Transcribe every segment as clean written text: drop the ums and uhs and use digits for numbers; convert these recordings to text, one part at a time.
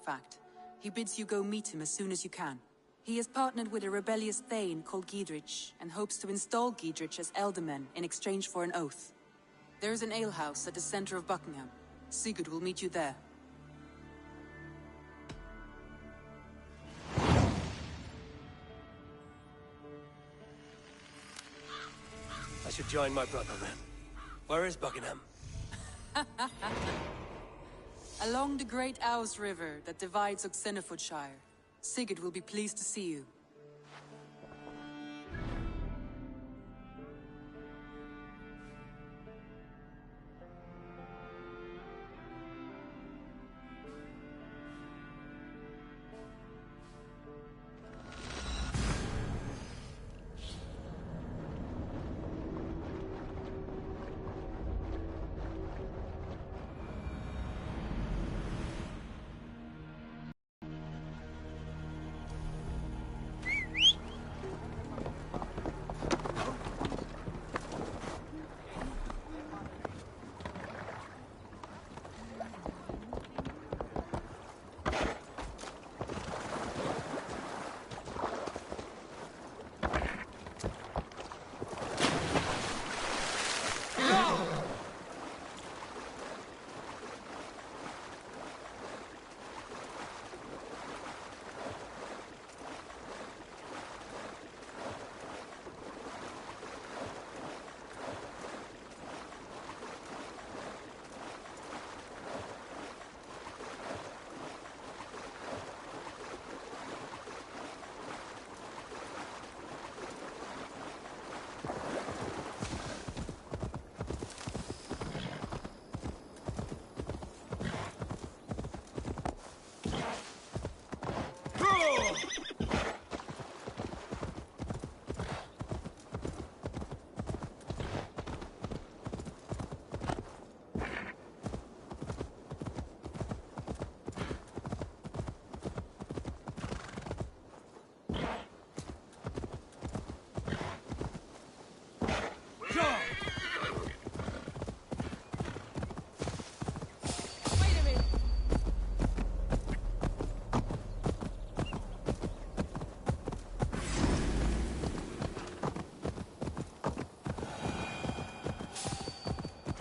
fact. He bids you go meet him as soon as you can. He has partnered with a rebellious Thane called Giedrich, and hopes to install Giedrich as Elderman in exchange for an oath. There is an alehouse at the center of Buckingham. Sigurd will meet you there. I should join my brother then. Where is Buckingham? Along the Great Ouse River that divides Oxenfordshire. Sigurd will be pleased to see you.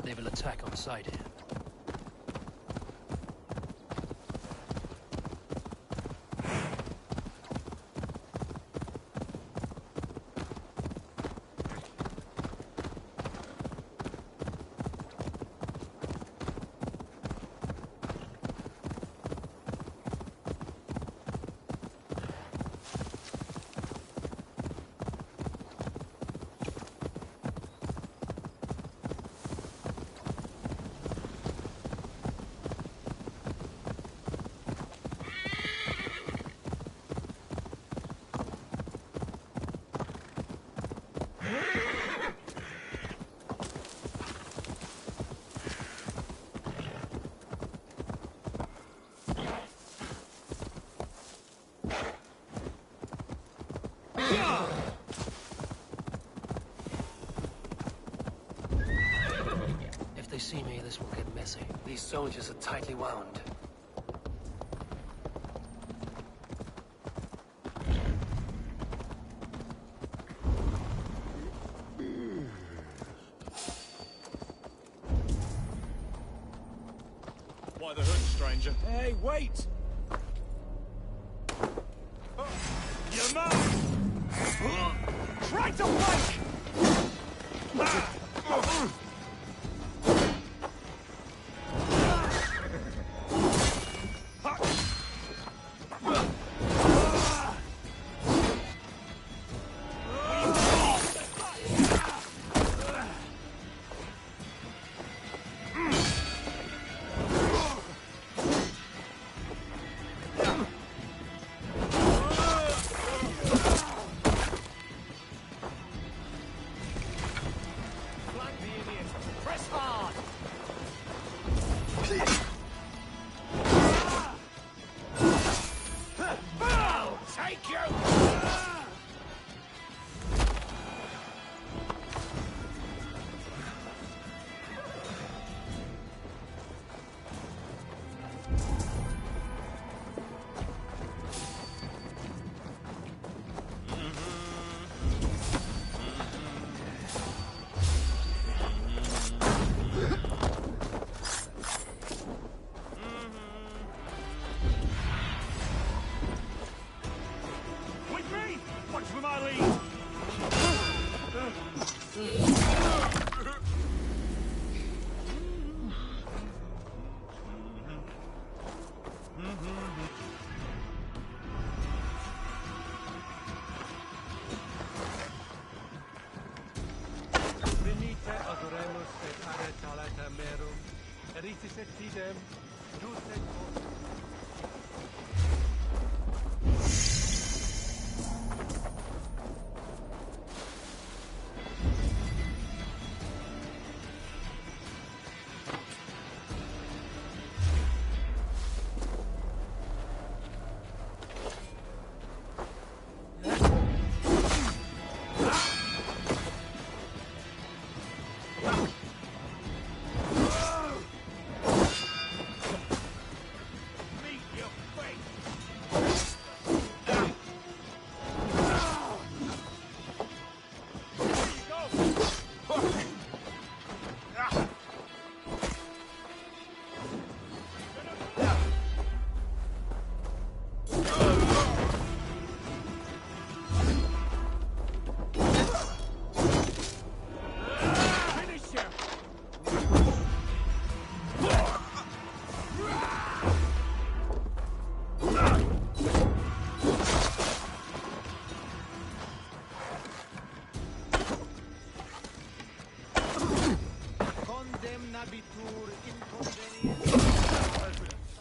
They will attack on sight here. If they see me, this will get messy. These soldiers are tightly wound. Why the hood, stranger? Hey, wait! You must! Try to flank! et fidem, jus et quod.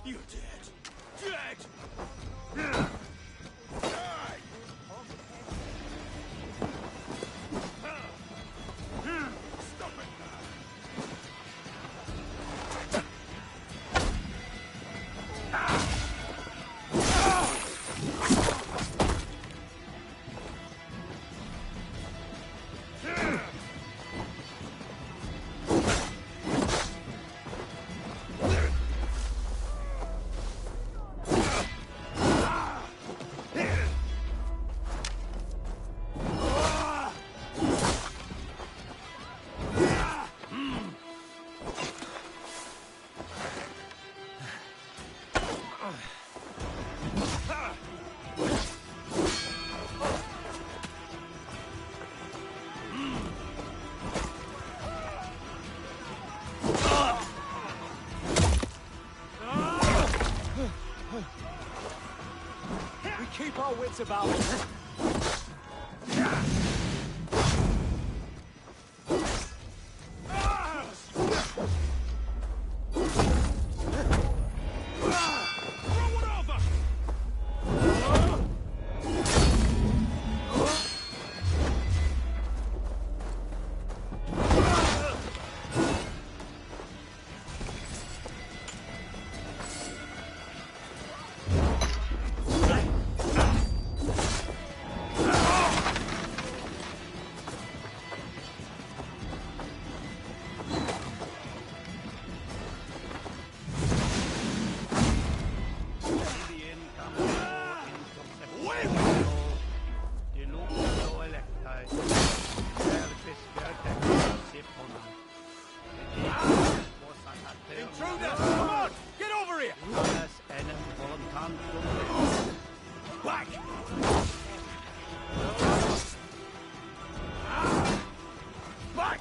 You're dead. Dead! Stop it! We keep our wits about us. Throw it over! Intruder! Come on! Get over here! Back! Back!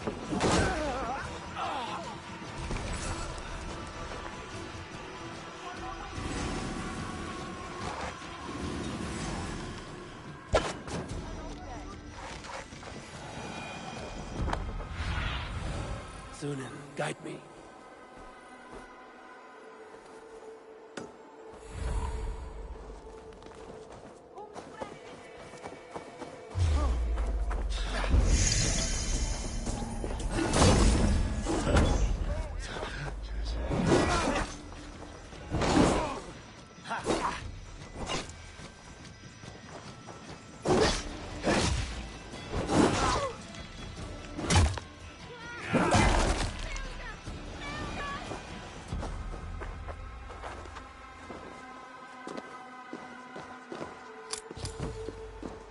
Sunan, guide me.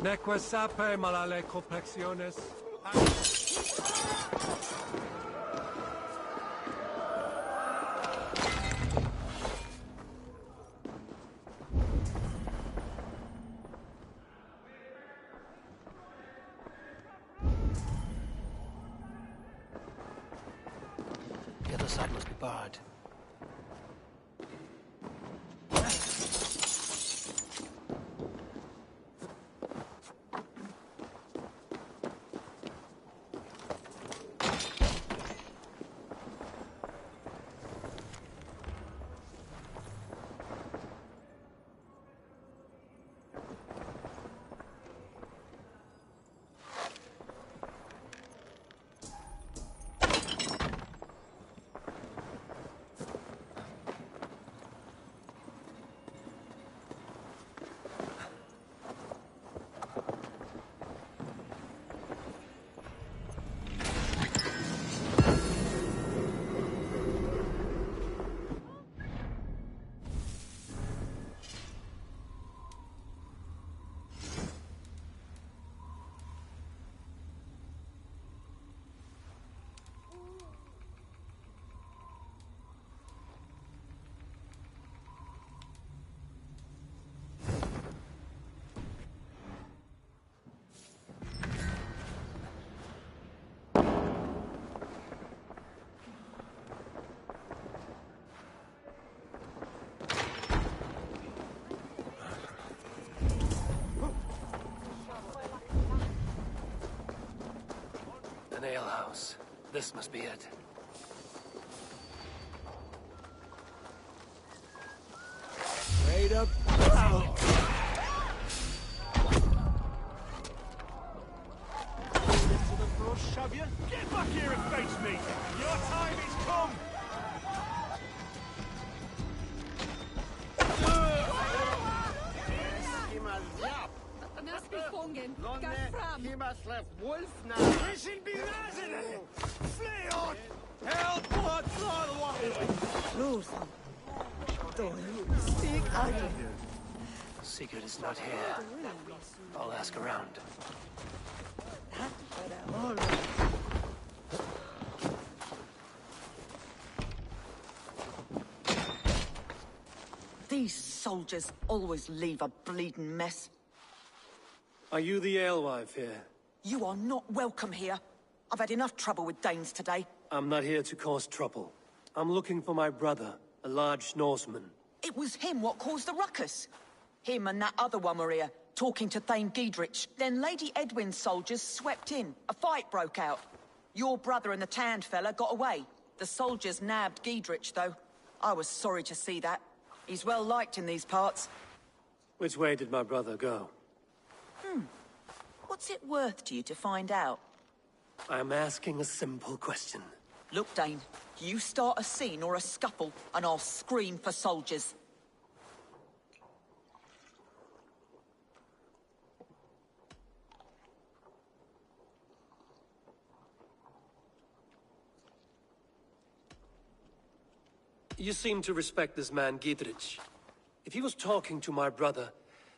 Neque sape malale complexiones. The other side must be barred. alehouse. This must be it. Straight up. Shove you? Get back here and face me! Your time is come! Listen, be resident! Flee on! Help! What? Sigurd is not here. I'll ask around. These soldiers always leave a bleeding mess. Are you the alewife here? You are not welcome here. I've had enough trouble with Danes today. I'm not here to cause trouble. I'm looking for my brother, a large Norseman. It was him what caused the ruckus. Him and that other one were here, talking to Thane Giedrich. Then Lady Edwin's soldiers swept in. A fight broke out. Your brother and the tanned fella got away. The soldiers nabbed Giedrich, though. I was sorry to see that. He's well liked in these parts. Which way did my brother go? What's it worth to you to find out? I'm asking a simple question. Look, Dane, you start a scene or a scuffle, and I'll scream for soldiers. You seem to respect this man, Giedrich. If he was talking to my brother,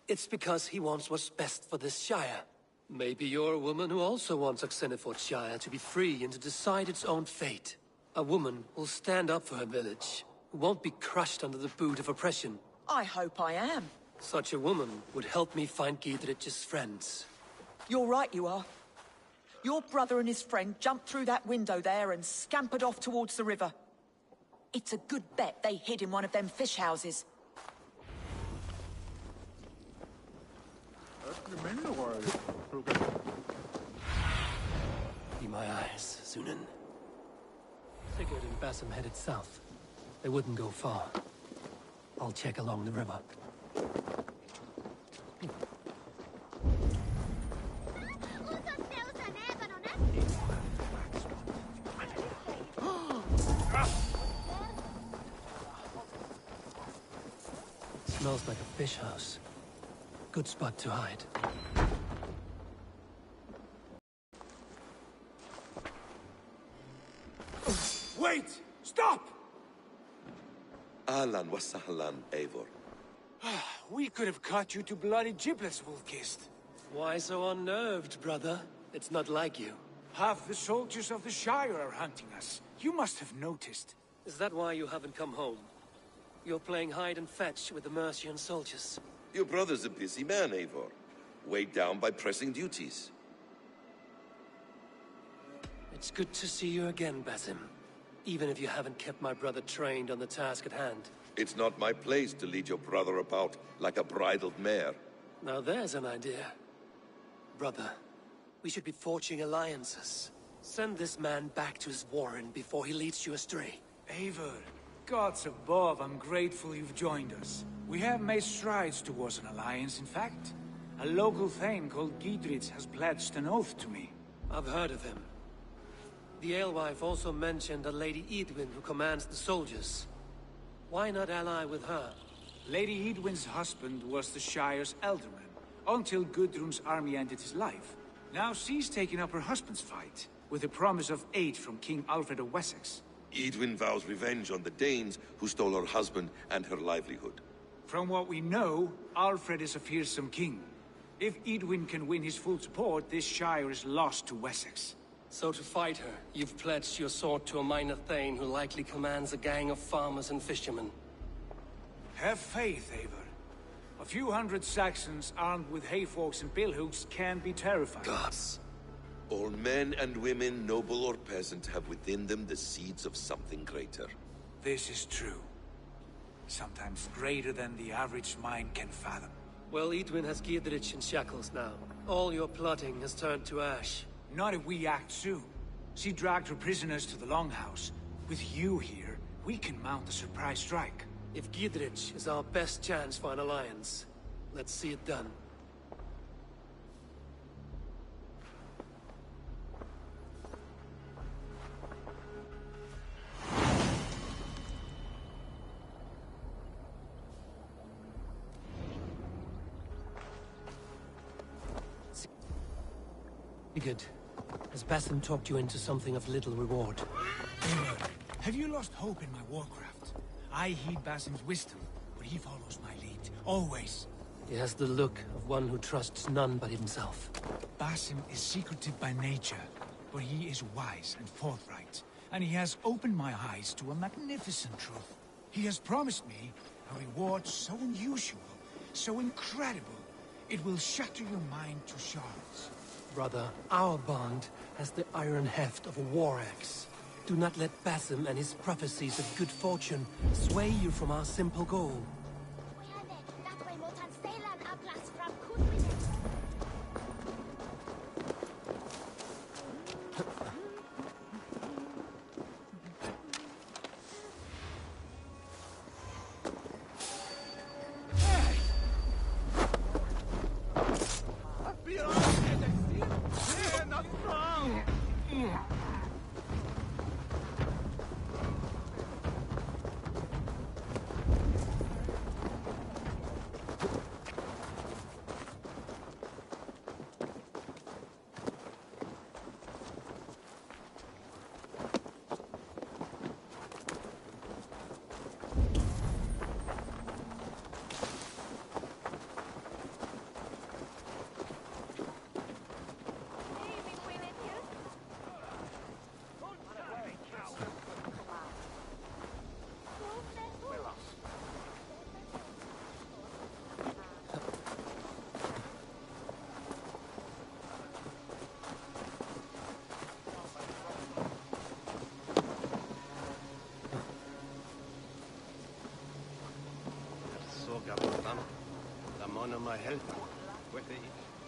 it's because he wants what's best for this Shire. Maybe you're a woman who also wants Shire to be free and to decide its own fate. A woman who'll stand up for her village, who won't be crushed under the boot of oppression. I hope I am. Such a woman would help me find Giedrich's friends. You're right, you are. Your brother and his friend jumped through that window there and scampered off towards the river. It's a good bet they hid in one of them fish houses. Be my eyes, Sunan. Sigurd and Basim headed south. They wouldn't go far. I'll check along the river. Smells like a fish house. Good spot to hide. Wait! Stop! Ahlan wa sahlan, Eivor. We could have cut you to bloody giblets, Wolf-Kissed. Why so unnerved, brother? It's not like you. Half the soldiers of the Shire are hunting us. You must have noticed. Is that why you haven't come home? You're playing hide and fetch with the Mercian soldiers. Your brother's a busy man, Eivor. Weighed down by pressing duties. It's good to see you again, Basim. Even if you haven't kept my brother trained on the task at hand. It's not my place to lead your brother about like a bridled mare. Now there's an idea. Brother, we should be forging alliances. Send this man back to his warren before he leads you astray. Eivor, gods above, I'm grateful you've joined us. We have made strides towards an alliance, in fact. A local thane called Giedrich has pledged an oath to me. I've heard of him. The alewife also mentioned a Lady Edwin who commands the soldiers. Why not ally with her? Lady Edwin's husband was the Shire's alderman, until Gudrun's army ended his life. Now she's taking up her husband's fight, with a promise of aid from King Alfred of Wessex. Edwin vows revenge on the Danes who stole her husband and her livelihood. From what we know, Alfred is a fearsome king. If Edwin can win his full support, this Shire is lost to Wessex. So to fight her, you've pledged your sword to a minor thane who likely commands a gang of farmers and fishermen. Have faith, Eivor. A few hundred Saxons armed with hayforks and billhooks can be terrifying. Gods. All men and women, noble or peasant, have within them the seeds of something greater. This is true. Sometimes greater than the average mind can fathom. Well, Edwin has Giedrich in shackles now. All your plotting has turned to ash. Not if we act soon. She dragged her prisoners to the Longhouse. With you here, we can mount a surprise strike. If Giedrich is our best chance for an alliance, let's see it done. Good. Has Basim talked you into something of little reward? Have you lost hope in my warcraft? I heed Basim's wisdom, but he follows my lead. Always. He has the look of one who trusts none but himself. Basim is secretive by nature, but he is wise and forthright. And he has opened my eyes to a magnificent truth. He has promised me a reward so unusual, so incredible, it will shatter your mind to shards. Brother, our bond has the iron heft of a war axe. Do not let Basim and his prophecies of good fortune sway you from our simple goal.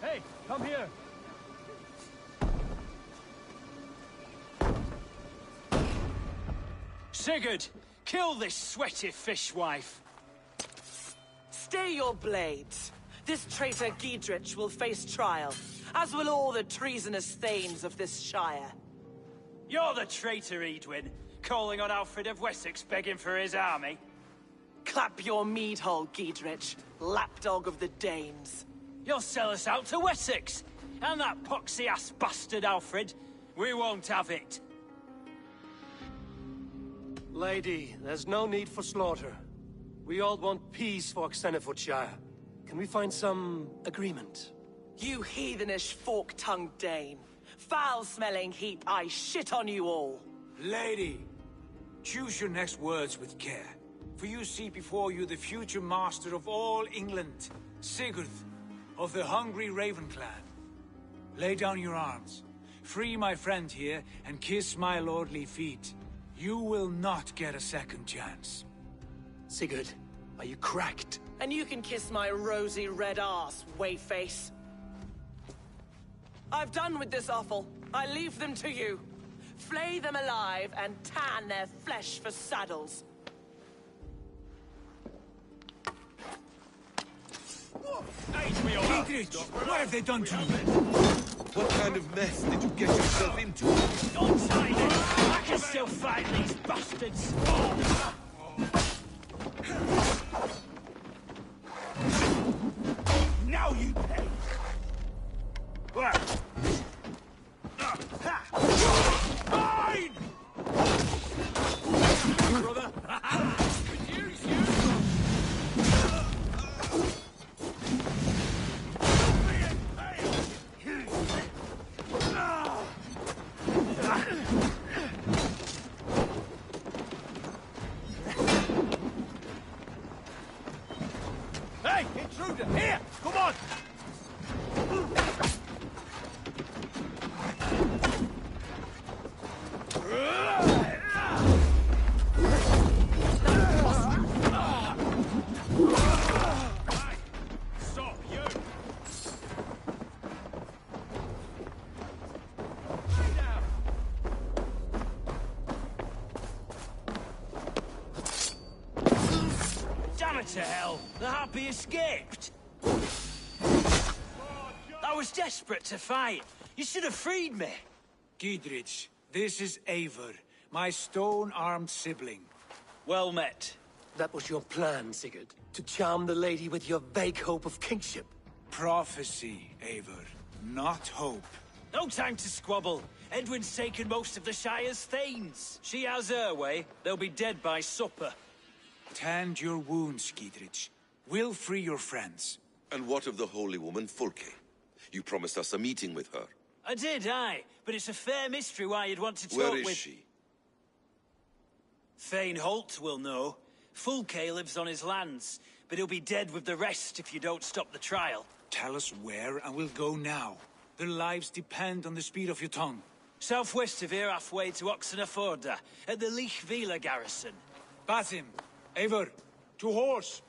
Hey, come here! Sigurd, kill this sweaty fishwife! Stay your blades. This traitor Giedrich will face trial, as will all the treasonous thanes of this shire. You're the traitor, Edwin, calling on Alfred of Wessex begging for his army. Clap your mead hole, Giedrich, lapdog of the Danes. You'll sell us out to Wessex, and that poxy-ass bastard Alfred. We won't have it. Lady, there's no need for slaughter. We all want peace for Xenofordshire. Can we find some agreement? You heathenish fork-tongued Dane. Foul-smelling heap, I shit on you all. Lady, choose your next words with care. For you see before you the future master of all England, Sigurd, of the hungry Raven clan. Lay down your arms. Free my friend here, and kiss my lordly feet. You will not get a second chance. Sigurd, are you cracked? And you can kiss my rosy red arse, wayface. I've done with this offal. I leave them to you. Flay them alive and tan their flesh for saddles. Giedrich, what have they done to you? What kind of mess did you get yourself into? Don't try this! I can still fight these bastards! Now you pay! Mine! Brother! Hey, intruder! Here! Come on! Stop, you! Stay down! to hell! The Happy escaped! I was desperate to fight. You should have freed me. Giedrich, this is Eivor, my stone-armed sibling. Well met. That was your plan, Sigurd. To charm the lady with your vague hope of kingship. Prophecy, Eivor, not hope. No time to squabble. Edwin's taken most of the Shire's thanes. She has her way. They'll be dead by supper. Tend your wounds, Giedrich. We'll free your friends. And what of the holy woman, Fulke? You promised us a meeting with her. I did, aye. But it's a fair mystery why you'd want to talk Where is with... she? Thane Holt will know. Fulke lives on his lands, but he'll be dead with the rest if you don't stop the trial. Tell us where, and we'll go now. Their lives depend on the speed of your tongue. Southwest of here, halfway to Oxenaforda, at the Lichvila garrison. Basim, Eivor, to horse!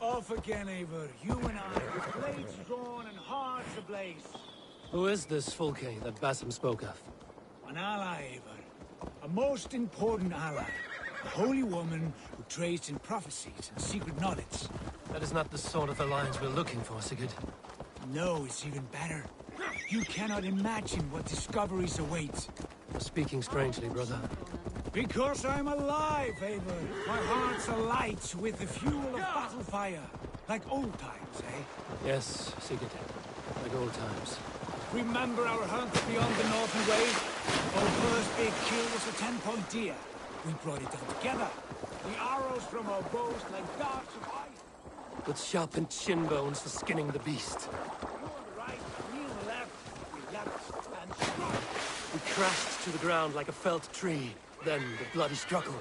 Off again, Eivor. You and I, with blades drawn and hearts ablaze. Who is this Fulke that Basim spoke of? An ally, Eivor. A most important ally. A holy woman who trades in prophecies and secret knowledge. That is not the sort of alliance we're looking for, Sigurd. No, it's even better. You cannot imagine what discoveries await. You're speaking strangely, brother. Because I'm alive, Eivor. My heart's alight with the fuel of battle fire. Like old times, eh? Yes, Sigurd. Like old times. Remember our hunt beyond the northern way? Our first big kill was a 10-point deer. We brought it down together. The arrows from our bows like darts of ice. With sharpened shin bones for skinning the beast. You on the right, me on the left. We leapt and struck. We crashed to the ground like a felled tree. Then the bloody struggle.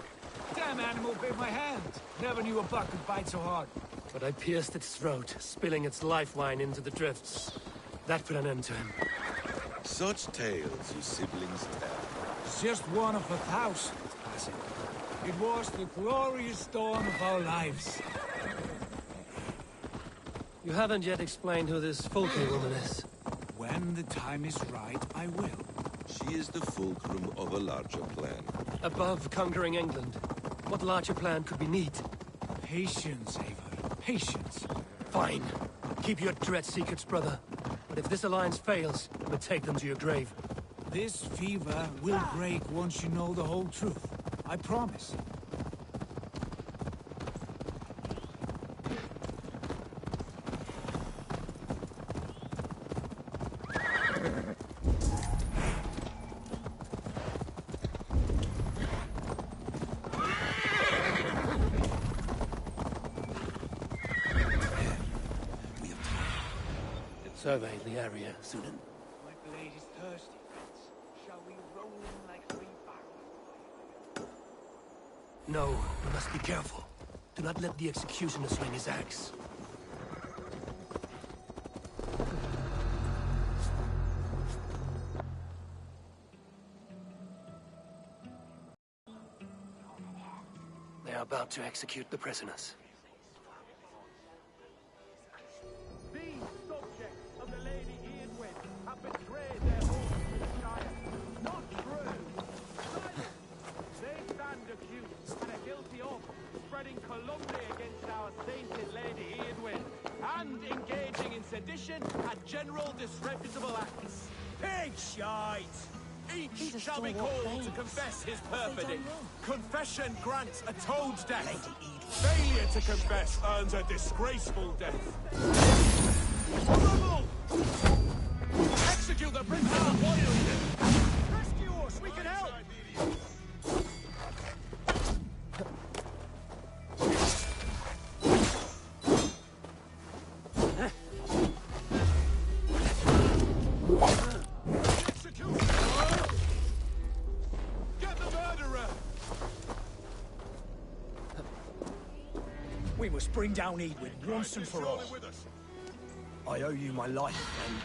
Damn animal bit my hand. Never knew a buck could bite so hard. But I pierced its throat, spilling its life wine into the drifts. That put an end to him. Such tales you siblings tell. It's just one of 1,000, Basim. It was the glorious dawn of our lives. You haven't yet explained who this Fulke woman is. When the time is right, I will. She is the fulcrum of a larger plan. Above conquering England, what larger plan could we need? Patience, Eivor. Patience. Fine. Keep your dread secrets, brother. But if this alliance fails, we'll take them to your grave. This fever will break once you know the whole truth. I promise. Survey the area, Sunan. My blade is thirsty, friends. Shall we roll in like 3 barrels? No, we must be careful. Do not let the executioner swing his axe. They are about to execute the prisoners. These subjects of the Lady Eadwyn have betrayed their oath to the Shire. Not true. Silence. They stand accused and are guilty of spreading calumny against our sainted Lady Eadwyn and engaging in sedition and general disreputable acts. Pig shite! Each shall be called to confess his perfidy. Confession grants a toad's death. Failure to confess earns a disgraceful death. Rebel! Execute the prince of loyalty! Rescue us! We can help! We must bring down Eadwyn once and for all. I owe you my life, and...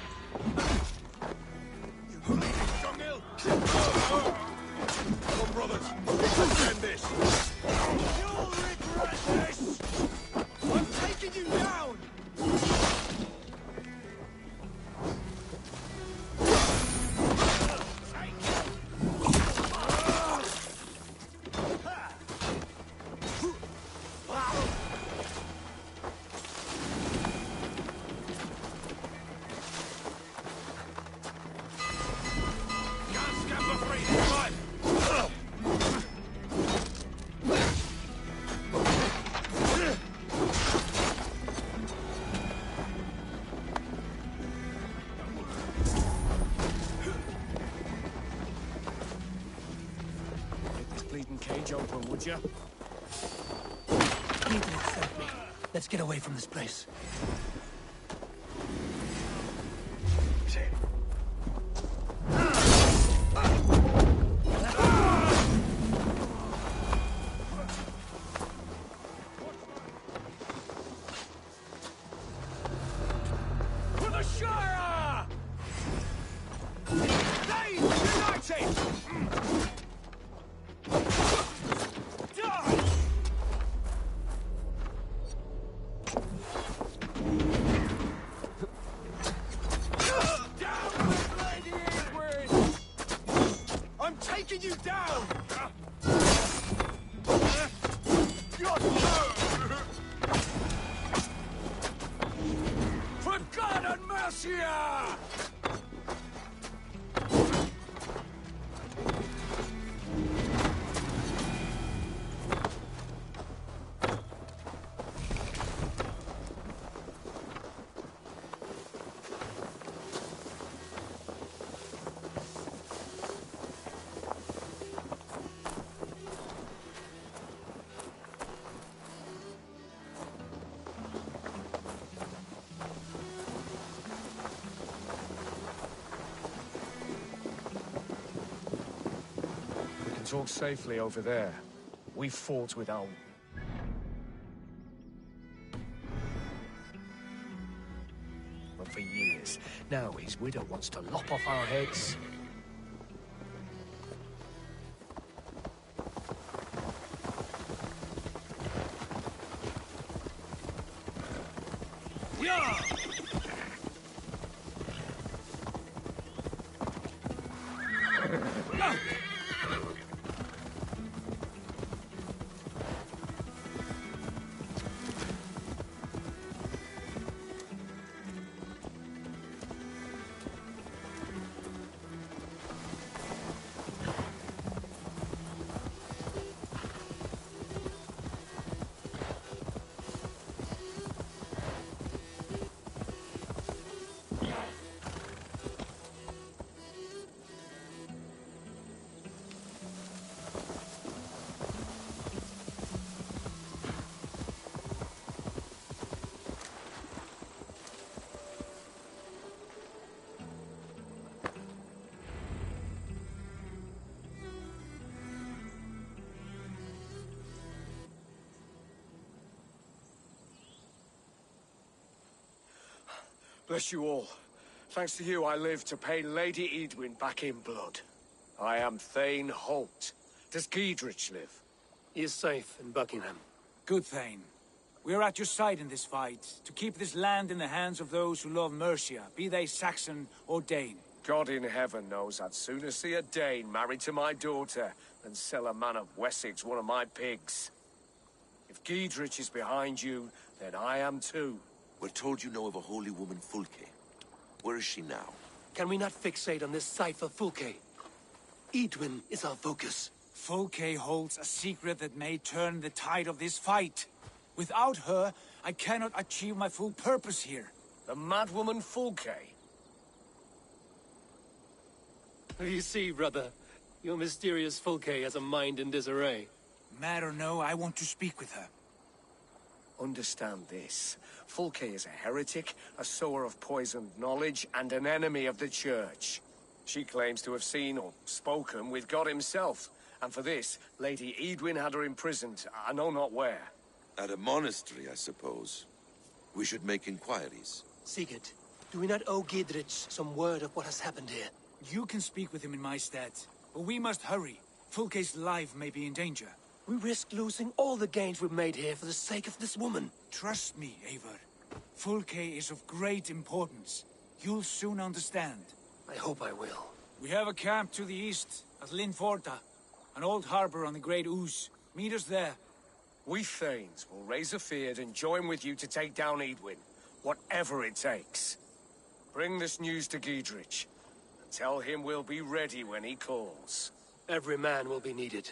bleeding cage open, would you? Giedrich sent me. Let's get away from this place. For the Shire! They united! Die! Down with Lady Edwin! I'm taking you down! For God and Mercia! We can talk safely over there. We fought with our... for years. Now his widow wants to lop off our heads. Yeah! Bless you all. Thanks to you, I live to pay Lady Edwin back in blood. I am Thane Holt. Does Giedrich live? He is safe in Buckingham. Good, Thane. We are at your side in this fight, to keep this land in the hands of those who love Mercia, be they Saxon or Dane. God in heaven knows I'd sooner see a Dane married to my daughter than sell a man of Wessex one of my pigs. If Giedrich is behind you, then I am too. We're told you know of a holy woman, Fulke. Where is she now? Can we not fixate on this cipher, Fulke? Edwin is our focus. Fulke holds a secret that may turn the tide of this fight. Without her, I cannot achieve my full purpose here. The madwoman Fulke? You see, brother, your mysterious Fulke has a mind in disarray. Mad or no, I want to speak with her. Understand this. Fulke is a heretic, a sower of poisoned knowledge, and an enemy of the Church. She claims to have seen or spoken with God himself. And for this, Lady Edwin had her imprisoned, I know not where. At a monastery, I suppose. We should make inquiries. Sigurd, do we not owe Giedrich some word of what has happened here? You can speak with him in my stead, but we must hurry. Fulke's life may be in danger. We risk losing all the gains we've made here for the sake of this woman. Trust me, Eivor. Fulke is of great importance. You'll soon understand. I hope I will. We have a camp to the east, at Linforta. An old harbor on the Great Ouse. Meet us there. We Thanes will raise a feard and join with you to take down Edwin, whatever it takes. Bring this news to Giedrich, and tell him we'll be ready when he calls. Every man will be needed.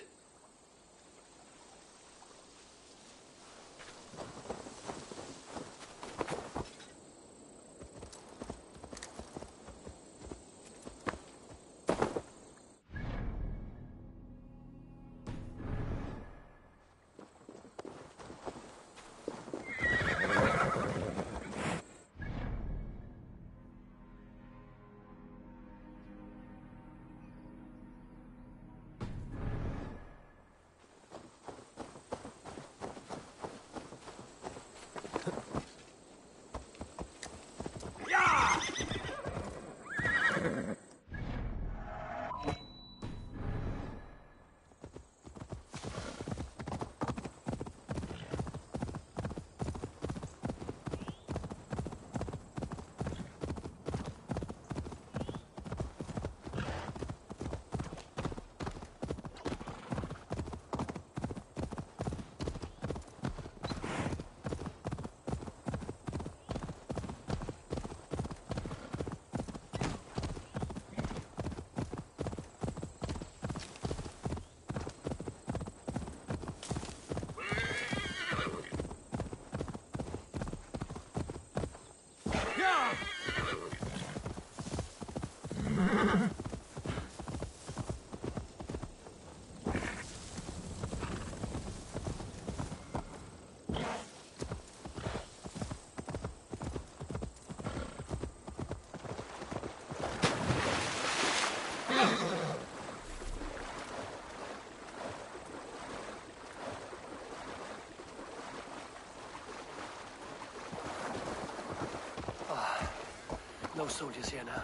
no soldiers here now.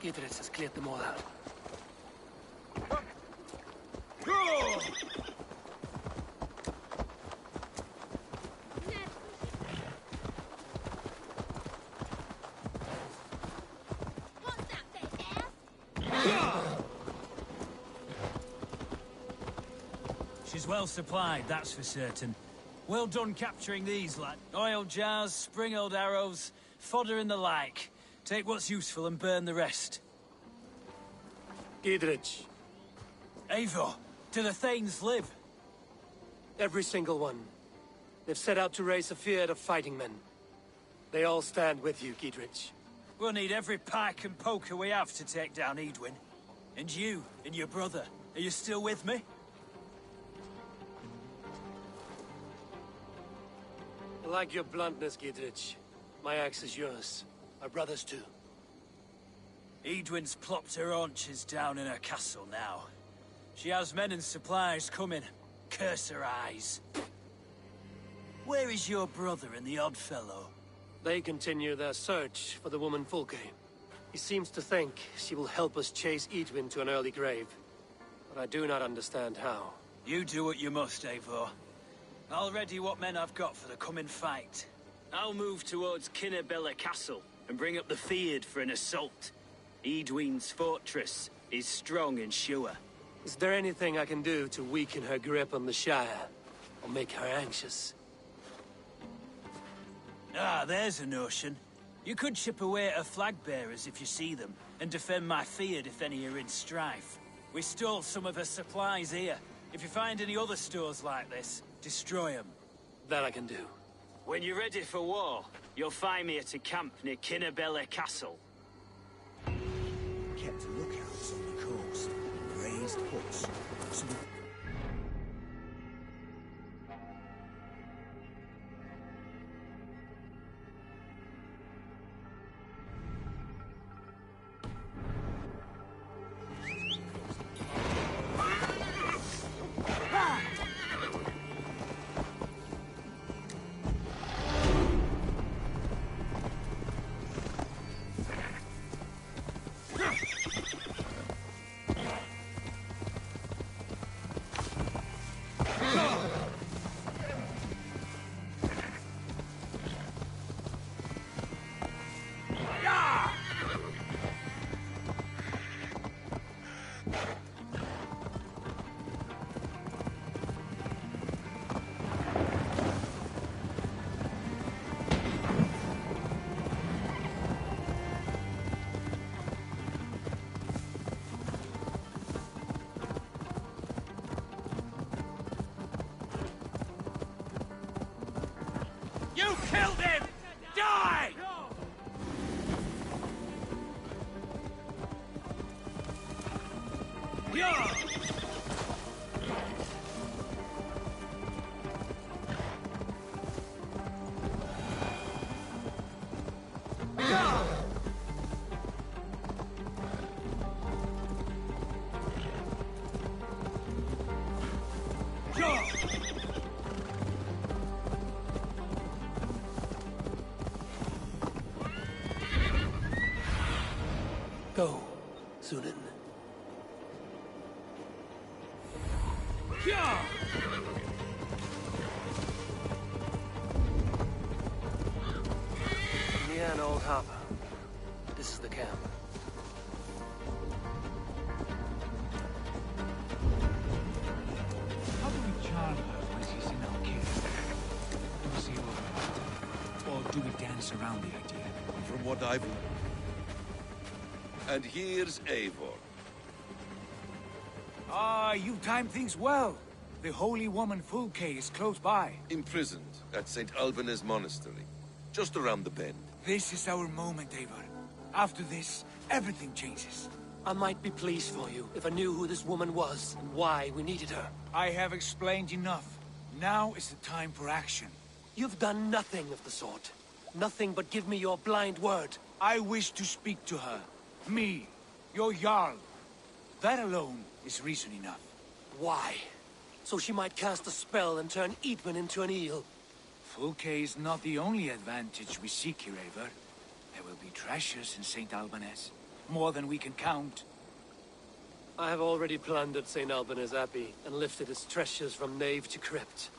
Gidritz has cleared them all out. She's well supplied, that's for certain. Well done capturing these, lad. Oil jars, spring-old arrows, fodder and the like. Take what's useful and burn the rest. Gidritz. Eivor, do the Thanes live? Every single one. They've set out to raise a fear of fighting men. They all stand with you, Gidritz. We'll need every pike and poker we have to take down Edwin. And you, and your brother, are you still with me? I like your bluntness, Gidritz. My axe is yours. My brother's too. Edwin's plopped her haunches down in her castle now. She has men and supplies coming. Curse her eyes. Where is your brother and the odd fellow? They continue their search for the woman Fulke. He seems to think she will help us chase Edwin to an early grave. But I do not understand how. You do what you must, Eivor. I'll ready what men I've got for the coming fight. I'll move towards Kinnabella Castle and bring up the Fyrd for an assault. Edwin's fortress is strong and sure. Is there anything I can do to weaken her grip on the Shire? Or make her anxious? Ah, there's a notion. You could chip away at her flag-bearers if you see them, and defend my Fyrd if any are in strife. We stole some of her supplies here. If you find any other stores like this, destroy them. That I can do. When you're ready for war, you'll find me at a camp near Kinnabella Castle. Kept lookouts on the coast, raised huts, so the You killed him! Die! Go, Sunan. Near an old harbor. This is the camp. How do we charm her when she's in our care? Do we see over her? Or do we dance around the idea? From what I've learned. And here's Eivor. Ah, you timed things well. The holy woman Fulke is close by. Imprisoned at St. Alban's Monastery. Just around the bend. This is our moment, Eivor. After this, everything changes. I might be pleased for you if I knew who this woman was and why we needed her. I have explained enough. Now is the time for action. You've done nothing of the sort. Nothing but give me your blind word. I wish to speak to her. Me, your Jarl. That alone is reason enough. Why? So she might cast a spell and turn Edwin into an eel. Fulke is not the only advantage we seek here, Eivor. There will be treasures in St. Albanese. More than we can count. I have already plundered St. Albanese Abbey and lifted its treasures from nave to crypt.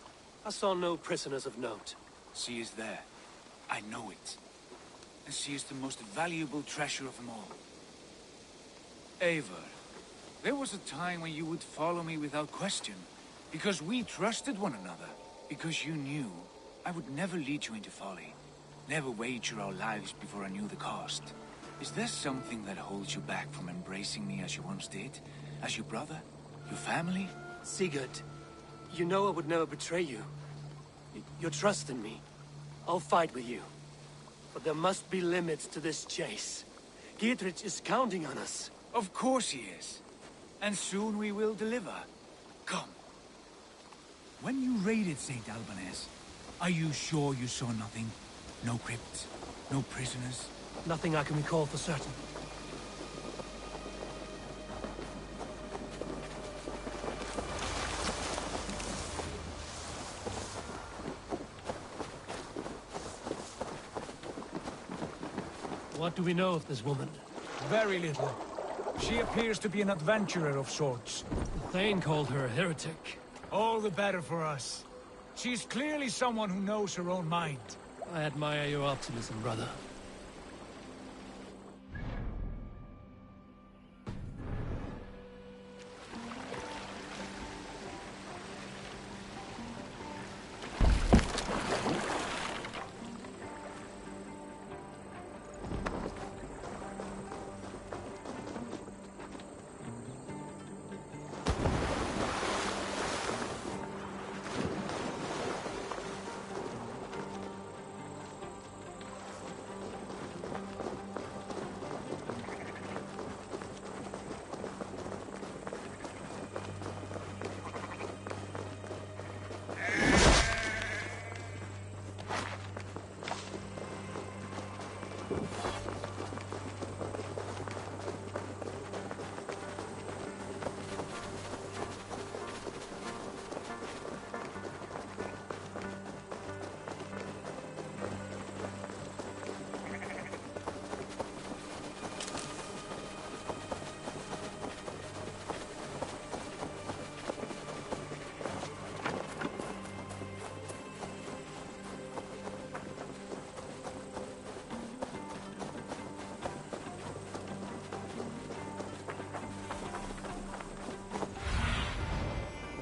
I saw no prisoners of note. She is there. I know it. And she is the most valuable treasure of them all. Eivor, there was a time when you would follow me without question. Because we trusted one another. Because you knew I would never lead you into folly. Never wager our lives before I knew the cost. Is there something that holds you back from embracing me as you once did? As your brother? Your family? Sigurd, you know I would never betray you. Your trust in me. I'll fight with you. But there must be limits to this chase. Giedrich is counting on us. Of course he is. And soon we will deliver. Come. When you raided St. Albanese, are you sure you saw nothing? No crypts? No prisoners? Nothing I can recall for certain. What do we know of this woman? Very little. She appears to be an adventurer of sorts. Thane called her a heretic. All the better for us. She's clearly someone who knows her own mind. I admire your optimism, brother.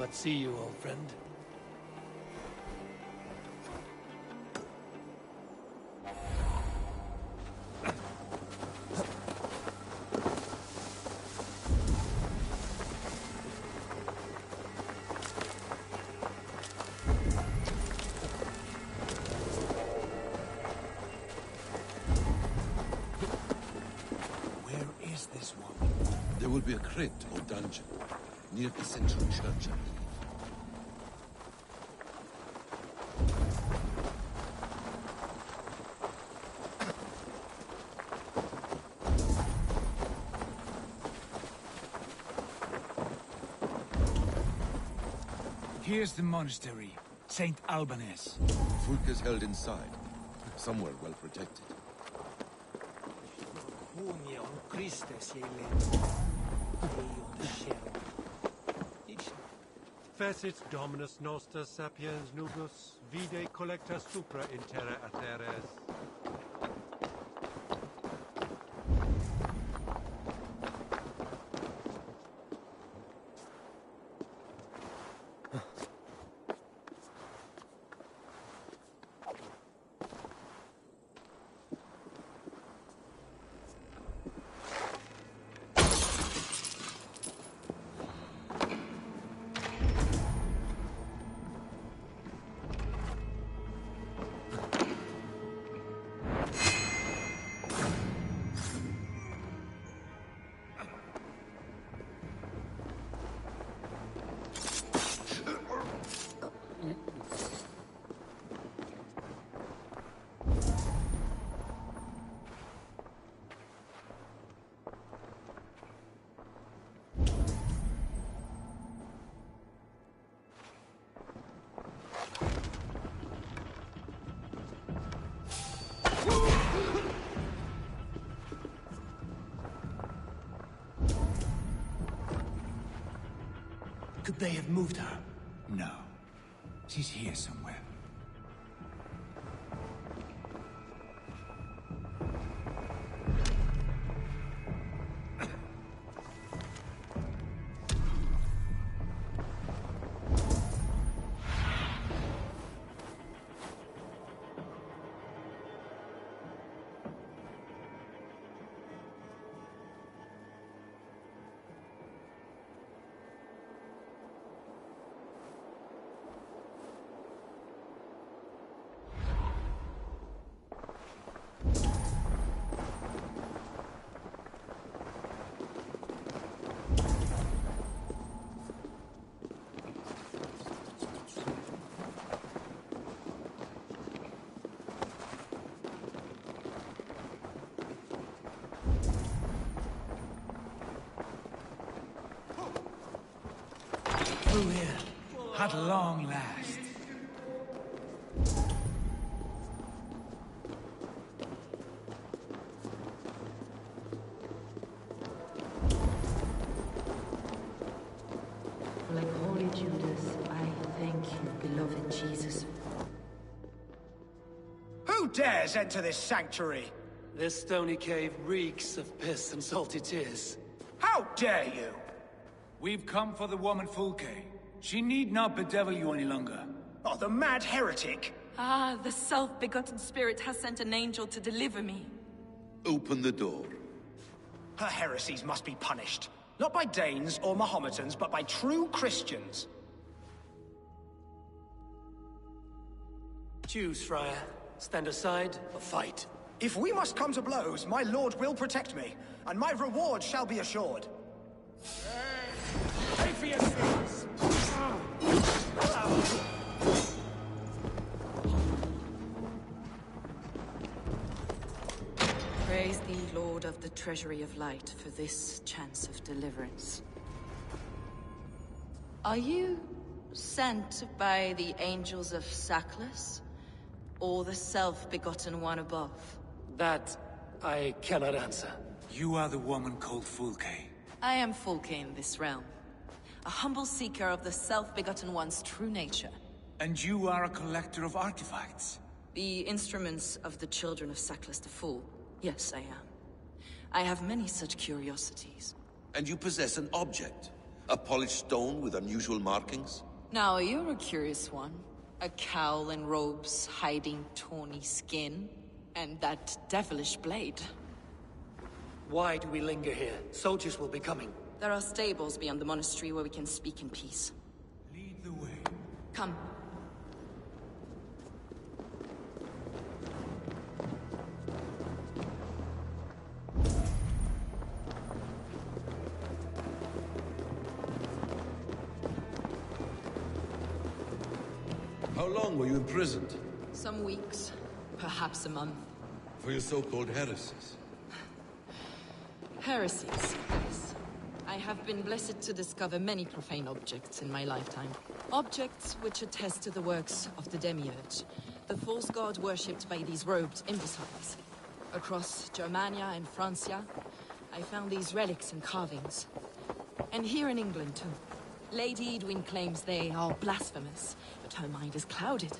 Let's see you, old friend. Where is this one? There will be a crypt or dungeon near the central church, I believe. Here's the monastery, St. Albanese. Fulk is held inside, somewhere well protected. Fecit Dominus Noster Sapiens Nubus, vide collecta supra in terra ateres. they have moved her? No. She's here somewhere. Through here, at long last. Like Holy Judas, I thank you, beloved Jesus. Who dares enter this sanctuary? This stony cave reeks of piss and salty tears. How dare you? We've come for the woman Fulke. She need not bedevil you any longer. Oh, the mad heretic! Ah, the self-begotten spirit has sent an angel to deliver me. Open the door. Her heresies must be punished. Not by Danes or Mahometans, but by true Christians. Choose, Friar. Stand aside or fight. If we must come to blows, my lord will protect me, and my reward shall be assured. Pay for your sins! Praise thee, Lord of the Treasury of Light, for this chance of deliverance. Are you sent by the angels of Sackless, or the self-begotten one above? That I cannot answer. You are the woman called Fulke. I am Fulke in this realm, a humble seeker of the self-begotten one's true nature. And you are a collector of artifacts. The instruments of the children of Sackless the Fool. Yes, I am. I have many such curiosities. And you possess an object? A polished stone with unusual markings? Now, you're a curious one. A cowl and robes hiding tawny skin. And that devilish blade. Why do we linger here? Soldiers will be coming. There are stables beyond the monastery where we can speak in peace. Lead the way. Come. How long were you imprisoned? Some weeks, perhaps a month. For your so-called heresies? Heresies, yes. I have been blessed to discover many profane objects in my lifetime. Objects which attest to the works of the Demiurge, the false god worshipped by these robed imbeciles. Across Germania and Francia, I found these relics and carvings. And here in England, too. Lady Edwin claims they are blasphemous, but her mind is clouded.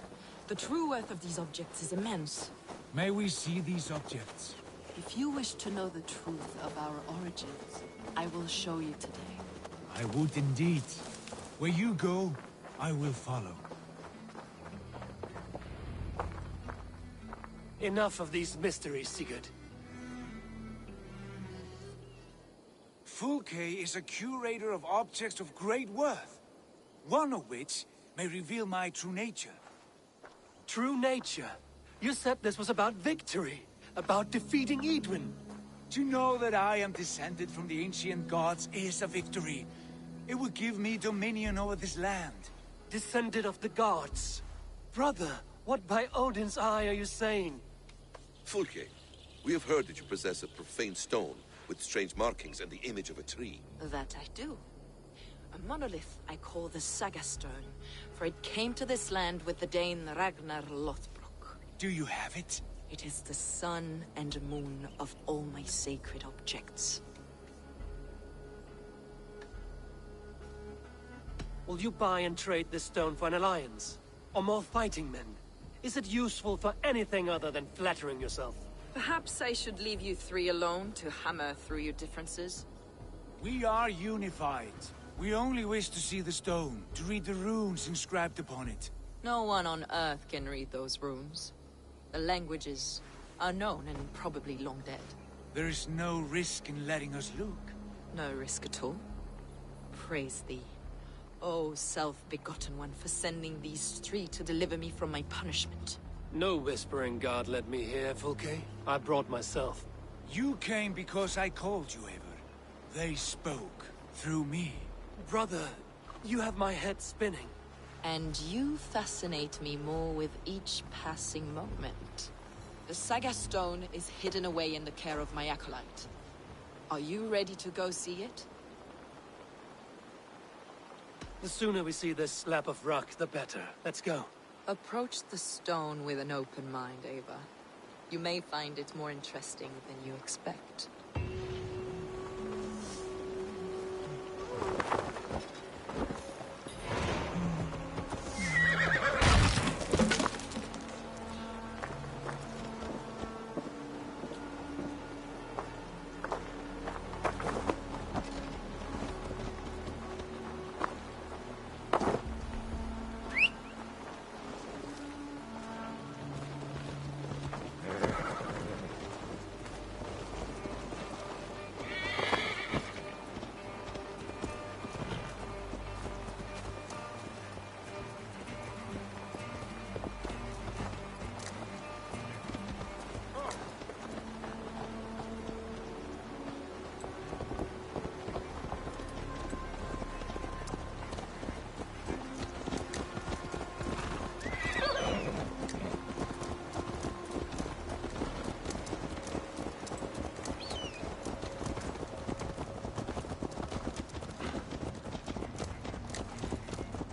The true worth of these objects is immense. May we see these objects? If you wish to know the truth of our origins, I will show you today. I would indeed. Where you go, I will follow. Enough of these mysteries, Sigurd. Fulke is a curator of objects of great worth, one of which may reveal my true nature. True nature? You said this was about victory, about defeating Edwin. To know that I am descended from the ancient gods is a victory. It will give me dominion over this land. Descended of the gods? Brother, what by Odin's eye are you saying? Fulke, we have heard that you possess a profane stone with strange markings and the image of a tree. That I do. A monolith I call the Saga Stone, for it came to this land with the Dane Ragnar Lothbrok. Do you have it? It is the sun and moon of all my sacred objects. Will you buy and trade this stone for an alliance? Or more fighting men? Is it useful for anything other than flattering yourself? Perhaps I should leave you three alone to hammer through your differences. We are unified. We only wish to see the stone, to read the runes inscribed upon it. No one on Earth can read those runes. The languages are known and probably long dead. There is no risk in letting us look. No risk at all. Praise thee, O self-begotten one, for sending these three to deliver me from my punishment. No whispering God led me here, Fulke. I brought myself. You came because I called you, Eivor. They spoke through me. Brother, you have my head spinning. And you fascinate me more with each passing moment. The Saga Stone is hidden away in the care of my acolyte. Are you ready to go see it? The sooner we see this slab of rock, the better. Let's go. Approach the stone with an open mind, Ava. You may find it more interesting than you expect.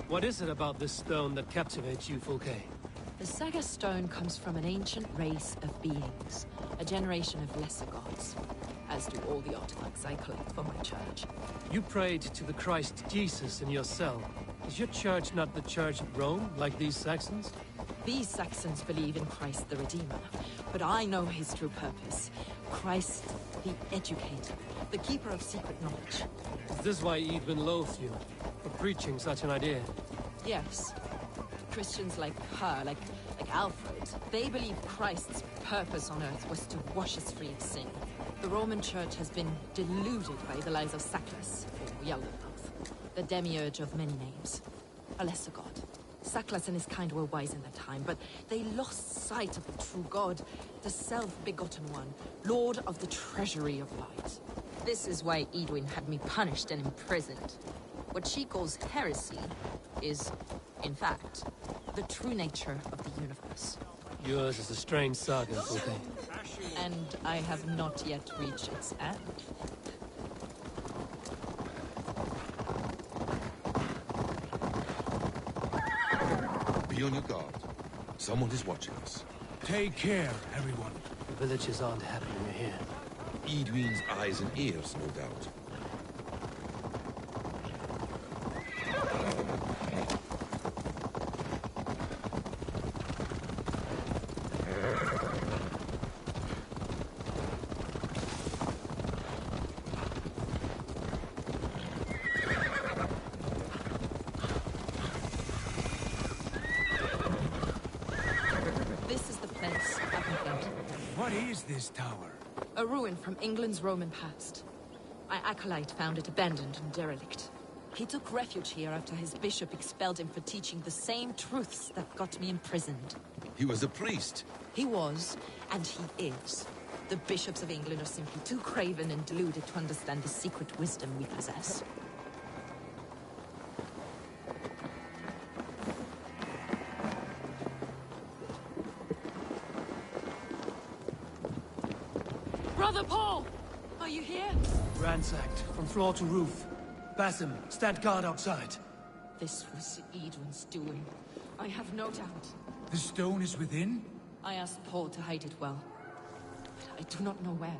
What is it about this stone that captivates you, Fulke? The Saga Stone comes from an ancient race of beings, a generation of lesser gods, as do all the artifacts I collect for my church. You prayed to the Christ Jesus in your cell. Is your church not the Church of Rome, like these Saxons? These Saxons believe in Christ the Redeemer, but I know his true purpose. Christ the Educator, the keeper of secret knowledge. Is this why Edwin loathed you, for preaching such an idea? Yes. Christians like her, like Alfred, they believe Christ's purpose on earth was to wash us free of sin. The Roman Church has been deluded by the lies of Saklas, or Yaldabaoth, the demiurge of many names. A lesser god. Saklas and his kind were wise in their time, but they lost sight of the true god, the self-begotten one, lord of the treasury of light. This is why Edwin had me punished and imprisoned. What she calls heresy is, in fact, the true nature of the universe. Yours is a strange saga, Fulke. And I have not yet reached its end. Be on your guard. Someone is watching us. Take care, everyone. The villagers aren't happy we're here. Edwin's eyes and ears, no doubt. This is the place, Applegate. What is this tower? A ruin from England's Roman past. My acolyte found it abandoned and derelict. He took refuge here after his bishop expelled him for teaching the same truths that got me imprisoned. He was a priest. He was, and he is. The bishops of England are simply too craven and deluded to understand the secret wisdom we possess. Brother Paul! Are you here? Ransacked, from floor to roof. Basim, stand guard outside. This was Edwin's doing. I have no doubt. The stone is within? I asked Paul to hide it well, but I do not know where.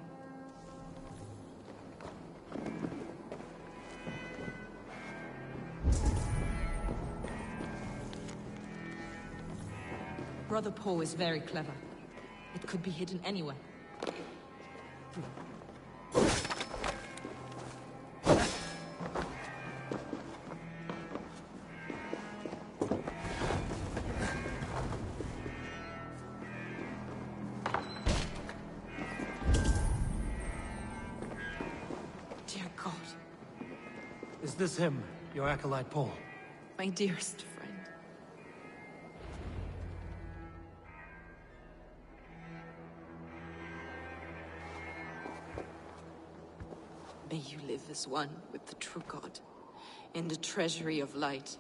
Brother Paul is very clever. It could be hidden anywhere. Dear God. Is this him, your acolyte Paul? My dearest friend. May you live as one with the true God, in the treasury of light.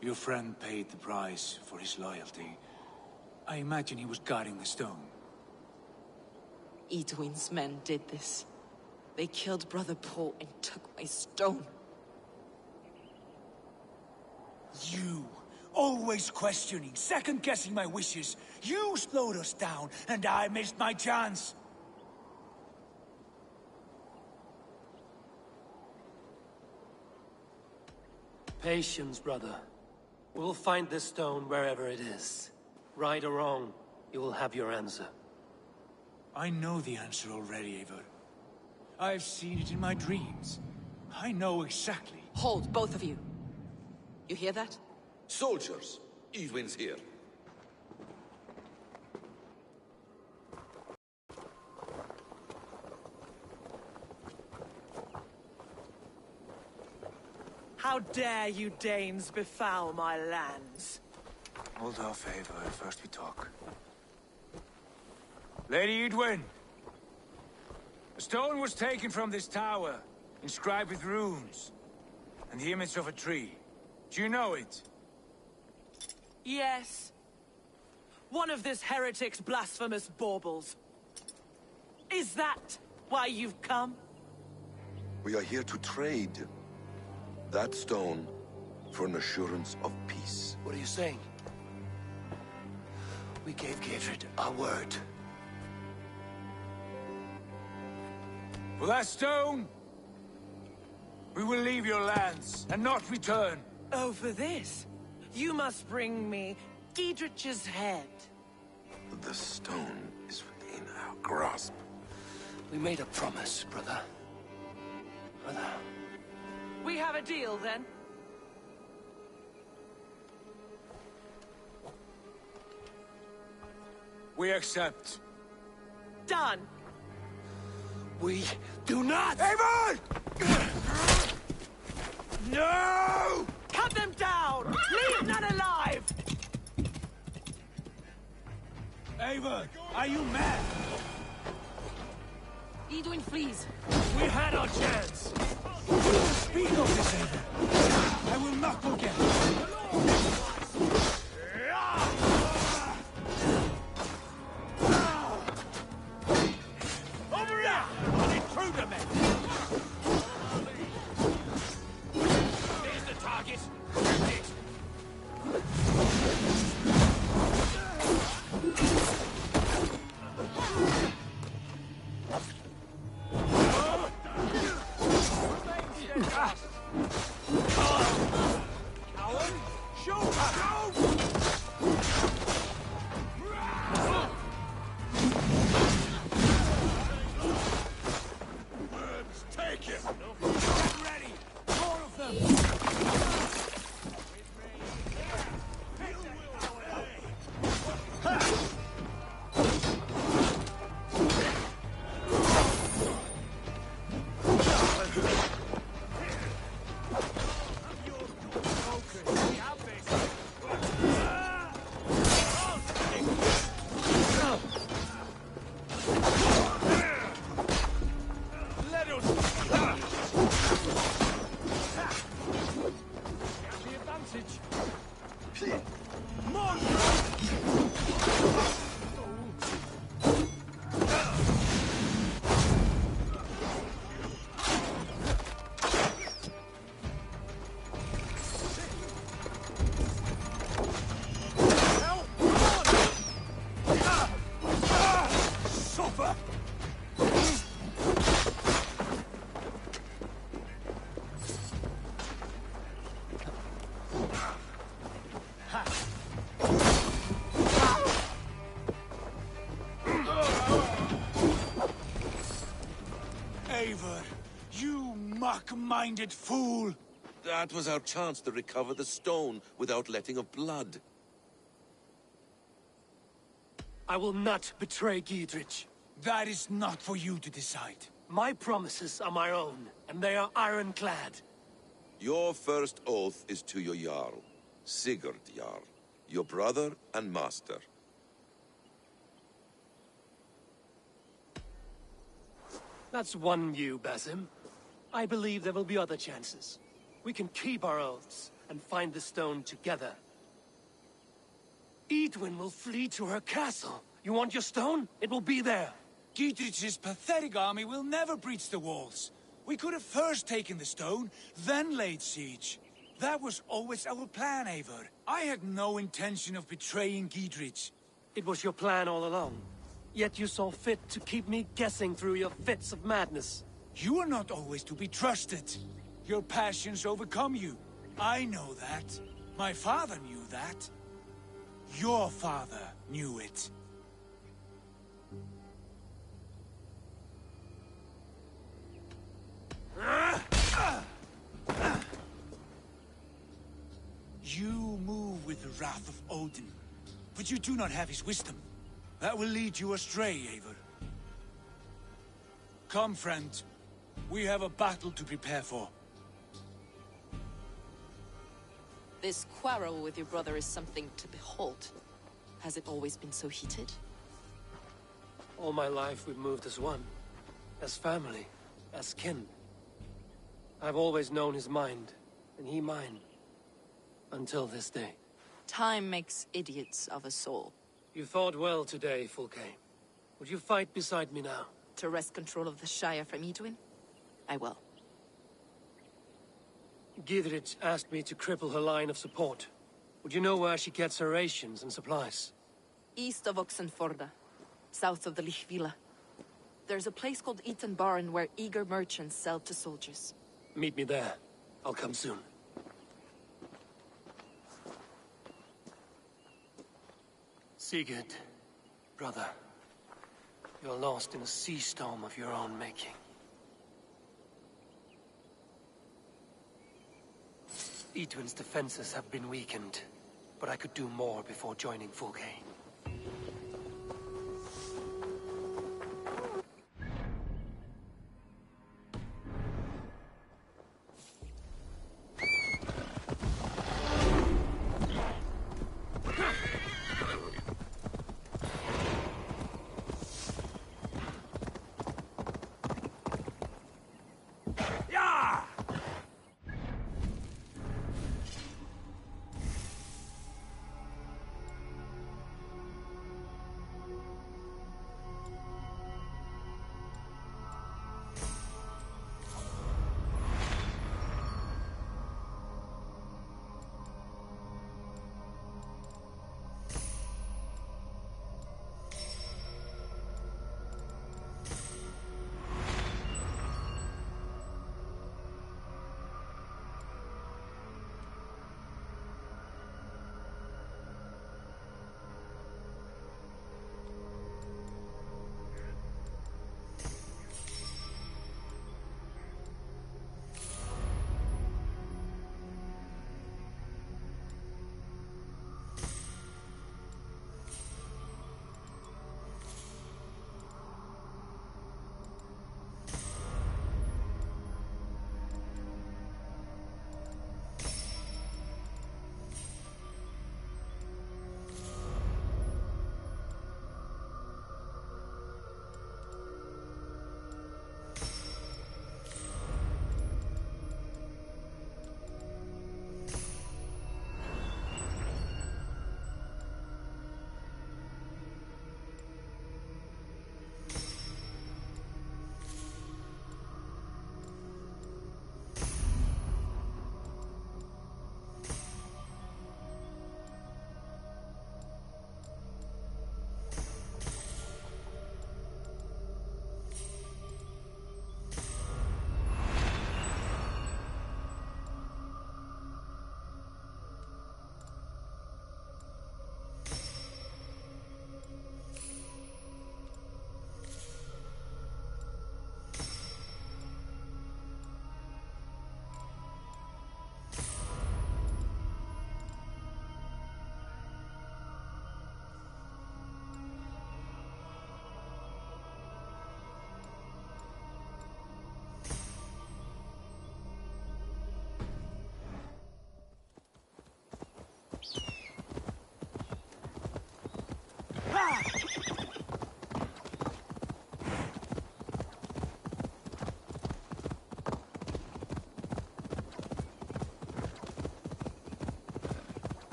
Your friend paid the price for his loyalty. I imagine he was guarding the stone. Edwin's men did this. They killed Brother Paul and took my stone. You! Always questioning, second-guessing my wishes. You slowed us down, and I missed my chance. Patience, brother. We'll find this stone wherever it is. Right or wrong, you will have your answer. I know the answer already, Eivor. I've seen it in my dreams. I know exactly. Hold, both of you. You hear that? Soldiers, Edwin's here. How dare you Danes befoul my lands? Hold off, Eivor. First we talk. Lady Edwin! A stone was taken from this tower, inscribed with runes, and the image of a tree. Do you know it? Yes. One of this heretic's blasphemous baubles. Is that why you've come? We are here to trade that stone for an assurance of peace. What are you saying? We gave Gatred our word. For that stone, we will leave your lands and not return. Oh, for this? You must bring me Giedrich's head. The stone is within our grasp. We made a promise, brother. Brother. We have a deal, then? We accept. Done. We do not! Eivor! No! Cut them down! Leave none alive! Eivor, are you mad? Edwin flees. We had our chance. Speak of this, Eivor. I will not forget. Over here! On intruder men! There's the target. Hit. dark-minded fool! That was our chance to recover the stone without letting of blood. I will not betray Giedrich. That is not for you to decide. My promises are my own, and they are ironclad. Your first oath is to your Jarl, Sigurd Jarl, your brother and master. That's one view, Basim. I believe there will be other chances. We can keep our oaths and find the stone together. Edwin will flee to her castle. You want your stone? It will be there. Giedrich's pathetic army will never breach the walls. We could have first taken the stone, then laid siege. That was always our plan, Eivor. I had no intention of betraying Giedrich. It was your plan all along. Yet you saw fit to keep me guessing through your fits of madness. You are not always to be trusted. Your passions overcome you. I know that. My father knew that. Your father knew it. You move with the wrath of Odin, but you do not have his wisdom. That will lead you astray, Eivor. Come, friend. We have a battle to prepare for. This quarrel with your brother is something to behold. Has it always been so heated? All my life we've moved as one. As family. As kin. I've always known his mind, and he mine. Until this day. Time makes idiots of us all. You fought well today, Fulke. Would you fight beside me now? To wrest control of the Shire from Edwin? I will. Giedrich asked me to cripple her line of support. Would you know where she gets her rations and supplies? East of Oxenforda, south of the Lichvila. There's a place called Eaton Barn where eager merchants sell to soldiers. Meet me there. I'll come soon. Sigurd, brother, you're lost in a sea storm of your own making. Edwin's defenses have been weakened, but I could do more before joining Fulke.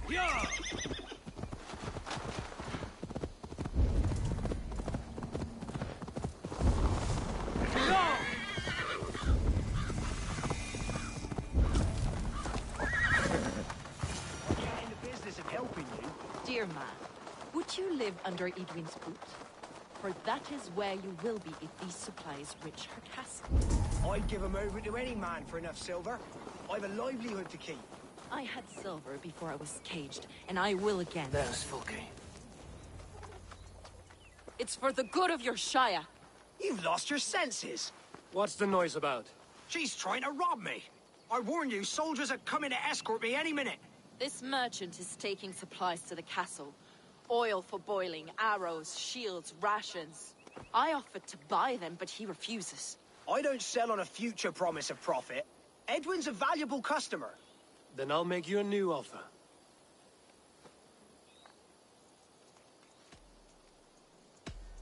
Yeah! Dear man, would you live under Edwin's boot? For that is where you will be if these supplies reach her castle. I'd give 'em over to any man for enough silver. I've a livelihood to keep. I had silver before I was caged, and I will again. There's Fulke. It's for the good of your Shire. You've lost your senses. What's the noise about? She's trying to rob me. I warned you, soldiers are coming to escort me any minute. This merchant is taking supplies to the castle. Oil for boiling, arrows, shields, rations. I offered to buy them, but he refuses. I don't sell on a future promise of profit. Edwin's a valuable customer. Then I'll make you a new offer.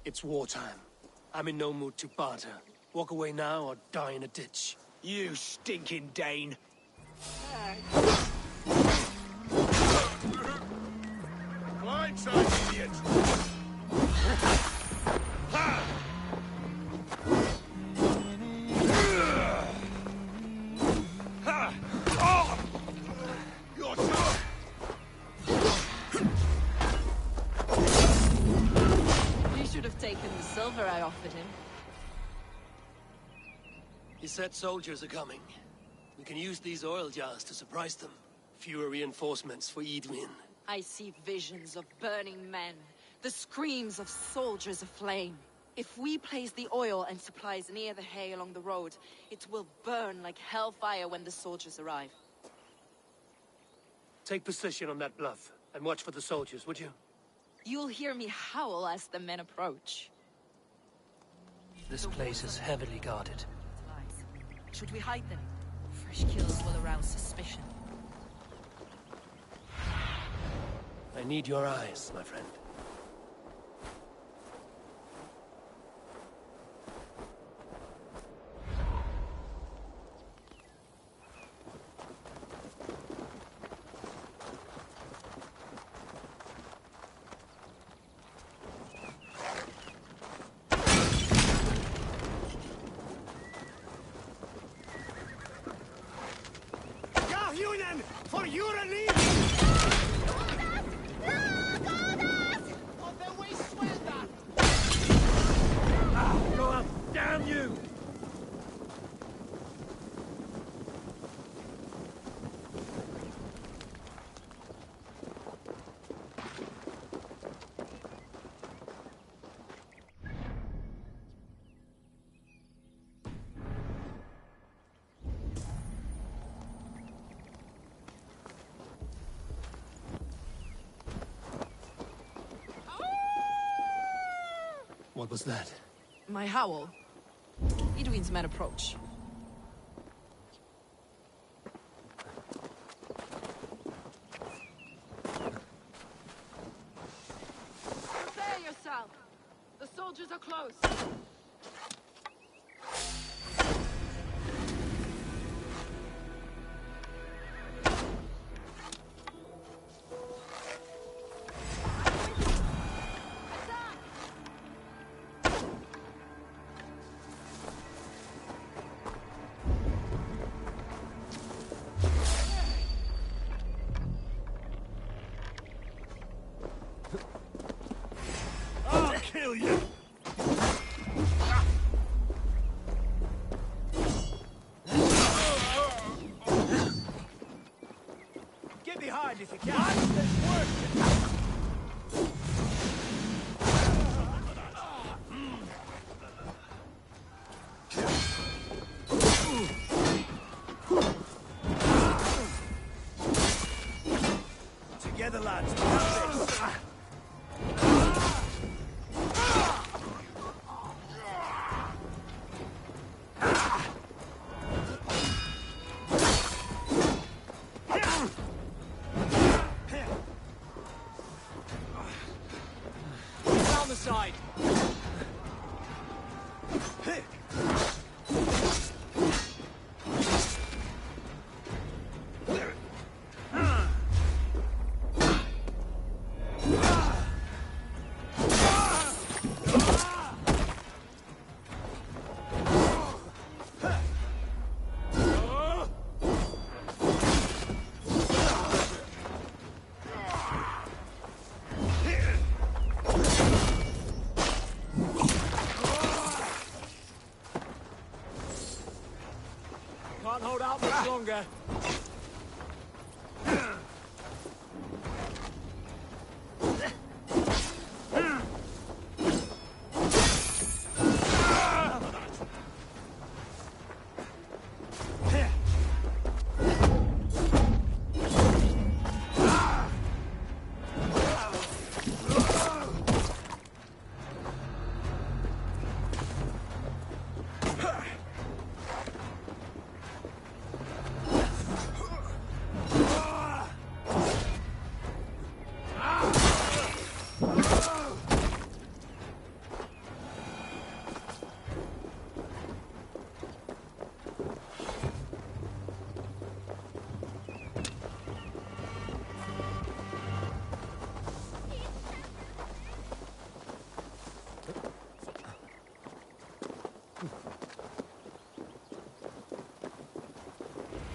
It's wartime. I'm in no mood to barter. Walk away now or die in a ditch. You stinking Dane. Blindside, idiot! Ha! Ha! Oh! You're tough! You should have taken the silver I offered him. He said soldiers are coming. We can use these oil jars to surprise them. Fewer reinforcements for Edwin. I see visions of burning men, the screams of soldiers aflame. If we place the oil and supplies near the hay along the road, it will burn like hellfire when the soldiers arrive. Take position on that bluff, and watch for the soldiers, would you? You'll hear me howl as the men approach. This place is heavily guarded. Should we hide them? Fresh kills will arouse suspicion. I need your eyes, my friend. For your relief! Go up! Damn you! What was that? My howl. Edwin's men approach. Prepare yourself! The soldiers are close! Kill you! Get behind if you can. Together, lads, we have this! Down the side. much longer.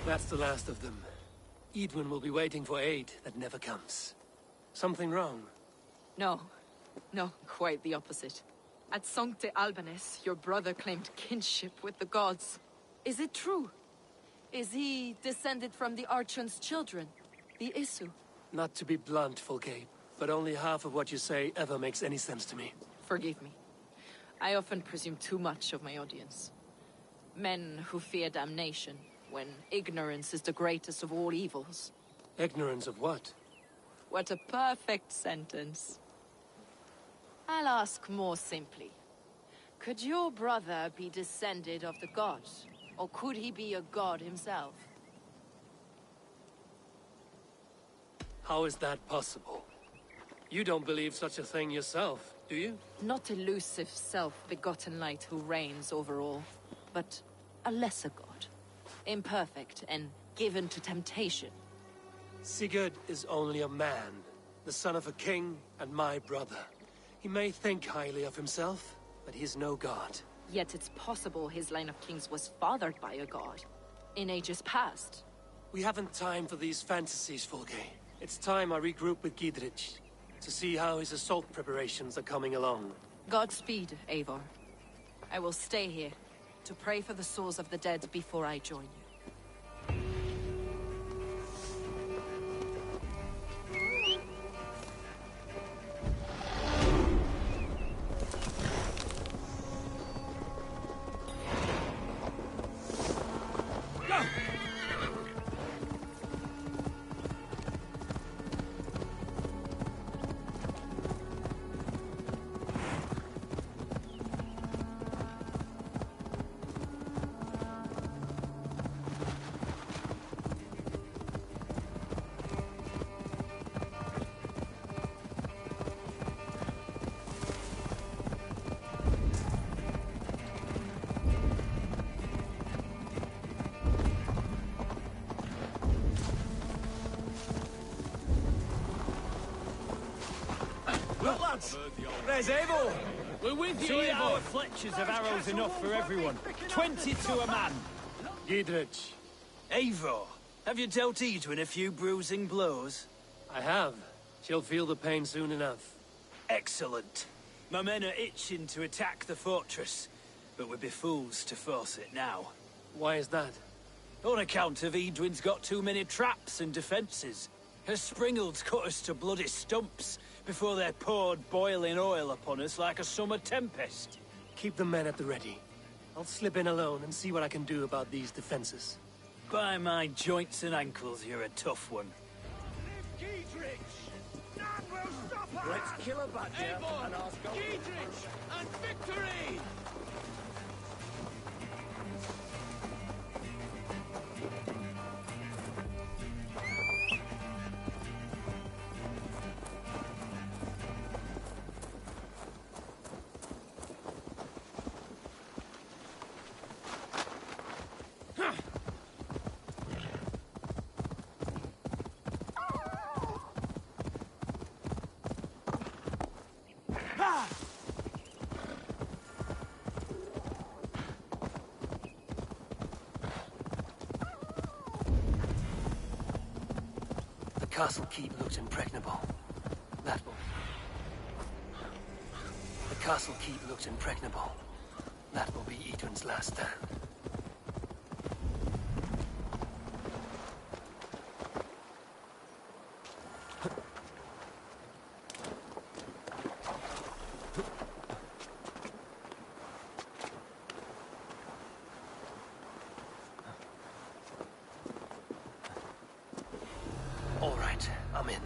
That's the last of them. Edwin will be waiting for aid that never comes. Something wrong? No. No, quite the opposite. At Sancte Albanus, your brother claimed kinship with the gods. Is it true? Is he descended from the Archon's children, the Isu? Not to be blunt, Fulke, but only half of what you say ever makes any sense to me. Forgive me. I often presume too much of my audience. Men who fear damnation, when ignorance is the greatest of all evils. Ignorance of what? What a perfect sentence. I'll ask more simply. Could your brother be descended of the gods? Or could he be a god himself? How is that possible? You don't believe such a thing yourself, do you? Not elusive self-begotten light who reigns over all, but a lesser god. Imperfect and given to temptation. Sigurd is only a man, the son of a king and my brother. He may think highly of himself, but he is no god. Yet it's possible his line of kings was fathered by a god, in ages past. We haven't time for these fantasies, Fulke. It's time I regroup with Giedrich, to see how his assault preparations are coming along. Godspeed, Eivor. I will stay here, to pray for the souls of the dead before I join you. There's Eivor! We're with you, Eivor! Our Fletchers have arrows enough for everyone. 20 to a man! Giedrich. Eivor, have you dealt Edwin a few bruising blows? I have. She'll feel the pain soon enough. Excellent. My men are itching to attack the fortress, but we'd be fools to force it now. Why is that? On account of Edwin's got too many traps and defenses. Her springalds cut us to bloody stumps before they poured boiling oil upon us like a summer tempest. Keep the men at the ready. I'll slip in alone and see what I can do about these defenses. By my joints and ankles, you're a tough one. Let's kill a badger and ask God. Giedrich and victory! The castle keep looks impregnable. That will... The castle keep looks impregnable. That will be Edwin's last stand. All right, I'm in.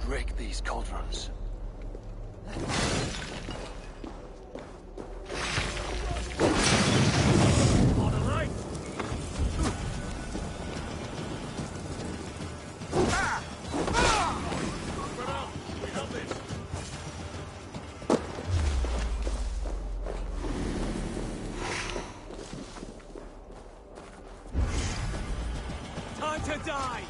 Break these cauldrons. On the right! We got this! Time to die!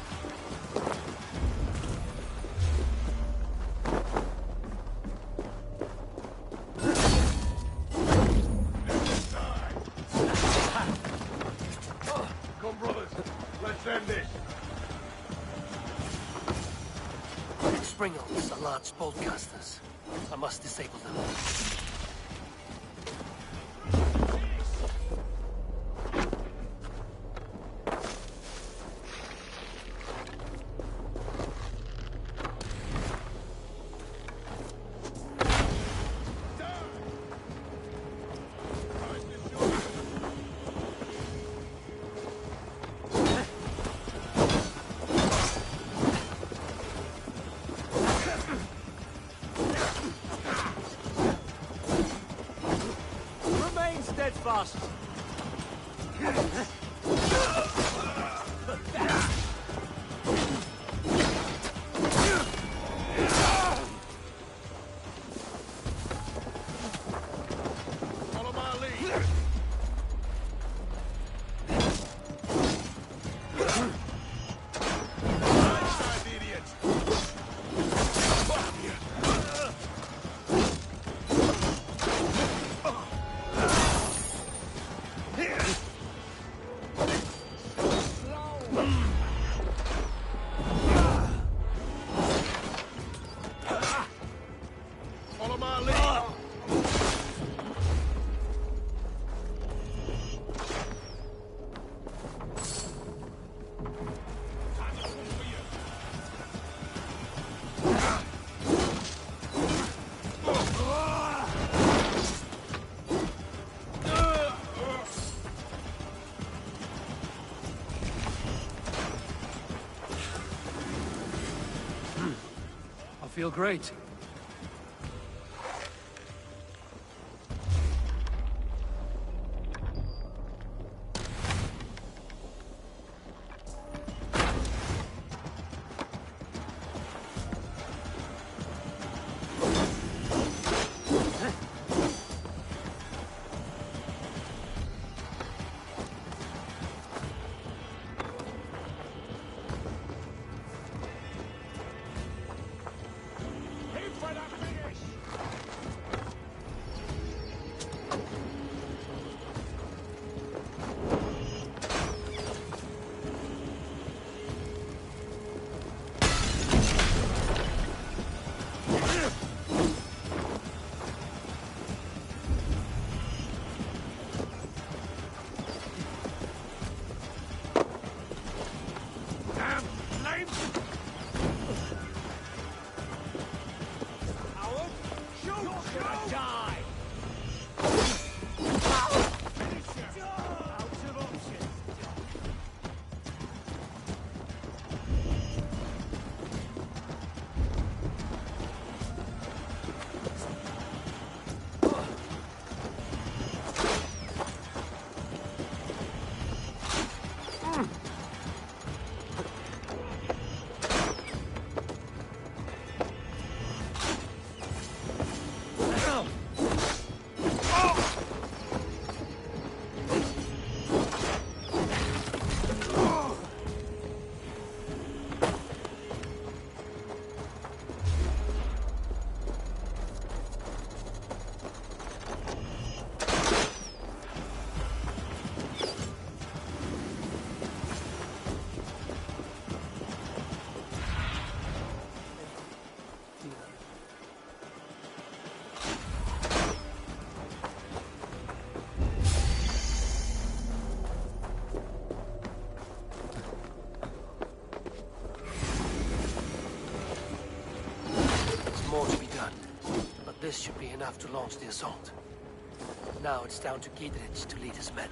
Springles are large boltcasters. I must disable them. Steadfast. Follow my lead. Right side, idiot. Follow my lead. I feel great. more to be done, but this should be enough to launch the assault. Now it's down to Giedrich to lead his men.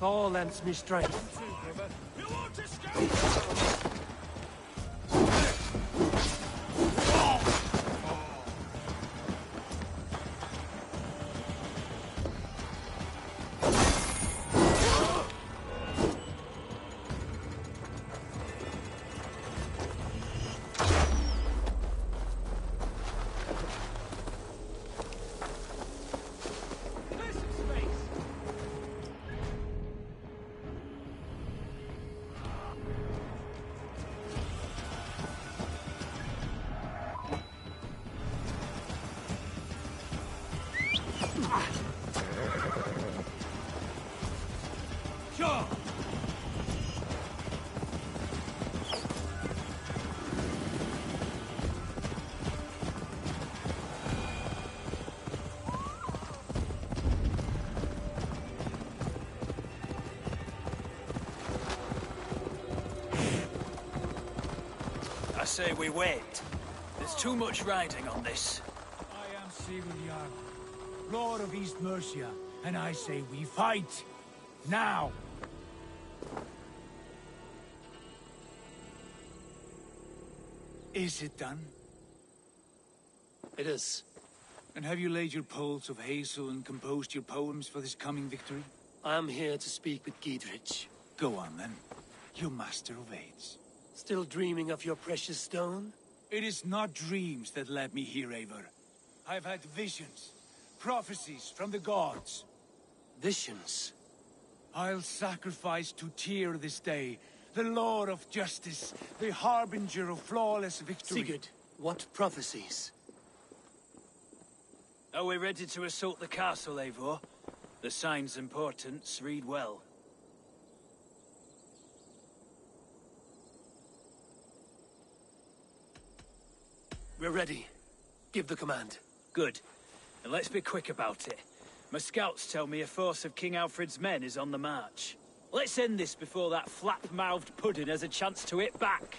Thor lends me strength. You won't escape! Sure. I say we wait. There's too much riding on this. I am Sigurd, Lord of East Mercia, and I say we fight. Now! Is it done? It is. And have you laid your poles of hazel and composed your poems for this coming victory? I am here to speak with Giedrich. Go on, then. You master of aids. Still dreaming of your precious stone? It is not dreams that led me here, Eivor. I've had visions, prophecies from the gods. Visions? I'll sacrifice to Tyr this day, the Lord of Justice, the harbinger of flawless victory. Sigurd, what prophecies? Are we ready to assault the castle, Eivor? The signs and portents read well. We're ready. Give the command. Good. And let's be quick about it. My scouts tell me a force of King Alfred's men is on the march. Let's end this before that flap-mouthed pudding has a chance to hit back.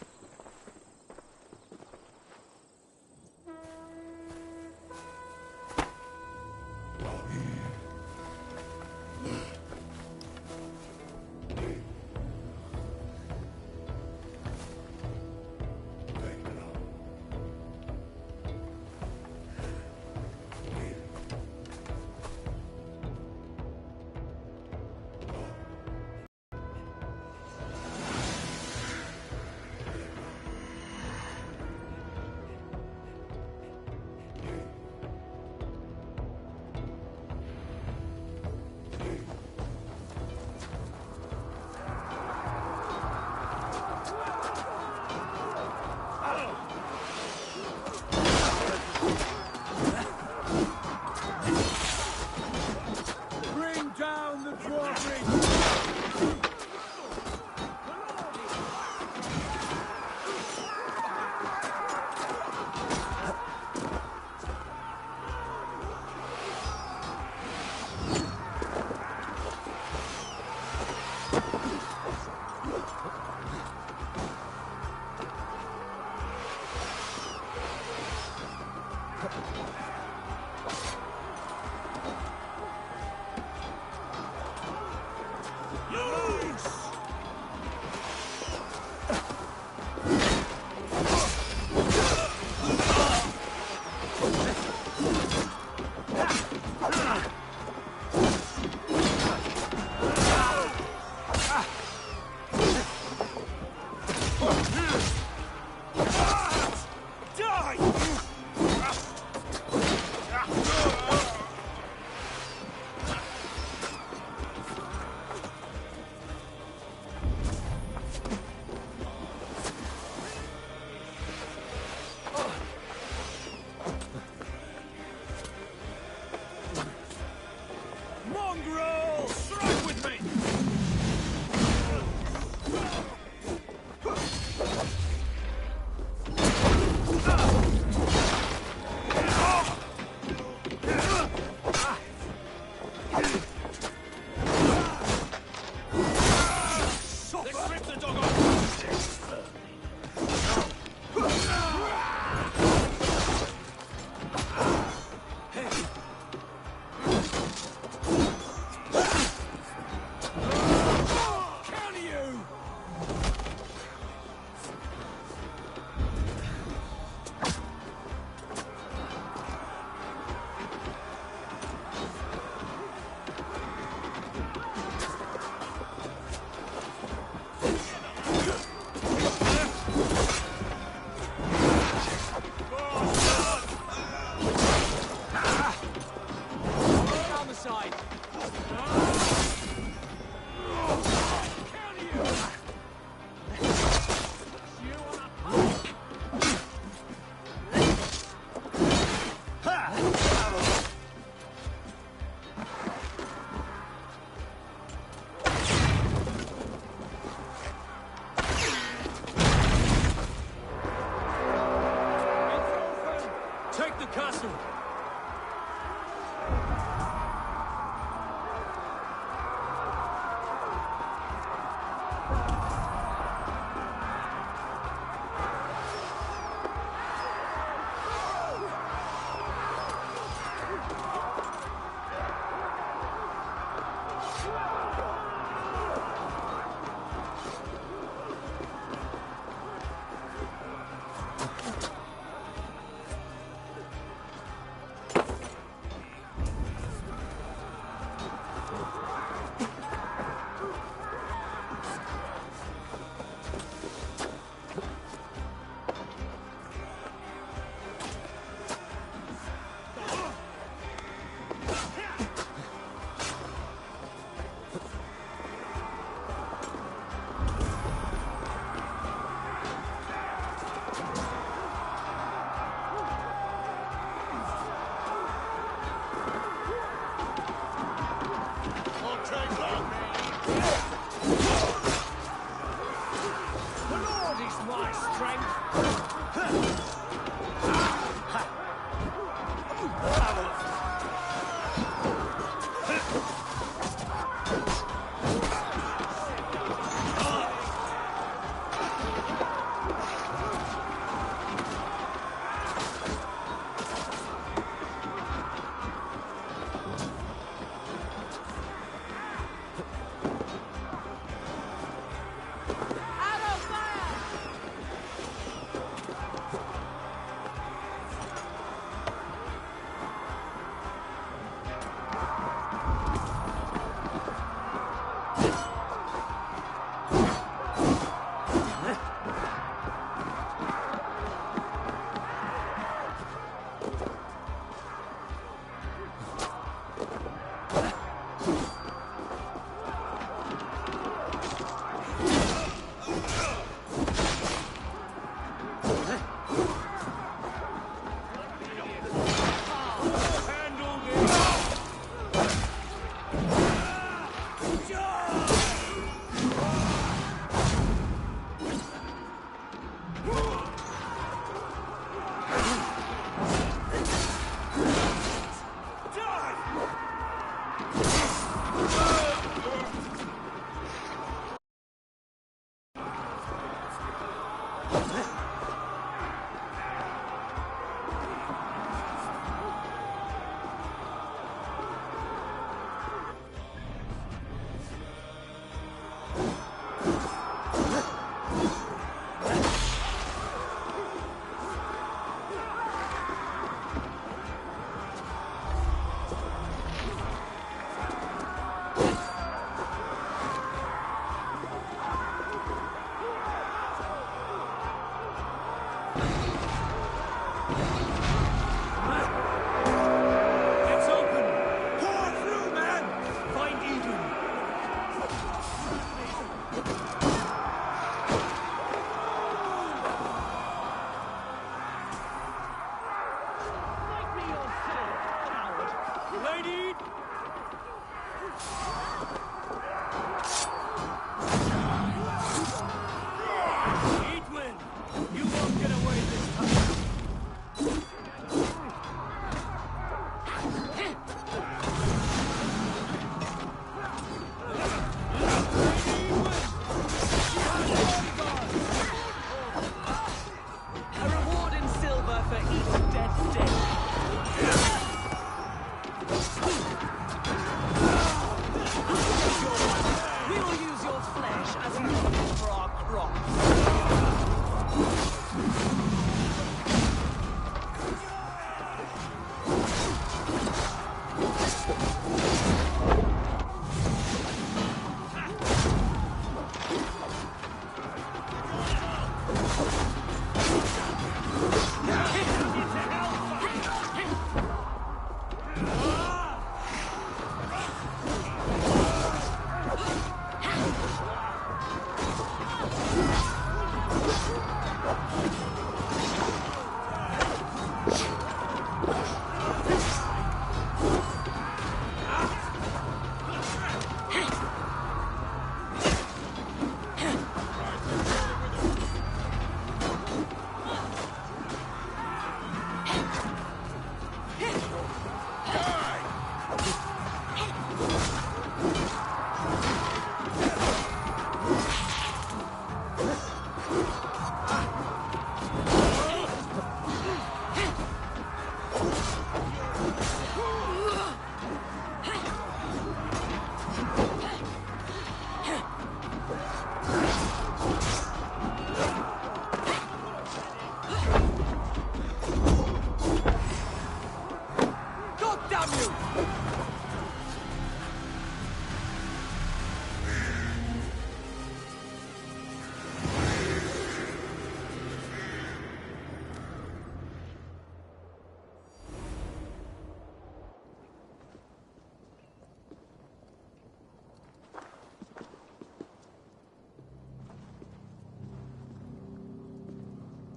Mongrel! Strike with me! Let's rip the dog off! Take the castle!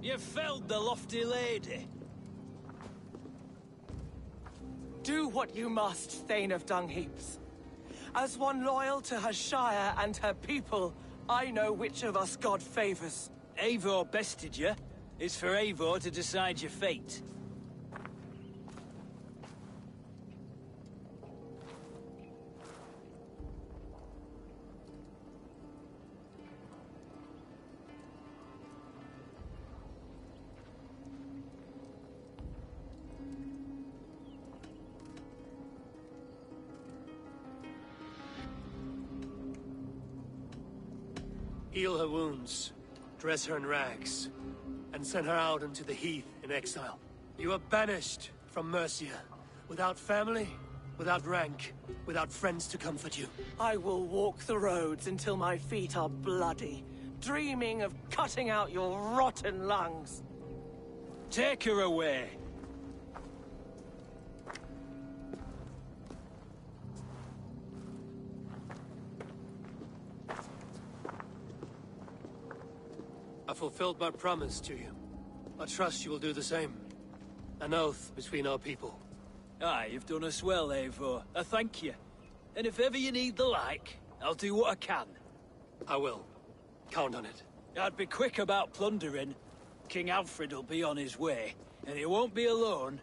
You felled the lofty lady. Do what you must, Thane of Dungheaps. As one loyal to her shire and her people, I know which of us God favors. Eivor bested you. It's for Eivor to decide your fate. Heal her wounds, dress her in rags, and send her out into the heath in exile. You are banished from Mercia, without family, without rank, without friends to comfort you. I will walk the roads until my feet are bloody, dreaming of cutting out your rotten lungs. Take her away. I fulfilled my promise to you. I trust you will do the same. An oath between our people. Aye, you've done us well, Eivor. I thank you. And if ever you need the like, I'll do what I can. I will. Count on it. I'd be quick about plundering. King Alfred will be on his way, and he won't be alone.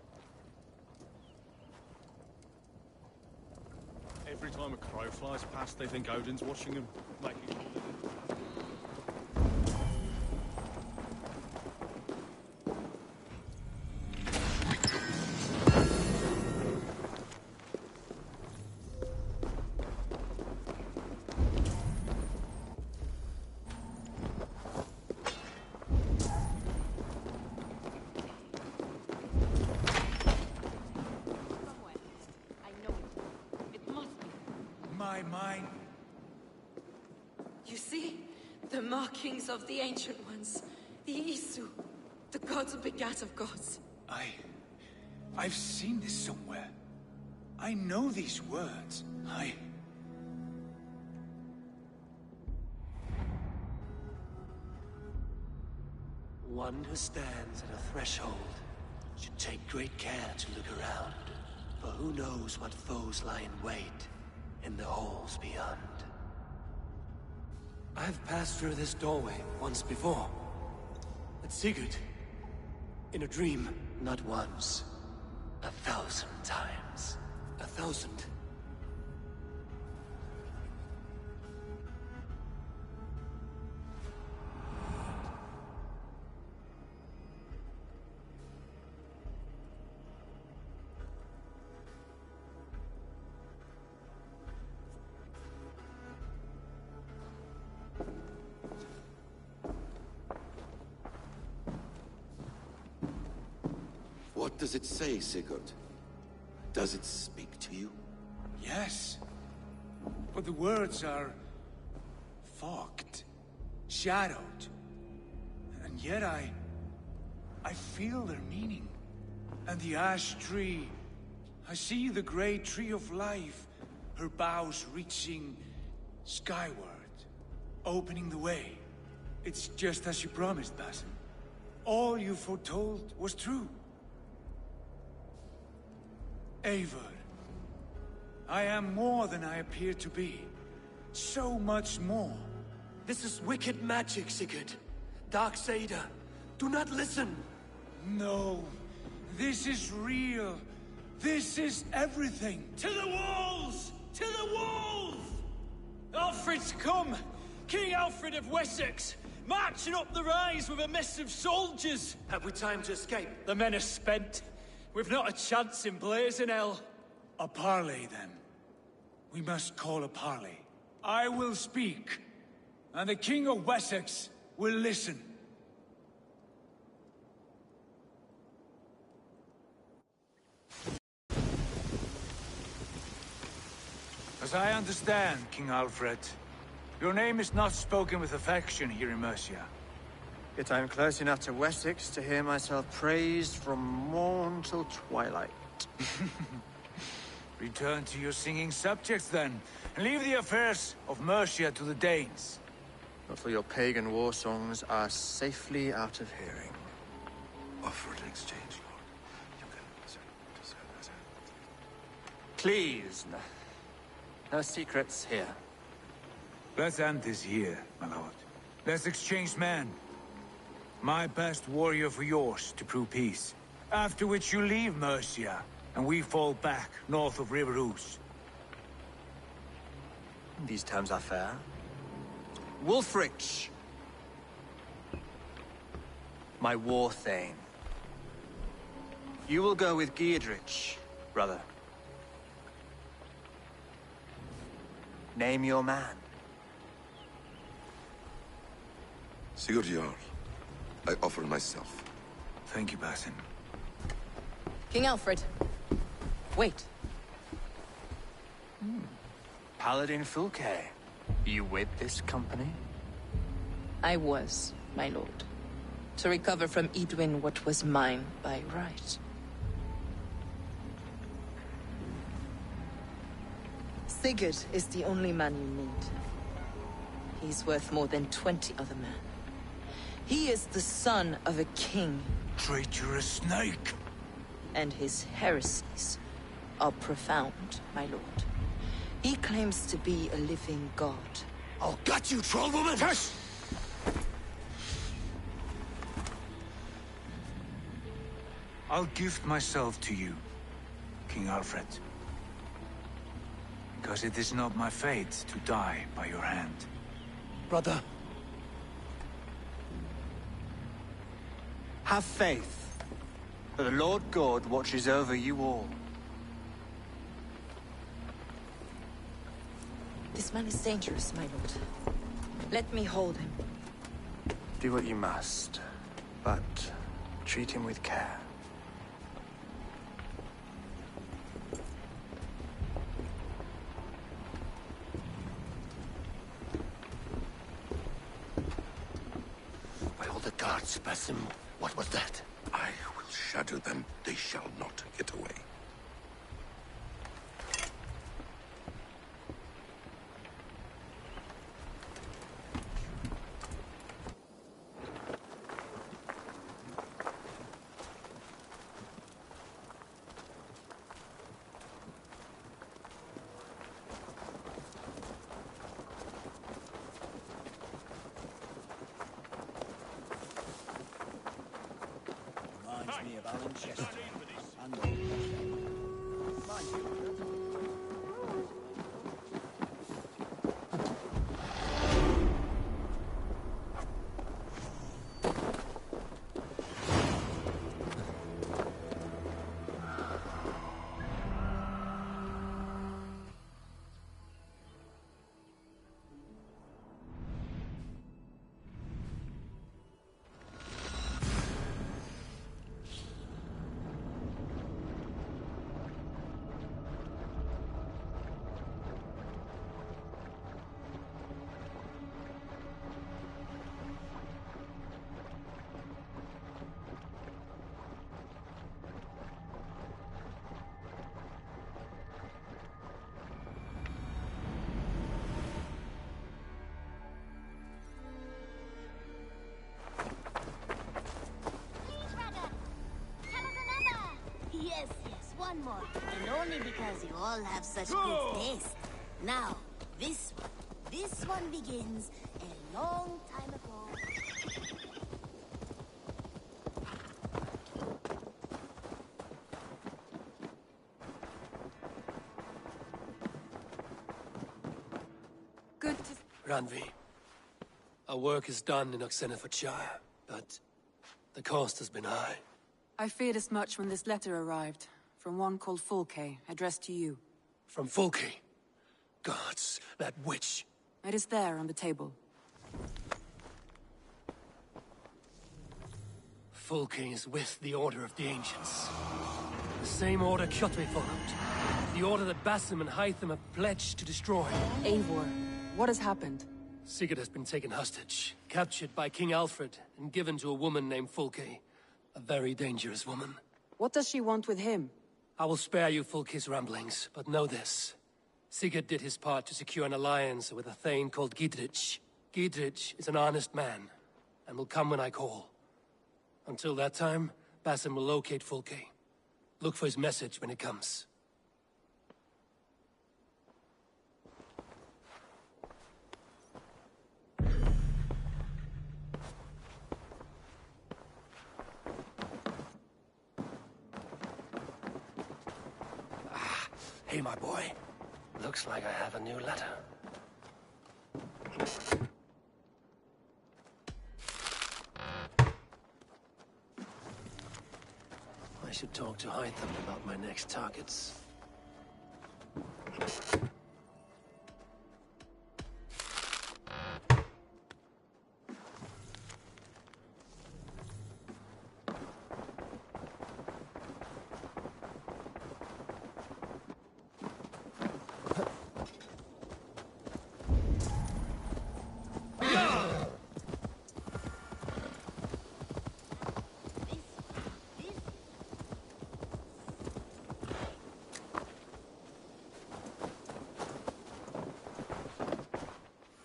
Every time a crow flies past, they think Odin's watching them, making... ally mine. You see? The markings of the Ancient Ones. The Isu. The gods begat of gods. I've seen this somewhere. I know these words. One who stands at a threshold should take great care to look around, for who knows what foes lie in wait in the halls beyond. I've passed through this doorway once before. At Sigurd. In a dream. Not once. 1,000 times. 1,000. What does it say, Sigurd? Does it speak to you? Yes. But the words are... fogged. Shadowed. And yet I feel their meaning. And the ash tree... I see the great tree of life, her boughs reaching skyward, opening the way. It's just as you promised, Basim. All you foretold was true. Eivor, I am more than I appear to be. So much more. This is wicked magic, Sigurd. Darksader, do not listen. No, this is real. This is everything. To the walls! To the walls! Alfred's come! King Alfred of Wessex! Marching up the rise with a mess of soldiers! Have we time to escape? The men are spent. We've not a chance in blazing hell. A parley, then. We must call a parley. I will speak, and the King of Wessex will listen. As I understand, King Alfred, your name is not spoken with affection here in Mercia. Yet I am close enough to Wessex to hear myself praised from morn till twilight. Return to your singing subjects, then, and leave the affairs of Mercia to the Danes. Not till your pagan war songs are safely out of hearing. Offer an exchange, Lord. You can... Please, no secrets here. Let's end this here, my lord. Let's exchange men. My best warrior for yours to prove peace. After which you leave Mercia, and we fall back north of River Ouse. These terms are fair. Wulfrich! My war thane. You will go with Giedrich, brother. Name your man. Sigurd Jarl, I offer myself. Thank you, Basim. King Alfred. Wait. Paladin Fulke. You with this company? I was, my lord. To recover from Edwin what was mine by right. Sigurd is the only man you need. He's worth more than 20 other men. He is the son of a king. Traitorous snake! And his heresies are profound, my lord. He claims to be a living god. I'll gut you, troll woman! Tush! I'll gift myself to you, King Alfred. Because it is not my fate to die by your hand. Brother. Have faith, for the Lord God watches over you all. This man is dangerous, my lord. Let me hold him. Do what you must, but treat him with care. guards, Basim. What was that? I will shatter them. They shall not get away. Reminds me of Alan Chester. And Old Buffet. Mind you, Yes, one more. And only because you all have such good taste. Now, this one begins a long time ago. Good to... Ranvi, our work is done in Oxenfordshire, but the cost has been high. I feared as much when this letter arrived, from one called Fulke, addressed to you. From Fulke? Gods, that witch! It is there on the table. Fulke is with the Order of the Ancients. The same order Kjotve followed. The order that Basim and Hytham have pledged to destroy. Eivor, what has happened? Sigurd has been taken hostage, captured by King Alfred, and given to a woman named Fulke. A very dangerous woman. What does she want with him? I will spare you Fulke's ramblings, but know this. Sigurd did his part to secure an alliance with a thane called Gidrich. Gidrich is an honest man, and will come when I call. Until that time, Basim will locate Fulke. Look for his message when it comes. Hey, my boy. Looks like I have a new letter. I should talk to Hytham about my next targets.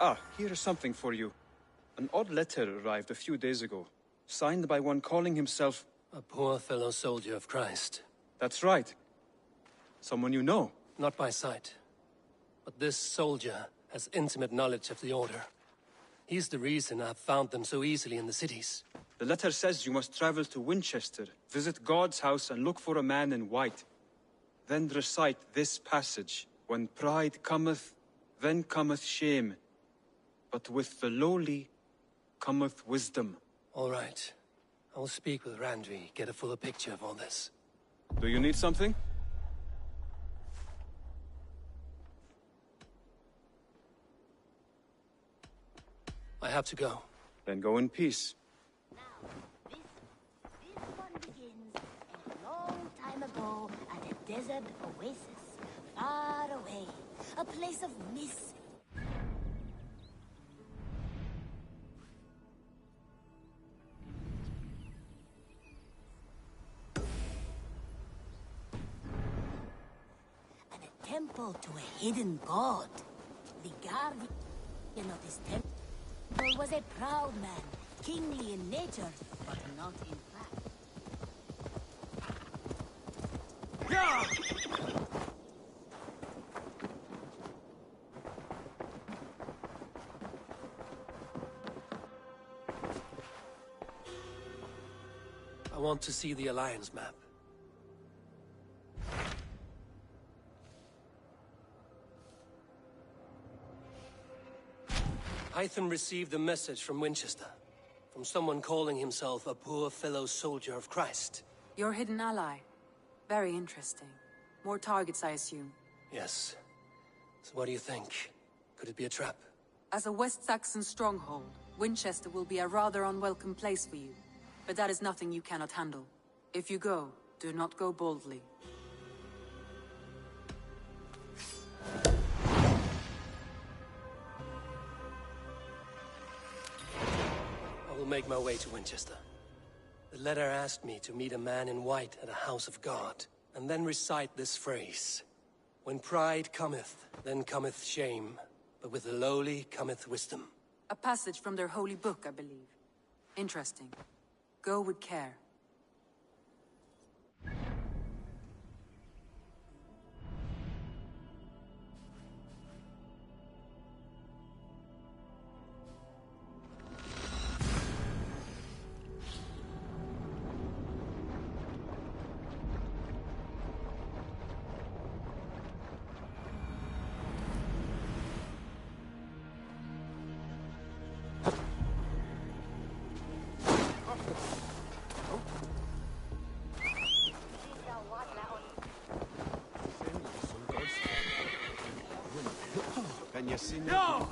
Ah, here is something for you. An odd letter arrived a few days ago, signed by one calling himself... A poor fellow soldier of Christ. That's right. Someone you know. Not by sight. But this soldier has intimate knowledge of the Order. He's the reason I've found them so easily in the cities. The letter says you must travel to Winchester, visit God's house and look for a man in white. Then recite this passage. When pride cometh, then cometh shame. But with the lowly cometh wisdom. All right. I will speak with Randvi, get a fuller picture of all this. Do you need something? I have to go. Then go in peace. Now, this one begins a long time ago at a desert oasis, far away, a place of mist. temple to a hidden god. The guardian of this temple was a proud man, kingly in nature, but not in fact. Yeah! I want to see the Alliance map. Hytham received a message from Winchester. From someone calling himself a poor fellow soldier of Christ. Your hidden ally. Very interesting. More targets, I assume. Yes. So what do you think? Could it be a trap? As a West Saxon stronghold, Winchester will be a rather unwelcome place for you. But that is nothing you cannot handle. If you go, do not go boldly. I will make my way to Winchester. The letter asked me to meet a man in white at a house of God, and then recite this phrase. When pride cometh, then cometh shame, but with the lowly cometh wisdom. A passage from their holy book, I believe. Interesting. Go with care. No!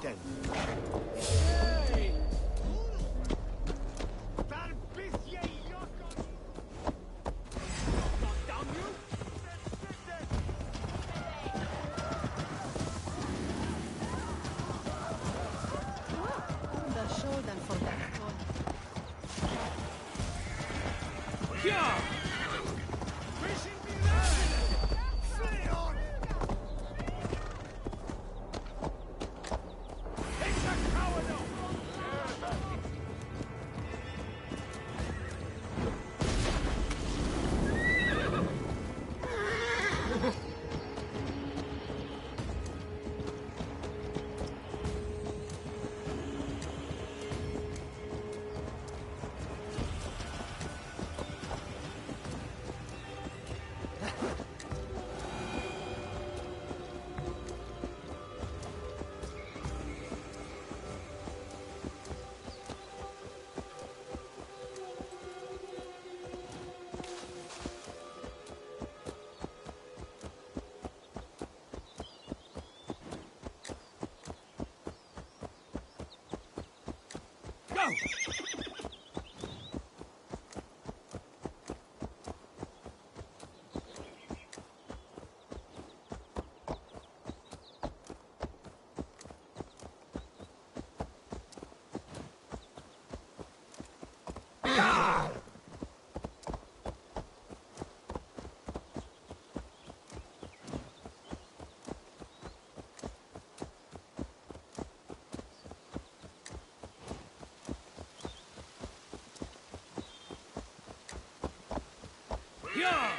Yeah!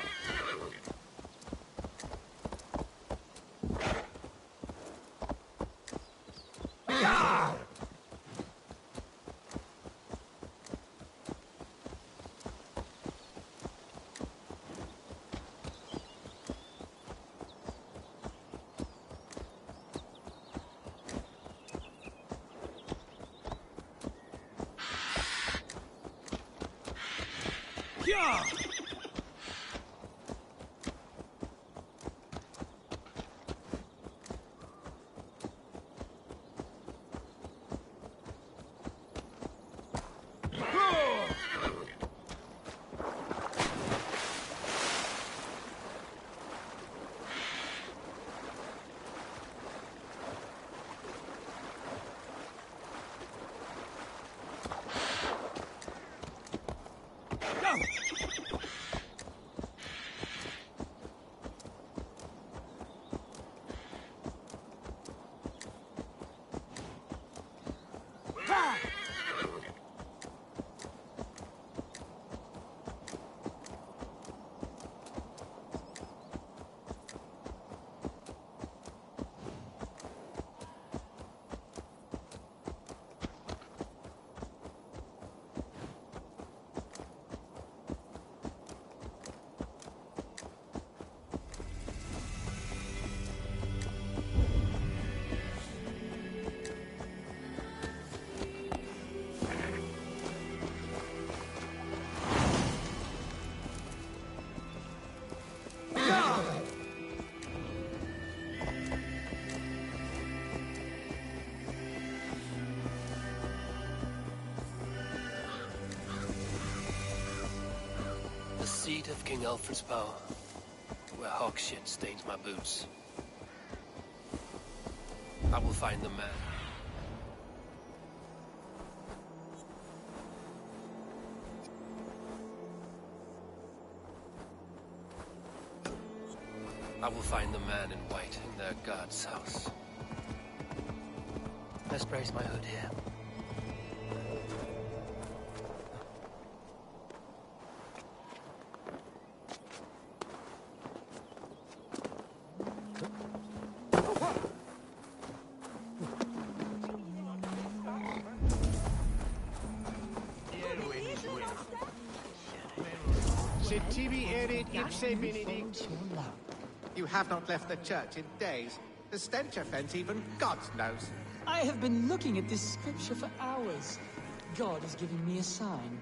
Yeah! seat of King Alfred's power, where hawk shit stains my boots. I will find the man. I will find the man in white in their god's house. Best brace my hood here. Sit tibi erit ipse benedict. You have not left the church in days. The stench offense even God knows. I have been looking at this scripture for hours. God is giving me a sign.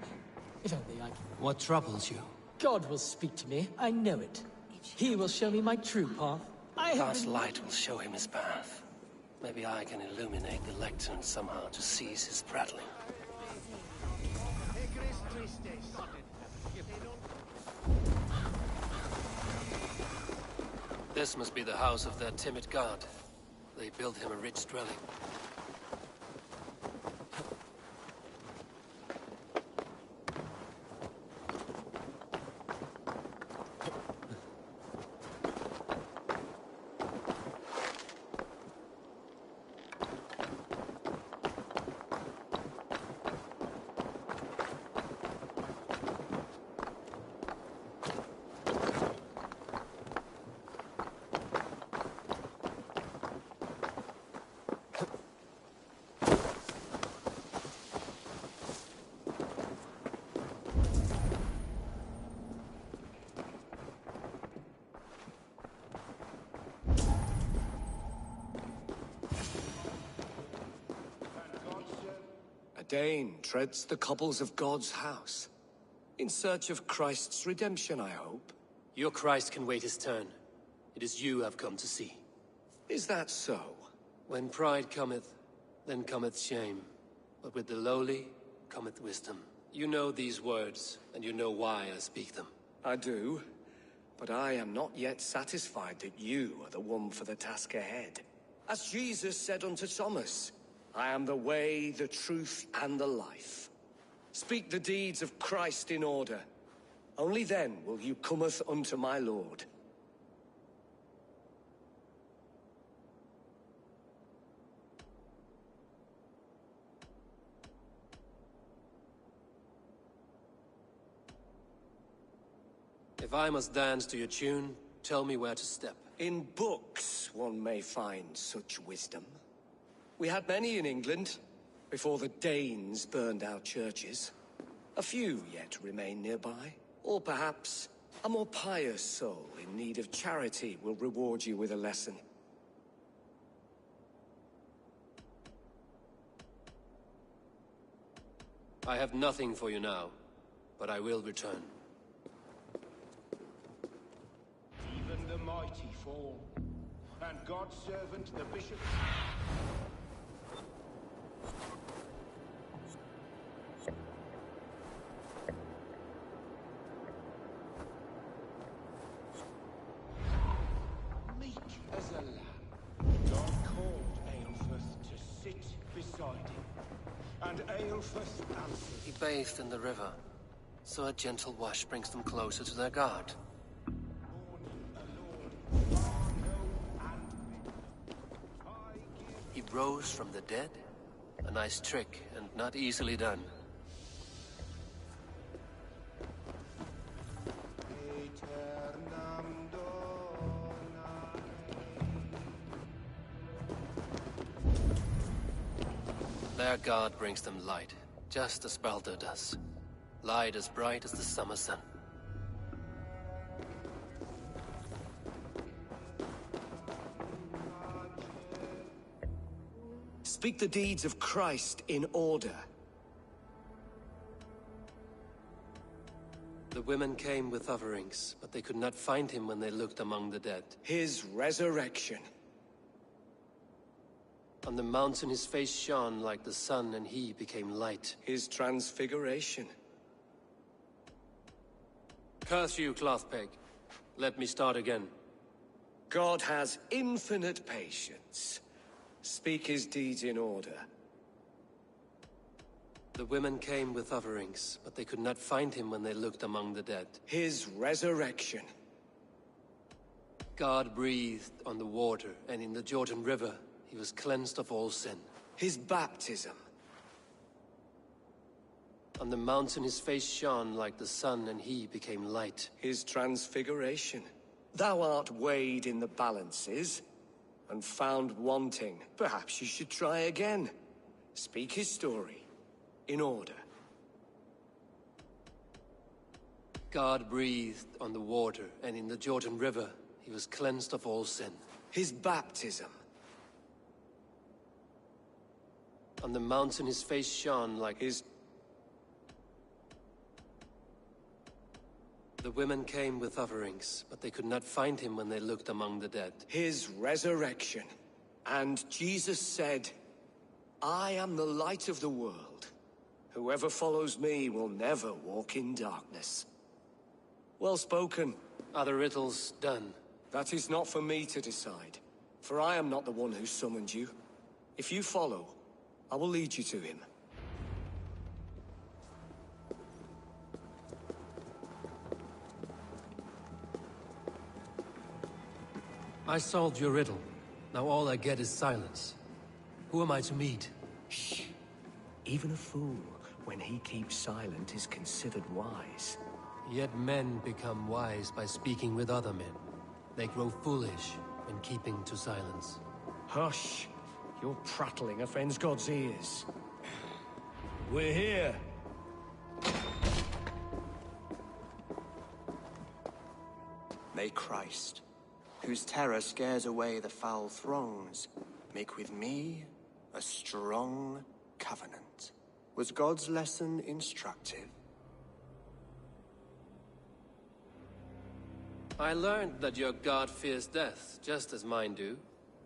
If only I can... What troubles you? God will speak to me, I know it. He will show me my true path. God's light will show him his path. Maybe I can illuminate the lectern somehow to cease his prattling. This must be the house of their timid god. They built him a rich dwelling. Dane treads the cobbles of God's house. In search of Christ's redemption, I hope. Your Christ can wait his turn. It is you I've come to see. Is that so? When pride cometh, then cometh shame. But with the lowly cometh wisdom. You know these words, and you know why I speak them. I do, but I am not yet satisfied that you are the one for the task ahead. As Jesus said unto Thomas, I am the way, the truth, and the life. Speak the deeds of Christ in order. Only then will you cometh unto my Lord. If I must dance to your tune, tell me where to step. In books one may find such wisdom. We had many in England, before the Danes burned our churches. A few yet remain nearby. Or perhaps a more pious soul in need of charity will reward you with a lesson. I have nothing for you now, but I will return. Even the mighty fall, and God's servant, the bishop... Meek as a lamb, God called Aelfrith to sit beside him, and Aelfrith answered. He bathed in the river, so a gentle wash brings them closer to their god. He rose from the dead? A nice trick, and not easily done. Their god brings them light, just as Baldur does. Light as bright as the summer sun. Speak the deeds of Christ in order. The women came with offerings, but they could not find him when they looked among the dead. His resurrection. On the mountain his face shone like the sun, and he became light. His transfiguration. Curse you, Clothpeg. Let me start again. God has infinite patience. Speak his deeds in order. The women came with offerings, but they could not find him when they looked among the dead. His resurrection. God breathed on the water, and in the Jordan River, he was cleansed of all sin. His baptism. On the mountain his face shone like the sun, and he became light. His transfiguration. Thou art weighed in the balances, and found wanting. Perhaps you should try again. Speak his story, in order. God breathed on the water, and in the Jordan River, he was cleansed of all sin. His baptism. On the mountain his face shone like his... The women came with offerings, but they could not find him when they looked among the dead. His resurrection. And Jesus said, I am the light of the world. Whoever follows me will never walk in darkness. Well spoken. Are the riddles done? That is not for me to decide, for I am not the one who summoned you. If you follow, I will lead you to him. I solved your riddle. Now all I get is silence. Who am I to meet? Shh. Even a fool, when he keeps silent, is considered wise. Yet men become wise by speaking with other men. They grow foolish when keeping to silence. Hush! Your prattling offends God's ears. We're here. May Christ, whose terror scares away the foul throngs, make with me a strong covenant. Was God's lesson instructive? I learned that your god fears death, just as mine do,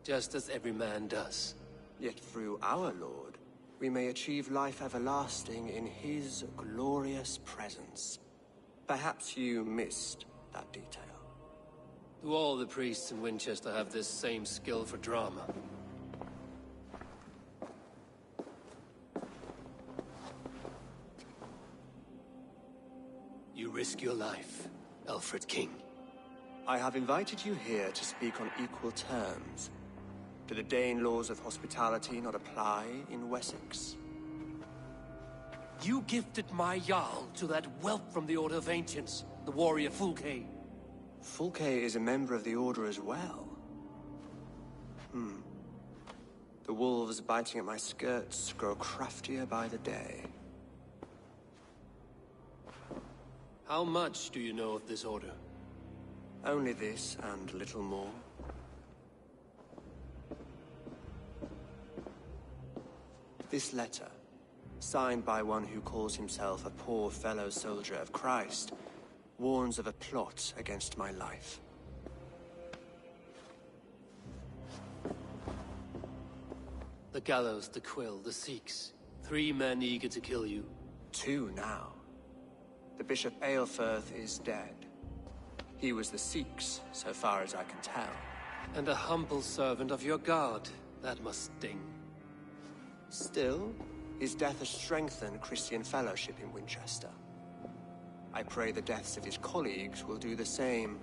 just as every man does. Yet through our Lord, we may achieve life everlasting in his glorious presence. Perhaps you missed that detail. Do all the priests in Winchester have this same skill for drama? You risk your life, Alfred King. I have invited you here to speak on equal terms. Do the Dane laws of hospitality not apply in Wessex? You gifted my Jarl to that whelp from the Order of Ancients, the warrior Fulke. Fulke is a member of the Order as well. The wolves biting at my skirts grow craftier by the day. How much do you know of this order? Only this and little more. This letter, signed by one who calls himself a poor fellow soldier of Christ, warns of a plot against my life. The gallows, the quill, the Sikhs. 3 men eager to kill you. 2 now. The Bishop Aelfirth is dead. He was the Sikhs, so far as I can tell. And a humble servant of your god. That must sting. Still, his death has strengthened Christian fellowship in Winchester. I pray the deaths of his colleagues will do the same.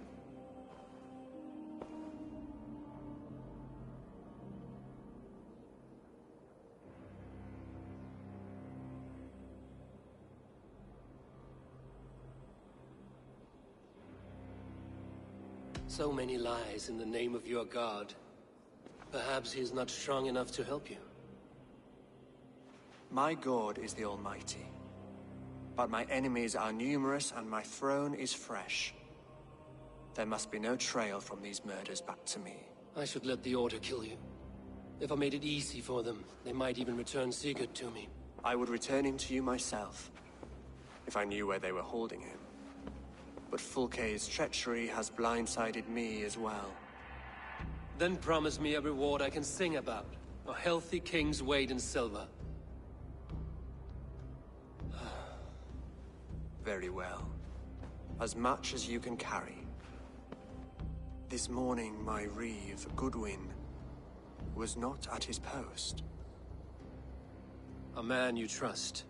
So many lies in the name of your god. Perhaps he is not strong enough to help you. My God is the Almighty. But my enemies are numerous and my throne is fresh. There must be no trail from these murders back to me. I should let the Order kill you. If I made it easy for them, they might even return Sigurd to me. I would return him to you myself, if I knew where they were holding him. But Fulke's treachery has blindsided me as well. Then promise me a reward I can sing about. A healthy king's weight in silver. Very well. As much as you can carry. This morning, my reeve, Goodwin, was not at his post. A man you trust.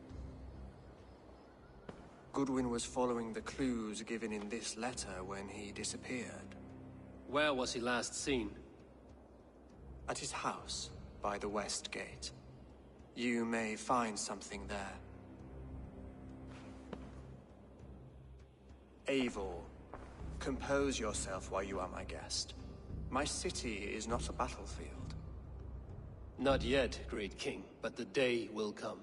Goodwin was following the clues given in this letter when he disappeared. Where was he last seen? At his house, by the west gate. You may find something there. Eivor, compose yourself while you are my guest. My city is not a battlefield. Not yet, great king, but the day will come.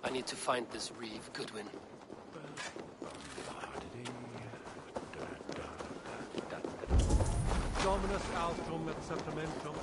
I need to find this reeve, Goodwin. Dominus altum et sacramentum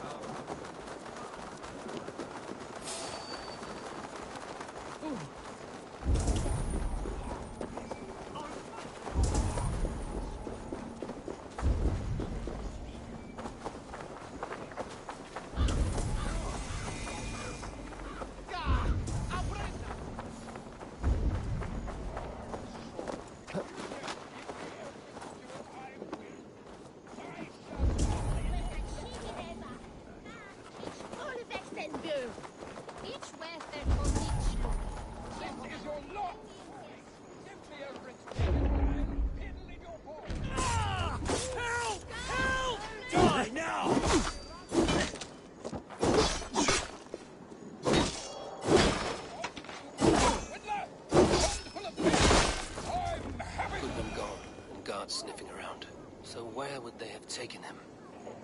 taken him.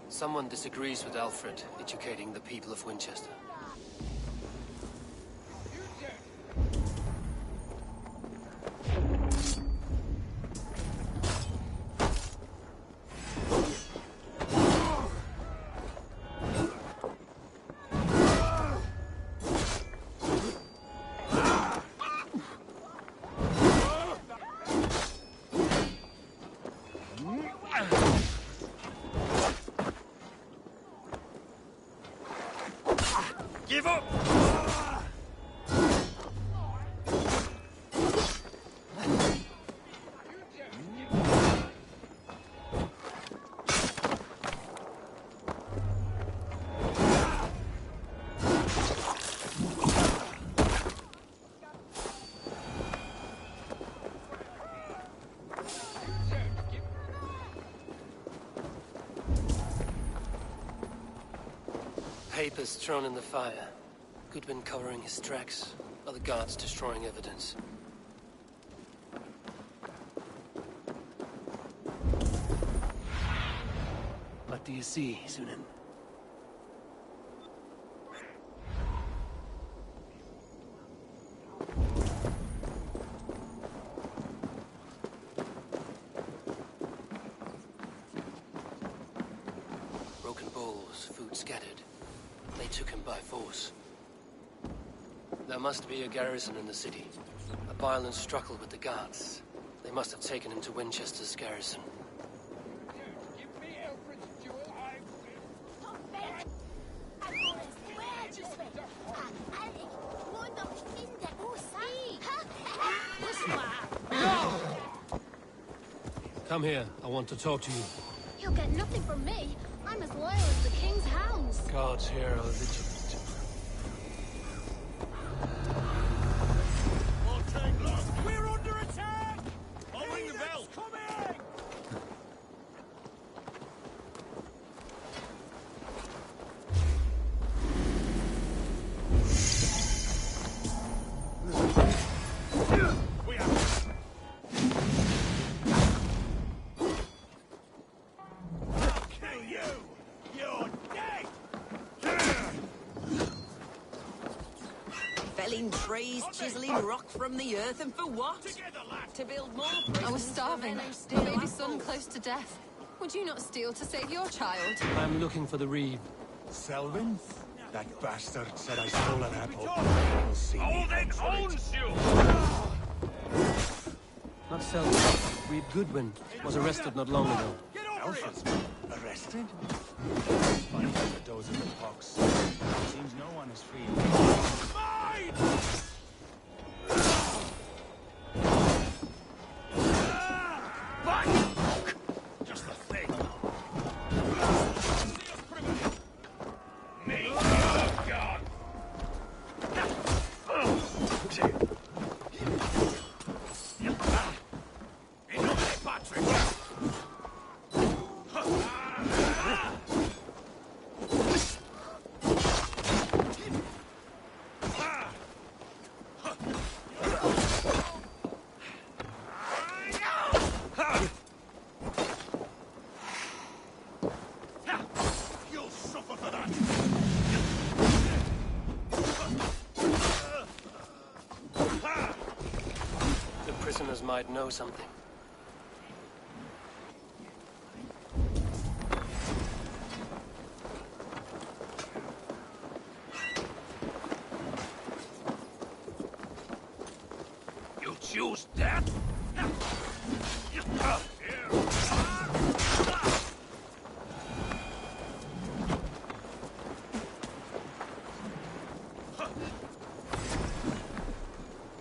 Someone disagrees with Alfred educating the people of Winchester. Give up! Papers thrown in the fire. Goodwin covering his tracks. Other guards destroying evidence. What do you see, Sunan? Broken bowls, food scattered. They took him by force. There must be a garrison in the city. A violent struggle with the guards. They must have taken him to Winchester's garrison. Come here. I want to talk to you. You'll get nothing from me. I'm as loyal as the king's hounds. Guards here are vigilant. We're under attack! I'll ring the bell. Coming! We felling trees, chiseling rock from the earth, and for what? To build more prisons. I was starving. For men who steal Baby son apples. close to death. Would you not steal to save your child? I'm looking for the Reeve. Selwyn? That bastard said I stole an apple. He'll see me owns you! Not Selwyn. Reeve Goodwin was arrested not long ago. Alfred's arrested? Find out the dose of the pox. Seems no one is free. Just the thing. Me, God. You'll suffer for that. The prisoners might know something. You choose death?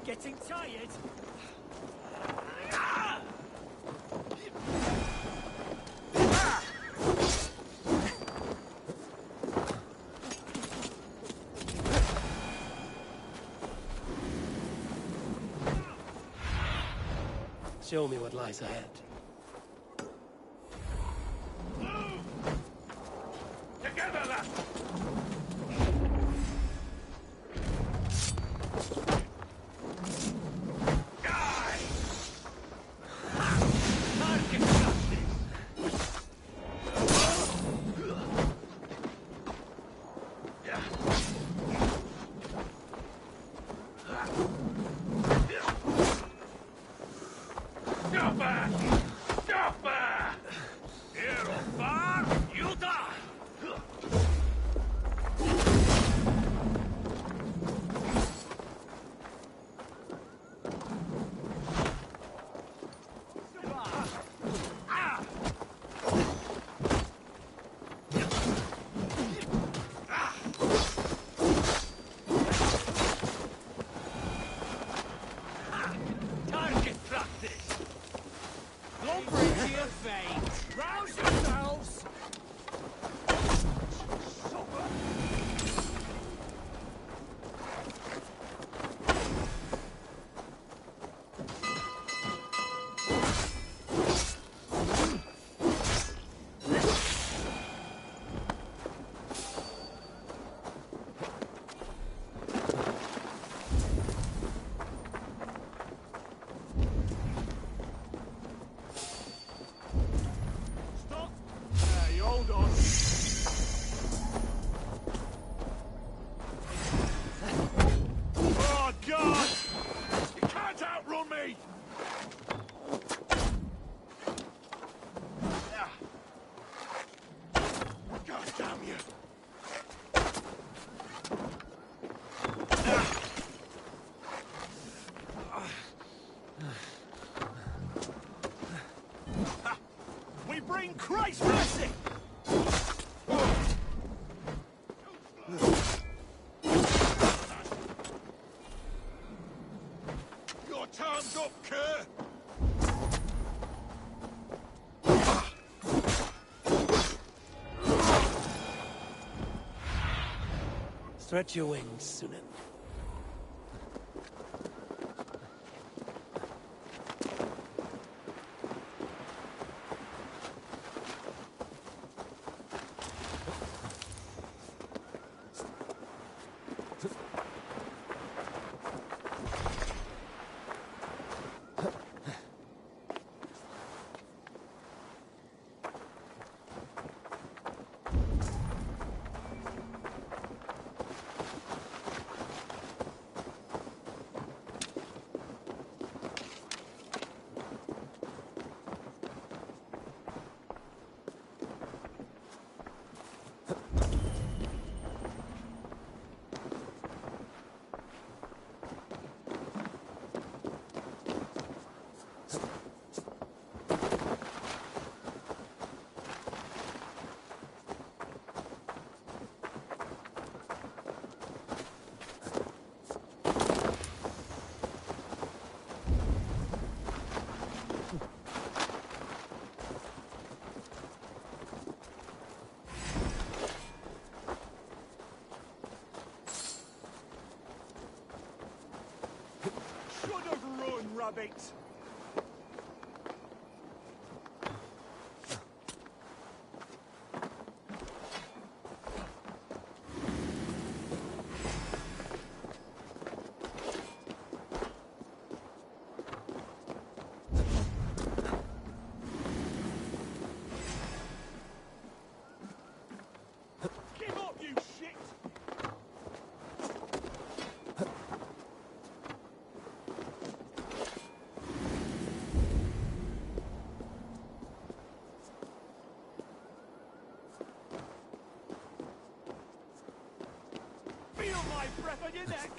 Getting tired? Show me what lies ahead. Together, lad! Target practice! Don't break to your fate! Rouse yourselves! Hey, hold on. Oh, God! You can't outrun me! God damn you! We bring Christ mercy! Your time's up, Kerr! Stretch your wings, Sunan. rabbit! Give up, you shit! Feel my breath on your neck!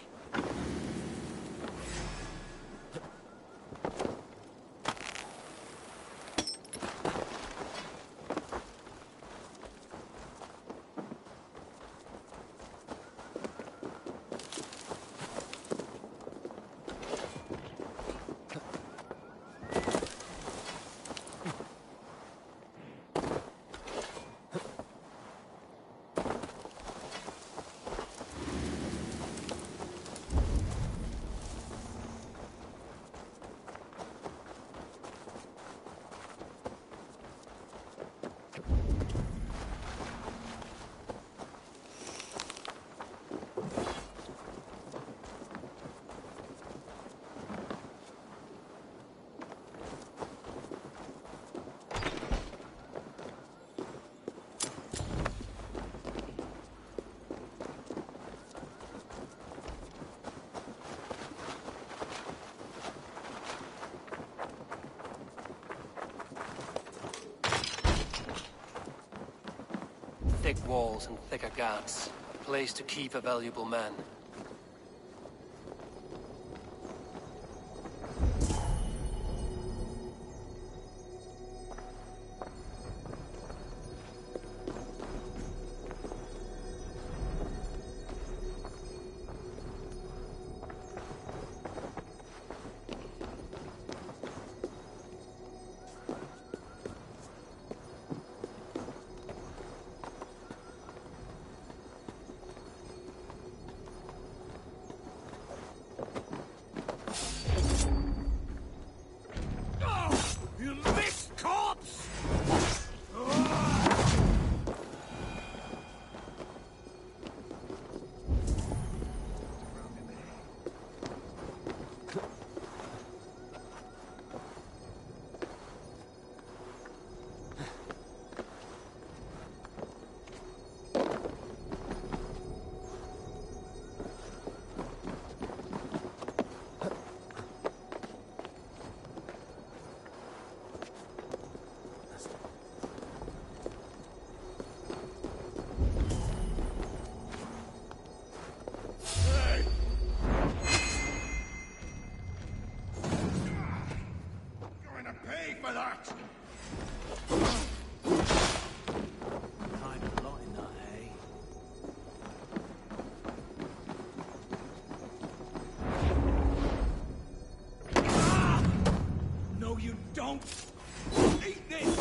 Thick walls and thicker guards. A place to keep a valuable man. You missed, corpse! Pay for that! Kind of lot in that, eh? No, you don't! Eat this!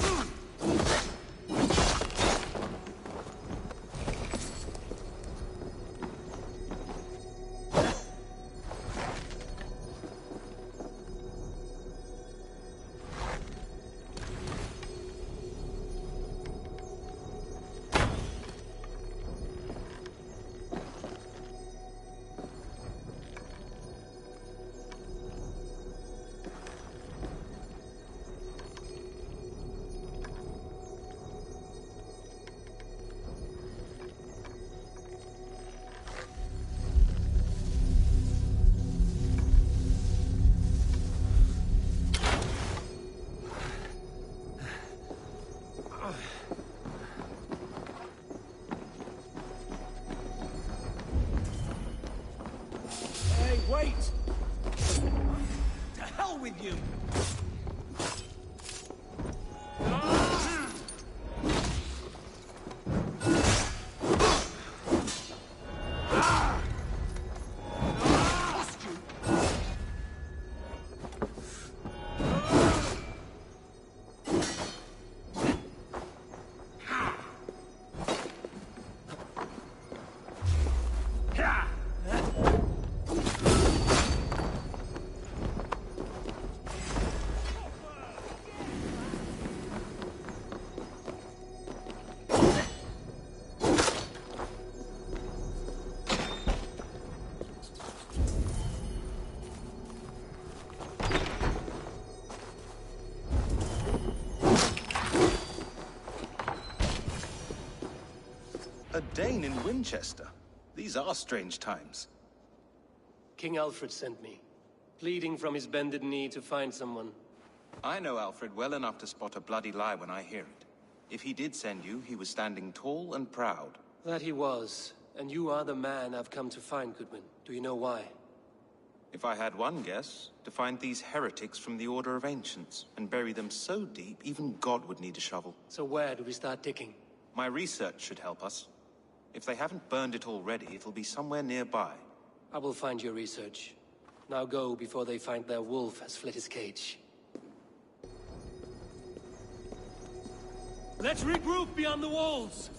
Hey, wait! To hell with you! A Dane in Winchester? These are strange times. King Alfred sent me, pleading from his bended knee to find someone. I know Alfred well enough to spot a bloody lie when I hear it. If he did send you, he was standing tall and proud. That he was, and you are the man I've come to find, Goodwin. Do you know why? If I had one guess, to find these heretics from the Order of Ancients, and bury them so deep, even God would need a shovel. So where do we start digging? My research should help us. If they haven't burned it already, it'll be somewhere nearby. I will find your research. Now go before they find their wolf has fled his cage. Let's regroup beyond the walls!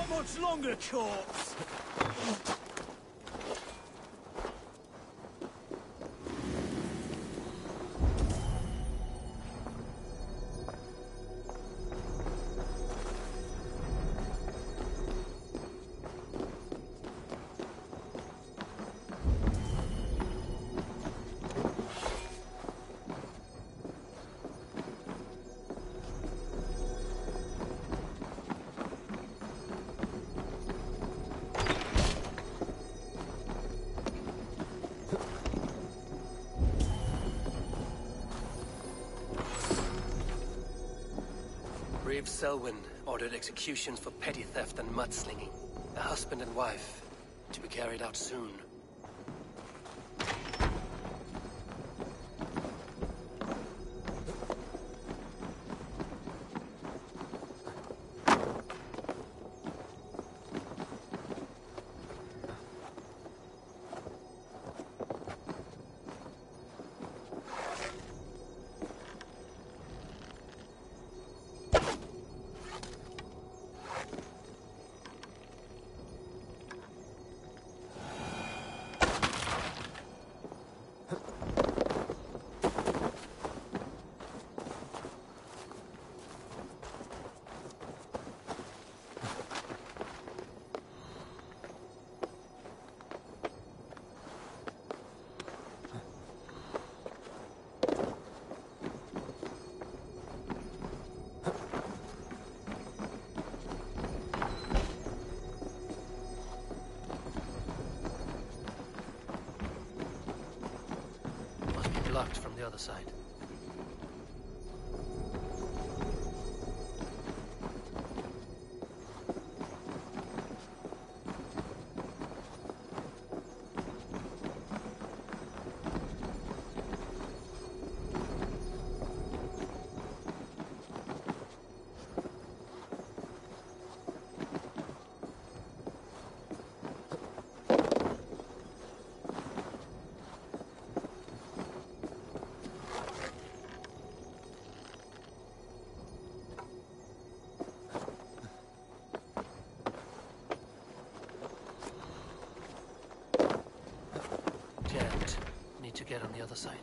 Much longer, corpse! Selwyn ordered executions for petty theft and mudslinging. A husband and wife, to be carried out soon. Blocked from the other side. To get on the other side.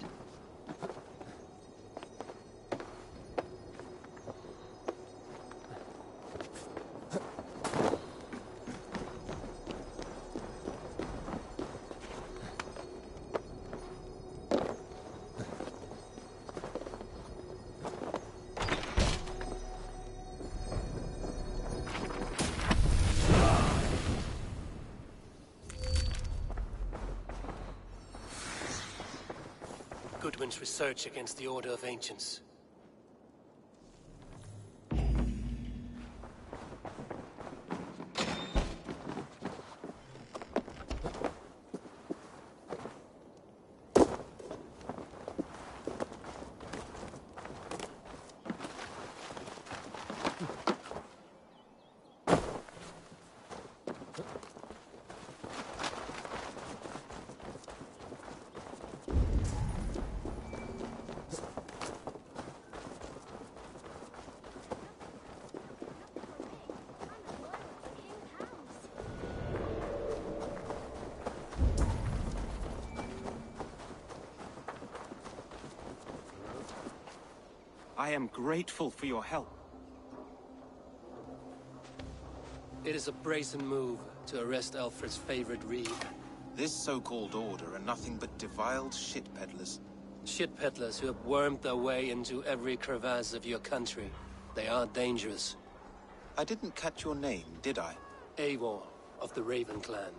Goodwin's research against the Order of Ancients. I am grateful for your help. It is a brazen move to arrest Alfred's favorite reeve. This so-called order are nothing but defiled shit peddlers. Shit peddlers who have wormed their way into every crevasse of your country. They are dangerous. I didn't catch your name, did I? Eivor, of the Raven clan.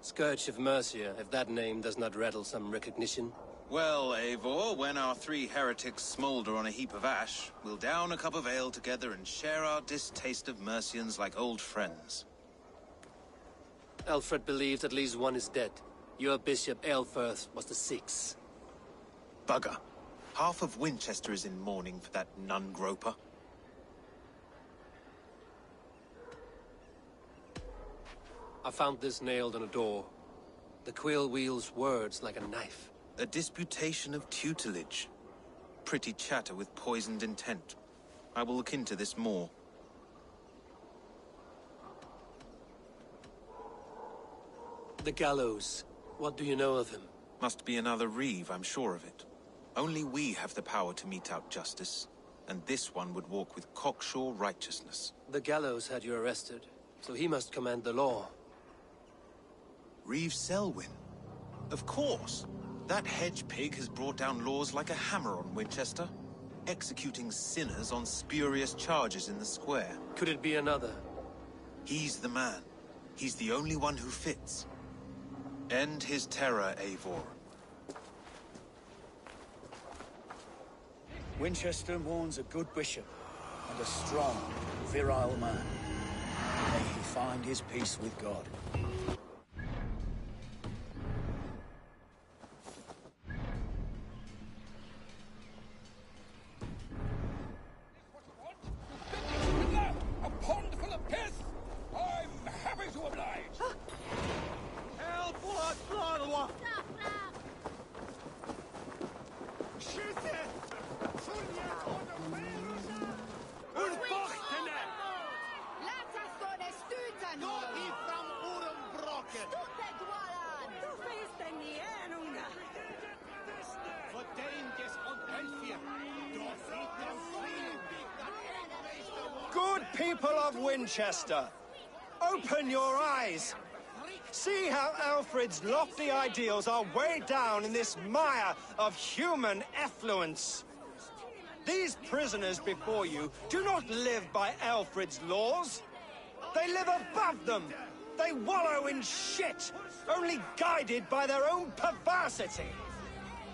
Scourge of Mercia, if that name does not rattle some recognition. Well, Eivor, when our 3 heretics smolder on a heap of ash, we'll down a cup of ale together and share our distaste of Mercians like old friends. Alfred believes at least one is dead. Your bishop, Aelfirth, was the 6th. Bugger. Half of Winchester is in mourning for that nun-groper. I found this nailed on a door. The quill wields words like a knife. A disputation of tutelage. Pretty chatter with poisoned intent. I will look into this more. The gallows. What do you know of him? Must be another reeve, I'm sure of it. Only we have the power to mete out justice. And this one would walk with cocksure righteousness. The gallows had you arrested, so he must command the law. Reeve Selwyn. Of course. That hedge pig has brought down laws like a hammer on Winchester. Executing sinners on spurious charges in the square. Could it be another? He's the man. He's the only one who fits. End his terror, Eivor. Winchester mourns a good bishop and a strong, virile man. May he find his peace with God. A pond full of piss! I'm happy to oblige! Help! Good people of Winchester, open your eyes. See how Alfred's lofty ideals are weighed down in this mire of human effluence. These prisoners before you do not live by Alfred's laws. They live above them. They wallow in shit, only guided by their own perversity.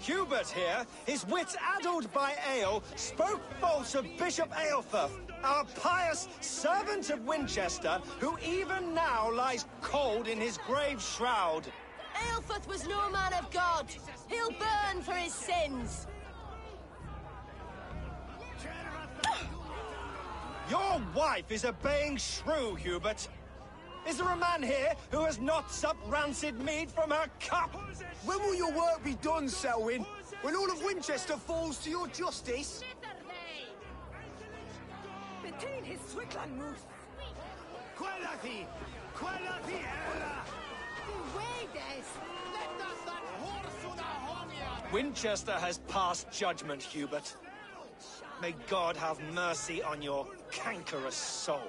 Hubert here, his wits addled by ale, spoke false of Bishop Aelfirth, our pious servant of Winchester, who even now lies cold in his grave shroud. Aelfirth was no man of God. He'll burn for his sins. Your wife is a baying shrew, Hubert. Is there a man here who has not supped rancid mead from her cup? When will your work be done, Selwyn? When all of Winchester falls to your justice? Between his Swickland moose. Quellati! Quellati, Ella! Winchester has passed judgment, Hubert. May God have mercy on your cankerous soul.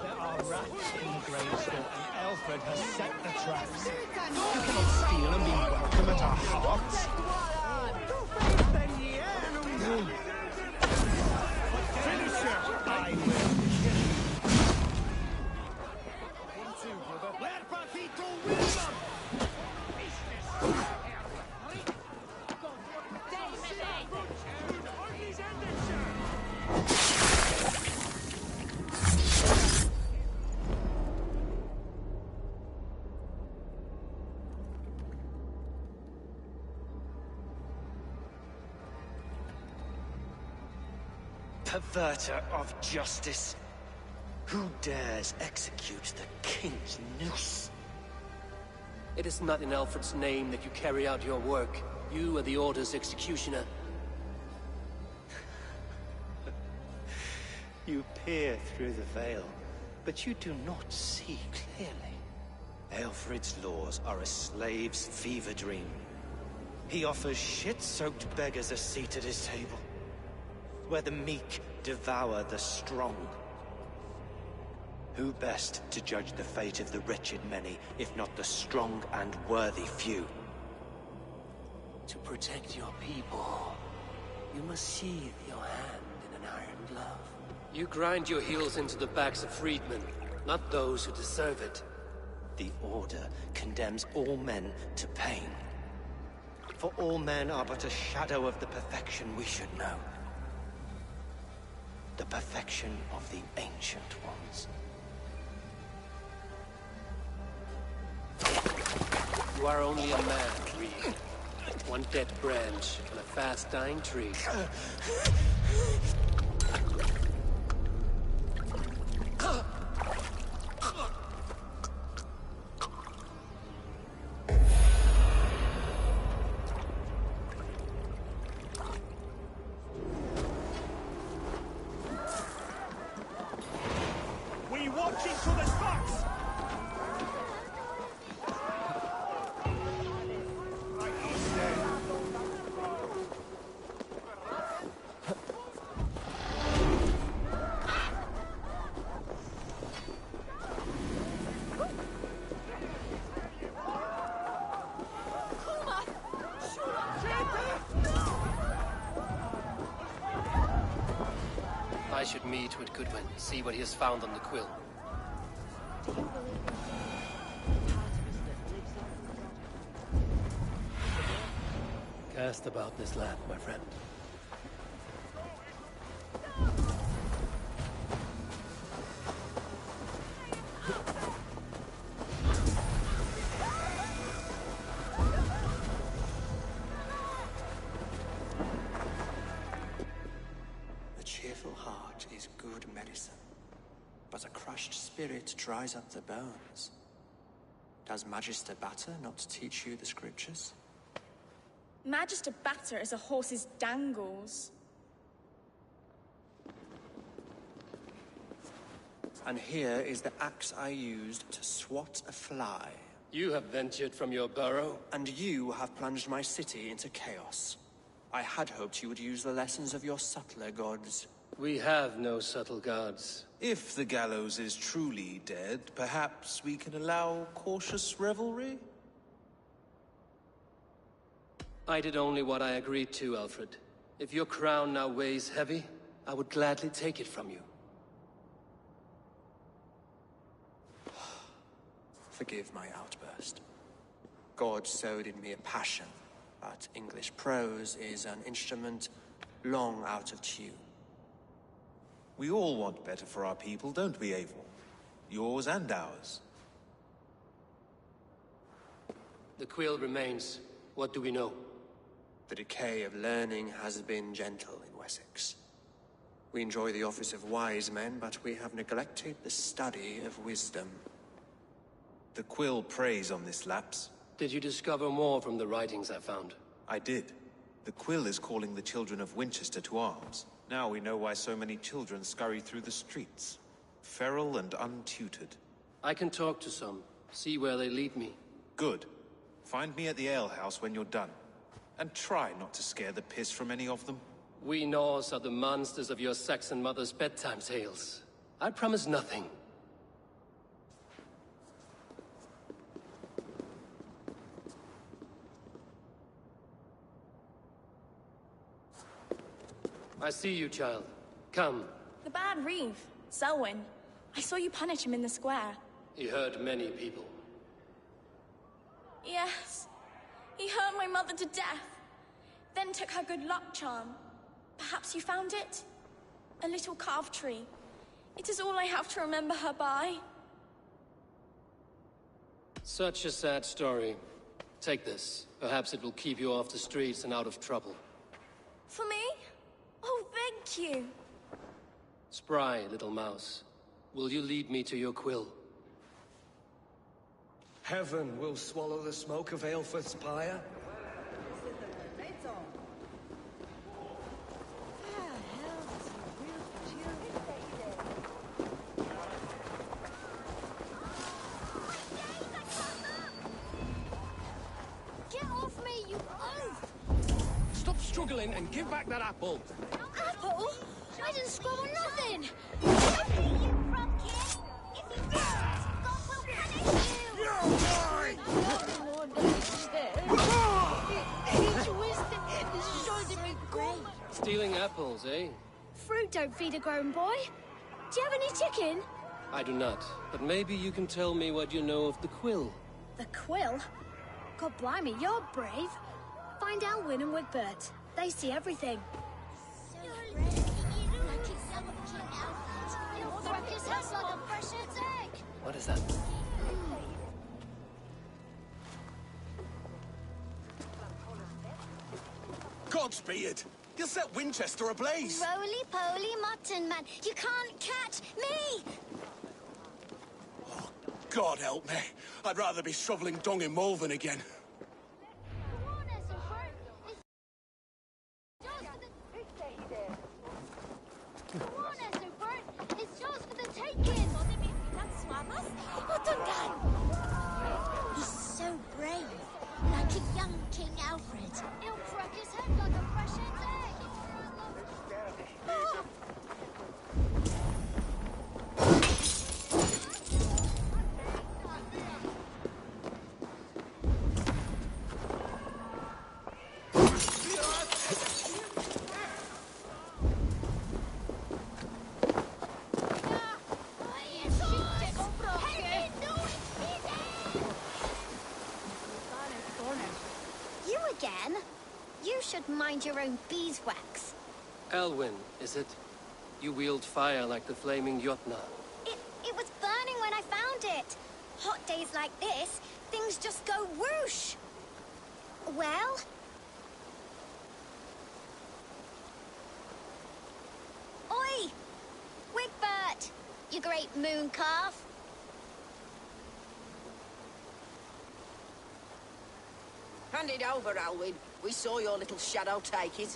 There are rats in the gravestone, and Alfred has set the traps. You cannot steal and be welcome at our hearts. Finish her! I will kill Perverter of justice. Who dares execute the king's noose? It is not in Alfred's name that you carry out your work. You are the Order's executioner. You peer through the veil, but you do not see clearly. Alfred's laws are a slave's fever dream. He offers shit-soaked beggars a seat at his table, where the meek devour the strong. Who best to judge the fate of the wretched many, if not the strong and worthy few? To protect your people, you must sheathe your hand in an iron glove. You grind your heels into the backs of freedmen, not those who deserve it. The Order condemns all men to pain. For all men are but a shadow of the perfection we should know. The perfection of the Ancient Ones. You are only a man, Reed. One dead branch on a fast-dying tree. We watch each other's backs! I should meet with Goodwin, see what he has found on the quill. Cast about this land, my friend. A cheerful heart is good medicine, but a crushed spirit dries up the bones. Does Magister Batter not teach you the scriptures? Magister Batter is a horse's dangles. And here is the axe I used to swat a fly. You have ventured from your burrow? And you have plunged my city into chaos. I had hoped you would use the lessons of your subtler gods. We have no subtle gods. If the gallows is truly dead, perhaps we can allow cautious revelry? I did only what I agreed to, Alfred. If your crown now weighs heavy, I would gladly take it from you. Forgive my outburst. God sowed in me a passion, but English prose is an instrument long out of tune. We all want better for our people, don't we, Eivor? Yours and ours. The quill remains. What do we know? The decay of learning has been gentle in Wessex. We enjoy the office of wise men, but we have neglected the study of wisdom. The quill preys on this lapse. Did you discover more from the writings I found? I did. The quill is calling the children of Winchester to arms. Now we know why so many children scurry through the streets. Feral and untutored. I can talk to some. See where they lead me. Good. Find me at the alehouse when you're done. And try not to scare the piss from any of them. We Norse are the monsters of your Saxon mother's bedtime tales. I promise nothing. I see you, child. Come. The bad Reeve, Selwyn. I saw you punish him in the square. He hurt many people. Yes. He hurt my mother to death. Then took her good luck charm. Perhaps you found it? A little carved tree. It is all I have to remember her by. Such a sad story. Take this. Perhaps it will keep you off the streets and out of trouble. For me? Oh, thank you. Spry, little mouse. Will you lead me to your quill? Heaven will swallow the smoke of Aelfred's pyre. Get off me, you oaf! Stop struggling and give back that apple. Apple? I didn't screw on nothing! Stealing apples, eh? Fruit don't feed a grown boy. Do you have any chicken? I do not, but maybe you can tell me what you know of the quill. The quill? God blimey, you're brave. Find Alwyn and Wigbert. They see everything. What is that? Godspeed! You'll set Winchester ablaze! Roly-poly mutton man, you can't catch me! God help me. I'd rather be shoveling dung in Malvern again. It's yours for the taking! He's so brave, like a young King Alfred. He'll crack his head like a fresh egg! Oh. You again? You should mind your own beeswax. Alwyn, is it? You wield fire like the flaming Jotnar. It was burning when I found it. Hot days like this, things just go whoosh. Well? Oi! Wigbert! You great moon calf. Hand it over, Alwyn. We saw your little shadow take it.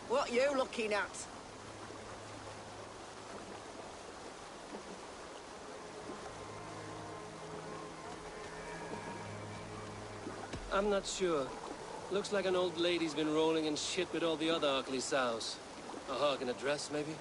What you looking at? I'm not sure. Looks like an old lady's been rolling in shit with all the other ugly sows. A hug and a dress, maybe?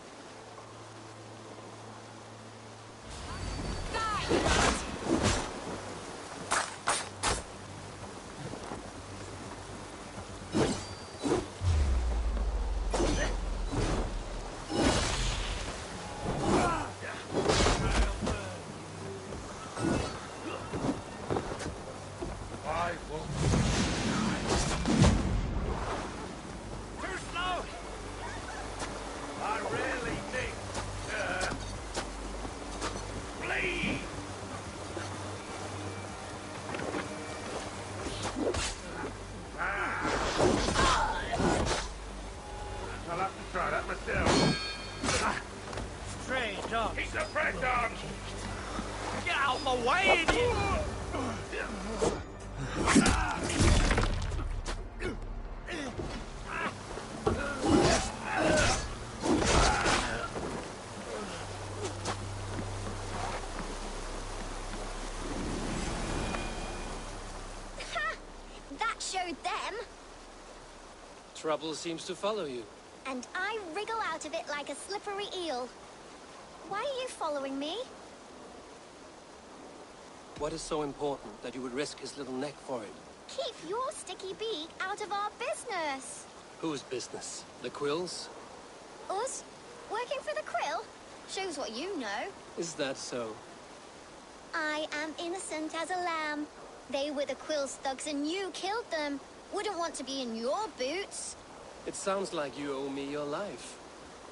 Trouble seems to follow you. And I wriggle out of it like a slippery eel. Why are you following me? What is so important that you would risk his little neck for it? Keep your sticky beak out of our business. Whose business? The Quill's? Us? Working for the Quill? Shows what you know. Is that so? I am innocent as a lamb. They were the Quill's thugs and you killed them. Wouldn't want to be in your boots. It sounds like you owe me your life.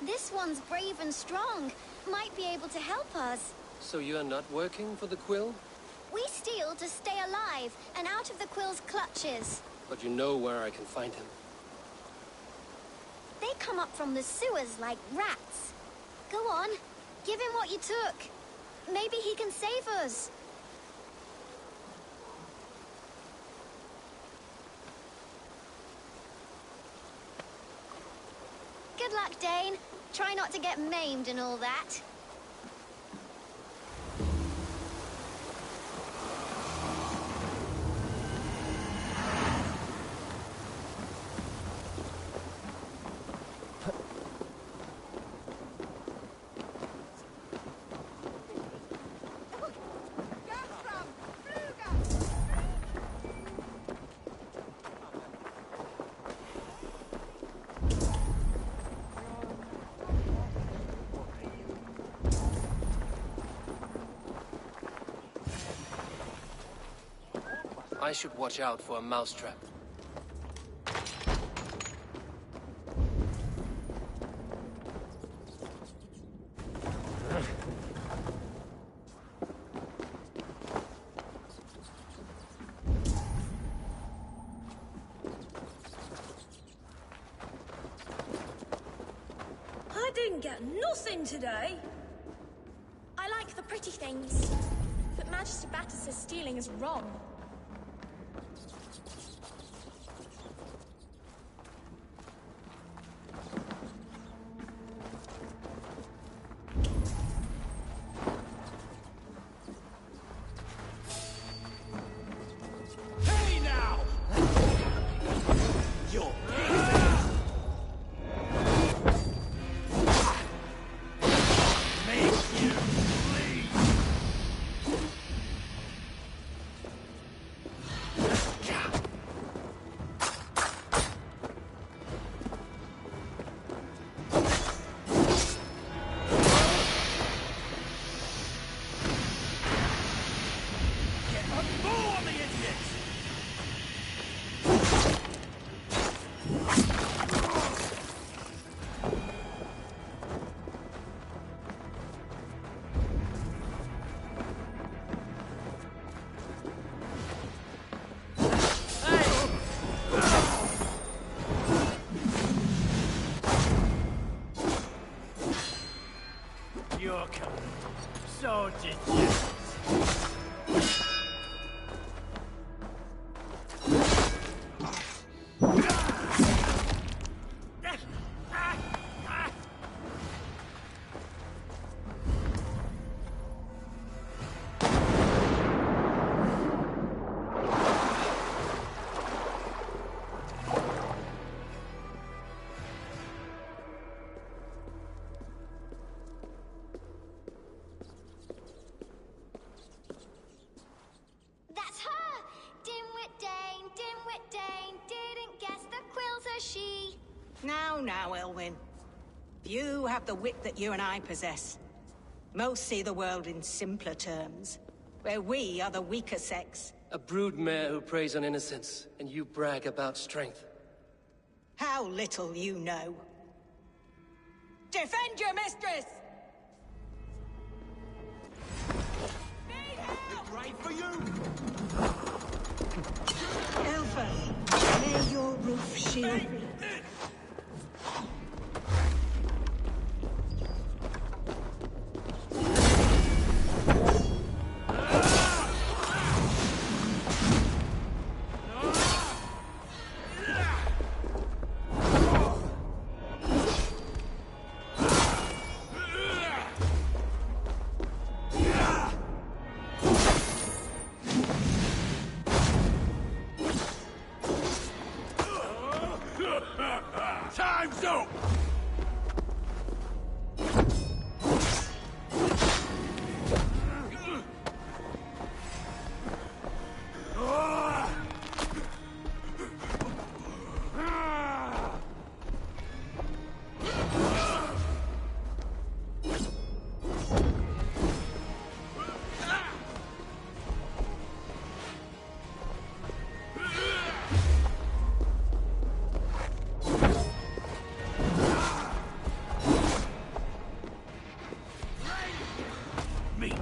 This one's brave and strong. Might be able to help us. So you are not working for the Quill? We steal to stay alive and out of the Quill's clutches. But you know where I can find him. They come up from the sewers like rats. Go on, give him what you took. Maybe he can save us. Good luck, Dane. Try not to get maimed and all that. I should watch out for a mousetrap. I didn't get nothing today. I like the pretty things, but Magister Batter says stealing is wrong. Hey now! You're make you bleed! Get a move on the idiots! You're coming. So did you. That's her! Dimwit Dane, didn't guess the quill's a she. Now, Elwyn. You have the wit that you and I possess. Most see the world in simpler terms, where we are the weaker sex. A broodmare who preys on innocence, and you brag about strength. How little you know. Defend your mistress! Right for you! Elfa, may your roof shield me. Time's up! Meat.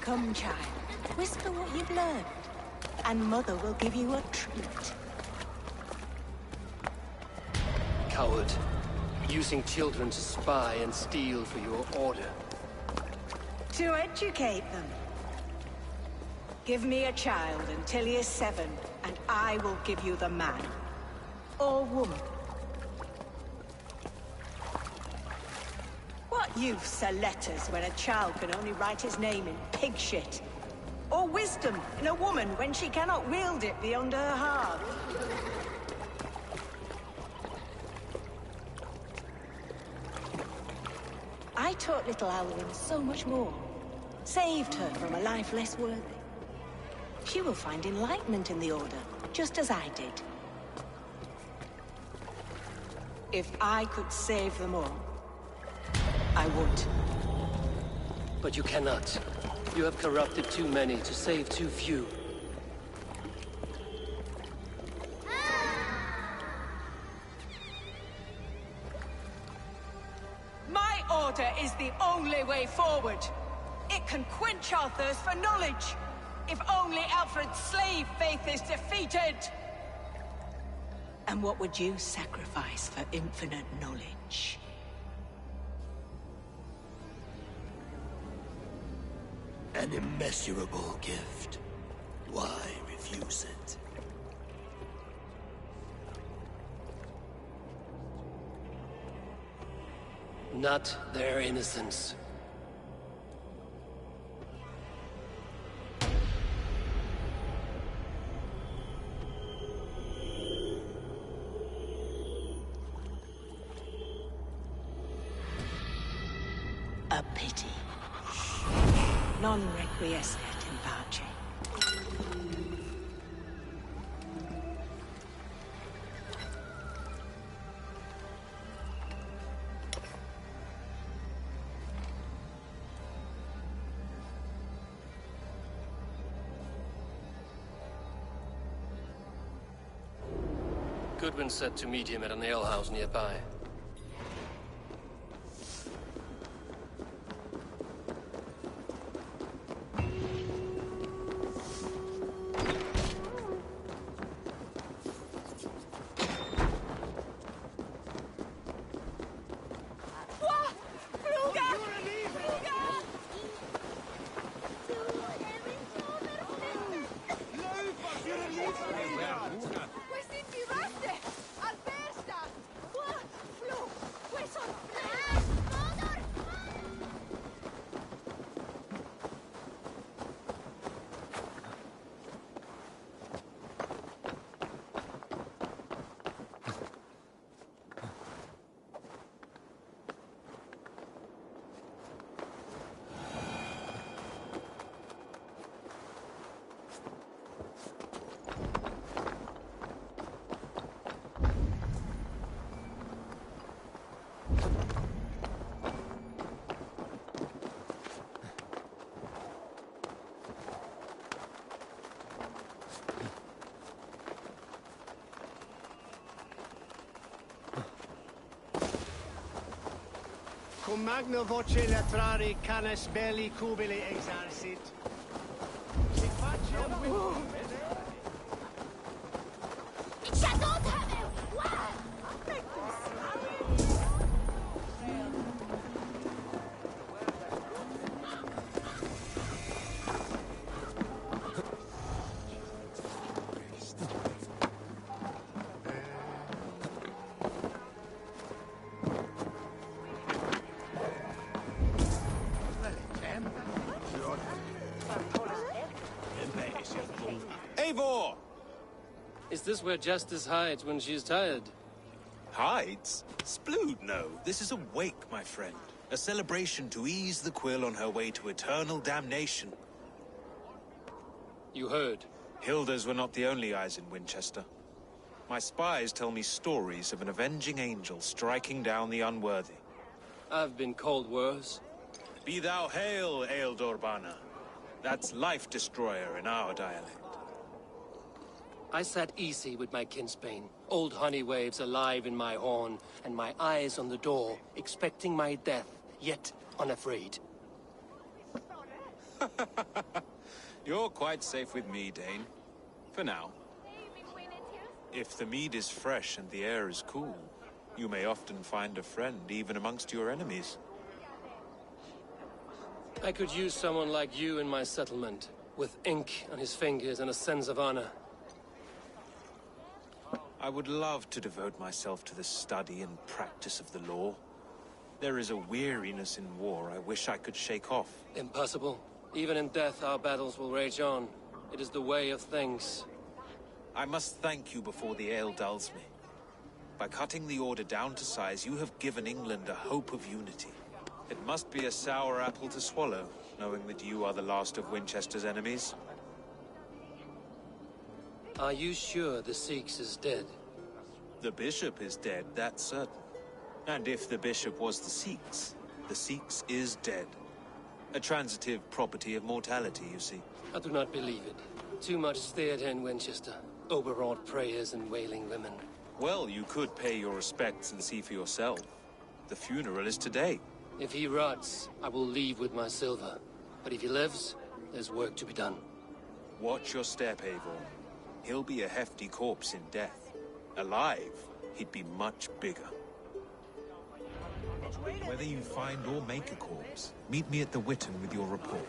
Come, child. Whisper what you've learned, and Mother will give you a treat. Coward. Using children to spy and steal for your order. To educate them. Give me a child until he is 7, and I will give you the man. Or woman. What use are letters when a child can only write his name in pig shit? Or wisdom in a woman when she cannot wield it beyond her heart? I taught little Alwyn so much more. Saved her from a life less worthy. She will find enlightenment in the Order, just as I did. If I could save them all, I would. But you cannot. You have corrupted too many to save too few. My order is the only way forward. It can quench our thirst for knowledge. If only Alfred's slave faith is defeated! And what would you sacrifice for infinite knowledge? An immeasurable gift. Why refuse it? Not their innocence. A pity. Non requiescat in pace. Goodwin said to meet him at an alehouse nearby. Cum magna voce latrari canes belli cubili exarcit. Si faccia Eivor! Is this where Justice hides when she's tired? Hides? Splood, no. This is a wake, my friend. A celebration to ease the quill on her way to eternal damnation. You heard. Hilda's were not the only eyes in Winchester. My spies tell me stories of an avenging angel striking down the unworthy. I've been called worse. Be thou hail, Ealdor Bana. That's Life Destroyer in our dialect. I sat easy with my kinsbane, old honey waves alive in my horn, and my eyes on the door, expecting my death, yet unafraid. You're quite safe with me, Dane. For now. If the mead is fresh and the air is cool, you may often find a friend even amongst your enemies. I could use someone like you in my settlement, with ink on his fingers and a sense of honor. I would love to devote myself to the study and practice of the law. There is a weariness in war I wish I could shake off. Impossible. Even in death, our battles will rage on. It is the way of things. I must thank you before the ale dulls me. By cutting the order down to size, you have given England a hope of unity. It must be a sour apple to swallow, knowing that you are the last of Winchester's enemies. Are you sure the Sikhs is dead? The bishop is dead, that's certain. And if the bishop was the Sikhs is dead. A transitive property of mortality, you see. I do not believe it. Too much theatre in Winchester. Overwrought prayers and wailing women. Well, you could pay your respects and see for yourself. The funeral is today. If he rots, I will leave with my silver. But if he lives, there's work to be done. Watch your step, Eivor. He'll be a hefty corpse in death. Alive, he'd be much bigger. Whether you find or make a corpse, meet me at the Witten with your report.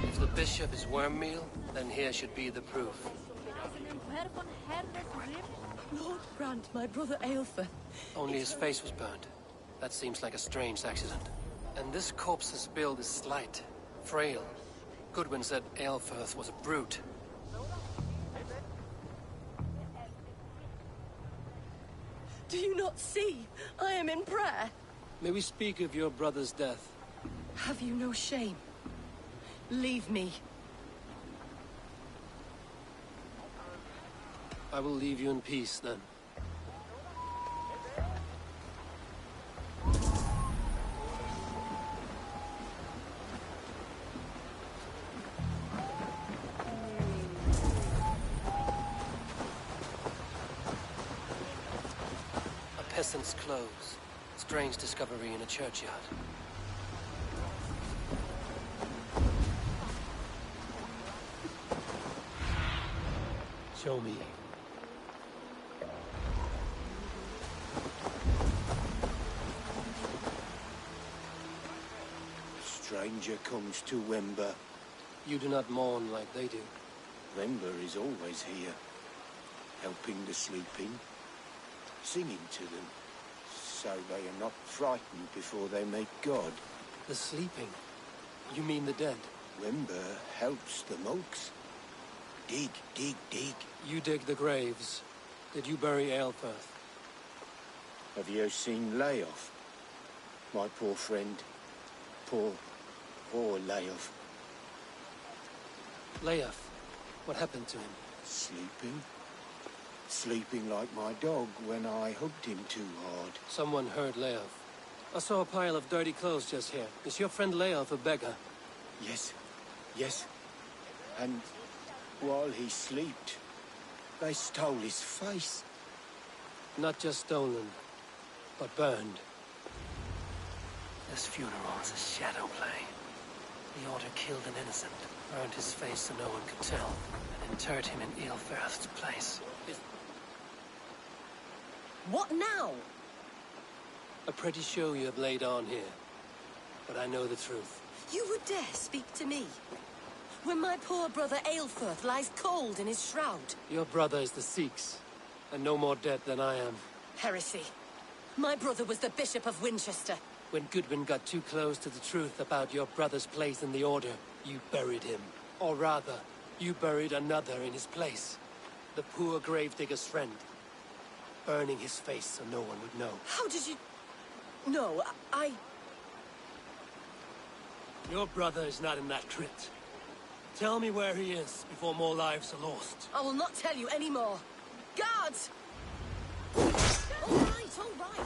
If the bishop is worm meal, then here should be the proof. Lord grant my brother Aelfir. Only his face was burned. That seems like a strange accident. And this corpse's build is slight, frail. Goodwin said Aelfirth was a brute. Do you not see? I am in prayer. May we speak of your brother's death? Have you no shame? Leave me. I will leave you in peace, then. A peasant's clothes. Strange discovery in a churchyard. Show me. Stranger comes to Wember. You do not mourn like they do. Wember is always here, helping the sleeping, singing to them, so they are not frightened before they meet God. The sleeping? You mean the dead? Wember helps the monks. Dig, dig, dig. You dig the graves. Did you bury Aelfirth? Have you seen Leof? My poor friend. Poor Leof. Leof? What happened to him? Sleeping. Sleeping like my dog when I hugged him too hard. Someone heard Leof. I saw a pile of dirty clothes just here. Is your friend Leof a beggar? Yes. Yes. And while he slept, they stole his face. Not just stolen, but burned. This funeral is a shadow play. The order killed an innocent, burned his face so no one could tell, and interred him in Aelfirth's place. What now? A pretty show you have laid on here. But I know the truth. You would dare speak to me? When my poor brother Aelfirth lies cold in his shroud. Your brother is the Sikhs, and no more dead than I am. Heresy. My brother was the Bishop of Winchester. When Goodwin got too close to the truth about your brother's place in the Order, you buried him. Or rather, you buried another in his place. The poor gravedigger's friend. Burning his face so no one would know. How did you... No, Your brother is not in that crypt. Tell me where he is before more lives are lost. I will not tell you any more. Guards! All right,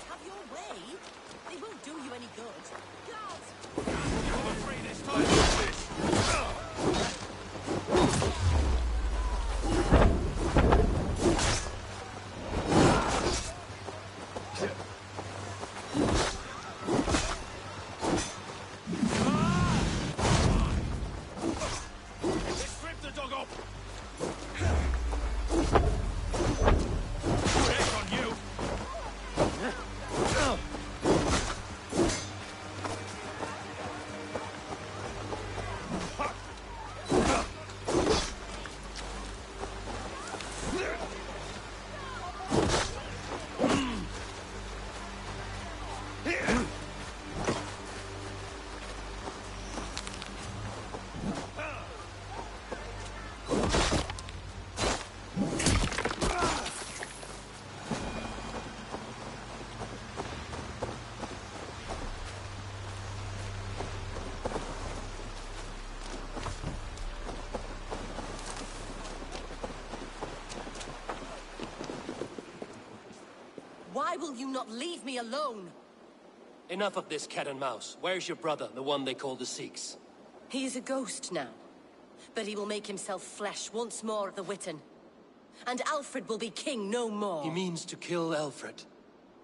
have your way. They won't do you any good. Guards! You're free this time, Why will you not leave me alone? Enough of this cat and mouse. Where's your brother, the one they call the Sikhs? He is a ghost now, but he will make himself flesh once more at the Witten. And Alfred will be king no more. He means to kill Alfred.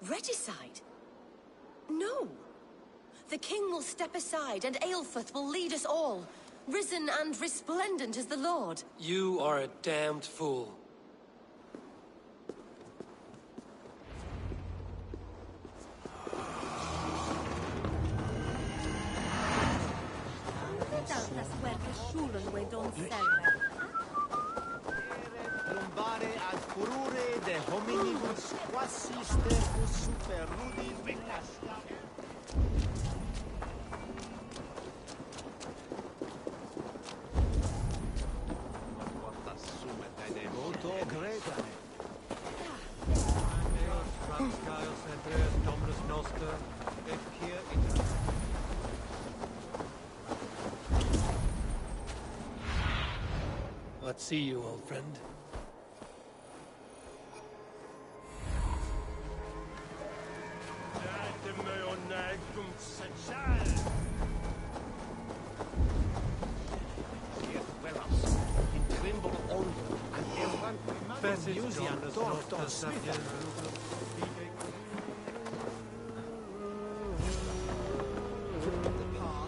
Regicide? No. The king will step aside and Aelfrith will lead us all, risen and resplendent as the Lord. You are a damned fool. Plumbare ad furore de hominibus quasi stercus super rudis vicasta. Moto credane. Francaeus Hebreus Dominus Noster, et hier iter. What see you, old friend?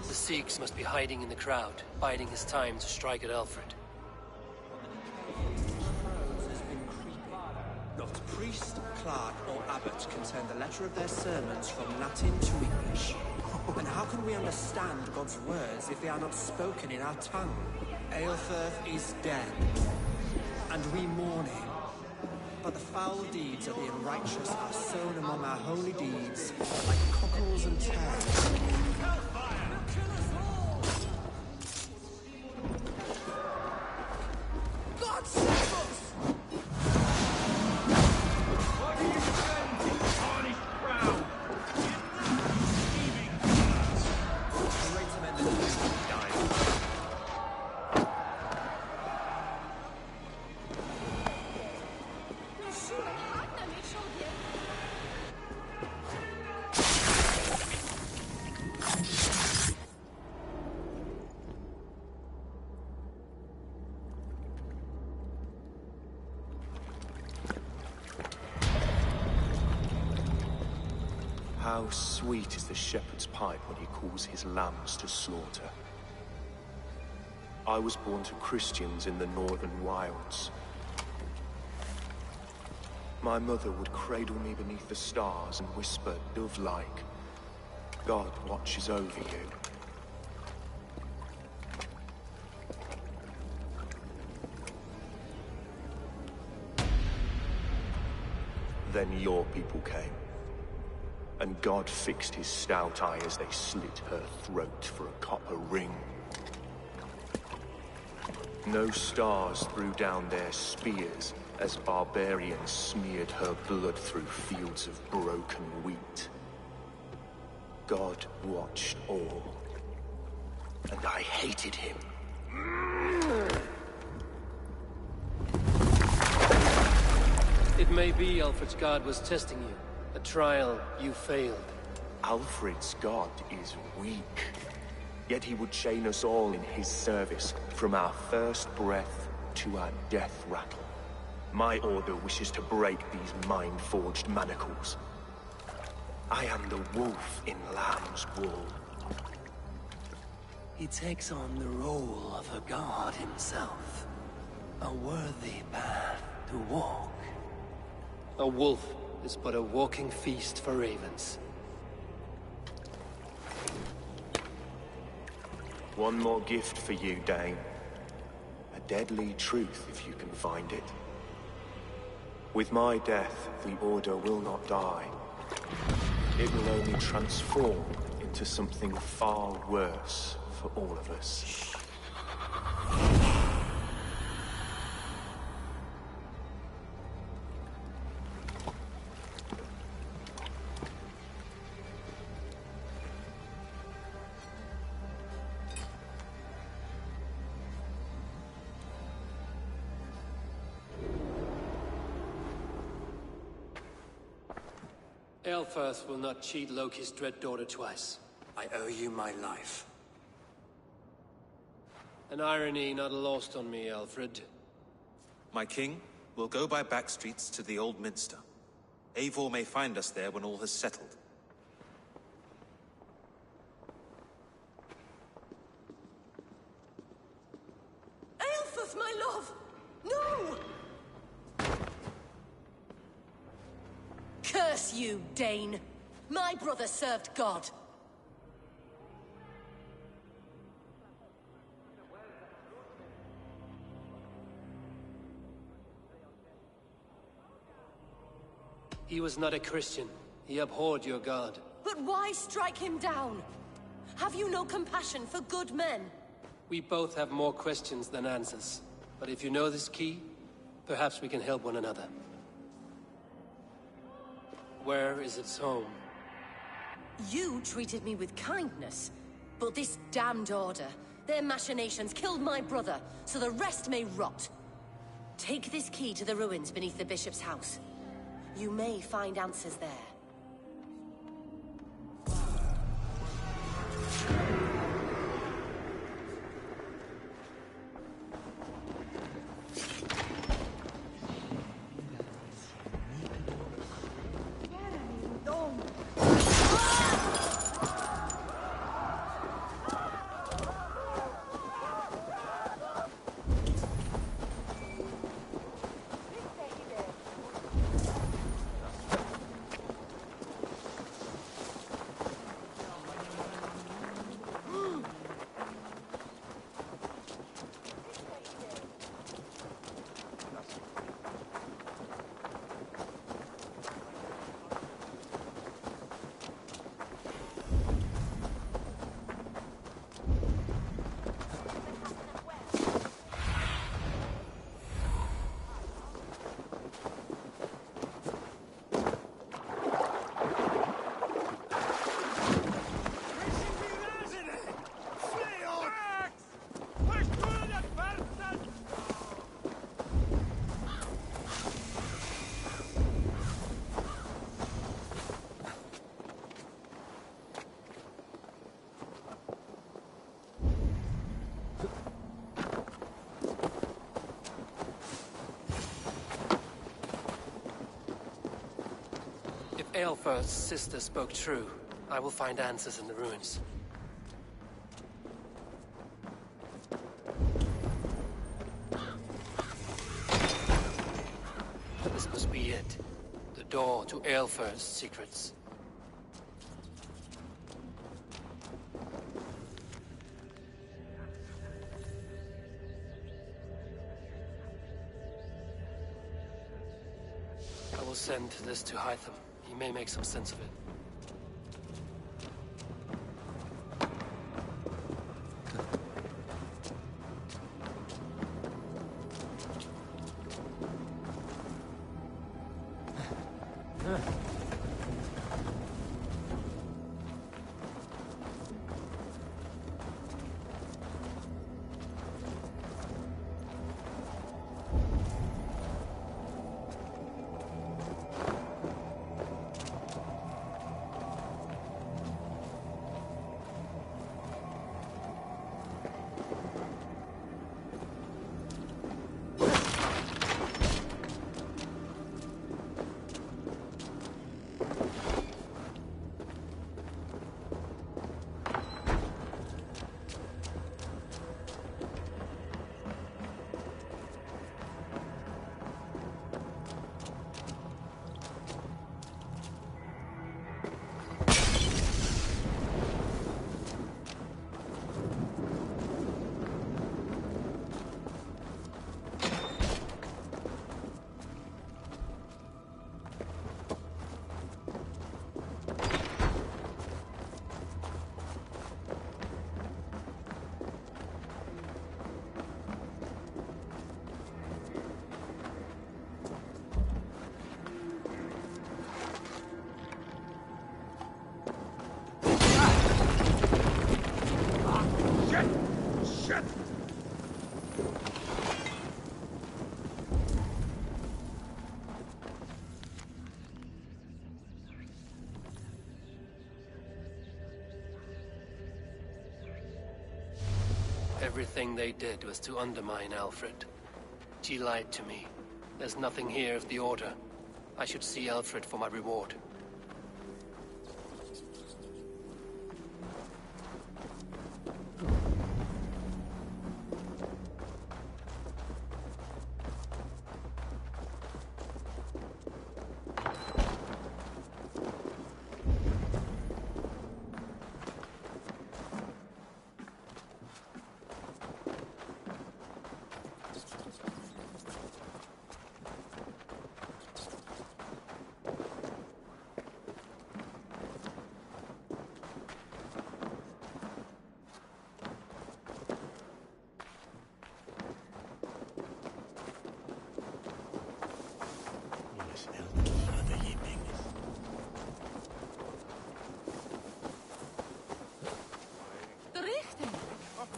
The Sikhs must be hiding in the crowd, biding his time to strike at Alfred. Not priest, clerk, or abbot can turn the letter of their sermons from Latin to English. And how can we understand God's words if they are not spoken in our tongue? Aelfrith is dead, and we mourn him. But the foul deeds of the unrighteous are sown among our holy deeds, like cockles and tares. God save us! What do you send to tarnished crown? Scheming gods! Great men than you die. How sweet is the shepherd's pipe when he calls his lambs to slaughter. I was born to Christians in the northern wilds. My mother would cradle me beneath the stars and whisper, dove-like, God watches over you. Then your people came. And God fixed his stout eye as they slit her throat for a copper ring. No stars threw down their spears as barbarians smeared her blood through fields of broken wheat. God watched all. and I hated him. It may be Alfred's god was testing you. A trial you failed. Alfred's god is weak. Yet he would chain us all in his service, from our first breath to our death rattle. My order wishes to break these mind-forged manacles. I am the wolf in lamb's wool. He takes on the role of a god himself. A worthy path to walk. A wolf is but a walking feast for ravens. One more gift for you, Dane. A deadly truth, if you can find it. With my death, the Order will not die. It will only transform into something far worse for all of us. Aelfirth will not cheat Loki's dread daughter twice. I owe you my life. An irony not lost on me, Alfred. My king, we'll go by back streets to the Old Minster. Eivor may find us there when all has settled. Aelfirth, my love! No! Curse you, Dane! My brother served God. He was not a Christian. He abhorred your god. But why strike him down? Have you no compassion for good men? We both have more questions than answers. But if you know this key, perhaps we can help one another. Where is its home? You treated me with kindness, but this damned Order, their machinations killed my brother, so the rest may rot. Take this key to the ruins beneath the Bishop's house. You may find answers there. Aelfirth's sister spoke true. I will find answers in the ruins. This must be it. The door to Aelfirth's secrets. I will send this to Hytham. He may make some sense of it. Everything they did was to undermine Alfred. She lied to me. There's nothing here of the Order. I should see Alfred for my reward.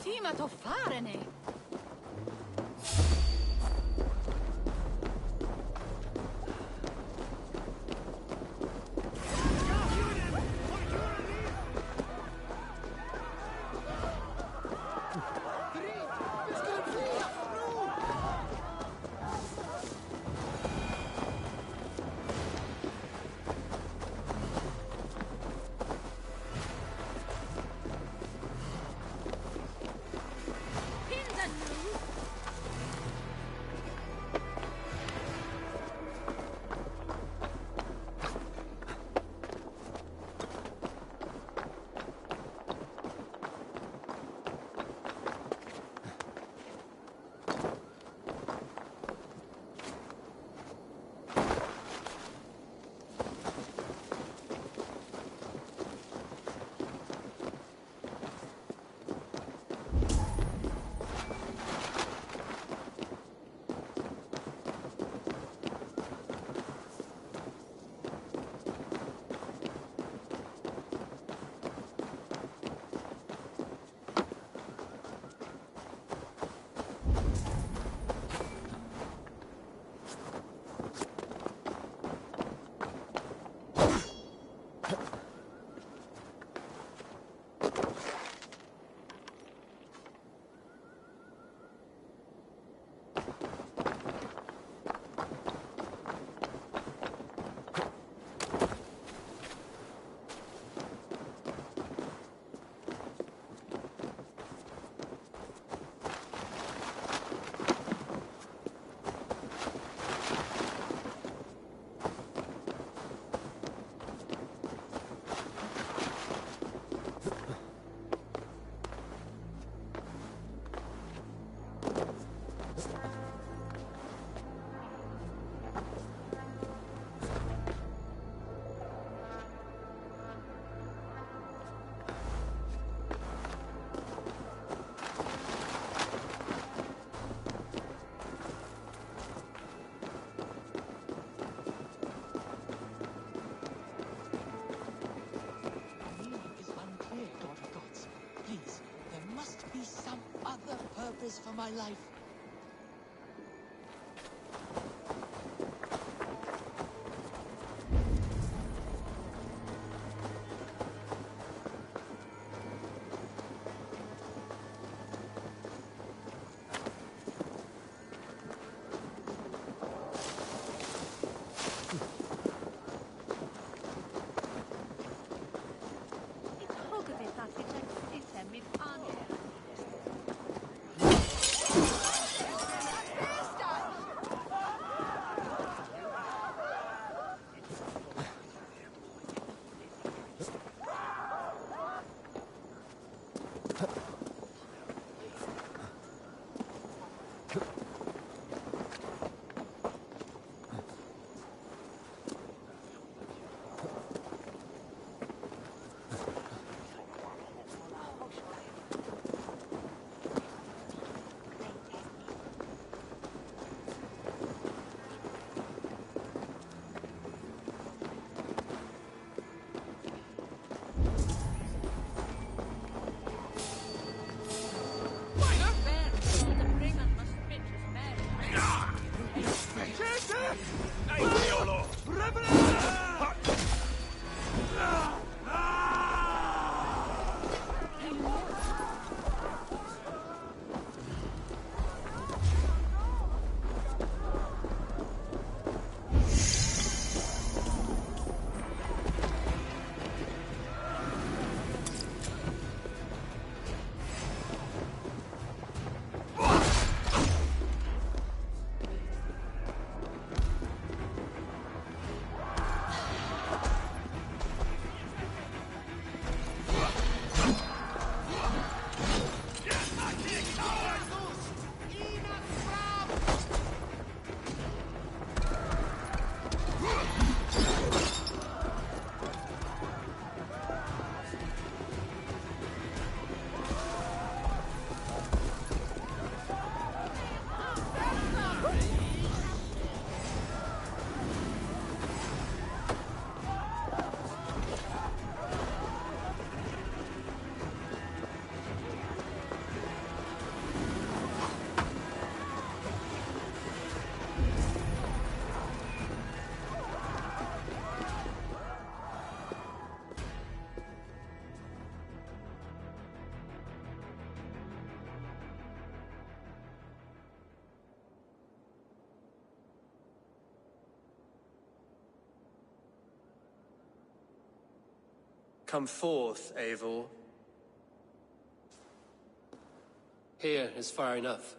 Teamat of Farene. For my life. Come forth, Eivor. Here is far enough.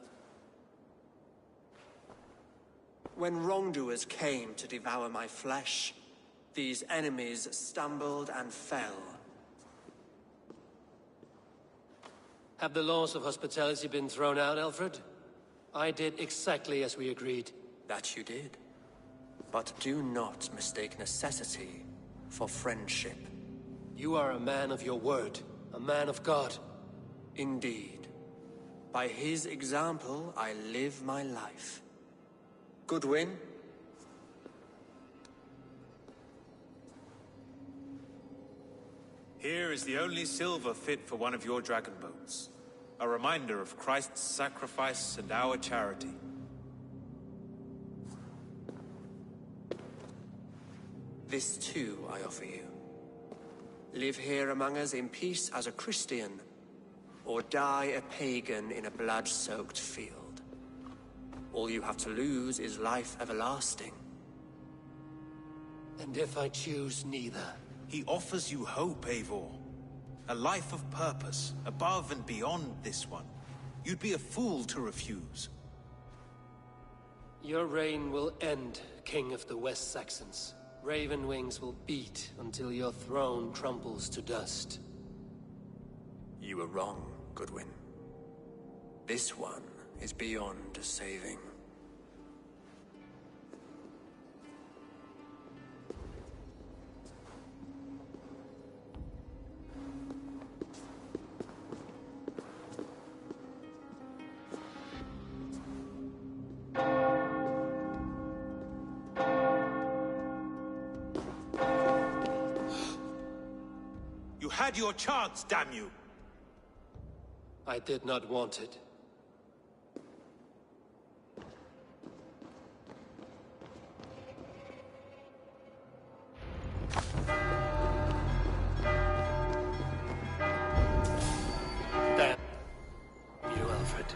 When wrongdoers came to devour my flesh, these enemies stumbled and fell. Have the laws of hospitality been thrown out, Alfred? I did exactly as we agreed. That you did. But do not mistake necessity for friendship. You are a man of your word, a man of God. Indeed. By his example, I live my life. Goodwin? Here is the only silver fit for one of your dragon boats. A reminder of Christ's sacrifice and our charity. This too I offer you. Live here among us in peace as a Christian, or die a pagan in a blood-soaked field. All you have to lose is life everlasting. And if I choose neither? He offers you hope, Eivor. A life of purpose, above and beyond this one. You'd be a fool to refuse. Your reign will end, King of the West Saxons. Raven wings will beat until your throne crumbles to dust. You were wrong, Goodwin. This one is beyond saving. You had your chance, damn you! I did not want it. Damn you, Alfred.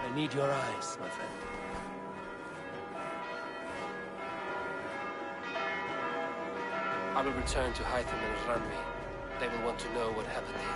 I need your eyes, my friend. I will return to Hytham and Ranmi. They will want to know what happened here.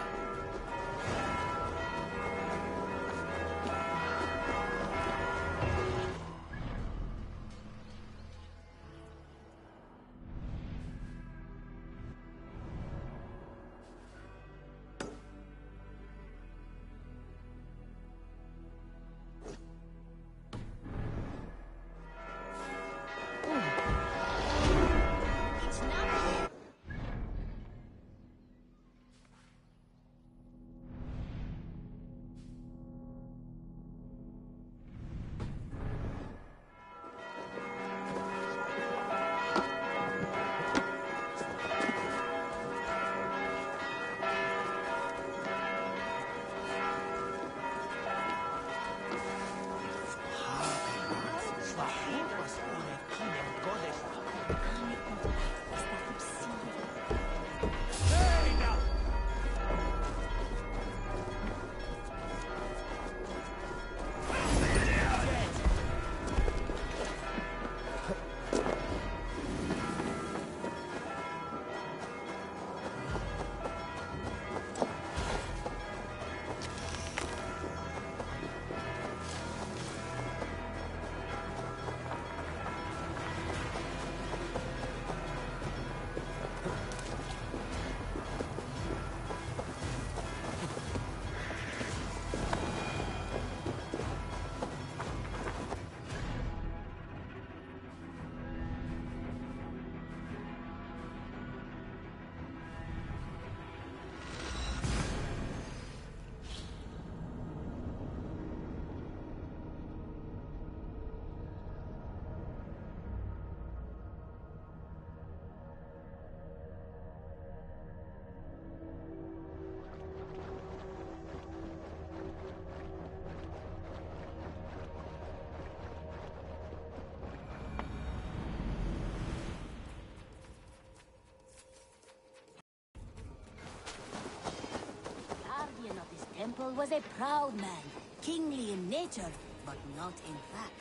Temple was a proud man, kingly in nature, but not in fact.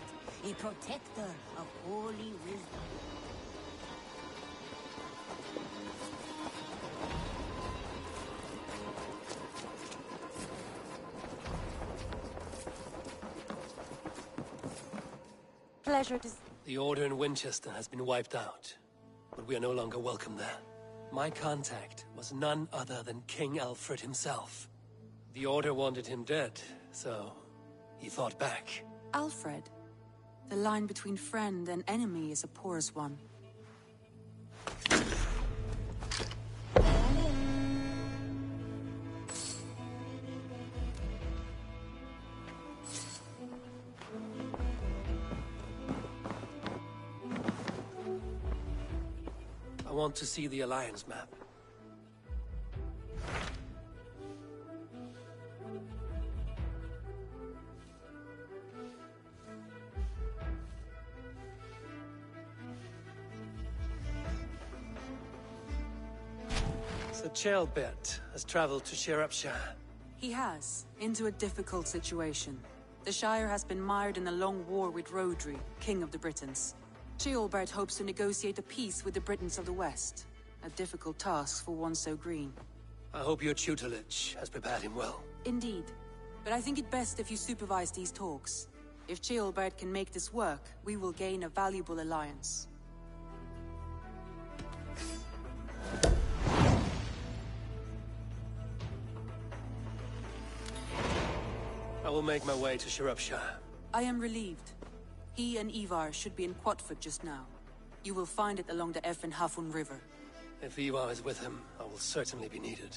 A protector of holy wisdom. Pleasure to... The Order in Winchester has been wiped out, but we are no longer welcome there. My contact was none other than King Alfred himself. The Order wanted him dead, so he fought back. Alfred? The line between friend and enemy is a porous one. I want to see the Alliance map. Sir Chelbert has traveled to Shropshire. He has, into a difficult situation. The Shire has been mired in a long war with Rhodri, King of the Britons. Ceolbert hopes to negotiate a peace with the Britons of the West. A difficult task for one so green. I hope your tutelage has prepared him well. Indeed. But I think it best if you supervise these talks. If Ceolbert can make this work, we will gain a valuable alliance. I will make my way to Shropshire. I am relieved. He and Ivar should be in Quatford just now. You will find it along the Effen Hafun River. If Ivar is with him, I will certainly be needed.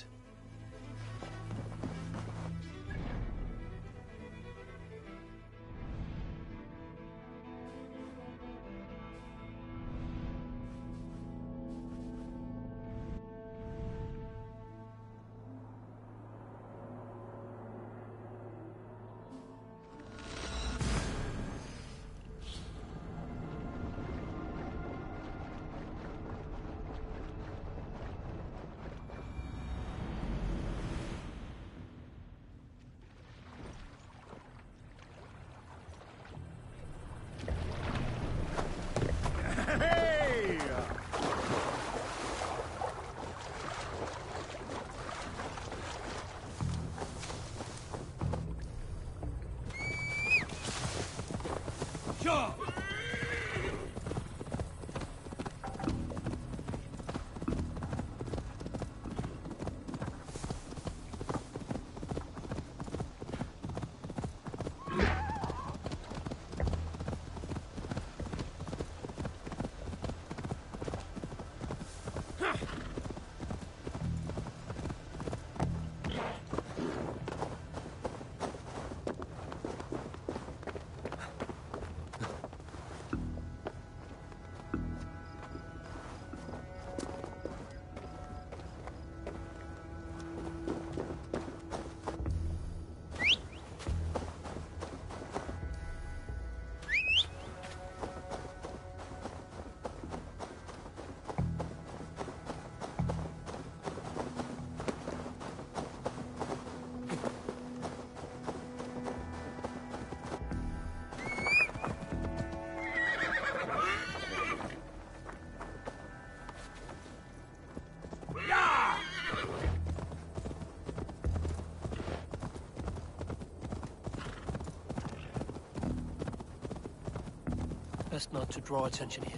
Best not to draw attention here.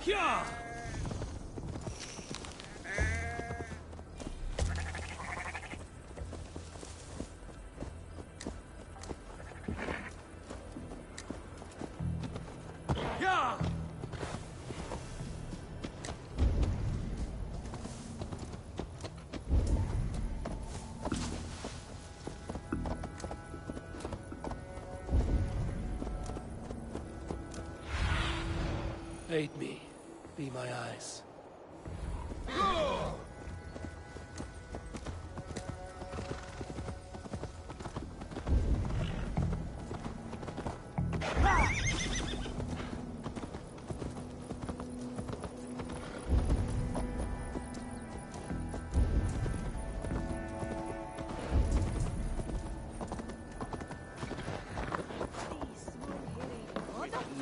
Yeah! Aid me. Be my eyes.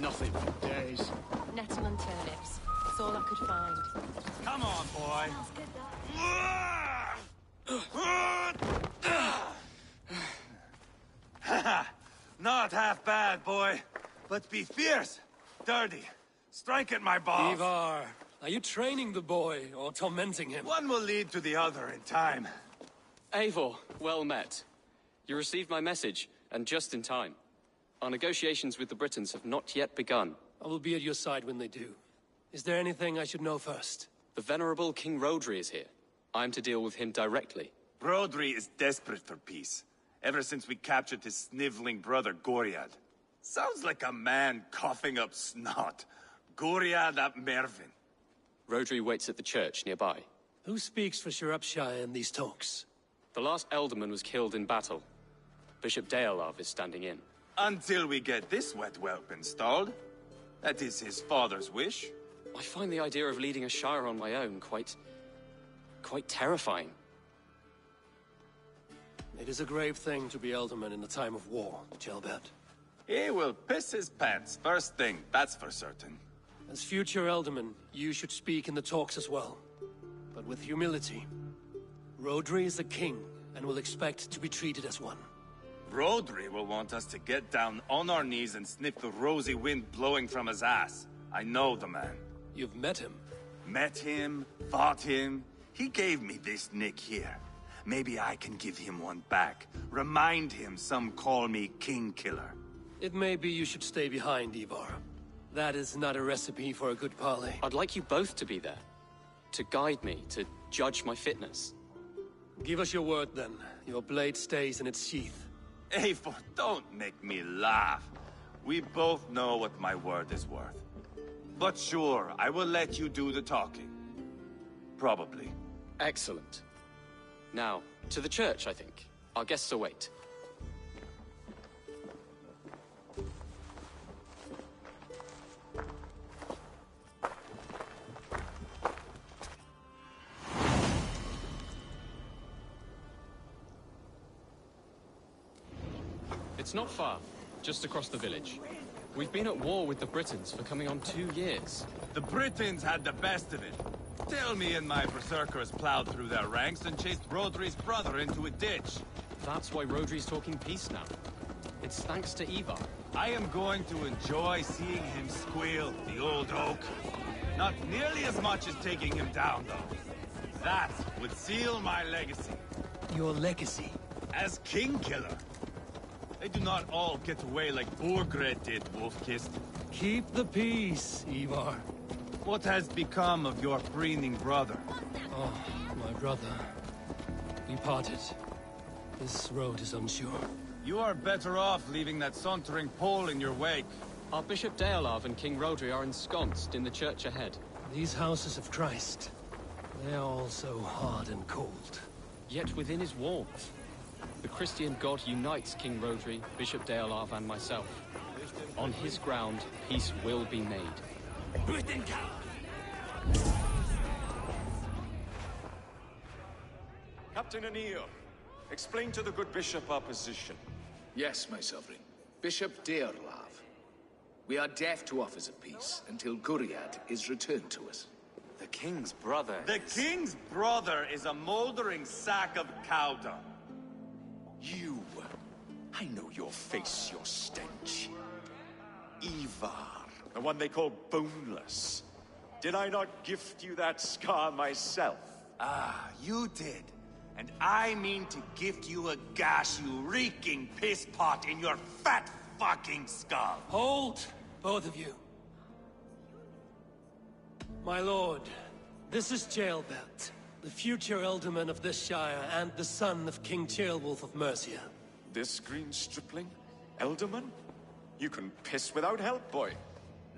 Nothing for days. Nettle and turnips. That's all I could find. Come on, boy. Not half bad, boy. But be fierce, dirty. Strike at my balls. Ivar, are you training the boy or tormenting him? One will lead to the other in time. Eivor, well met. You received my message, and just in time. Our negotiations with the Britons have not yet begun. I will be at your side when they do. Is there anything I should know first? The venerable King Rodri is here. I'm to deal with him directly. Rodri is desperate for peace. Ever since we captured his sniveling brother, Goriad. Sounds like a man coughing up snot. Goriad ap Mervin. Rodri waits at the church nearby. Who speaks for Shropshire in these talks? The last Elderman was killed in battle. Bishop Deolav is standing in. Until we get this wet whelp installed. That is his father's wish. I find the idea of leading a shire on my own quite terrifying. It is a grave thing to be Elderman in the time of war, Gelbert. He will piss his pants first thing, that's for certain. As future Elderman, you should speak in the talks as well. But with humility. Rodri is a king, and will expect to be treated as one. Rodri will want us to get down on our knees and sniff the rosy wind blowing from his ass. I know the man. You've met him? Met him, fought him. He gave me this nick here. Maybe I can give him one back. Remind him some call me King Killer. It may be you should stay behind, Ivar. That is not a recipe for a good parley. I'd like you both to be there. To guide me, to judge my fitness. Give us your word, then. Your blade stays in its sheath. Eivor, don't make me laugh. We both know what my word is worth. But sure, I will let you do the talking. Probably. Excellent. Now, to the church, I think. Our guests await. It's not far, just across the village. We've been at war with the Britons for coming on 2 years. The Britons had the best of it. Tell me and my berserkers plowed through their ranks and chased Rodri's brother into a ditch. That's why Rodri's talking peace now. It's thanks to Ivar. I am going to enjoy seeing him squeal, the old oak. Not nearly as much as taking him down, though. That would seal my legacy. Your legacy? As King Killer. They do not all get away like Borgred did, Wolf-Kissed. Keep the peace, Ivar. What has become of your preening brother? Oh, my brother. We parted. This road is unsure. You are better off leaving that sauntering Pole in your wake. Our Bishop Deolav and King Rodri are ensconced in the church ahead. These houses of Christ, they are all so hard and cold. Yet within his warmth. The Christian God unites King Rodri, Bishop Deolav, and myself. On his ground, peace will be made. Captain Anil, explain to the good bishop our position. Yes, my sovereign. Bishop Deolav. We are deaf to offers of peace until Guriad is returned to us. The king's brother The king's brother is a moldering sack of cow dung. You! I know your face, your stench. Ivar, the one they call boneless. Did I not gift you that scar myself? Ah, you did. And I mean to gift you a gash, you reeking piss pot in your fat fucking skull. Hold, both of you. My lord, this is Jailbert, the future Elderman of this shire and the son of King Ceolwulf of Mercia. This green stripling? Elderman? You can piss without help, boy.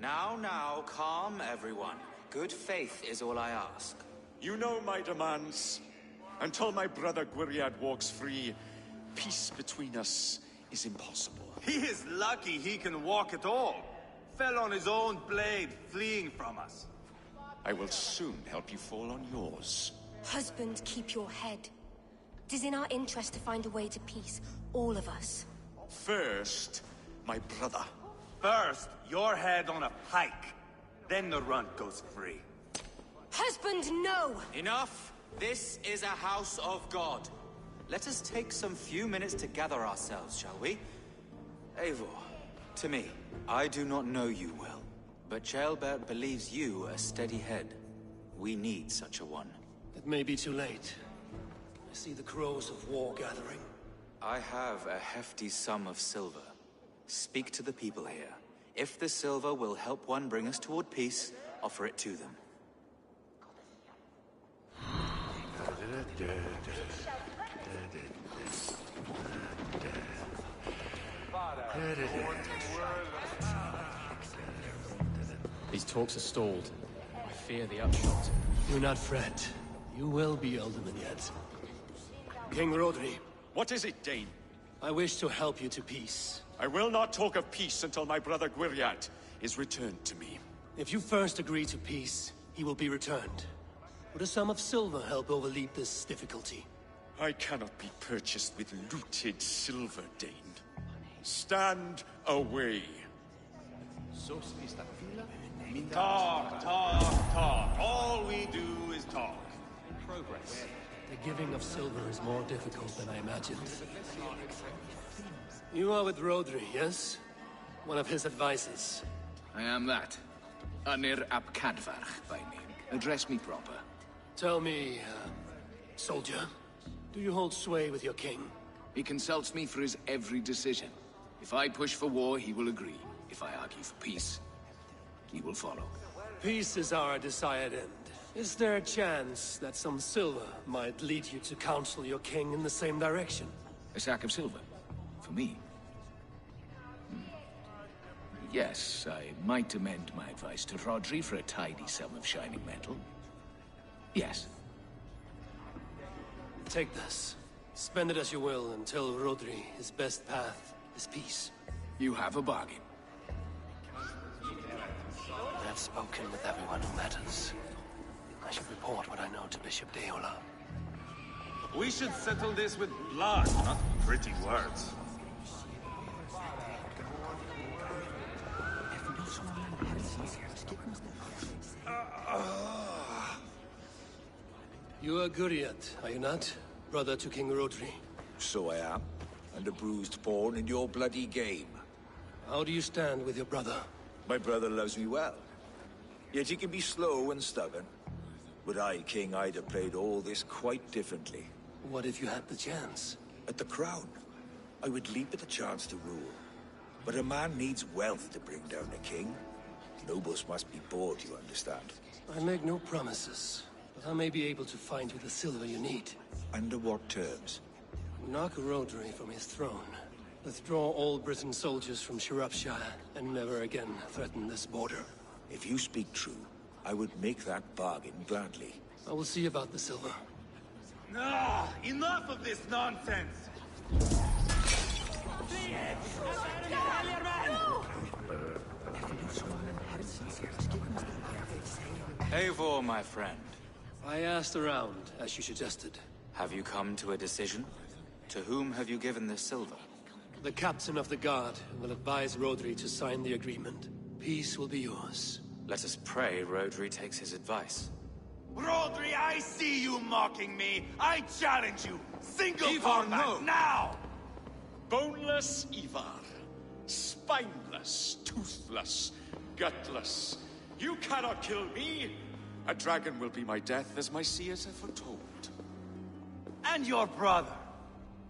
Now, calm everyone. Good faith is all I ask. You know my demands. Until my brother Gwiriad walks free, peace between us is impossible. He is lucky he can walk at all. Fell on his own blade, fleeing from us. I will soon help you fall on yours. Husband, keep your head. It is in our interest to find a way to peace, all of us. First, my brother. First, your head on a pike. Then the runt goes free. Husband, no! Enough! This is a house of God. Let us take some few minutes to gather ourselves, shall we? Eivor, to me, I do not know you well, but Ceolbert believes you a steady head. We need such a one. It may be too late. I see the crows of war gathering. I have a hefty sum of silver. Speak to the people here. If the silver will help one bring us toward peace, offer it to them. These talks are stalled. I fear the upshot. Do not fret. You will be Alderman yet. King Rodri. What is it, Dane? I wish to help you to peace. I will not talk of peace until my brother Gwiriad is returned to me. If you first agree to peace, he will be returned. Would a sum of silver help overleap this difficulty? I cannot be purchased with looted silver, Dane. Stand away. Talk, talk, talk. All we do is talk. Progress. The giving of silver is more difficult than I imagined. You are with Rodri, yes? One of his advisors. I am that. Anir ap Cadfarch by name. Address me proper. Tell me, soldier, do you hold sway with your king? He consults me for his every decision. If I push for war, he will agree. If I argue for peace, he will follow. Peace is our desired end. Is there a chance that some silver might lead you to counsel your king in the same direction? A sack of silver? For me? Yes, I might amend my advice to Rodri for a tidy sum of shining metal. Yes. Take this. Spend it as you will until Rodri, his best path is peace. You have a bargain. I have spoken with everyone who matters. I should report what I know to Bishop Deola. We should settle this with blood, not pretty words. You are Gwiriad, are you not? Brother to King Rodri. So I am. And a bruised pawn in your bloody game. How do you stand with your brother? My brother loves me well. Yet he can be slow and stubborn. Were I king, I'd have played all this quite differently. What if you had the chance? At the crown, I would leap at the chance to rule. But a man needs wealth to bring down a king. Nobles must be bought, you understand. I make no promises, but I may be able to find you the silver you need. Under what terms? Knock Rodri from his throne. Withdraw all Britain soldiers from Shropshire, and never again threaten this border. If you speak true, I would make that bargain gladly. I will see about the silver. Ah, enough of this nonsense! Eivor, my friend. I asked around, as you suggested. Have you come to a decision? To whom have you given this silver? The captain of the guard will advise Rodri to sign the agreement. Peace will be yours. Let us pray Rodri takes his advice. Rodri, I see you mocking me! I challenge you! Single Ivar, combat, no. now! Boneless Ivar. Spineless, toothless, gutless. You cannot kill me! A dragon will be my death, as my seers have foretold. And your brother.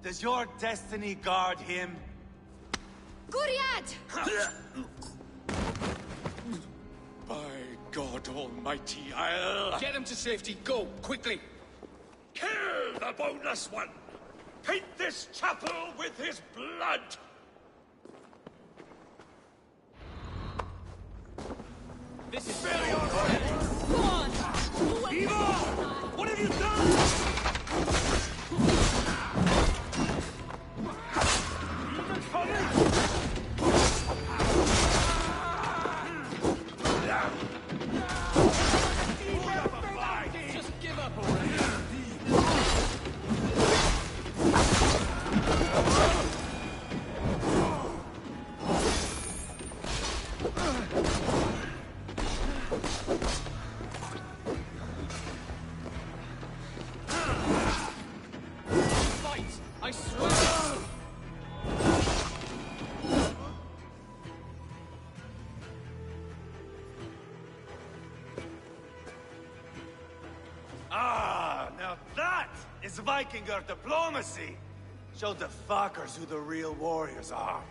Does your destiny guard him? Gwiriad! By God Almighty, I'll... Get him to safety, go, quickly! Kill the boneless one! Paint this chapel with his blood! This is very already. Come on! Eva! What have you done? Just give up already. Fight! I swear! Ah, now that is Vikinger diplomacy! Show the fuckers who the real warriors are.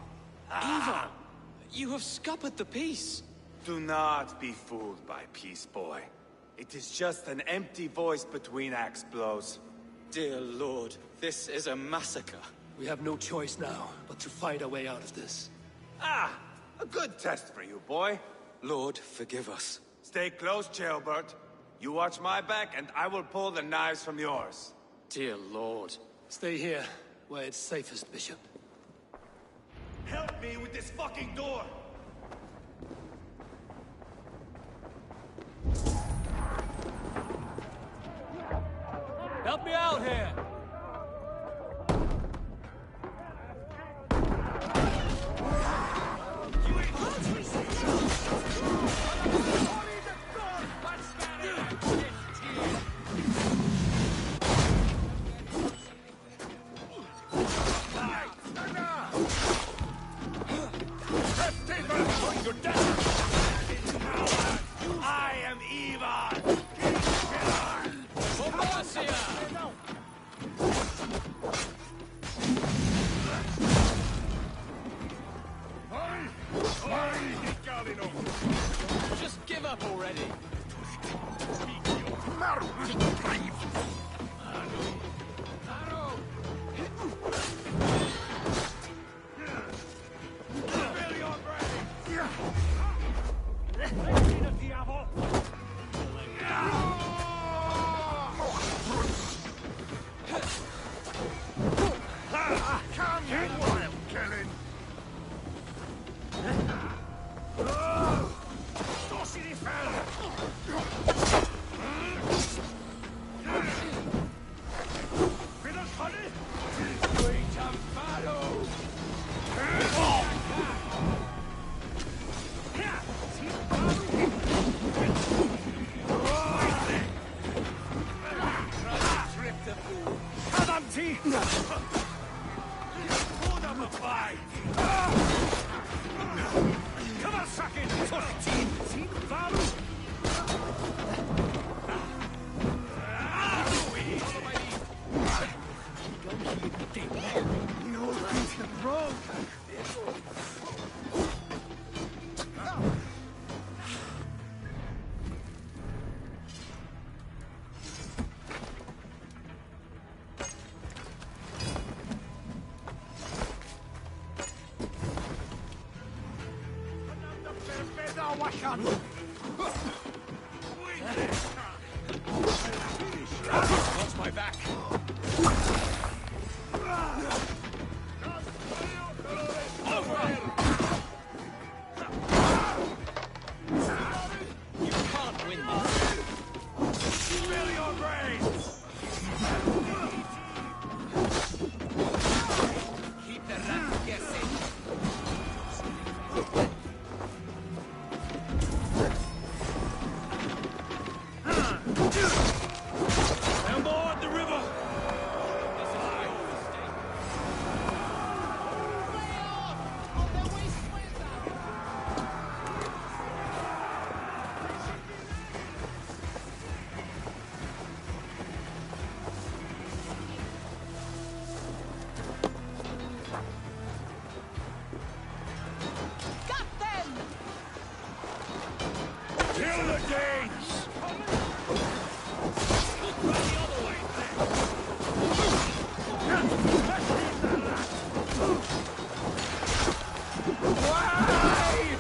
Eva! You have scuppered the peace. Do not be fooled by peace, boy. It is just an empty voice between axe blows. Dear Lord, this is a massacre. We have no choice now, but to fight our way out of this. Ah, a good test for you, boy. Lord, forgive us. Stay close, Jailbert. You watch my back, and I will pull the knives from yours. Dear Lord. Stay here, where it's safest, Bishop. Help me with this fucking door! Help me out here! I am Ivan! Just give up already. Come here, wild killing! Watch my back. You can't win this. Spill your brains! Keep the rats guessing. And board the river! Got them! Kill the Danes! Wait!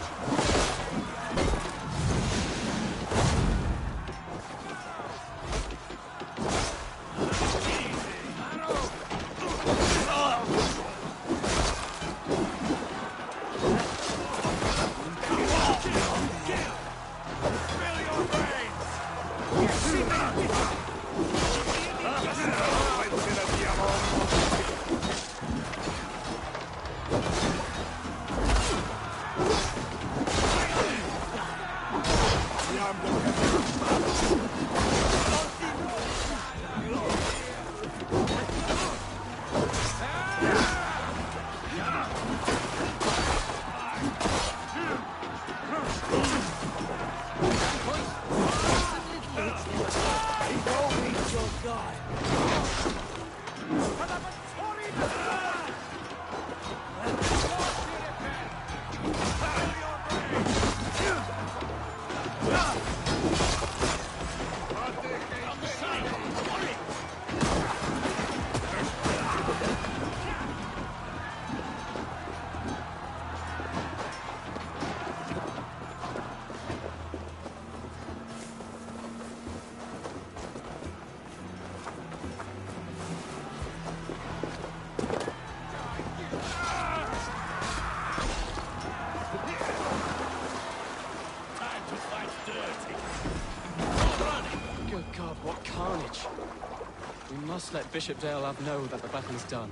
must let Bishop Deolav know that the battle's done.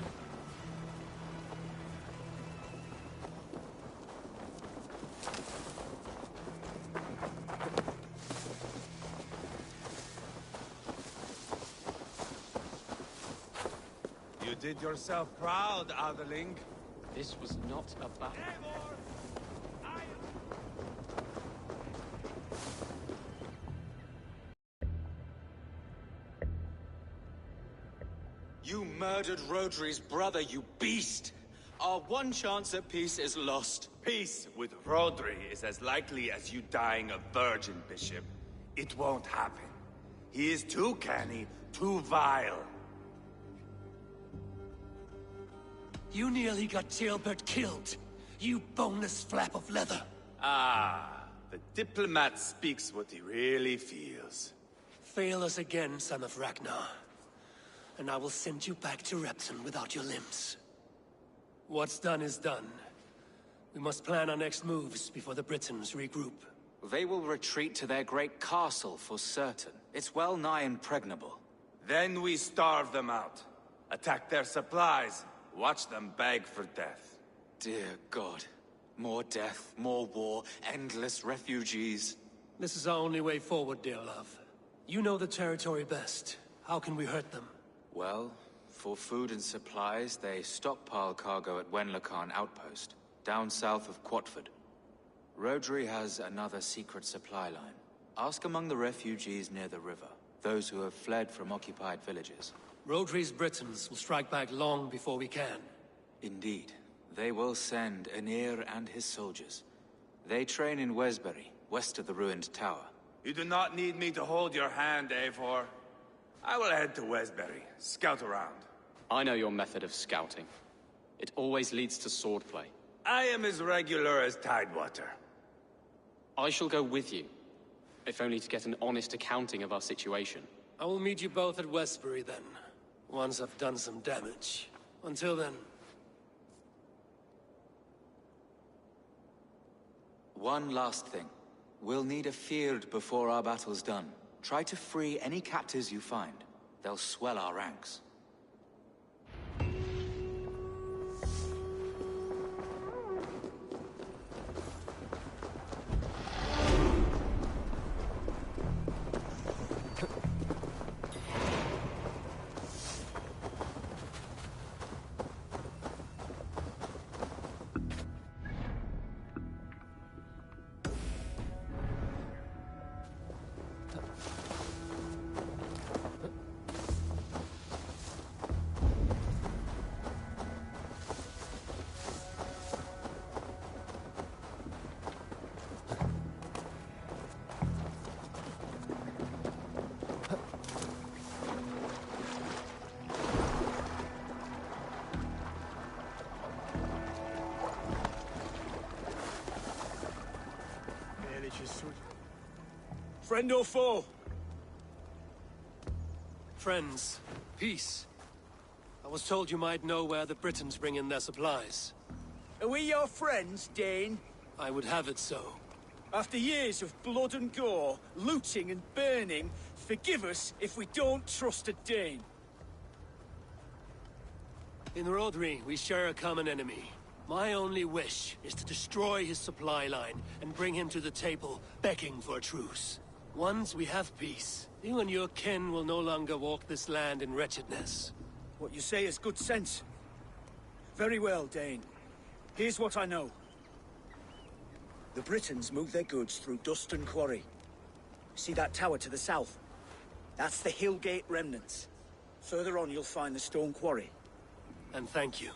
You did yourself proud, Adeling. This was not a battle. You murdered Rodri's brother, you beast! Our one chance at peace is lost. Peace with Rodri is as likely as you dying a virgin, Bishop. It won't happen. He is too canny, too vile. You nearly got Jailbird killed. You boneless flap of leather. Ah, the diplomat speaks what he really feels. Fail us again, son of Ragnar. And I will send you back to Repton without your limbs. What's done is done. We must plan our next moves before the Britons regroup. They will retreat to their great castle for certain. It's well nigh impregnable. Then we starve them out. Attack their supplies. Watch them beg for death. Dear God. More death, more war, endless refugees. This is our only way forward, Deolav. You know the territory best. How can we hurt them? Well, for food and supplies, they stockpile cargo at Wenlacan Outpost, down south of Quatford. Rodri has another secret supply line. Ask among the refugees near the river, those who have fled from occupied villages. Rodri's Britons will strike back long before we can. Indeed. They will send Aenir and his soldiers. They train in Wesbury, west of the ruined tower. You do not need me to hold your hand, Eivor. I will head to Wesbury, scout around. I know your method of scouting. It always leads to swordplay. I am as regular as Tidewater. I shall go with you, if only to get an honest accounting of our situation. I will meet you both at Westbury then, once I've done some damage. Until then... One last thing. We'll need a Fyrd before our battle's done. Try to free any captives you find. They'll swell our ranks. Friend or foe? Friends. Peace. I was told you might know where the Britons bring in their supplies. Are we your friends, Dane? I would have it so. After years of blood and gore, looting and burning, forgive us if we don't trust a Dane. In Rodri, we share a common enemy. My only wish is to destroy his supply line and bring him to the table, begging for a truce. Once we have peace, you and your kin will no longer walk this land in wretchedness. What you say is good sense. Very well, Dane. Here's what I know. The Britons move their goods through Dustin Quarry. See that tower to the south? That's the Hillgate remnants. Further on, you'll find the stone quarry. And thank you.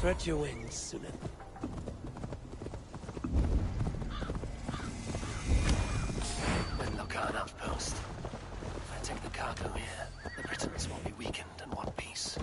Spread your wings, Sunan. Lokan outpost. If I take the cargo here, the Britons will be weakened and want peace.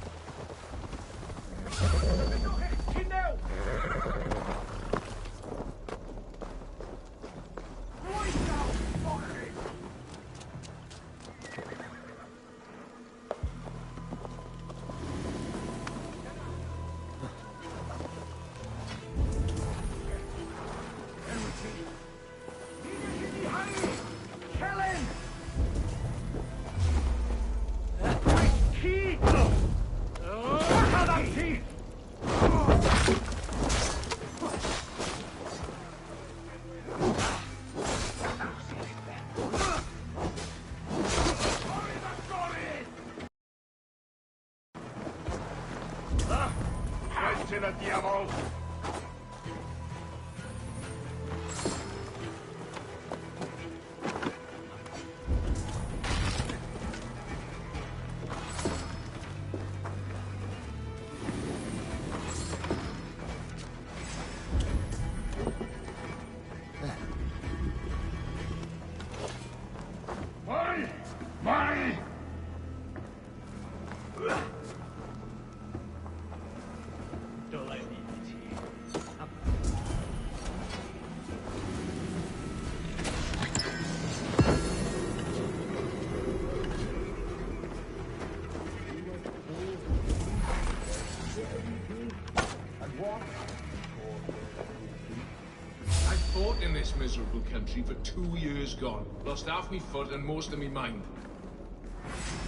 In this miserable country for 2 years gone. Lost half me foot and most of me mind.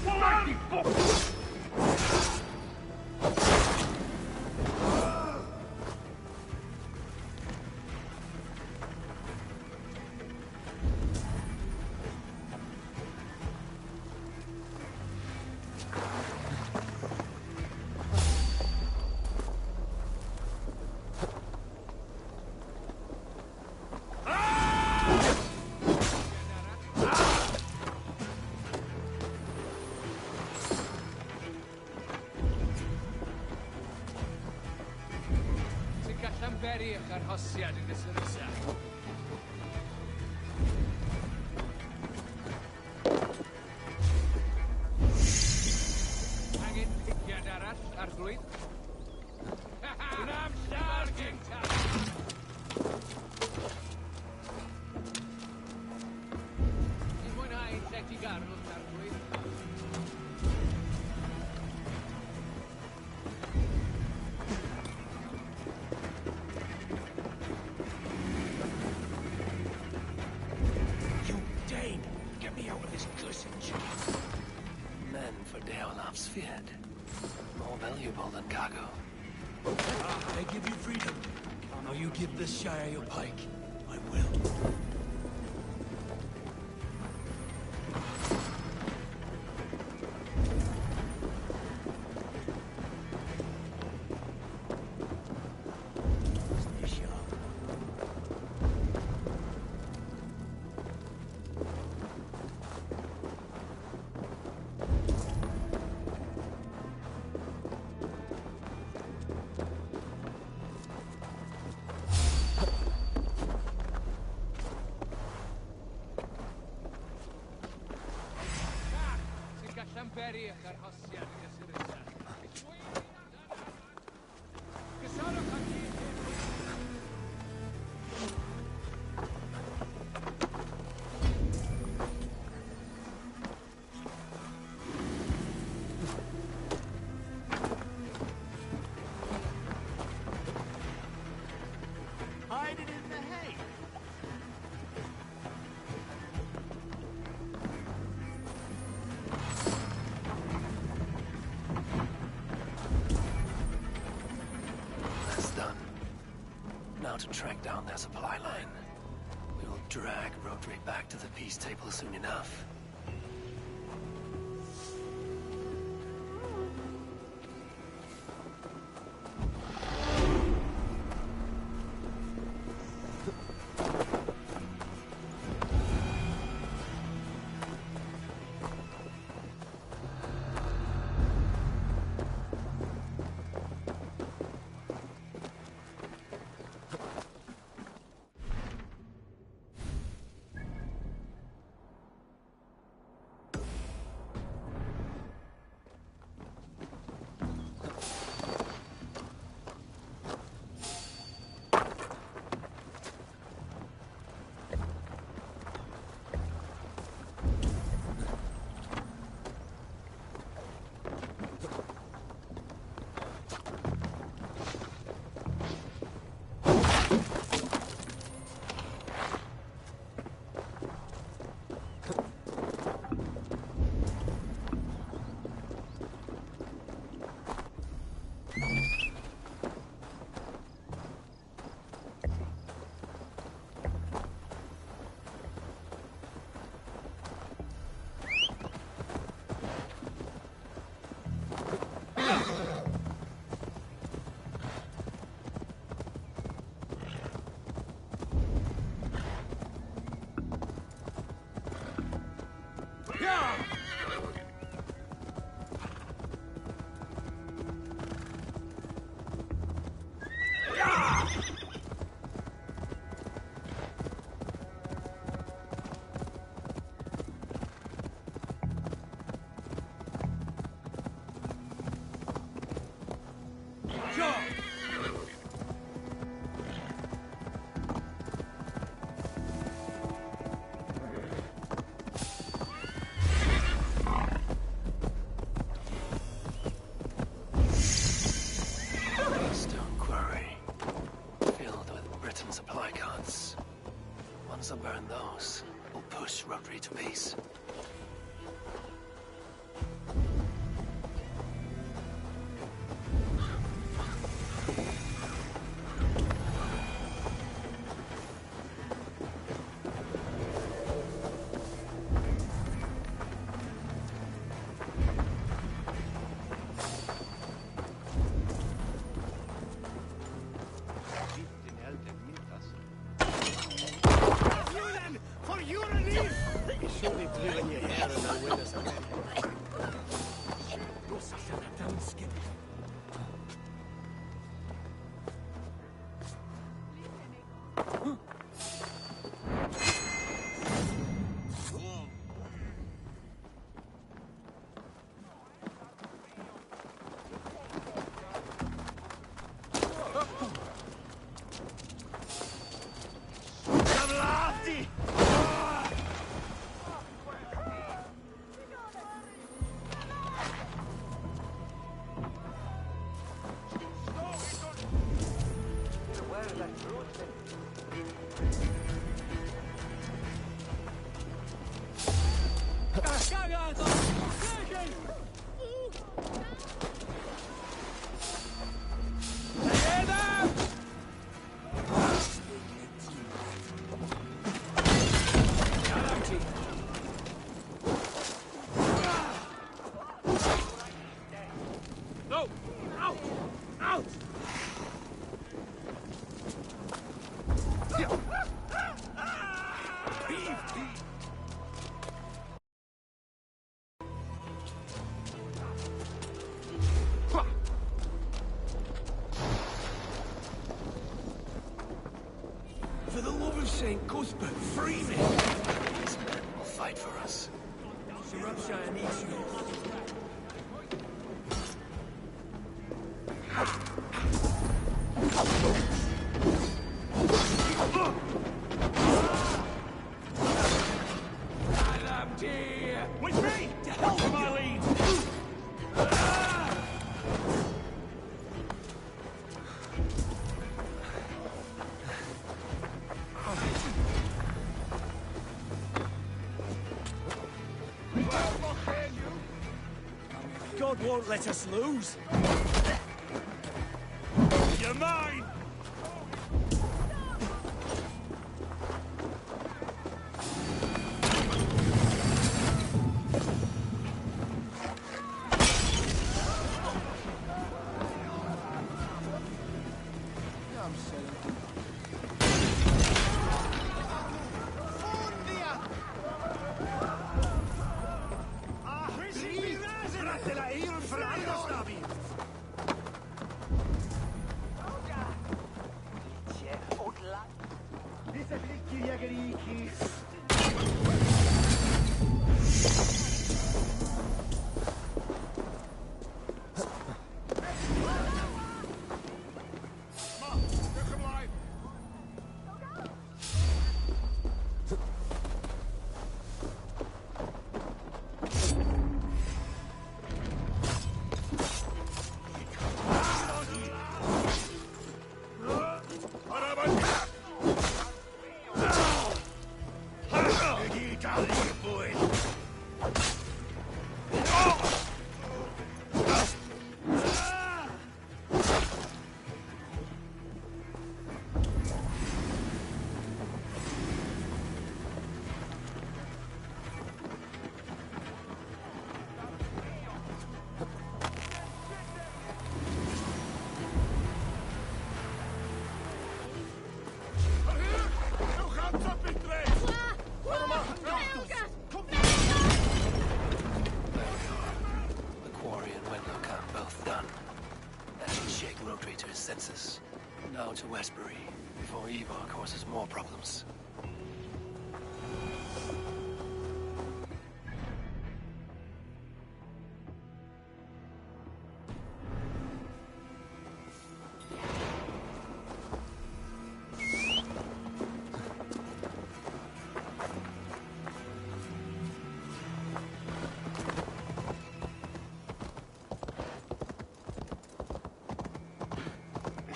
Mighty fuck! arhosiad yn ysyn ysaf. Angen pigiad arall ar glwydd. Wnam star gyntaf! Ni'n mwynhau llety garwch ar glwydd. Feared. More valuable than cargo. I give you freedom. Now you give this Shire your pike. I will. Llanberiach arhosiad yn ysyn ysaf. Gysonwch ar hyd. Hide it in the hay. now to track down their supply line. We will drag Rodri back to the peace table soon enough. Once I burn those, we'll push Rodri to peace. For the love of St. Cuthbert, free me! These men will fight for us. Sir Upshire needs you. With me! To hell with my lead! God won't let us lose. You're mine! The quarry and Windhoek both done. That should shake Rodri to his senses. Now to Westbury, before Ivar causes more problems.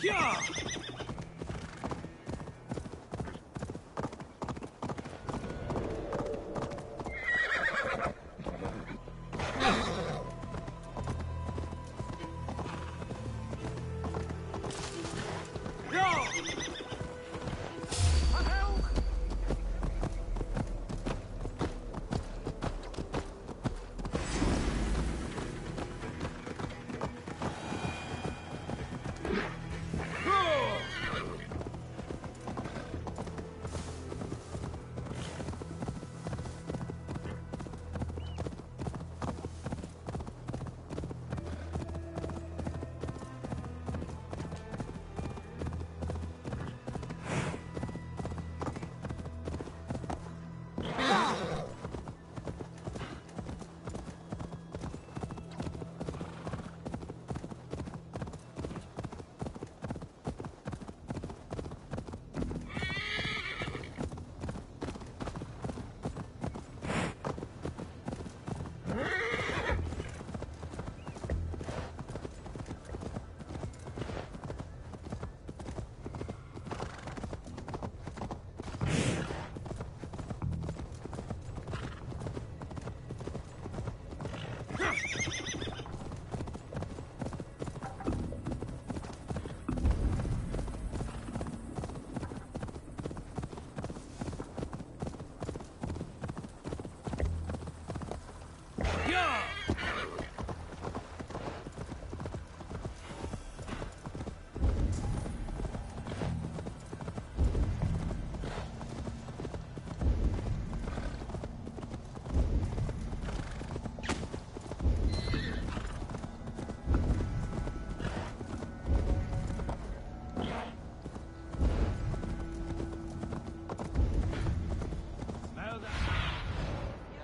Yeah!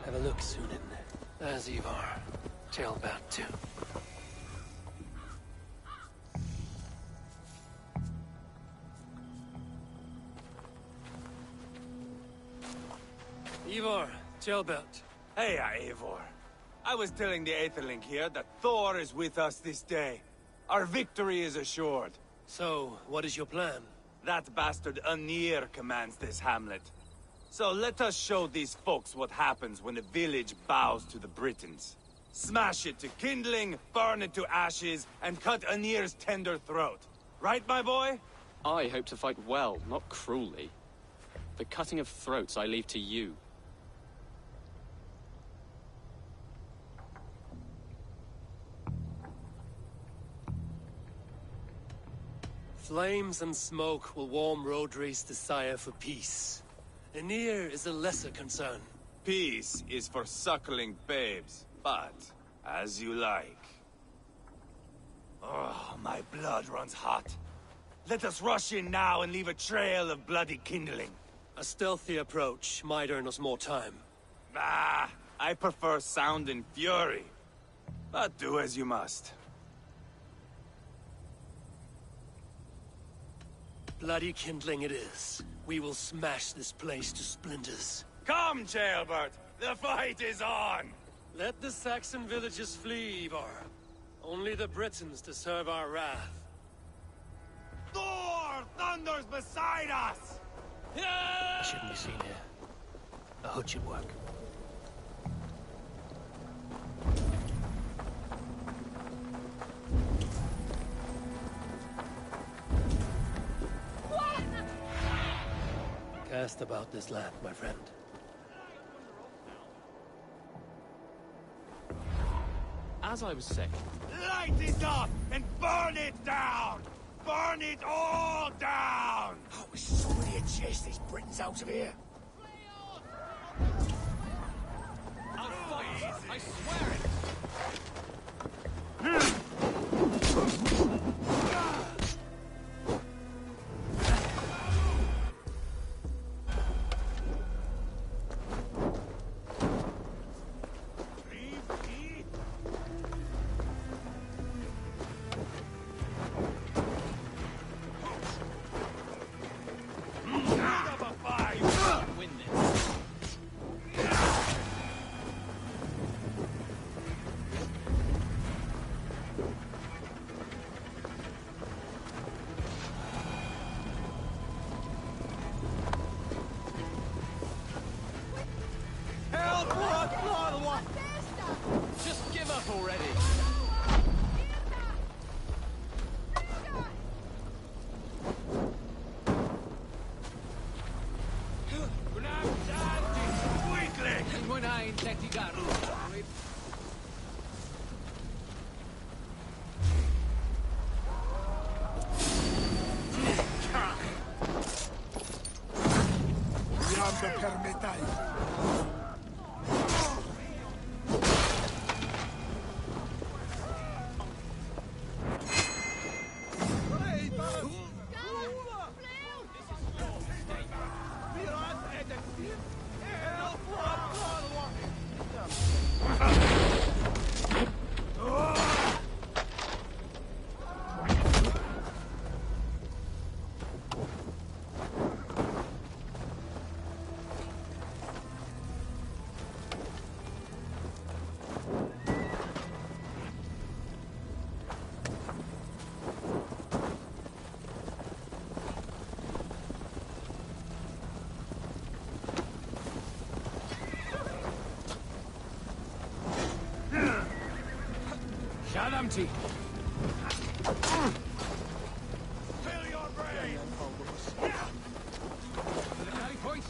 Have a look, Sunan. There's Ivar. Tailbound too. Ivar, Tailbound. Hey, Eivor. I was telling the Aetherling here that Thor is with us this day. Our victory is assured. So, what is your plan? That bastard Anir commands this hamlet. So let us show these folks what happens when a village bows to the Britons. Smash it to kindling, burn it to ashes, and cut Anir's tender throat. Right, my boy? I hope to fight well, not cruelly. The cutting of throats I leave to you. Flames and smoke will warm Rodri's desire for peace. Aenir is a lesser concern. Peace is for suckling babes, but as you like. Oh, my blood runs hot. Let us rush in now and leave a trail of bloody kindling. A stealthy approach might earn us more time. Ah, I prefer sound and fury. But do as you must. Bloody kindling it is. We will smash this place to splinters. Come, Jailbert! The fight is on! Let the Saxon villages flee, Ivar. Only the Britons deserve our wrath. Thor thunders beside us! I shouldn't be seen here. A hood should work. Cast about this land, my friend. As I was saying... Light it up and burn it down! Burn it all down! Oh, somebody had chased these Britons out of here. I'll fight! I swear it! Just give up already! Empty. Fill your brain! To the carry point.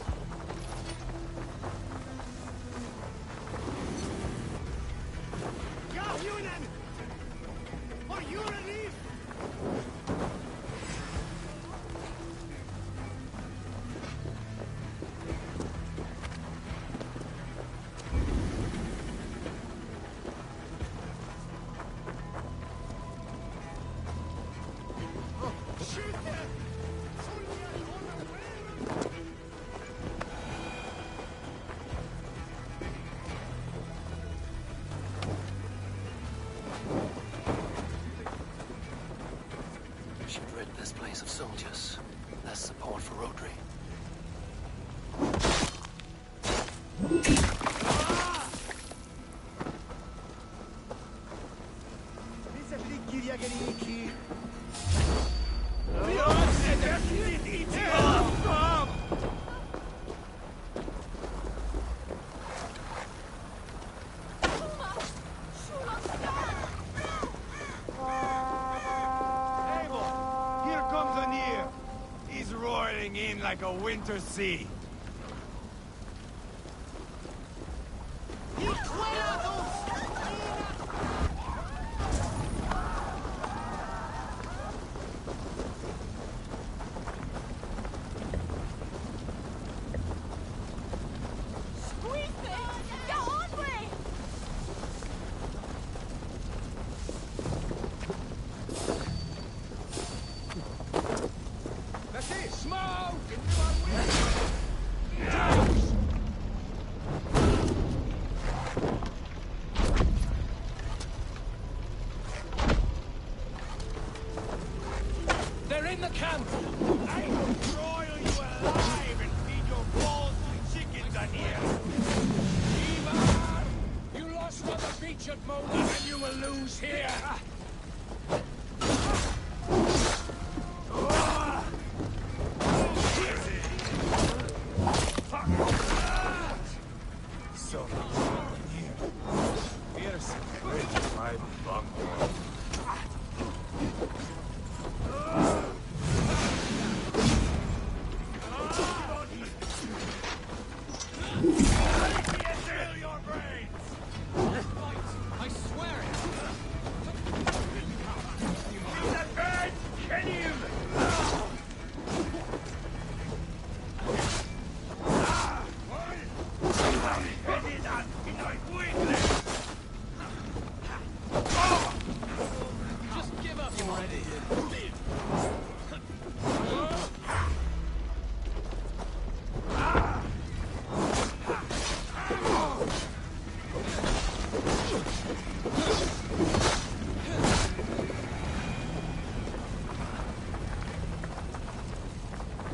Ja, Junen! For you relief! Of soldiers. Less support for Rodri. Like a winter sea. smoke into our windows! They're in the camp! I will broil you alive and feed your balls to chickens on here! Ivar! You lost on the beach at Moda, and you will lose here! So here. Here's with my bunghole. I swear it! He's a bird! Kill him! Just give up already!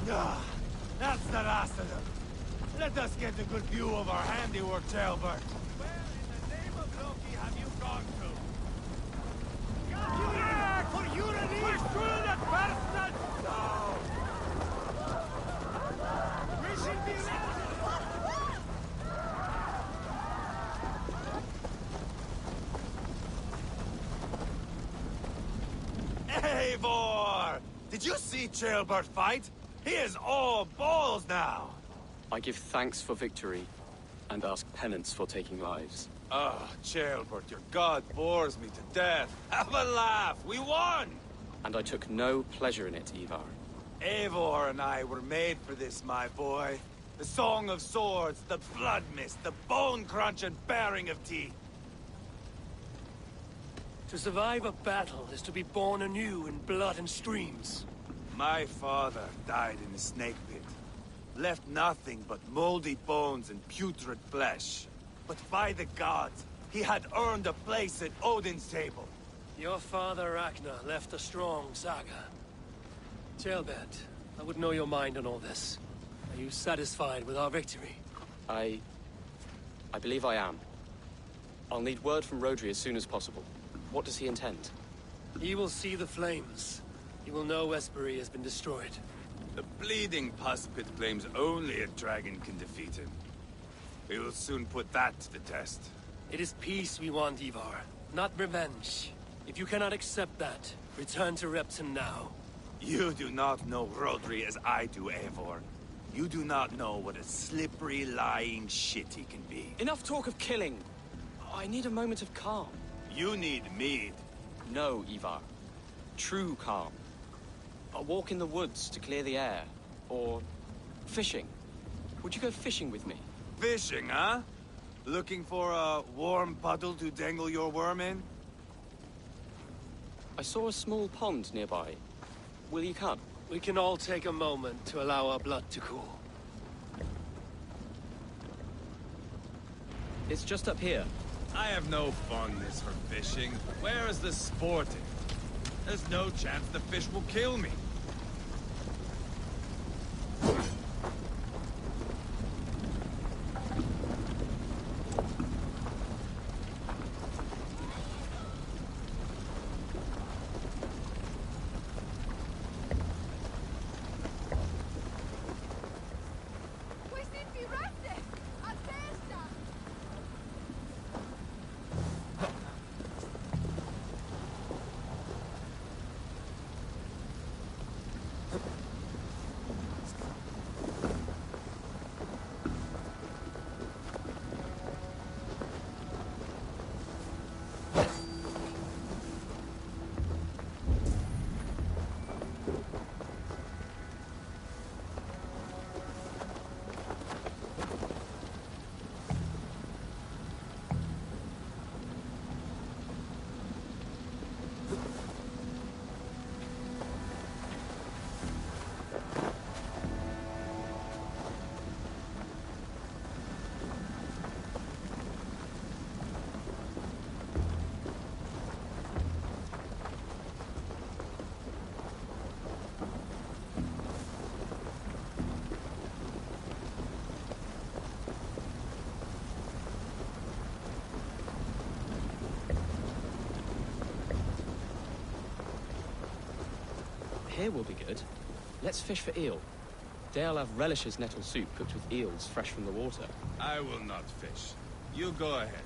Ah, that's the last of them. Let us get a good view of our handiwork, Jailbird. Where in the name of Loki have you gone to? Yeah, for unity! Pursue the bastard! No! We should be Eivor! Did you see Jailbird fight? He is all balls now! I give thanks for victory, and ask penance for taking lives. Ah, Jailbird, your god bores me to death. Have a laugh! We won! And I took no pleasure in it, Ivar. Eivor and I were made for this, my boy. The song of swords, the blood mist, the bone crunch and baring of teeth. To survive a battle is to be born anew in blood and streams. My father died in the snake pit. Left nothing but moldy bones and putrid flesh. But by the gods, he had earned a place at Odin's table. Your father Ragnar left a strong saga. Jailbird, I would know your mind on all this. Are you satisfied with our victory? I believe I am. I'll need word from Rodri as soon as possible. What does he intend? He will see the flames. He will know Espery has been destroyed. The bleeding pus pit claims only a dragon can defeat him. We will soon put that to the test. It is peace we want, Ivar, not revenge. If you cannot accept that, return to Repton now. You do not know Rodri as I do, Eivor. You do not know what a slippery, lying shit he can be. Enough talk of killing! I need a moment of calm. You need mead. No, Ivar. True calm. A walk in the woods to clear the air. Or fishing. Would you go fishing with me? Fishing, huh? Looking for a warm puddle to dangle your worm in? I saw a small pond nearby. Will you come? We can all take a moment to allow our blood to cool. It's just up here. I have no fondness for fishing. Where is the sporting? There's no chance the fish will kill me. Here will be good. Let's fish for eel. Dealav relishes nettle soup cooked with eels fresh from the water. I will not fish. You go ahead.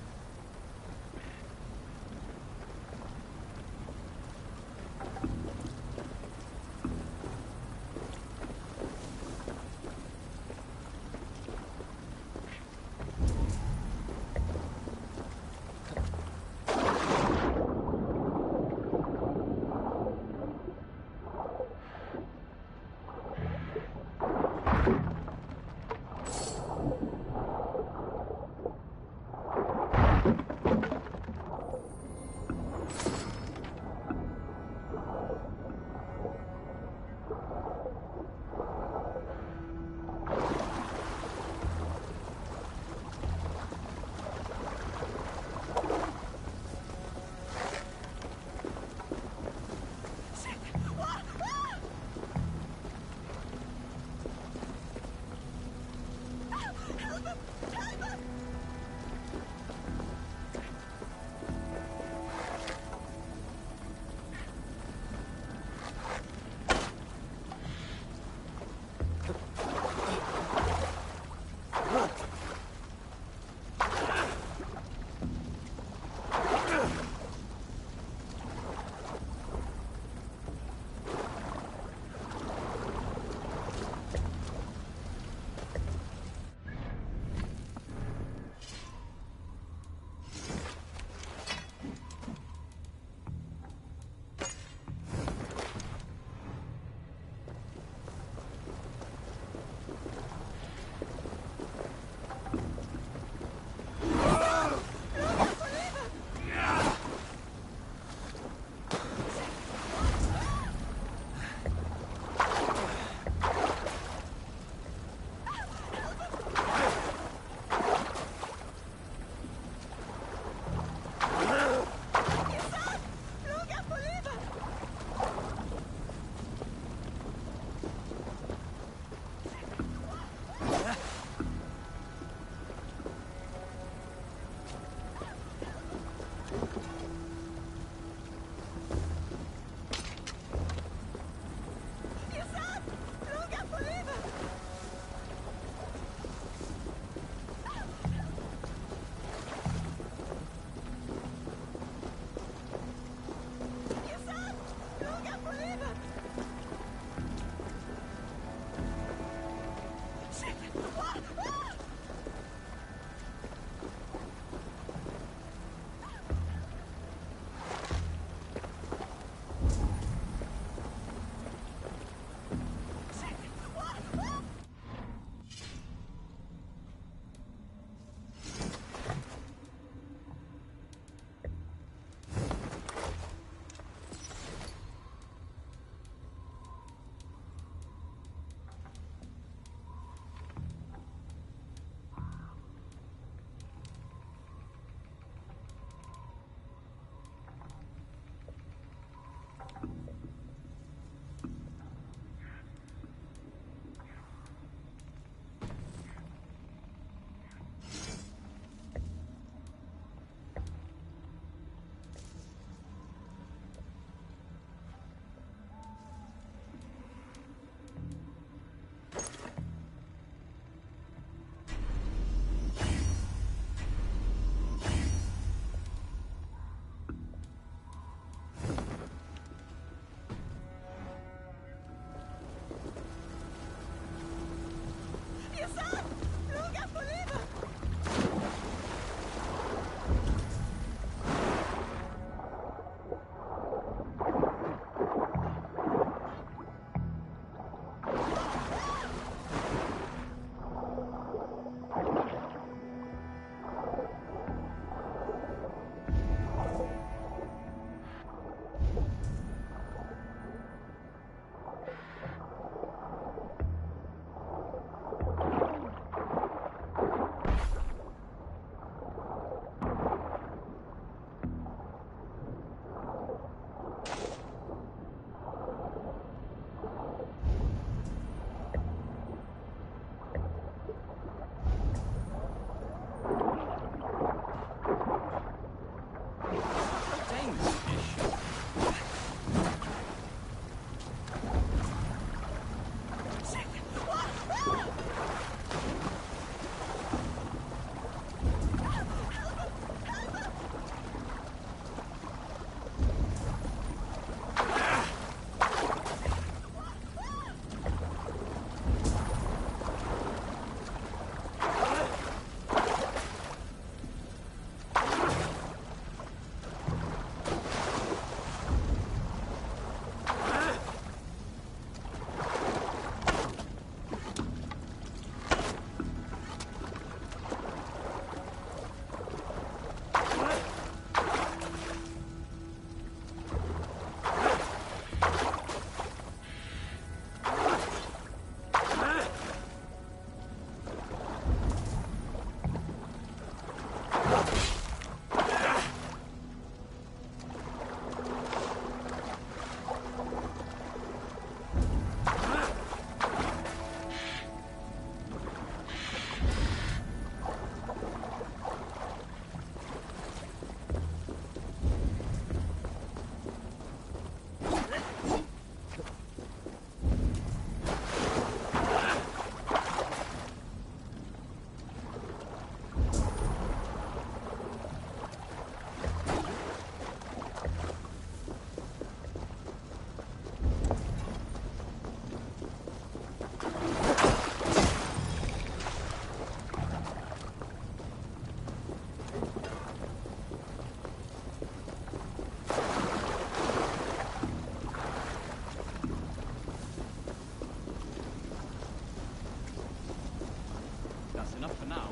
enough for now.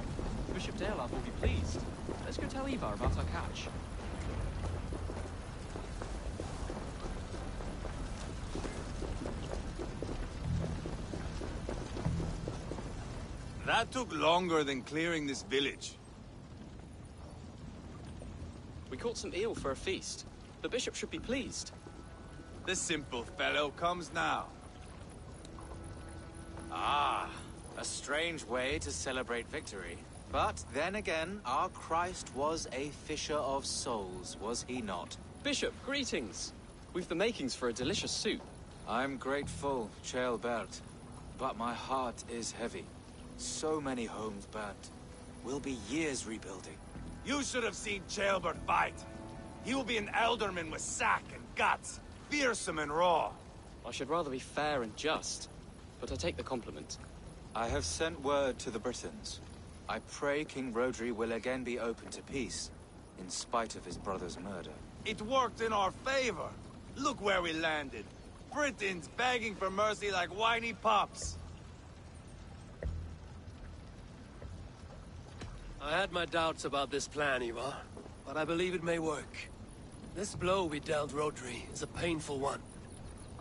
Bishop Deolav will be pleased. Let's go tell Ivar about our catch. That took longer than clearing this village. We caught some eel for a feast. The bishop should be pleased. The simple fellow comes now. Ah, a strange way to celebrate victory. But then again, our Christ was a fisher of souls, was he not? Bishop, greetings. We've the makings for a delicious soup. I'm grateful, Ceolbert, but my heart is heavy. So many homes burnt. We'll be years rebuilding. You should have seen Ceolbert fight. He will be an alderman with sack and guts, fearsome and raw. I should rather be fair and just, but I take the compliment. I have sent word to the Britons. I pray King Rodri will again be open to peace, in spite of his brother's murder. It worked in our favor. Look where we landed. Britons begging for mercy like whiny pups. I had my doubts about this plan, Ivar, but I believe it may work. This blow we dealt Rodri is a painful one.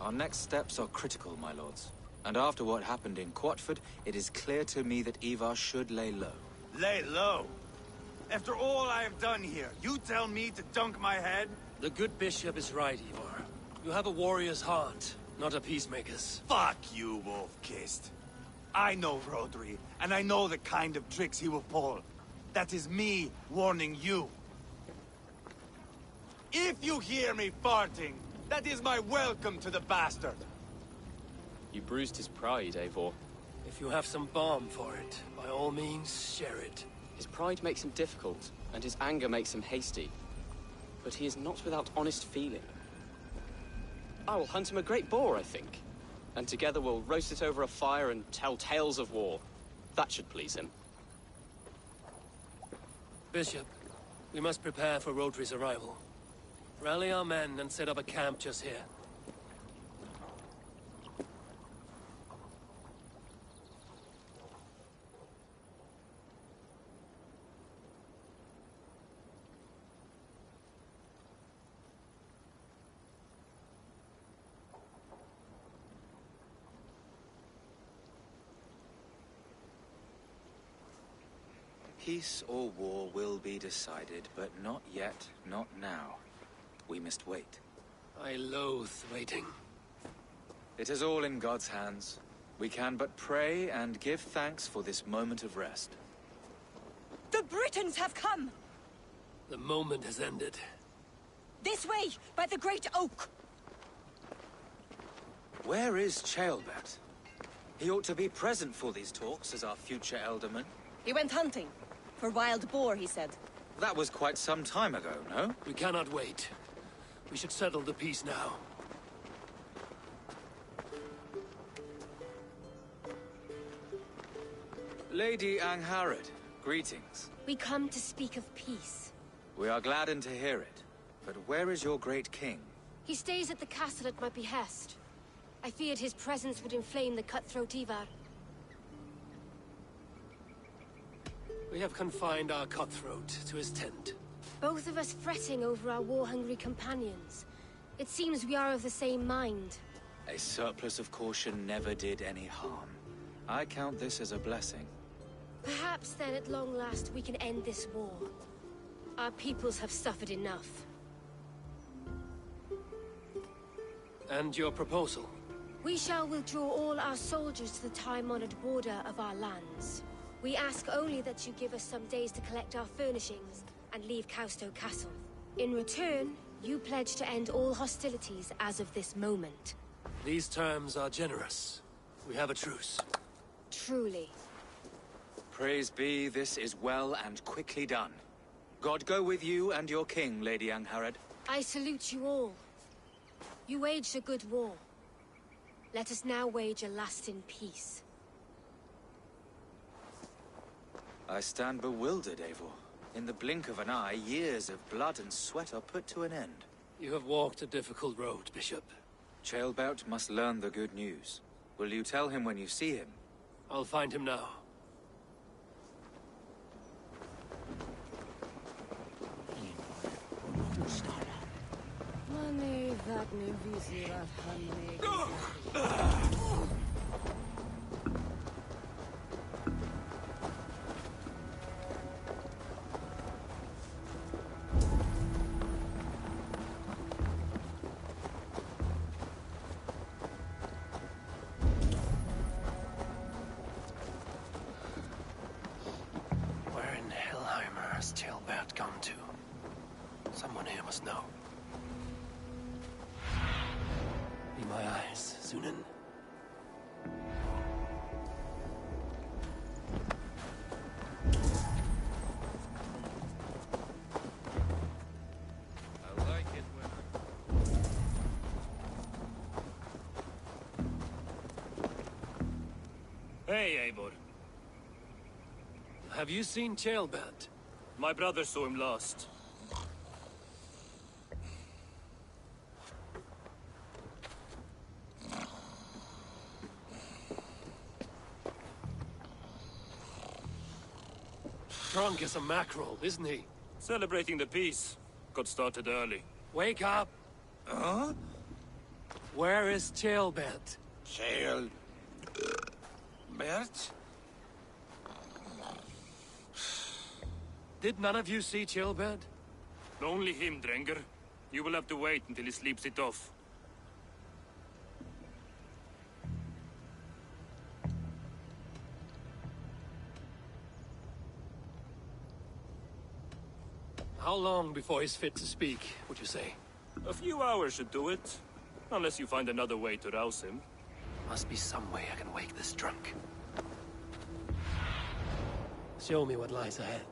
Our next steps are critical, my lords. And after what happened in Quatford, it is clear to me that Ivar should lay low. Lay low? After all I have done here, you tell me to dunk my head? The good bishop is right, Ivar. You have a warrior's heart, not a peacemaker's. Fuck you, Wolf-Kissed. I know Rodri, and I know the kind of tricks he will pull. That is me warning you. If you hear me farting, that is my welcome to the bastard. You bruised his pride, Eivor. If you have some balm for it, by all means, share it. His pride makes him difficult, and his anger makes him hasty. But he is not without honest feeling. I will hunt him a great boar, I think. And together we'll roast it over a fire and tell tales of war. That should please him. Bishop, we must prepare for Rodri's arrival. Rally our men and set up a camp just here. Peace or war will be decided, but not yet, not now. We must wait. I loathe waiting. It is all in God's hands. We can but pray and give thanks for this moment of rest. The Britons have come! The moment has ended. This way, by the Great Oak! Where is Ceolbert? He ought to be present for these talks as our future elderman. He went hunting. For wild boar, he said. That was quite some time ago, no? We cannot wait. We should settle the peace now. Lady Angharad, greetings. We come to speak of peace. We are gladdened to hear it. But where is your great king? He stays at the castle at my behest. I feared his presence would inflame the cutthroat Ivar. We have confined our cutthroat to his tent. Both of us fretting over our war-hungry companions. It seems we are of the same mind. A surplus of caution never did any harm. I count this as a blessing. Perhaps then at long last we can end this war. Our peoples have suffered enough. And your proposal? We shall withdraw all our soldiers to the time-honored border of our lands. We ask only that you give us some days to collect our furnishings and leave Causto Castle. In return, you pledge to end all hostilities as of this moment. These terms are generous. We have a truce. Truly. Praise be, this is well and quickly done. God go with you and your king, Lady Angharad. I salute you all. You waged a good war. Let us now wage a lasting peace. I stand bewildered, Eivor. In the blink of an eye, years of blood and sweat are put to an end. You have walked a difficult road, Bishop. Ceolbert must learn the good news. Will you tell him when you see him? I'll find him now. Nee, that nu visir att han Where in Hellheimer has Tailbert gone to? Someone here must know. Be my eyes, Sunan. I like it when Hey, Eivor. Have you seen Tailbert? My brother saw him last. Drunk as a mackerel, isn't he? Celebrating the peace. Got started early. Wake up! Huh? Where is Tailbert? Bert? Did none of you see Tailbert? Only him, Drenger. You will have to wait until he sleeps it off. How long before he's fit to speak, would you say? A few hours should do it. Unless you find another way to rouse him. Must be some way I can wake this drunk. Show me what lies ahead.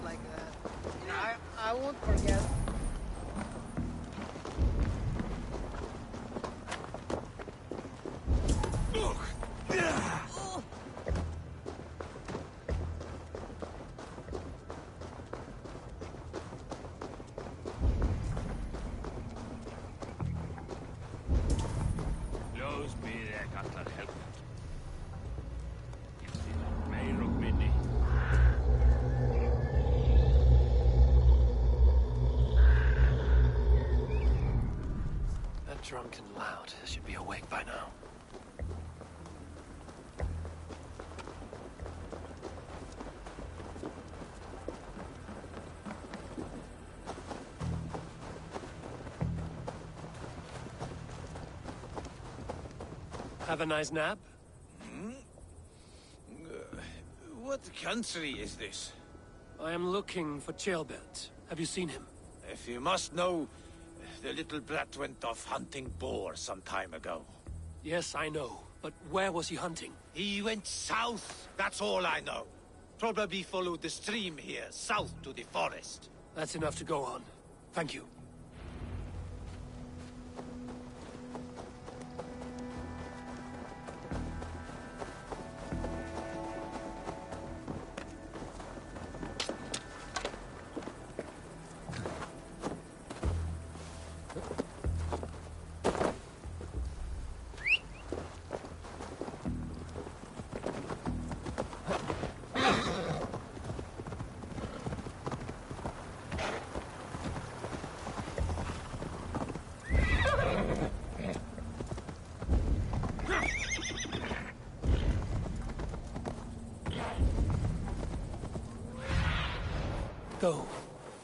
Like that. You know, I won't forget. Lås mig det kallar helvete. Mer och minni. Drunk and loud. Should be awake by now. Have a nice nap? What country is this? I am looking for Tailbert. Have you seen him? If you must know, the little brat went off hunting boar some time ago. Yes, I know. But where was he hunting? He went south, that's all I know. Probably followed the stream here, south to the forest. That's enough to go on. Thank you. Go,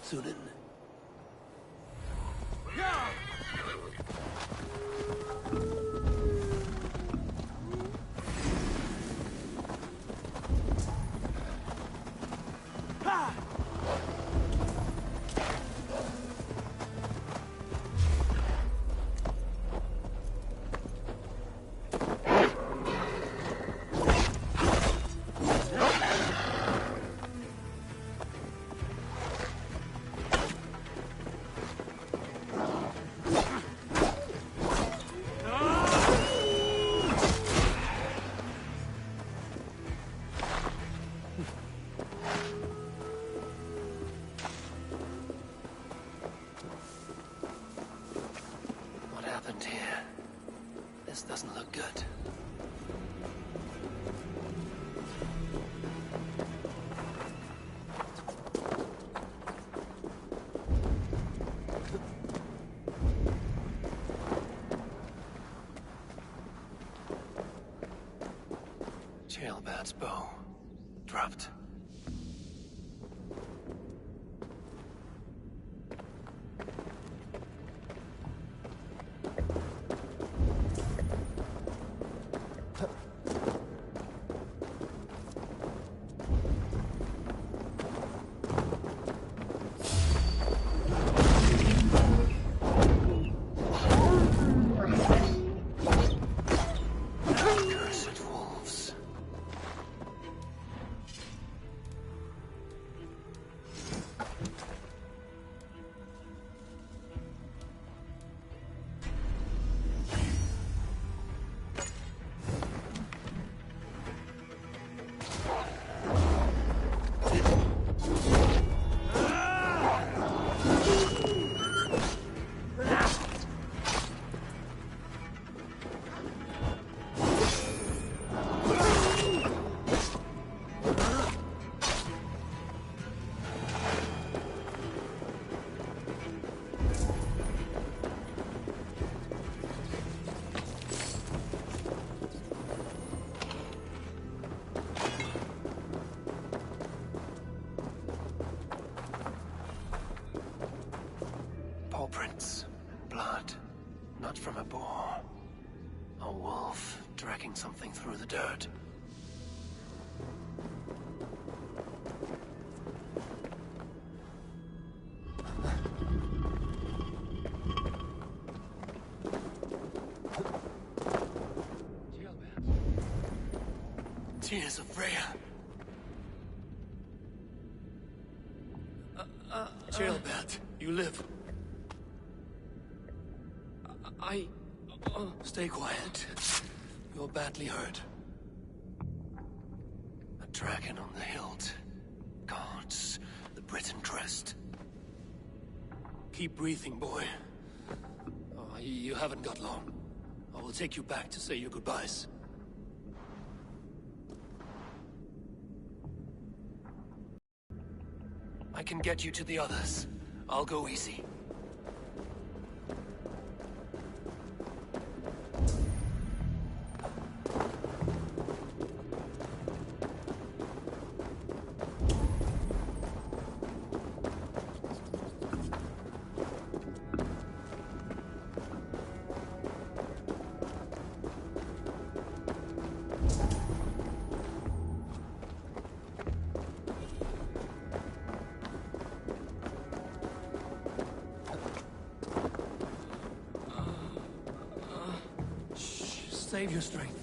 Sunan. What happened here? This doesn't look good. Jailbird's bow. Dropped. Cursed wolves. Paw prints. Blood. Not from a boar. A wolf dragging something through the dirt. Tears of Freya. Jailbird, you live. Stay quiet. You're badly hurt. A dragon on the hilt. Gods, the Britain crest. Keep breathing, boy. Oh, you haven't got long. I will take you back to say your goodbyes. I can get you to the others. I'll go easy. Save your strength.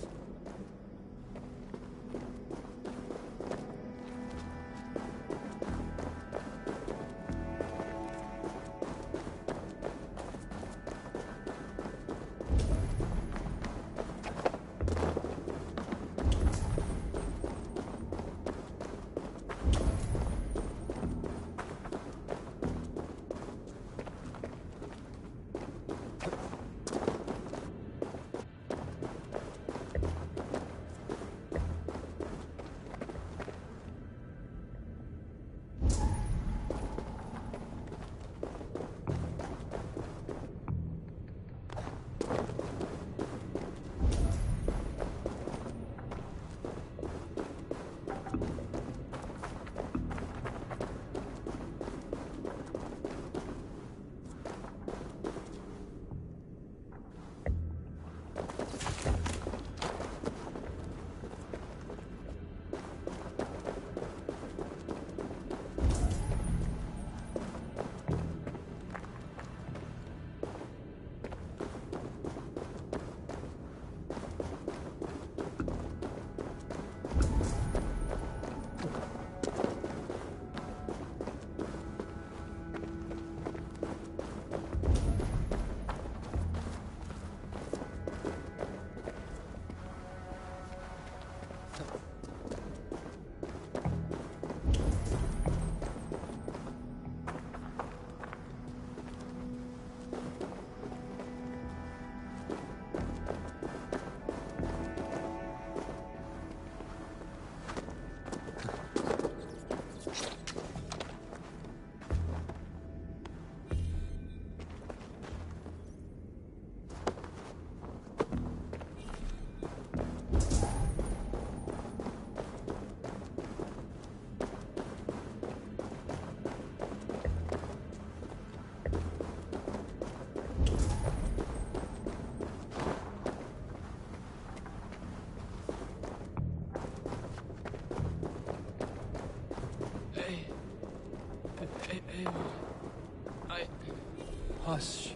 Hush.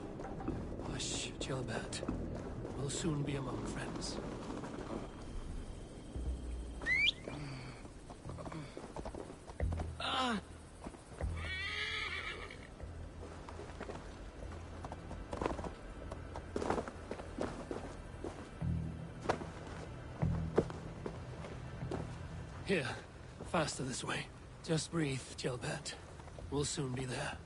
Hush, Gilbert. We'll soon be among friends. Here, faster this way. Just breathe, Gilbert. We'll soon be there.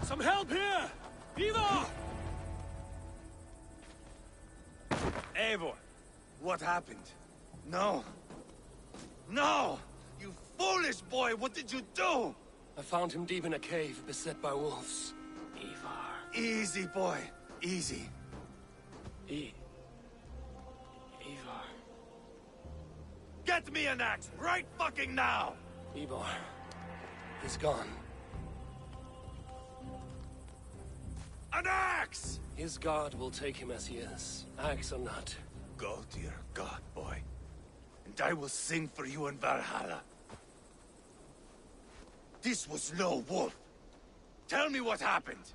Some help here! Eivor! Eivor, what happened? No. No! You foolish boy, what did you do? I found him deep in a cave, beset by wolves. Eivor. Easy, boy. Easy. Eivor. Get me an axe, right fucking now! Eivor. He's gone. An axe! His god will take him as he is, axe or not. Go to your god, boy. And I will sing for you in Valhalla. This was no wolf. Tell me what happened.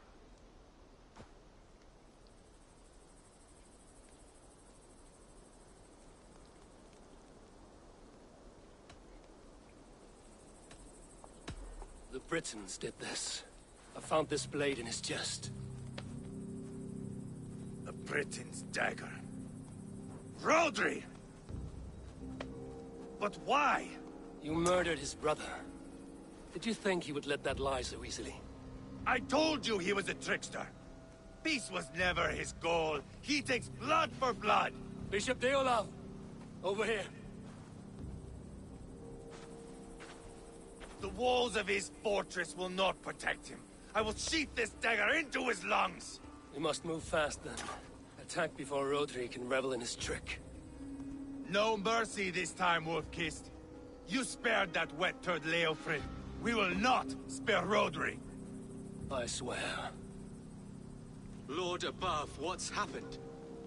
The Britons did this. I found this blade in his chest. A Briton's dagger. Rodri! But why? You murdered his brother. Did you think he would let that lie so easily? I told you he was a trickster. Peace was never his goal. He takes blood for blood. Bishop Deolav, over here. The walls of his fortress will not protect him. I will sheath this dagger into his lungs. We must move fast then. Attack before Rodri can revel in his trick. No mercy this time, Wolf-Kissed. You spared that wet turd Leofrid. We will not spare Rodri. I swear. Lord above, what's happened?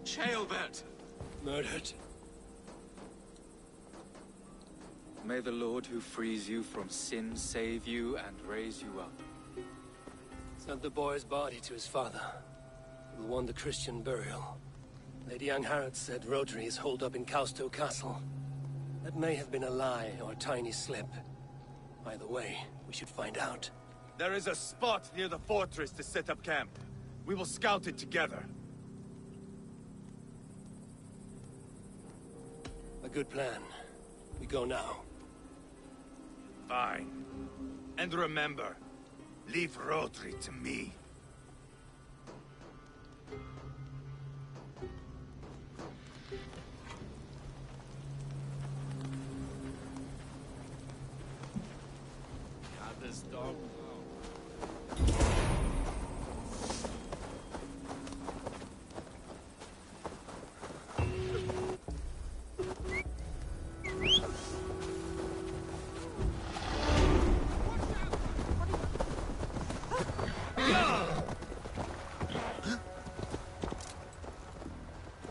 Ceolbert! Murdered. May the Lord who frees you from sin save you and raise you up. Sent the boy's body to his father. He will want the Christian burial. Lady Angharad said Rodri is holed up in Causto Castle. That may have been a lie or a tiny slip. Either way, we should find out. There is a spot near the fortress to set up camp. We will scout it together. A good plan. We go now. Fine. And remember, leave Rodri to me. Got this dog.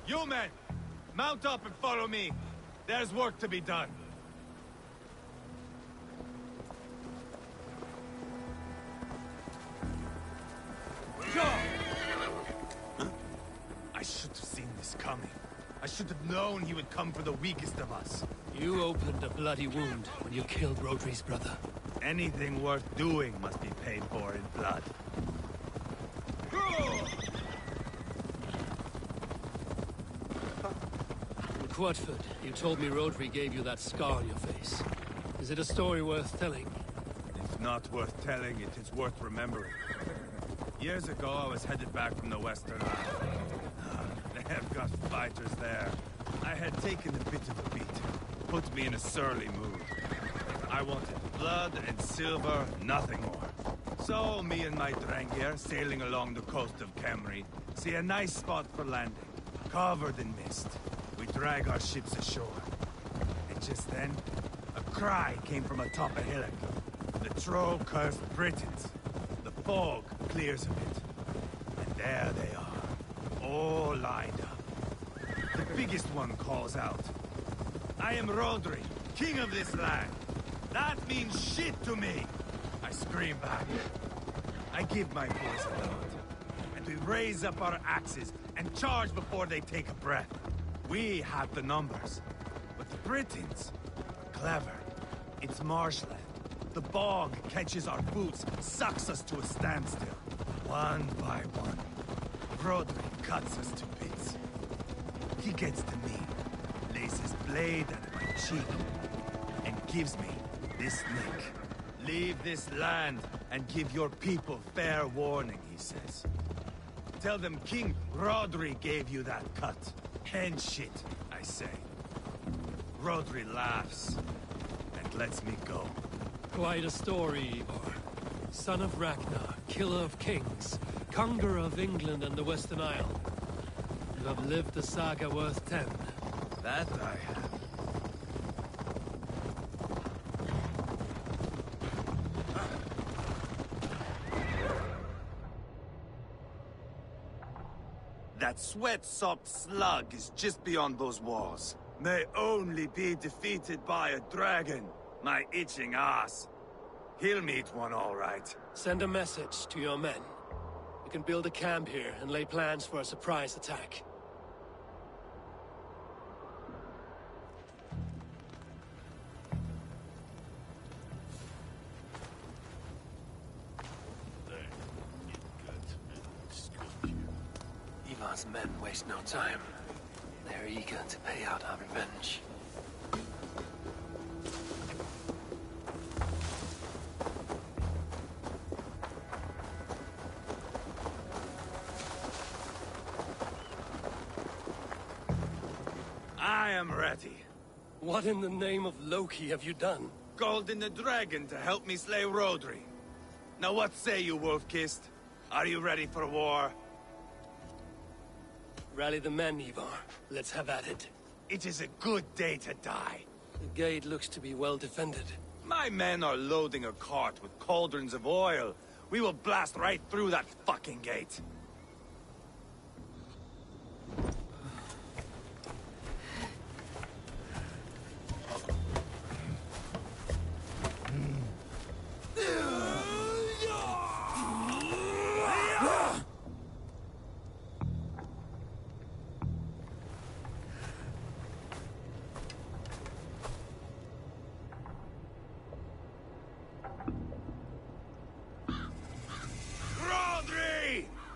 You men, mount up and follow me. There's work to be done. I should have seen this coming. I should have known he would come for the weakest of us. You opened a bloody wound when you killed Rodri's brother. Anything worth doing must be paid for in blood. In Quadford, you told me Rodri gave you that scar on your face. Is it a story worth telling? If not worth telling, it is worth remembering. Years ago, I was headed back from the Western Isle. They have got fighters there. I had taken a bit of a beat. Put me in a surly mood. I wanted blood and silver, nothing more. So, me and my Drengir, sailing along the coast of Kemri, see a nice spot for landing. covered in mist. We drag our ships ashore. And just then, a cry came from atop a hillock. The troll-cursed Britons. The fog clears a bit. And there they are, all lined up. The biggest one calls out, "I am Rodri, king of this land. That means shit to me!" I scream back. I give my boys a load. And we raise up our axes and charge before they take a breath. We have the numbers. But the Britons are clever. It's marshland. The bog catches our boots, sucks us to a standstill. One by one, Rodri cuts us to bits. He gets to me, lays his blade at my cheek, and gives me this nick. "Leave this land and give your people fair warning," he says. "Tell them King Rodri gave you that cut." "And shit," I say. Rodri laughs and lets me go. Quite a story, Eivor. Son of Ragnar, killer of kings, conqueror of England and the Western Isle. You have lived a saga worth 10. That I have. That sweat-soaked slug is just beyond those walls. May only be defeated by a dragon. My itching ass. He'll meet one all right. Send a message to your men. We can build a camp here and lay plans for a surprise attack. Ivar's men waste no time. They're eager to pay out our revenge. I am ready. What in the name of Loki have you done? Called in the dragon to help me slay Rodri. Now what say you, Wolf-Kissed? Are you ready for war? Rally the men, Ivar. Let's have at it. It is a good day to die. The gate looks to be well defended. My men are loading a cart with cauldrons of oil. We will blast right through that fucking gate.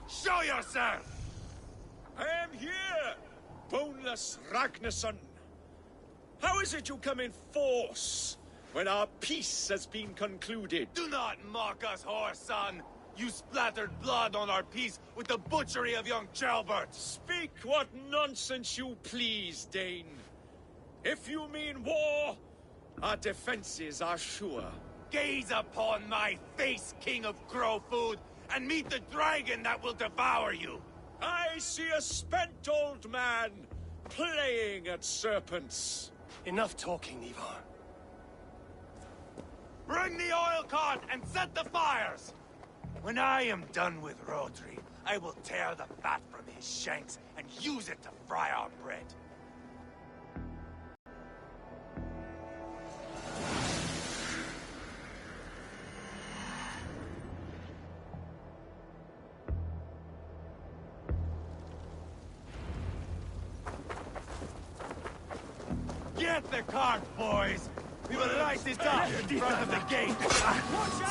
Show yourself! I am here, boneless Ragnarsson. How is it you come in force when our peace has been concluded? Do not mock us, whoreson! You splattered blood on our peace with the butchery of young Chalbert! Speak what nonsense you please, Dane. If you mean war, our defenses are sure. Gaze upon my face, King of Crow Food, and meet the dragon that will devour you! I see a spent old man playing at serpents. Enough talking, Ivar. Bring the oil cart and set the fires! When I am done with Rodri, I will tear the fat from his shanks and use it to fry our bread. Get the cart, boys! We will light it up in front of the gate!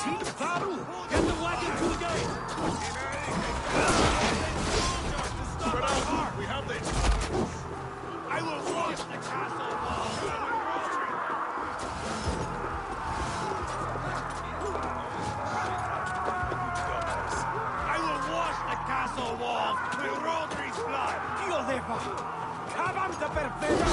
Team Baru! Get the wagon to the gate! Spread out! We have this! I will wash the castle walls! I will wash the castle walls with Rodri's blood! Io devo! Cavanta per veda!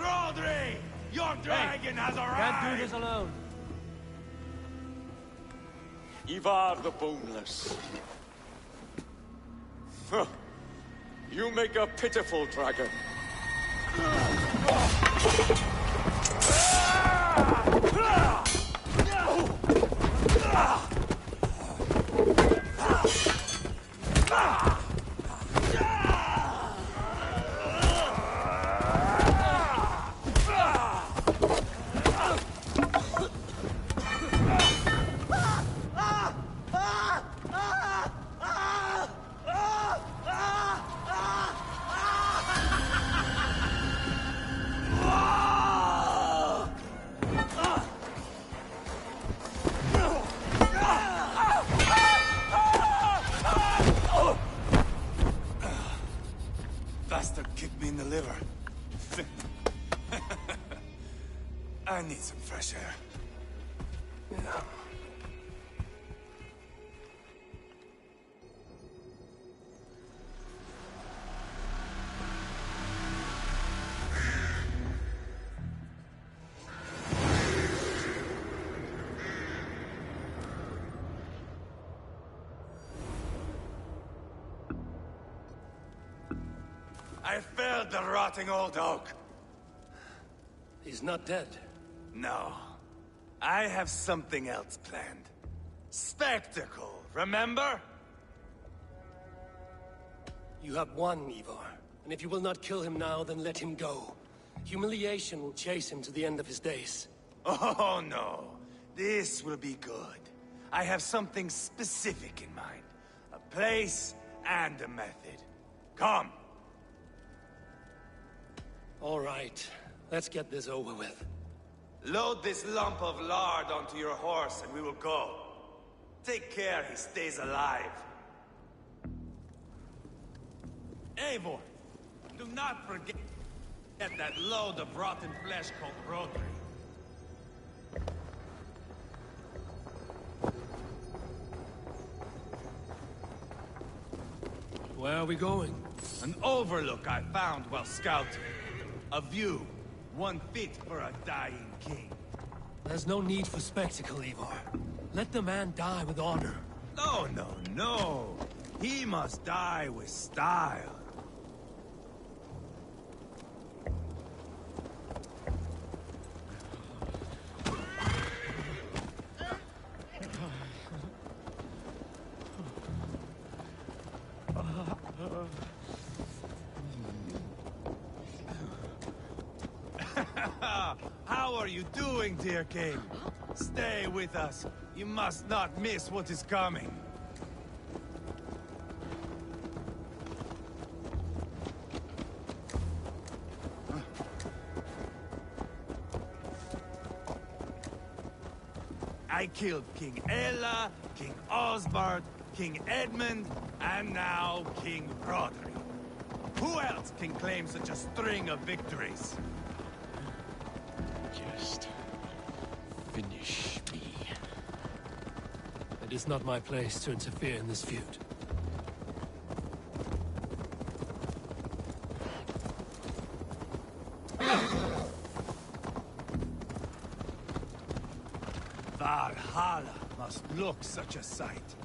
Rodri! Your dragon has arrived! Can't do this alone. Ivar the Boneless. Huh. You make a pitiful dragon. Bastard kicked me in the liver. I need some fresh air. Yeah. I felled the rotting old oak. He's not dead. No. I have something else planned. Spectacle, remember? You have won, Ivar. And if you will not kill him now, then let him go. Humiliation will chase him to the end of his days. Oh, no. This will be good. I have something specific in mind. A place and a method. Come. All right. Let's get this over with. Load this lump of lard onto your horse and we will go. Take care he stays alive. Eivor, do not forget that load of rotten flesh called Rodri. Where are we going? An overlook I found while scouting. A view, one fit for a dying king. There's no need for spectacle, Ivar. Let the man die with honor. No, no, no. He must die with style. How are you doing, dear king? Stay with us. You must not miss what is coming. I killed King Ella, King Osbert, King Edmund, and now King Rodri. Who else can claim such a string of victories? Just finish me. It is not my place to interfere in this feud. Valhalla must look such a sight.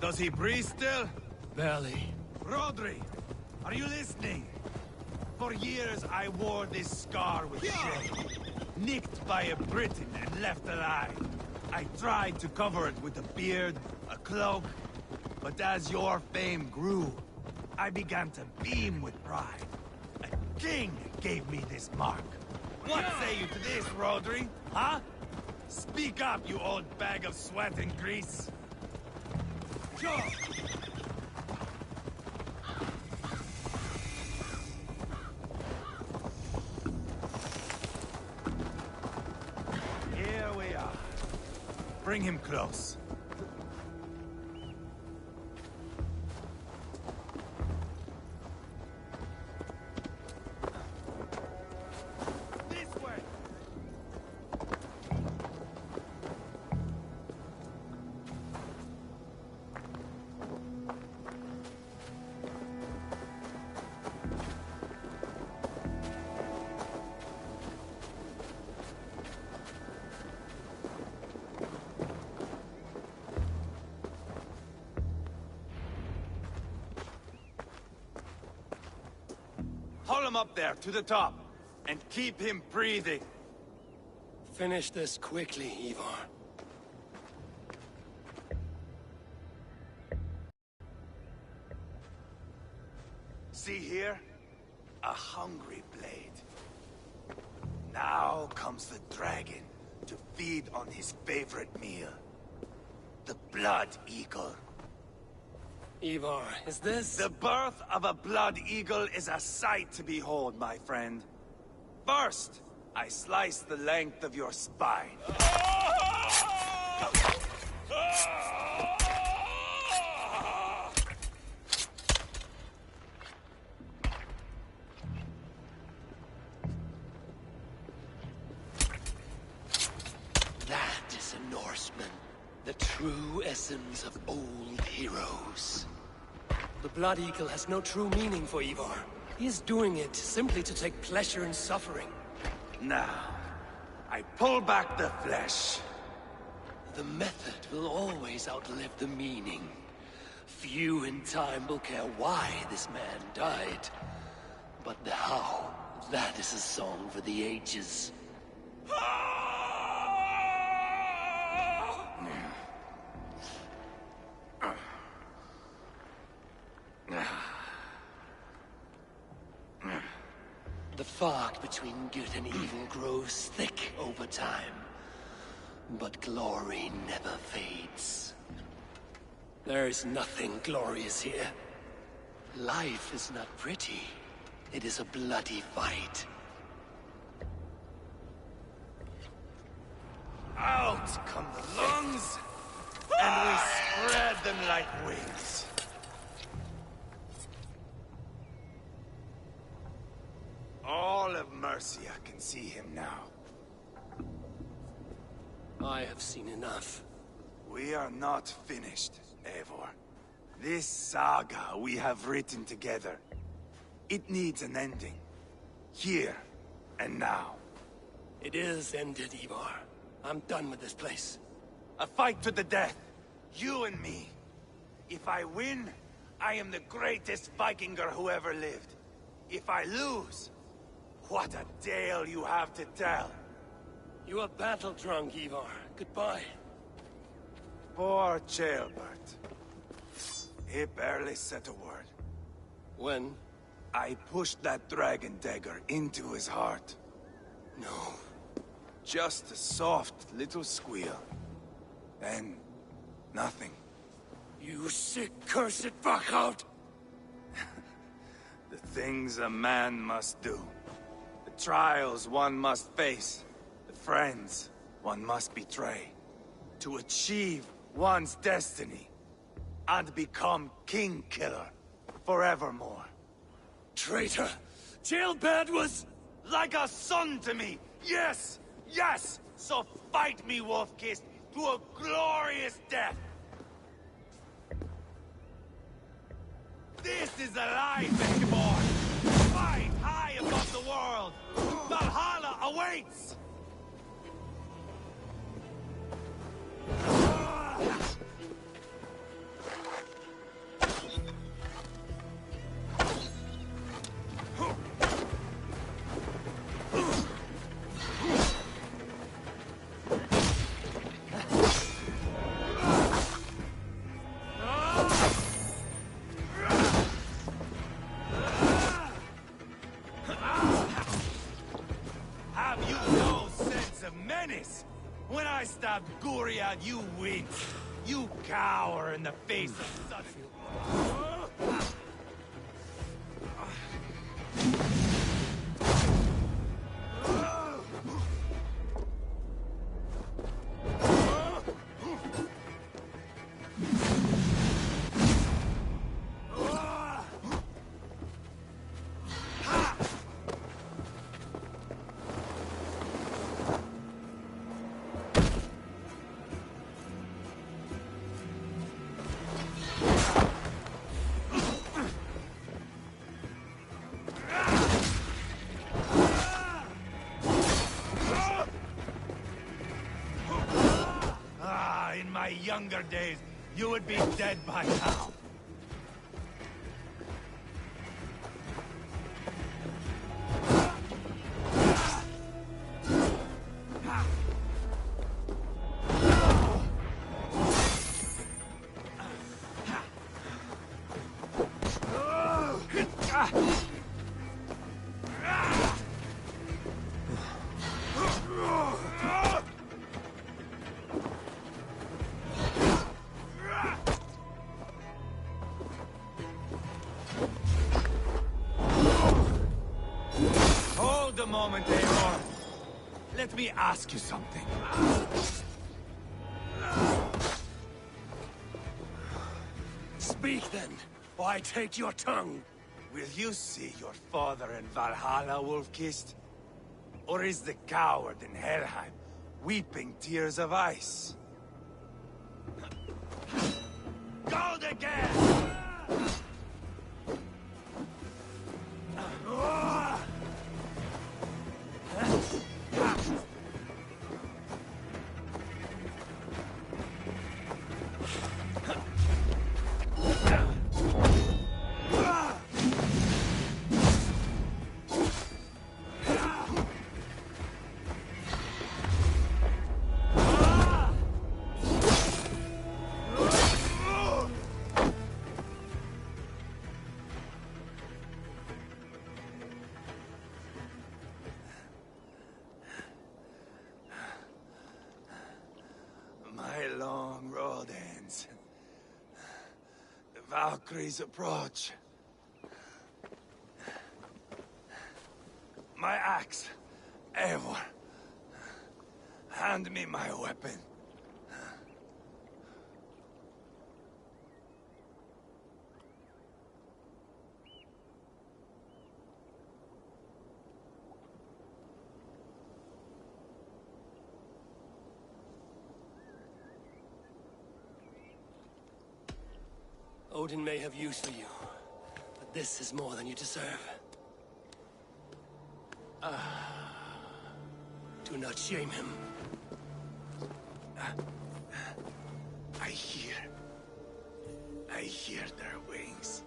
Does he breathe still? Barely. Rodri, are you listening? For years I wore this scar with shame. Nicked by a Briton and left alive. I tried to cover it with a beard, a cloak, but as your fame grew, I began to beam with pride. A king gave me this mark. What say you to this, Rodri? Huh? Speak up, you old bag of sweat and grease. Go! Here we are. Bring him close. This way! him up there, to the top. And keep him breathing. Finish this quickly, Ivar. See here? A hungry blade. Now comes the dragon to feed on his favorite meal. The blood eagle. Ivar, is this... The birth of a blood eagle is a sight to behold, my friend. First, I slice the length of your spine. That is a Norseman. The true essence of old heroes. The Blood Eagle has no true meaning for Ivar. He is doing it simply to take pleasure in suffering. Now, I pull back the flesh. The method will always outlive the meaning. Few in time will care why this man died. But the how, that is a song for the ages. The fog between good and evil grows thick over time. But glory never fades. There is nothing glorious here. Life is not pretty. It is a bloody fight. Out come the lungs, and we spread them like wings. All of Mercia can see him now. I have seen enough. We are not finished, Eivor. This saga we have written together, it needs an ending. Here and now. It is ended, Ivar. I'm done with this place. A fight to the death. You and me. If I win, I am the greatest Vikinger who ever lived. If I lose, what a tale you have to tell. You are battle-drunk, Ivar. Goodbye. Poor Ceolbert. He barely said a word. When? I pushed that dragon dagger into his heart. No. Just a soft little squeal. Then, nothing. You sick, cursed fuck-out! The things a man must do. The trials one must face. The friends one must betray. To achieve one's destiny. And become king-killer forevermore. Traitor! Ceolbert was... like a son to me! Yes! Yes! So fight me, Wolf-Kissed, to a glorious death! This is a life, Eivor! Fight high above the world! Valhalla awaits! Have you no sense of menace? When I stabbed Guriad, you winced. You cower in the face of such... In my younger days, you would be dead by now. Hold a moment, Eivor. Let me ask you something. Speak then, or I take your tongue. Will you see your father in Valhalla, Wolf-Kissed? Or is the coward in Helheim weeping tears of ice? Gold again! My long road ends. The Valkyries approach. My axe, Eivor. Hand me my weapon. Odin may have use for you, but this is more than you deserve. Do not shame him. I hear their wings.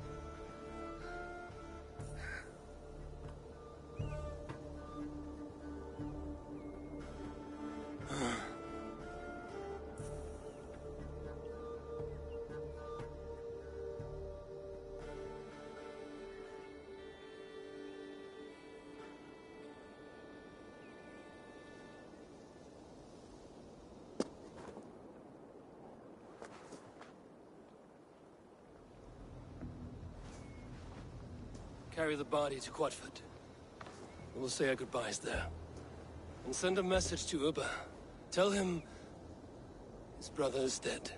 Carry the body to Quatford. We'll say our goodbyes there. And send a message to Ubba. Tell him his brother is dead.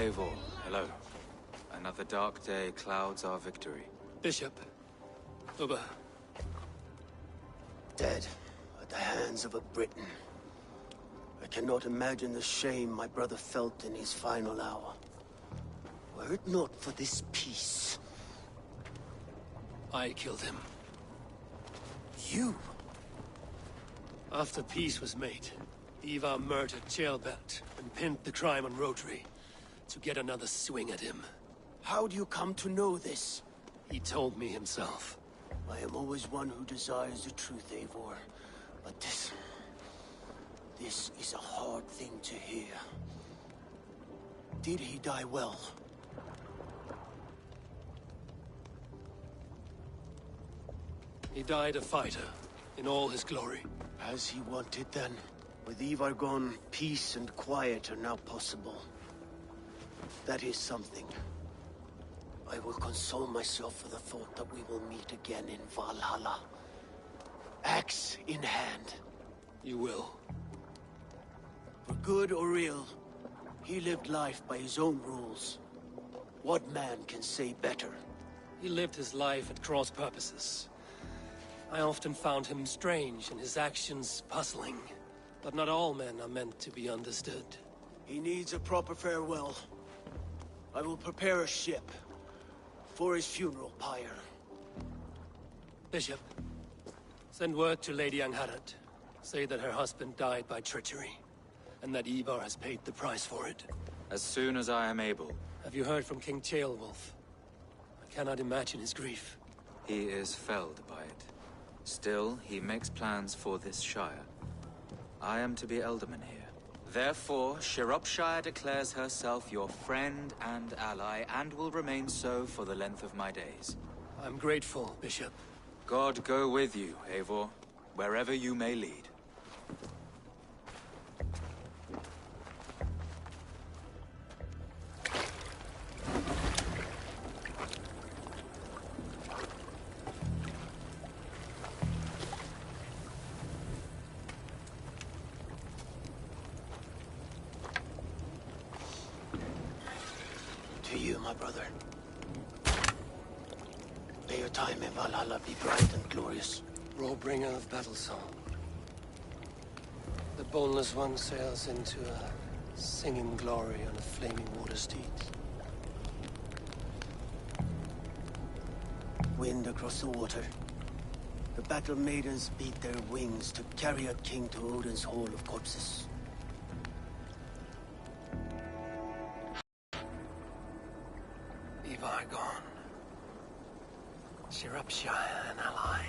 Eivor, hello. Another dark day clouds our victory. Bishop. Uber. Dead at the hands of a Briton. I cannot imagine the shame my brother felt in his final hour. Were it not for this peace... I killed him. You? After peace was made, Ivar murdered Ceolbert and pinned the crime on Rotary to get another swing at him. How do you come to know this? He told me himself. I am always one who desires the truth, Eivor. But this is a hard thing to hear. Did he die well? He died a fighter, in all his glory. As he wanted then. With Ivar gone, peace and quiet are now possible. That is something. I will console myself with the thought that we will meet again in Valhalla. Axe in hand. You will. For good or ill, he lived life by his own rules. What man can say better? He lived his life at cross purposes. I often found him strange and his actions puzzling. But not all men are meant to be understood. He needs a proper farewell. I will prepare a ship for his funeral pyre. Bishop, send word to Lady Angharad. Say that her husband died by treachery, and that Ivar has paid the price for it. As soon as I am able. Have you heard from King Ceolwulf? I cannot imagine his grief. He is felled by it. Still, he makes plans for this shire. I am to be Alderman here. Therefore, Shropshire declares herself your friend and ally, and will remain so for the length of my days. I'm grateful, Bishop. God go with you, Eivor, wherever you may lead. To you, my brother. May your time in Valhalla be bright and glorious. Rawbringer of battle song. The boneless one sails into a singing glory on a flaming water steed. Wind across the water. The battle maidens beat their wings to carry a king to Odin's Hall of Corpses. Ivar gone. Shropshire an ally.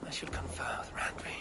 I should confer with Randvi.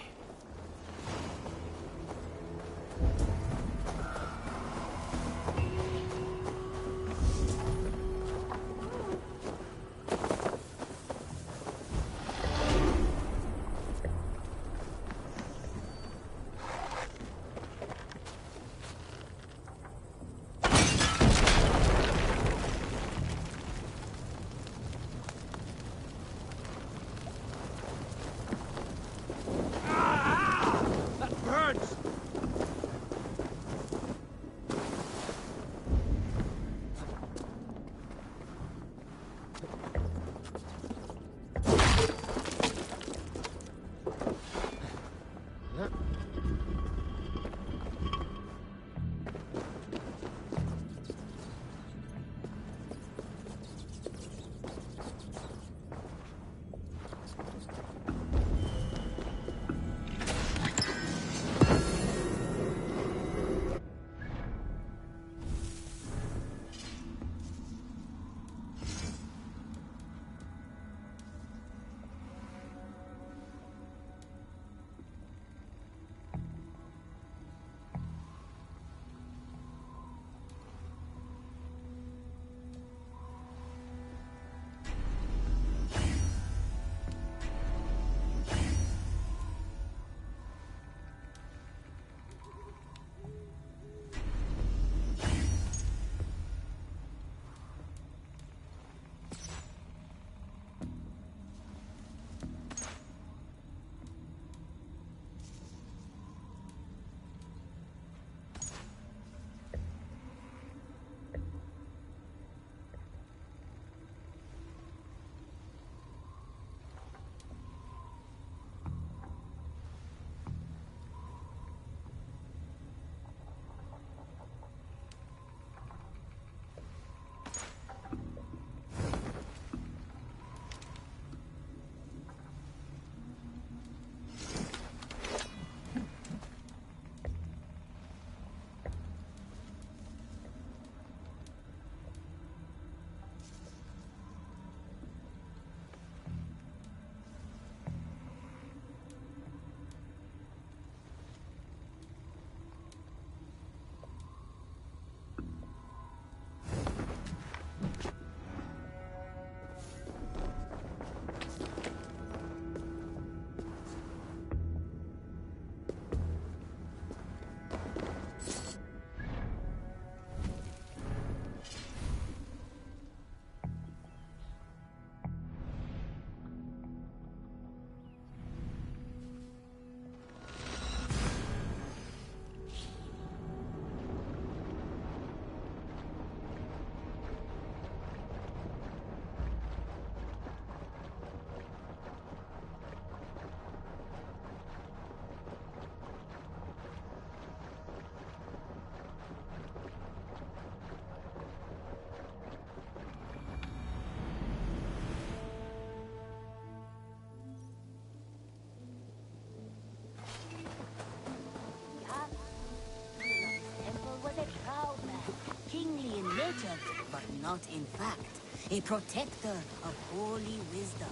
not, in fact, a protector of holy wisdom.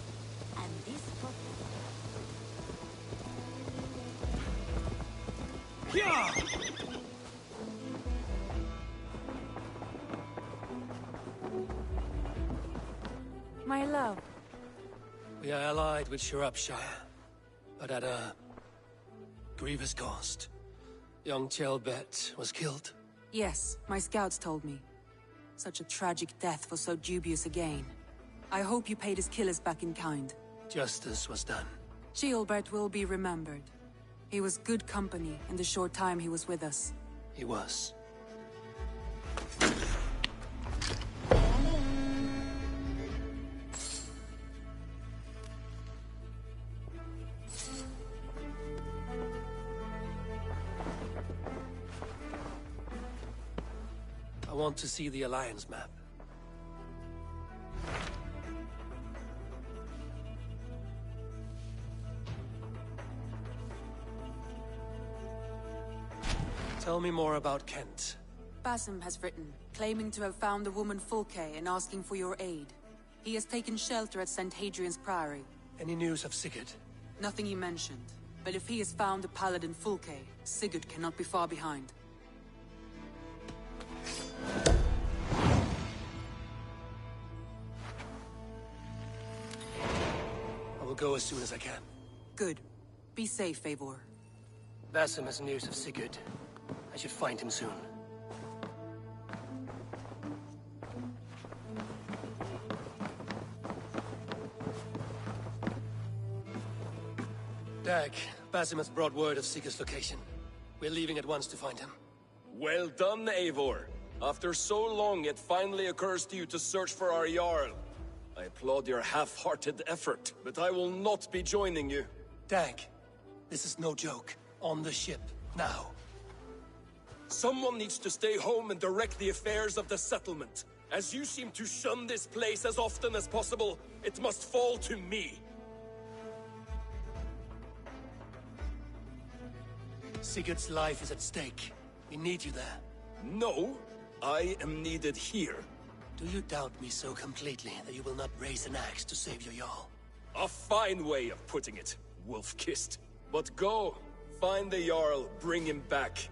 And this My love. We are allied with Shropshire, but at a grievous cost. Young Chelbet was killed. Yes, my scouts told me. Such a tragic death for so dubious a gain. I hope you paid his killers back in kind. Justice was done. Gilbert will be remembered. He was good company in the short time he was with us. He was. I want to see the Alliance map. Tell me more about Kent. Basim has written, claiming to have found the woman Fulke and asking for your aid. He has taken shelter at St. Hadrian's Priory. Any news of Sigurd? Nothing he mentioned. But if he has found the paladin Fulke, Sigurd cannot be far behind. I will go as soon as I can. Good. Be safe, Eivor. Basim has news of Sigurd. I should find him soon. Dag, Basim has brought word of Sigurd's location. We're leaving at once to find him. Well done, Eivor. After so long, it finally occurs to you to search for our Jarl. I applaud your half-hearted effort, but I will not be joining you. Dag, this is no joke. On the ship, now. Someone needs to stay home and direct the affairs of the settlement. As you seem to shun this place as often as possible, it must fall to me. Sigurd's life is at stake. We need you there. No, I am needed here. Do you doubt me so completely that you will not raise an axe to save your Jarl? A fine way of putting it, wolf-kissed. But go, find the Jarl, bring him back.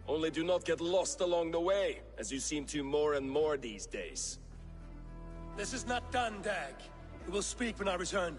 Only do not get lost along the way, as you seem to more and more these days. This is not done, Dag. We will speak when I return.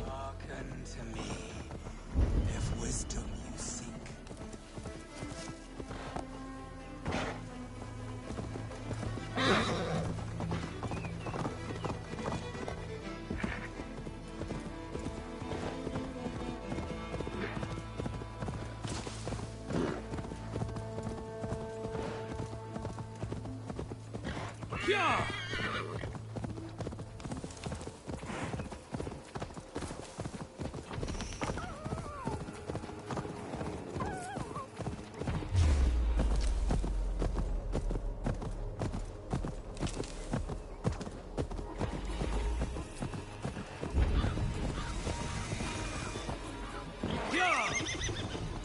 Hearken to me, if wisdom you seek.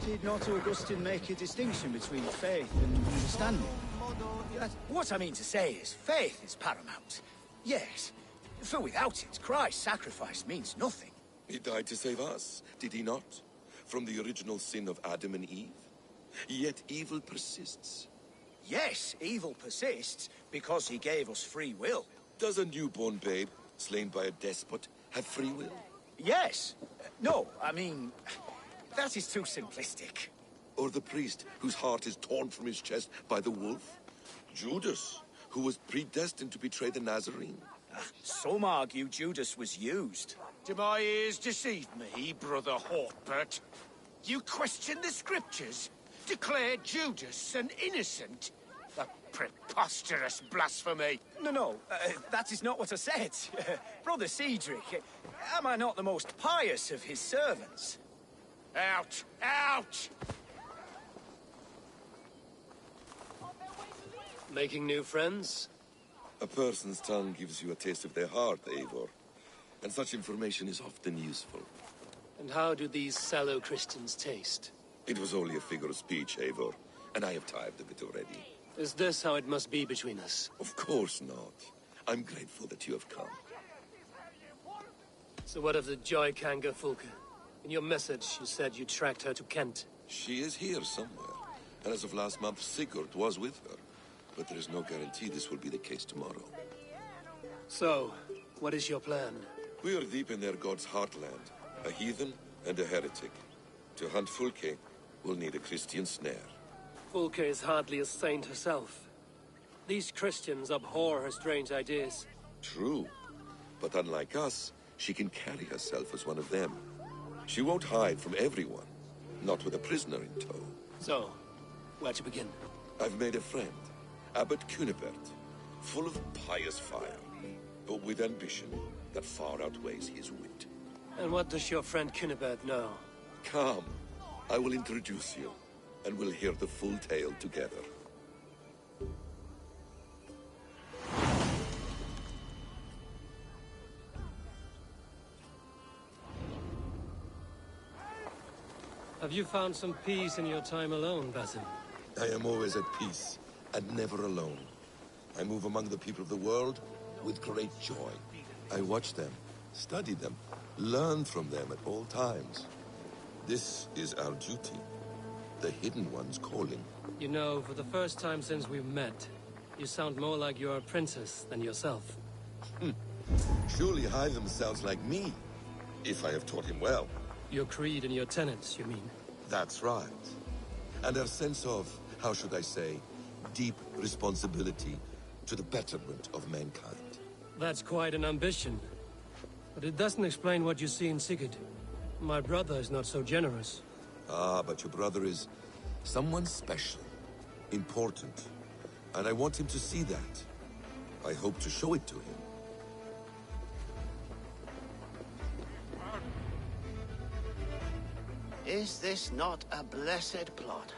Did not Augustine make a distinction between faith and understanding? What I mean to say is, faith is paramount. Yes, for without it, Christ's sacrifice means nothing. He died to save us, did he not? From the original sin of Adam and Eve? Yet evil persists. Yes, evil persists because he gave us free will. Does a newborn babe, slain by a despot, have free will? Yes. No, I mean, that is too simplistic. Or the priest whose heart is torn from his chest by the wolf? Judas, who was predestined to betray the Nazarene? Some argue Judas was used. Do my ears deceive me, Brother Hawkbert? You question the scriptures? Declare Judas an innocent? A preposterous blasphemy! No, that is not what I said. Brother Cedric, am I not the most pious of his servants? Out! Out! Making new friends? A person's tongue gives you a taste of their heart, Eivor. And such information is often useful. And how do these sallow Christians taste? It was only a figure of speech, Eivor, and I have tired of it already. Is this how it must be between us? Of course not. I'm grateful that you have come. So what of the Joy Kanga Fulke? In your message, you said you tracked her to Kent. She is here somewhere, and as of last month, Sigurd was with her. But there is no guarantee this will be the case tomorrow. So, what is your plan? We are deep in their god's heartland, a heathen and a heretic. To hunt Fulke, we'll need a Christian snare. Fulke is hardly a saint herself. These Christians abhor her strange ideas. True, but unlike us, she can carry herself as one of them. She won't hide from everyone, not with a prisoner in tow. So, where to begin? I've made a friend, Abbot Cunibert, full of pious fire, but with ambition that far outweighs his wit. And what does your friend Cunibert know? Come, I will introduce you, and we'll hear the full tale together. Have you found some peace in your time alone, Basim? I am always at peace, and never alone. I move among the people of the world with great joy. I watch them, study them, learn from them at all times. This is our duty, the Hidden One's calling. You know, for the first time since we've met, you sound more like you're a princess than yourself. Surely Hytham sounds like me, if I have taught him well. Your creed and your tenets, you mean? That's right. And our sense of, how should I say, deep responsibility to the betterment of mankind. That's quite an ambition. But it doesn't explain what you see in Sigurd. My brother is not so generous. Ah, but your brother is someone special, important. And I want him to see that. I hope to show it to him. Is this not a blessed plot?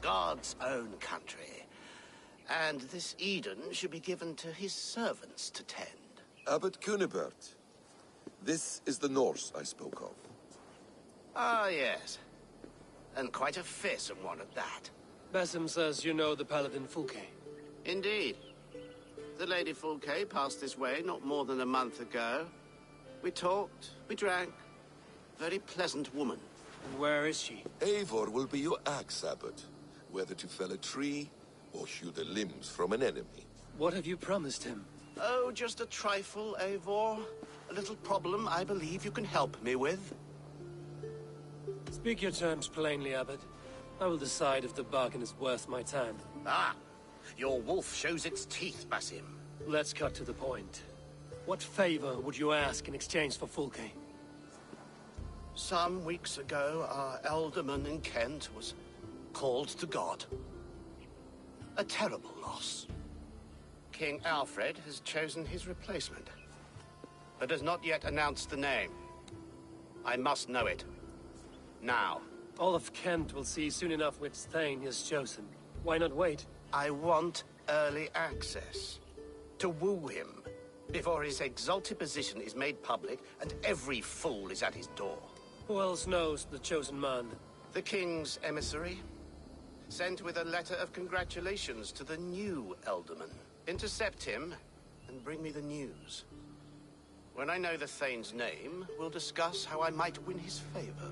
God's own country. And this Eden should be given to his servants to tend. Abbot Cunibert. This is the Norse I spoke of. Ah, yes. And quite a fearsome one at that. Basim says you know the Paladin Fulke. Indeed. The Lady Fulke passed this way not more than a month ago. We talked, we drank. Very pleasant woman. And where is she? Eivor will be your axe, Abbot. Whether to fell a tree or hew the limbs from an enemy. What have you promised him? Oh, just a trifle, Eivor. A little problem I believe you can help me with. Speak your terms plainly, Abbot. I will decide if the bargain is worth my time. Ah! Your wolf shows its teeth, Basim. Let's cut to the point. What favor would you ask in exchange for Fulke? Some weeks ago, our alderman in Kent was called to God. A terrible loss. King Alfred has chosen his replacement, but has not yet announced the name. I must know it. Now. All of Kent will see soon enough which Thane he has chosen. Why not wait? I want early access. To woo him, before his exalted position is made public and every fool is at his door. Who else knows the chosen man? The king's emissary, sent with a letter of congratulations to the new alderman. Intercept him and bring me the news. When I know the Thane's name, we'll discuss how I might win his favor.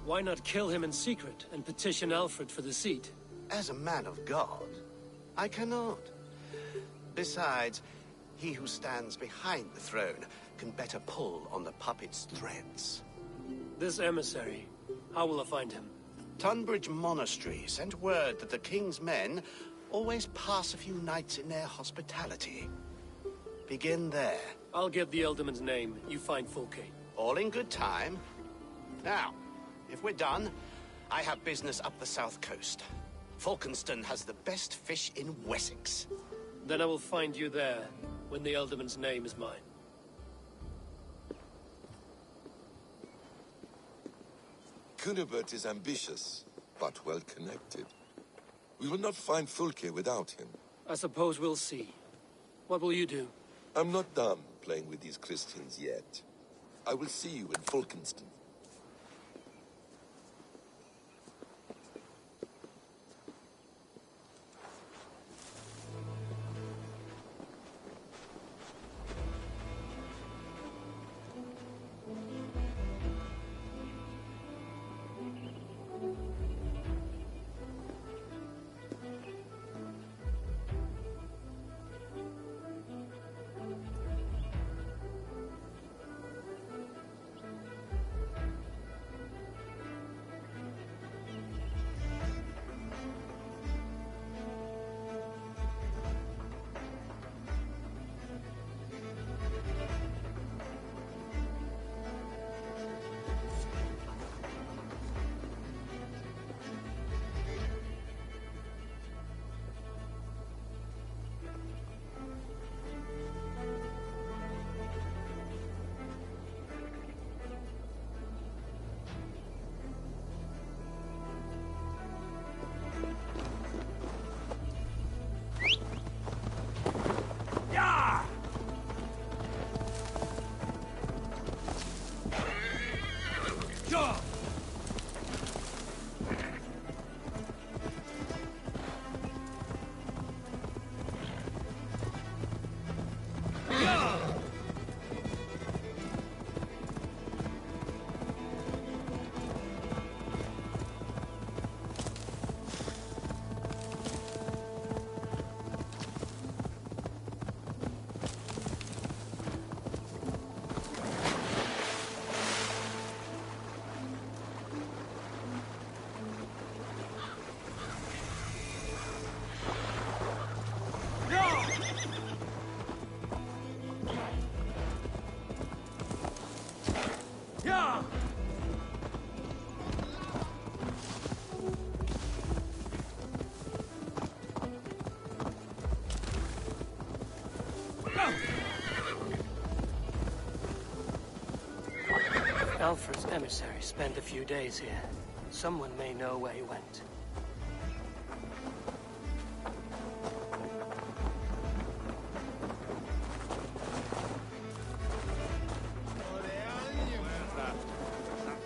Why not kill him in secret and petition Alfred for the seat? As a man of God, I cannot. Besides, he who stands behind the throne can better pull on the puppet's threads. This emissary, how will I find him? Tunbridge Monastery sent word that the king's men always pass a few nights in their hospitality. Begin there. I'll get the Elderman's name. You find Fulke. All in good time. Now, if we're done, I have business up the south coast. Falkenston has the best fish in Wessex. Then I will find you there, when the Elderman's name is mine. Cunibert is ambitious, but well-connected. We will not find Fulke without him. I suppose we'll see. What will you do? I'm not done playing with these Christians yet. I will see you in Falkenston. Alfred's emissary spent a few days here. Someone may know where he went.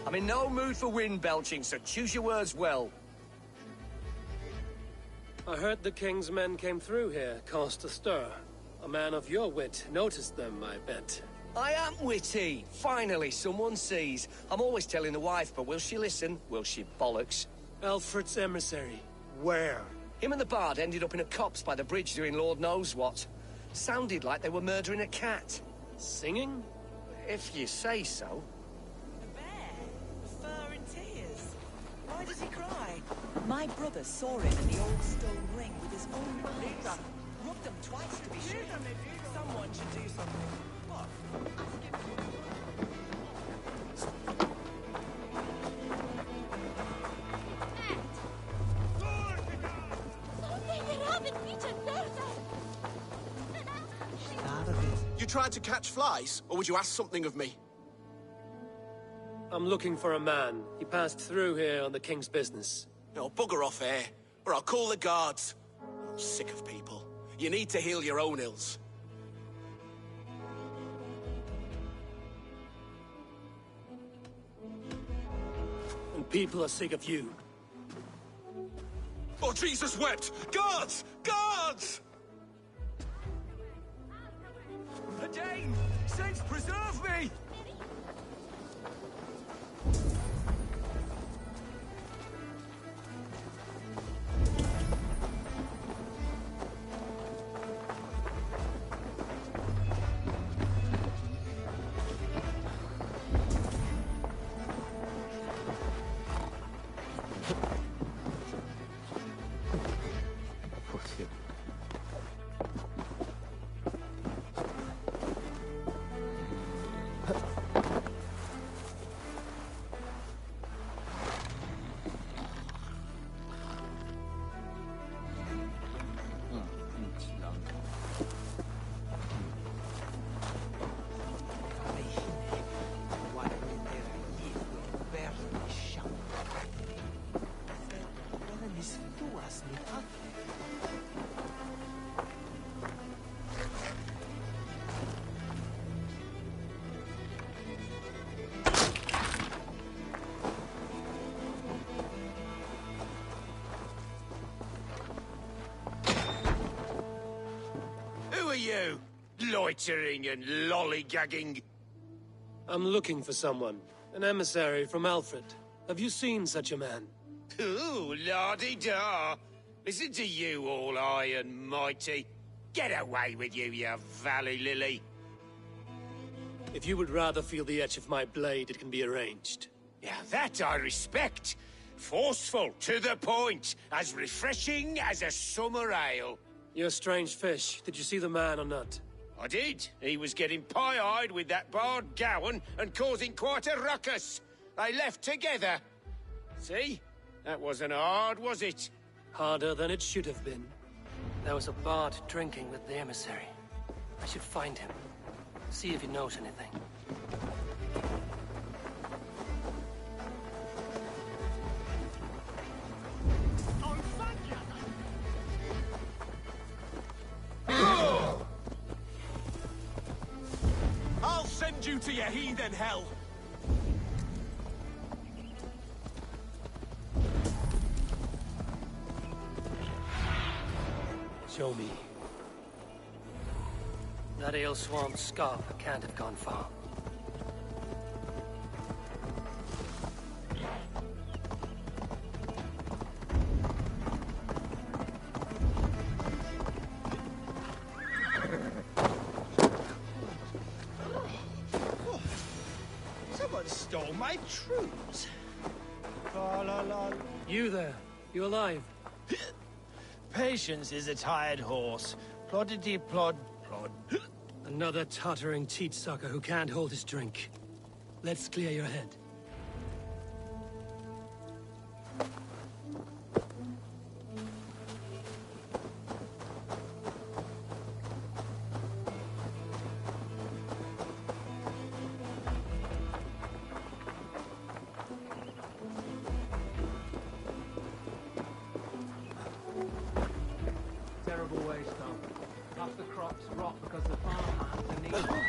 I'm in no mood for wind belching, so choose your words well. I heard the king's men came through here, caused a stir. A man of your wit noticed them, I bet. I am witty. Finally, someone sees. I'm always telling the wife, but will she listen? Will she bollocks? Alfred's emissary. Where? Him and the bard ended up in a copse by the bridge doing Lord knows what. Sounded like they were murdering a cat. Singing? If you say so. Fur and tears. Why does he cry? My brother saw him in the old stone ring with his own eyes. Rubbed them twice to be sure. Someone should do something. What? You tried to catch flies, or would you ask something of me? I'm looking for a man. He passed through here on the king's business. No, bugger off here, or I'll call the guards. I'm sick of people. You need to heal your own ills. And people are sick of you. Oh, Jesus wept! Guards! Guards! Dane! Saints preserve me! Who are you? Loitering and lollygagging? I'm looking for someone. An emissary from Alfred. Have you seen such a man? Ooh, la-di-da! Listen to you, all high and mighty. Get away with you, you valley lily. If you would rather feel the edge of my blade, it can be arranged. Yeah, that I respect. Forceful, to the point, as refreshing as a summer ale. You're a strange fish. Did you see the man or not? I did. He was getting pie-eyed with that bard Gowan and causing quite a ruckus. They left together. See? That wasn't hard, was it? Harder than it should have been. There was a bard drinking with the emissary. I should find him. See if he knows anything. I'll send you to your heathen hell! Show me. That ale swamp scarp can't have gone far. Someone stole my truths. You there? You alive? Patience is a tired horse. Ploddity plod plod. Another tottering teat sucker who can't hold his drink. Let's clear your head. waste though. Half the crops rot because the farmhands are needed.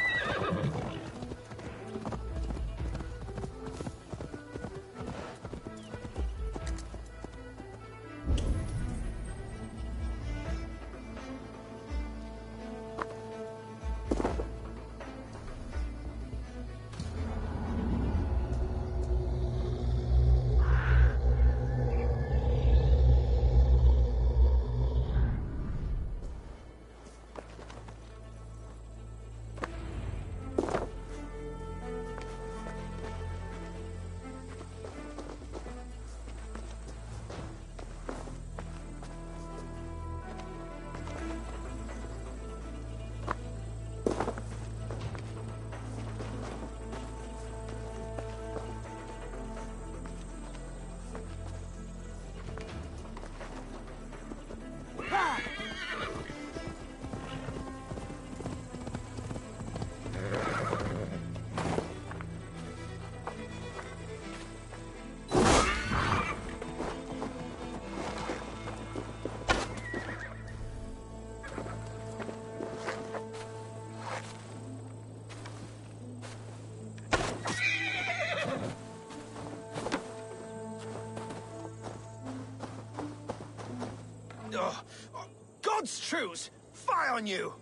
God's truce! Fie on you!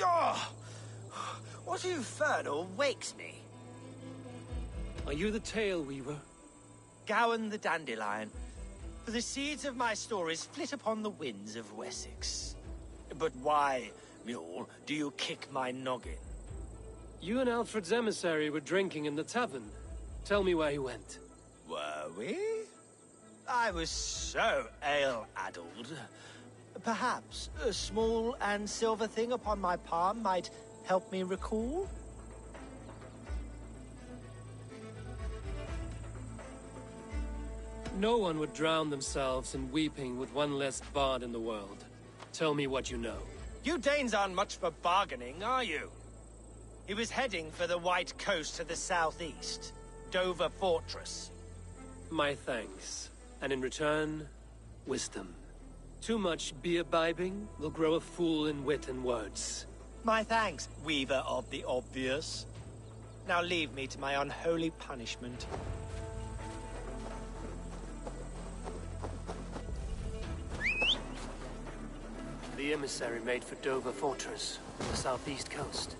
Oh, what infernal wakes me? Are you the Tale Weaver? Gowan the Dandelion. For the seeds of my stories flit upon the winds of Wessex. But why, mule, do you kick my noggin? You and Alfred's emissary were drinking in the tavern. Tell me where he went. Were we? I was so ale-addled. Perhaps a small and silver thing upon my palm might help me recall? No one would drown themselves in weeping with one less bard in the world. Tell me what you know. You Danes aren't much for bargaining, are you? He was heading for the White Coast to the southeast. Dover Fortress. My thanks. And in return, wisdom. Too much beer-bibbing will grow a fool in wit and words. My thanks, Weaver of the Obvious. Now leave me to my unholy punishment. The emissary made for Dover Fortress, on the southeast coast.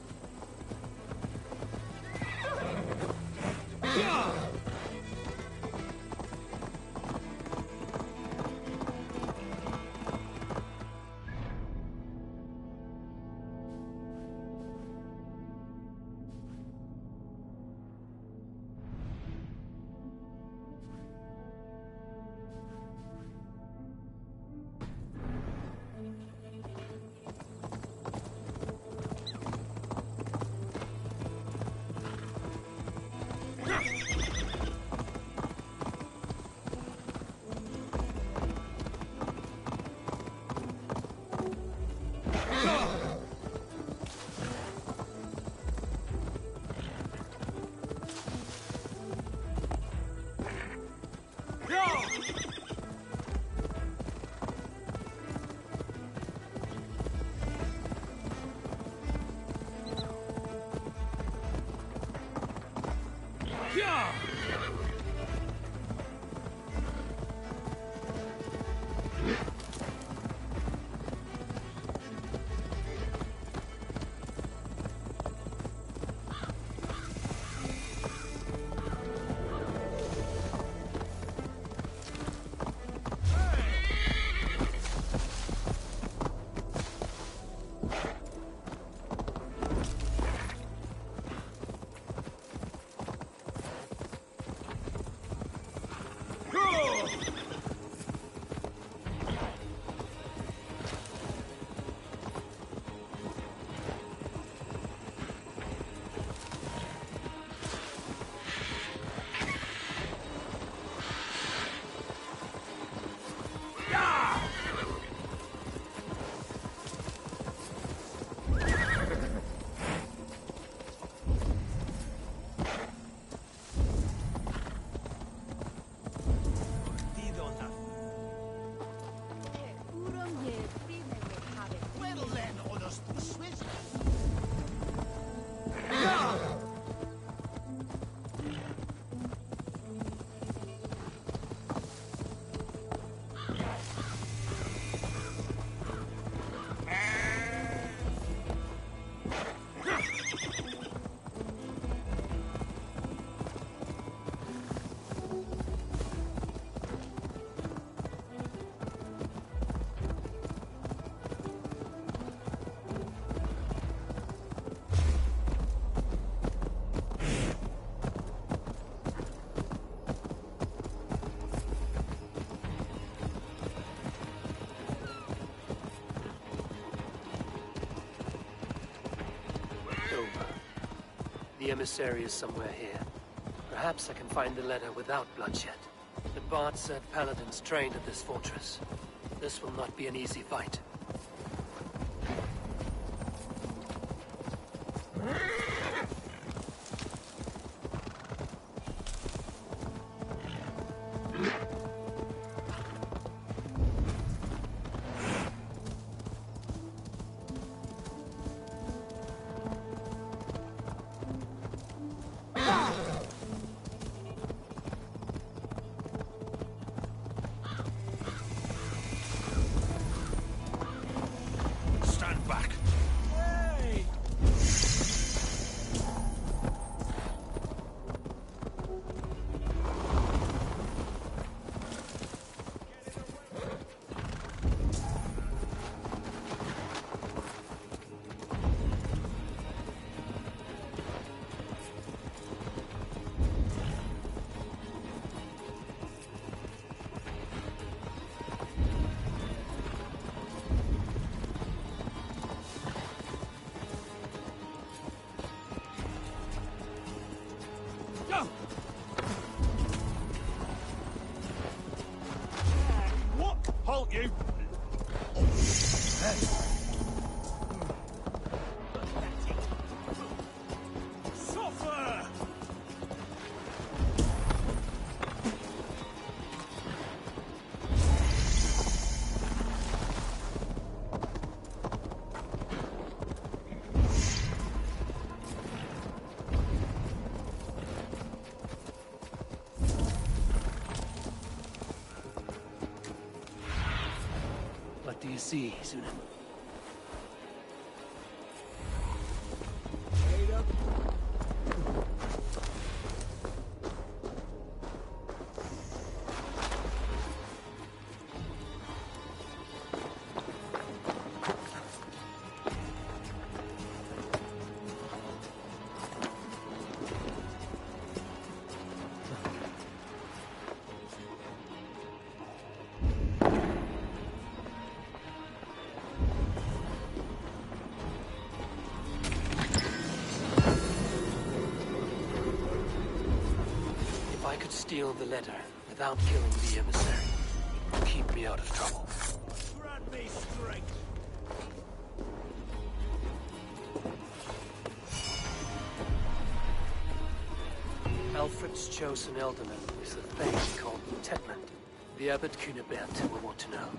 The emissary is somewhere here. Perhaps I can find the letter without bloodshed. The Bard said paladins trained at this fortress. This will not be an easy fight. Stand back. Hey! Go! What? Halt you! Suffer! What do you see, Sunan? If I could steal the letter without killing the emissary, it would keep me out of trouble. Grant me strength! Alfred's chosen alderman is a thing called Tetland. The Abbot Cunibert will want to know.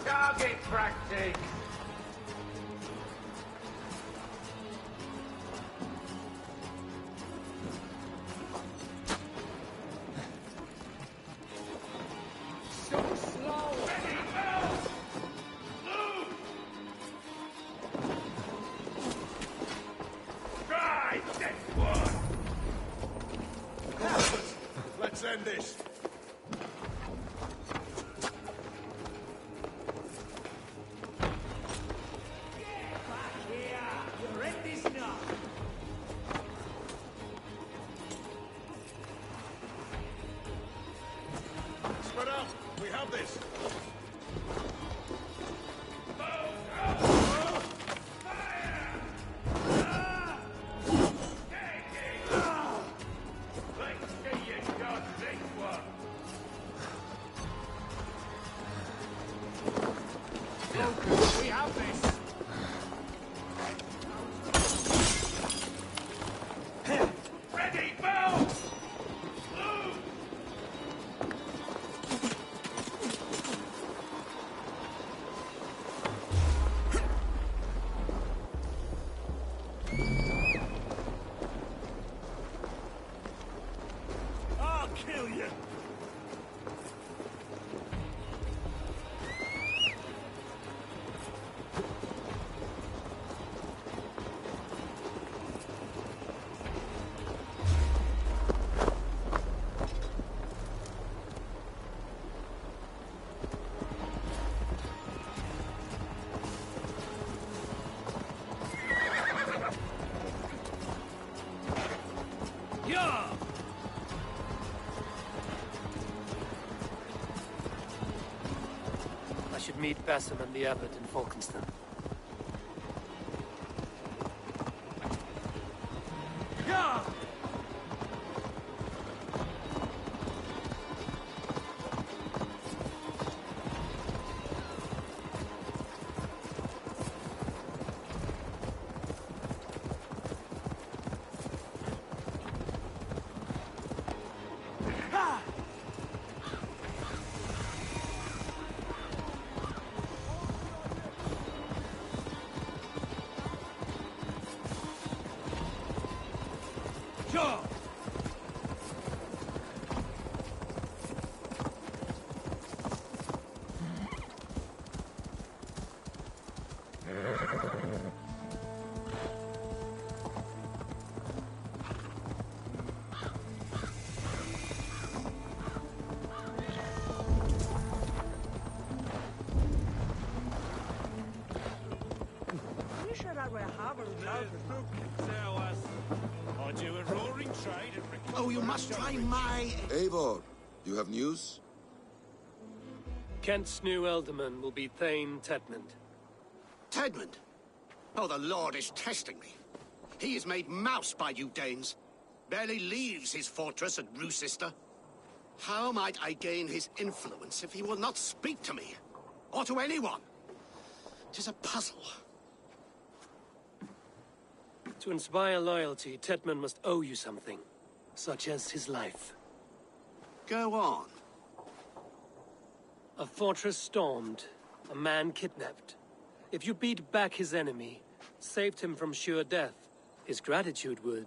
Target practice! So slow! Ready, go! Move! Try this one! Let's end this. You're in this now! Spread out. We have this. Let's see you dodge this one! We have this! Ready, move! Move! meet Basim and the Abbot in Falkenston. Oh, you must try my... Eivor, you have news? Kent's new ealdorman will be Thane Tedmund. Tedmund? Oh, the Lord is testing me. He is made mouse by you Danes. Barely leaves his fortress at Roosister. How might I gain his influence if he will not speak to me? Or to anyone? 'Tis a puzzle. To inspire loyalty, Tedmund must owe you something. Such as his life. Go on. A fortress stormed, a man kidnapped. If you beat back his enemy, saved him from sure death, his gratitude would...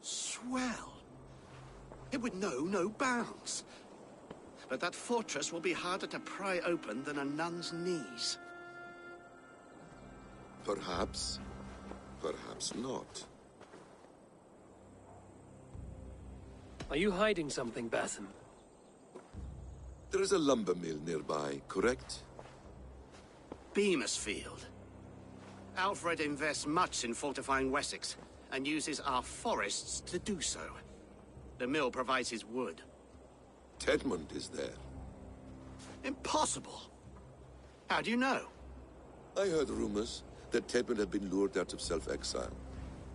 Swell. It would know no bounds. But that fortress will be harder to pry open than a nun's knees. Perhaps. Perhaps not. Are you hiding something, Basim? There is a lumber mill nearby, correct? Beamisfield. Alfred invests much in fortifying Wessex, and uses our forests to do so. The mill provides his wood. Tedmund is there. Impossible! How do you know? I heard rumors that Tedmund had been lured out of self-exile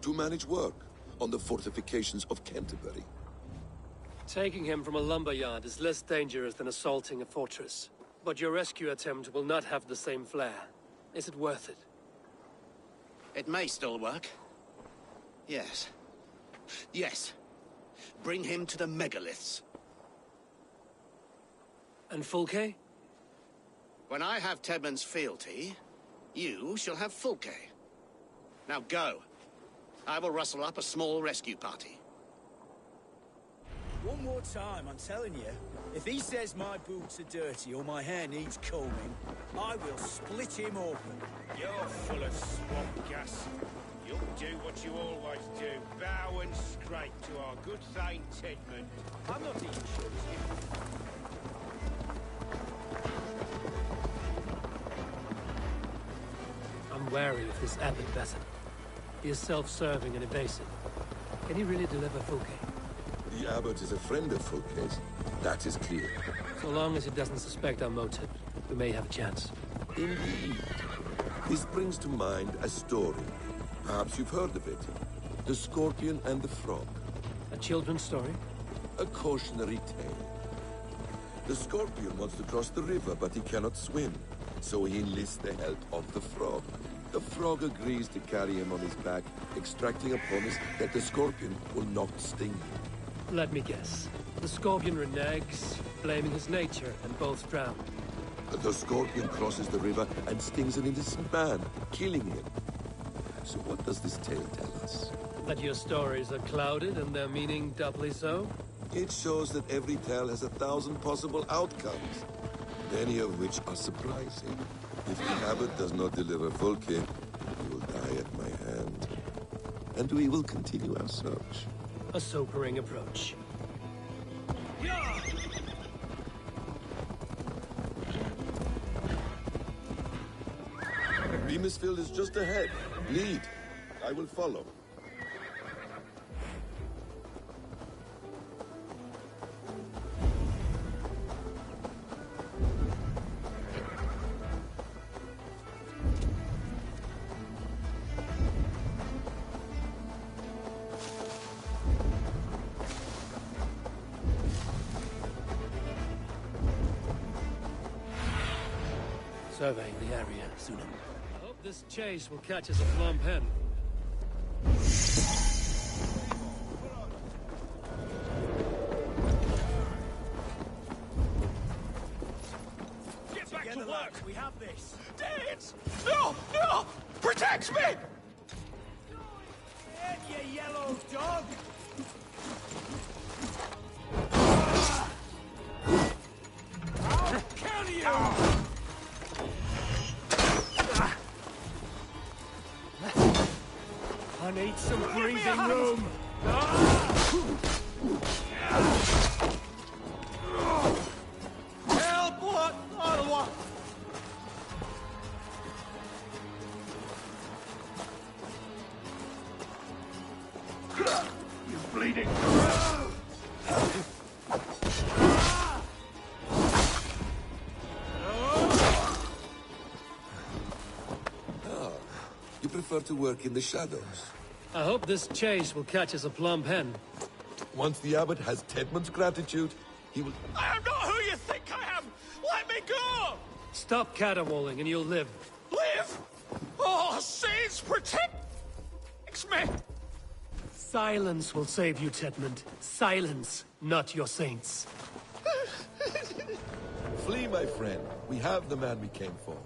to manage work on the fortifications of Canterbury. Taking him from a lumberyard is less dangerous than assaulting a fortress. But your rescue attempt will not have the same flair. Is it worth it? It may still work. Yes. Yes. Bring him to the megaliths. And Fulke? When I have Tedmund's fealty, you shall have Fulke. Now go. I will rustle up a small rescue party. One more time, I'm telling you. If he says my boots are dirty or my hair needs combing, I will split him open. You're full of swamp gas. You'll do what you always do. Bow and scrape to our good Thane Tedmund. I'm not even sure it's you. I'm wary of this Abbot Basim. He is self-serving and evasive. Can he really deliver Fulke? The Abbot is a friend of Fulke's. That is clear. So long as he doesn't suspect our motive, we may have a chance. Indeed. This brings to mind a story. Perhaps you've heard of it. The Scorpion and the Frog. A children's story? A cautionary tale. The Scorpion wants to cross the river, but he cannot swim. So he enlists the help of the Frog. The Frog agrees to carry him on his back, extracting a promise that the Scorpion will not sting him. Let me guess. The Scorpion reneges, blaming his nature, and both drown. The Scorpion crosses the river and stings an innocent man, killing him. So what does this tale tell us? That your stories are clouded and their meaning doubly so? It shows that every tale has 1,000 possible outcomes, many of which are surprising. If the Abbot does not deliver Fulke, he will die at my hand. And we will continue our search. A sobering approach. Beamisfield is just ahead. Lead. I will follow. surveying the area soon. I hope this chase will catch us a plump hen. Get back to work! We have this! Danes! No! No! Protect me! Get you yellow dog! I'll kill you! I need some breathing room! Help! What? What? You bleeding? You prefer to work in the shadows? I hope this chase will catch us a plump hen. Once the abbot has Tedmund's gratitude, he will... I am not who you think I am! Let me go! Stop caterwauling and you'll live. Live! Oh, saints protect me! Silence will save you, Tedmund. Silence, not your saints. Flee, my friend. We have the man we came for.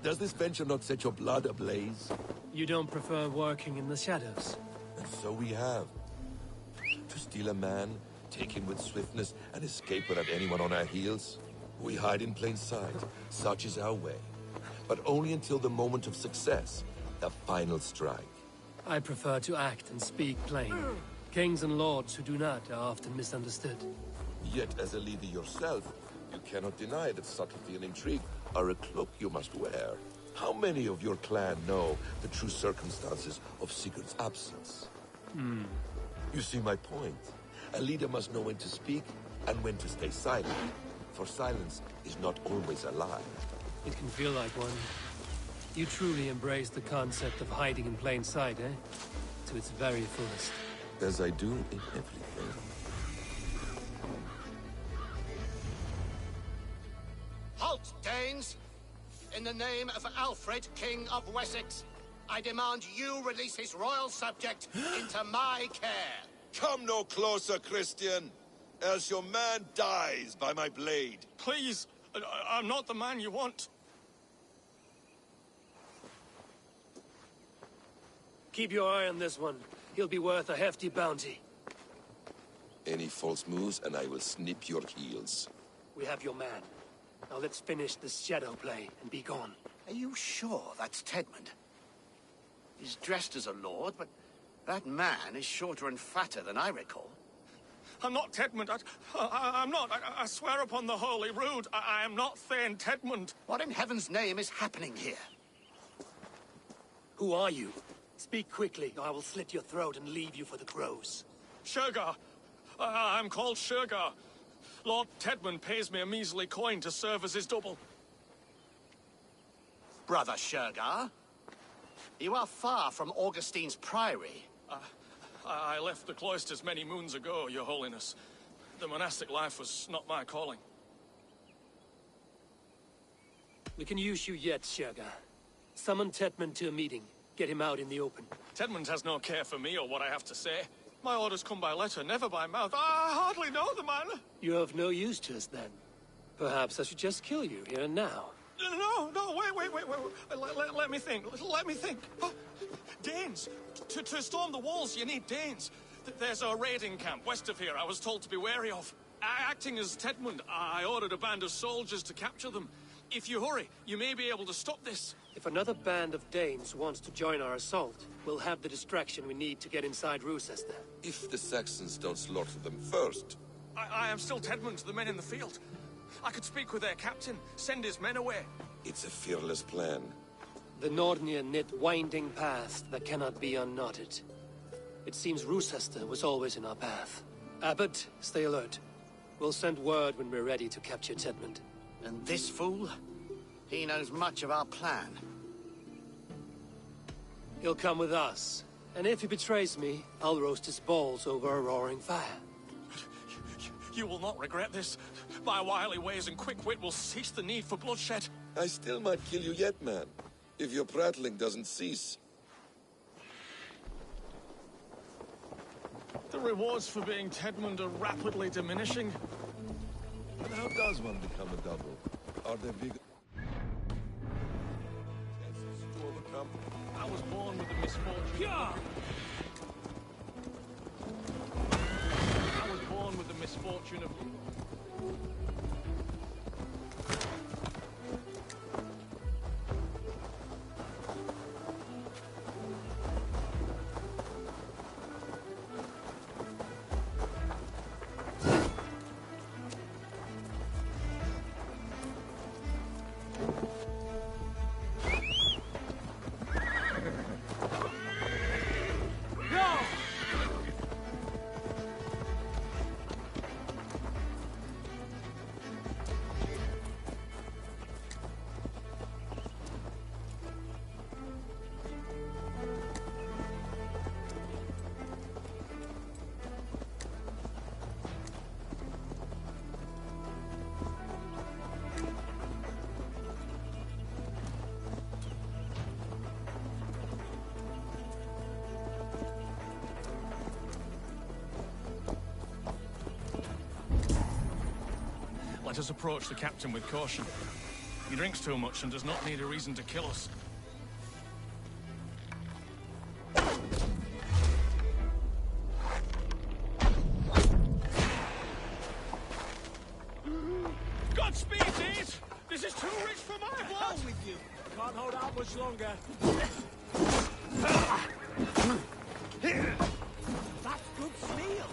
Does this venture not set your blood ablaze? You don't prefer working in the shadows? And so we have. To steal a man, take him with swiftness, and escape without anyone on our heels? We hide in plain sight. Such is our way. But only until the moment of success, the final strike. I prefer to act and speak plain. Kings and lords who do not are often misunderstood. Yet, as a leader yourself, you cannot deny that subtlety and intrigue are a cloak you must wear. How many of your clan know the true circumstances of Sigurd's absence? You see my point. A leader must know when to speak and when to stay silent. For silence is not always a lie. It can feel like one. You truly embrace the concept of hiding in plain sight, eh? To its very fullest. As I do in everything. Halt, Danes! In the name of Alfred, King of Wessex, I demand you release his royal subject into my care. Come no closer, Christian, else your man dies by my blade. Please, I'm not the man you want. Keep your eye on this one. He'll be worth a hefty bounty. Any false moves, and I will snip your heels. We have your man. Now let's finish this shadow play and be gone. Are you sure that's Tedmund? He's dressed as a lord, but that man is shorter and fatter than I recall. I'm not Tedmund. I'm not. I swear upon the Holy Rood, I am not Thane Tedmund. What in heaven's name is happening here? Who are you? Speak quickly, or I will slit your throat and leave you for the crows. Shergar. I'm called Shergar. Lord Tedmund pays me a measly coin to serve as his double. Brother Shergar, you are far from Augustine's priory. I left the cloisters many moons ago, Your Holiness. The monastic life was not my calling. We can use you yet, Shergar. Summon Tedmund to a meeting. Get him out in the open. Tedmund has no care for me or what I have to say. My orders come by letter, never by mouth. I hardly know the man. You're of no use to us, then. Perhaps I should just kill you here and now. No, wait. Let me think. Let me think. Oh, Danes. To storm the walls, you need Danes. There's a raiding camp west of here I was told to be wary of. Acting as Tedmund, I ordered a band of soldiers to capture them. If you hurry, you may be able to stop this. If another band of Danes wants to join our assault, we'll have the distraction we need to get inside Rochester. If the Saxons don't slaughter them first. I am still Tedmund to the men in the field. I could speak with their captain, send his men away. It's a fearless plan. The Nordnir knit winding paths that cannot be unknotted. It seems Rochester was always in our path. Abbot, stay alert. We'll send word when we're ready to capture Tedmund. And this fool? He knows much of our plan. He'll come with us. And if he betrays me, I'll roast his balls over a roaring fire. You will not regret this. My wily ways and quick wit will cease the need for bloodshed. I still might kill you yet, man, if your prattling doesn't cease. The rewards for being Tedmund are rapidly diminishing. And how does one become a double? Are there big chances to overcome? I was born with the misfortune. I was born with the misfortune of. Let us approach the captain with caution. He drinks too much and does not need a reason to kill us. Godspeed, Dees! This is too rich for my blood! With you. Can't hold out much longer. That's good steel.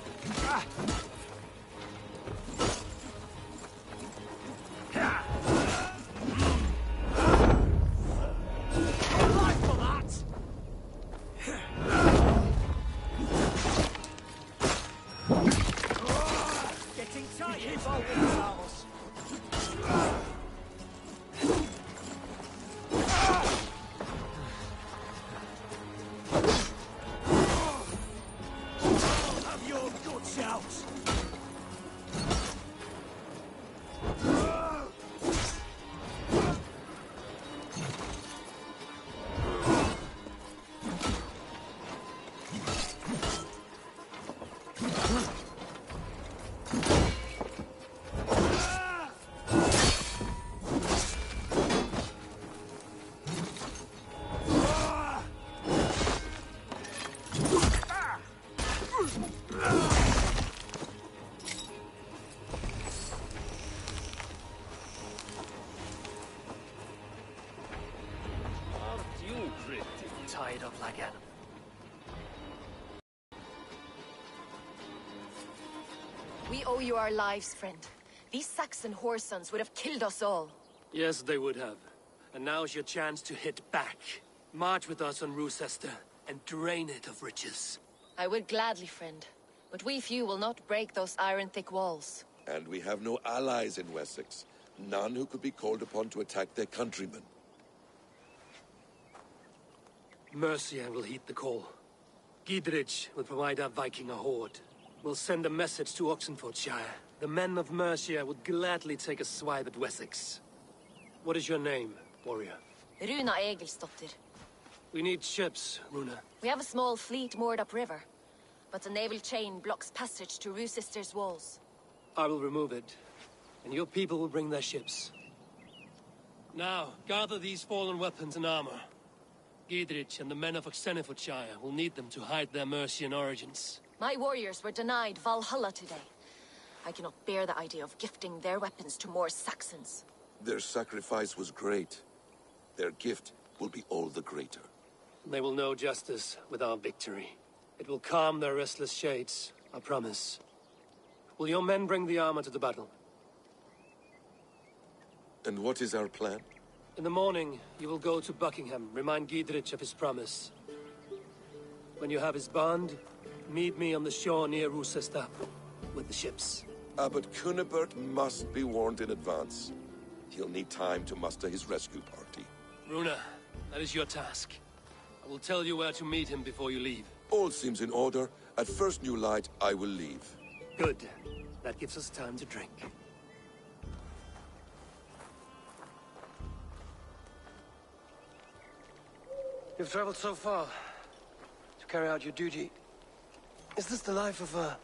Tied up like animals. We owe you our lives, friend. These Saxon whoresons would have killed us all. Yes, they would have. And now's your chance to hit back. March with us on Rochester and drain it of riches. I would gladly, friend. But we few will not break those iron-thick walls. And we have no allies in Wessex. None who could be called upon to attack their countrymen. Mercia will heed the call. Gidrich will provide our Viking a horde. We'll send a message to Oxenfordshire. The men of Mercia would gladly take a swipe at Wessex. What is your name, warrior? Runa Egilsdotter. We need ships, Runa. We have a small fleet moored upriver, but the naval chain blocks passage to Rochester's walls. I will remove it, and your people will bring their ships. Now, gather these fallen weapons and armor. Gidrich and the men of Oxenfordshire will need them to hide their Mercian origins. My warriors were denied Valhalla today. I cannot bear the idea of gifting their weapons to more Saxons. Their sacrifice was great. Their gift will be all the greater. They will know justice with our victory. It will calm their restless shades, I promise. Will your men bring the armor to the battle? And what is our plan? In the morning, you will go to Buckingham, remind Gidrich of his promise. When you have his bond, meet me on the shore near Rochester with the ships. Abbot Cunibert must be warned in advance. He'll need time to muster his rescue party. Runa, that is your task. I will tell you where to meet him before you leave. All seems in order. At first new light, I will leave. Good. That gives us time to drink. You've traveled so far to carry out your duty. Is this the life of a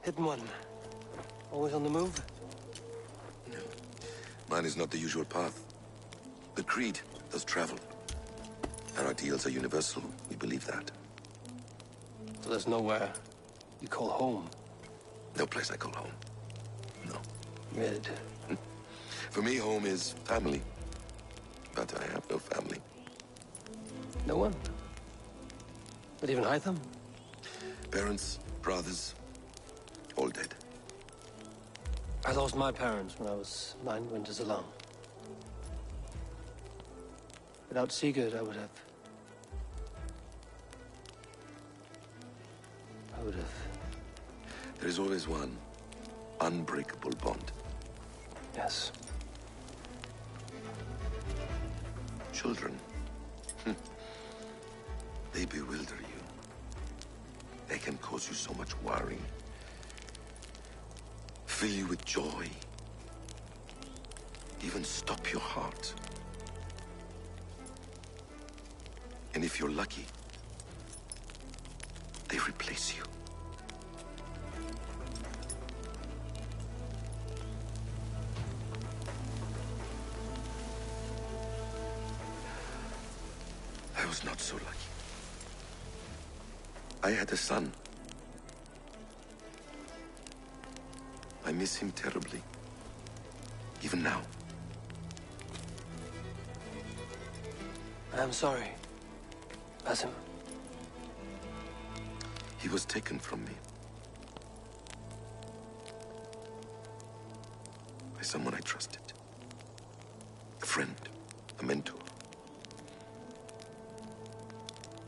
hidden one? Always on the move? No. Mine is not the usual path. The Creed does travel. Our ideals are universal. We believe that. So there's nowhere you call home? No place I call home. No. Red. For me, home is family. But I have no family. No one? Not even Hytham? Parents, brothers, all dead. I lost my parents when I was 9 winters alone. Without Sigurd, I would have... There is always one unbreakable bond. Yes. Children. They bewilder you. They can cause you so much worry. Fill you with joy. Even stop your heart. And if you're lucky, they replace you. I was not so lucky. I had a son. I miss him terribly. Even now. I am sorry, Basim. He was taken from me. By someone I trusted. A friend, a mentor.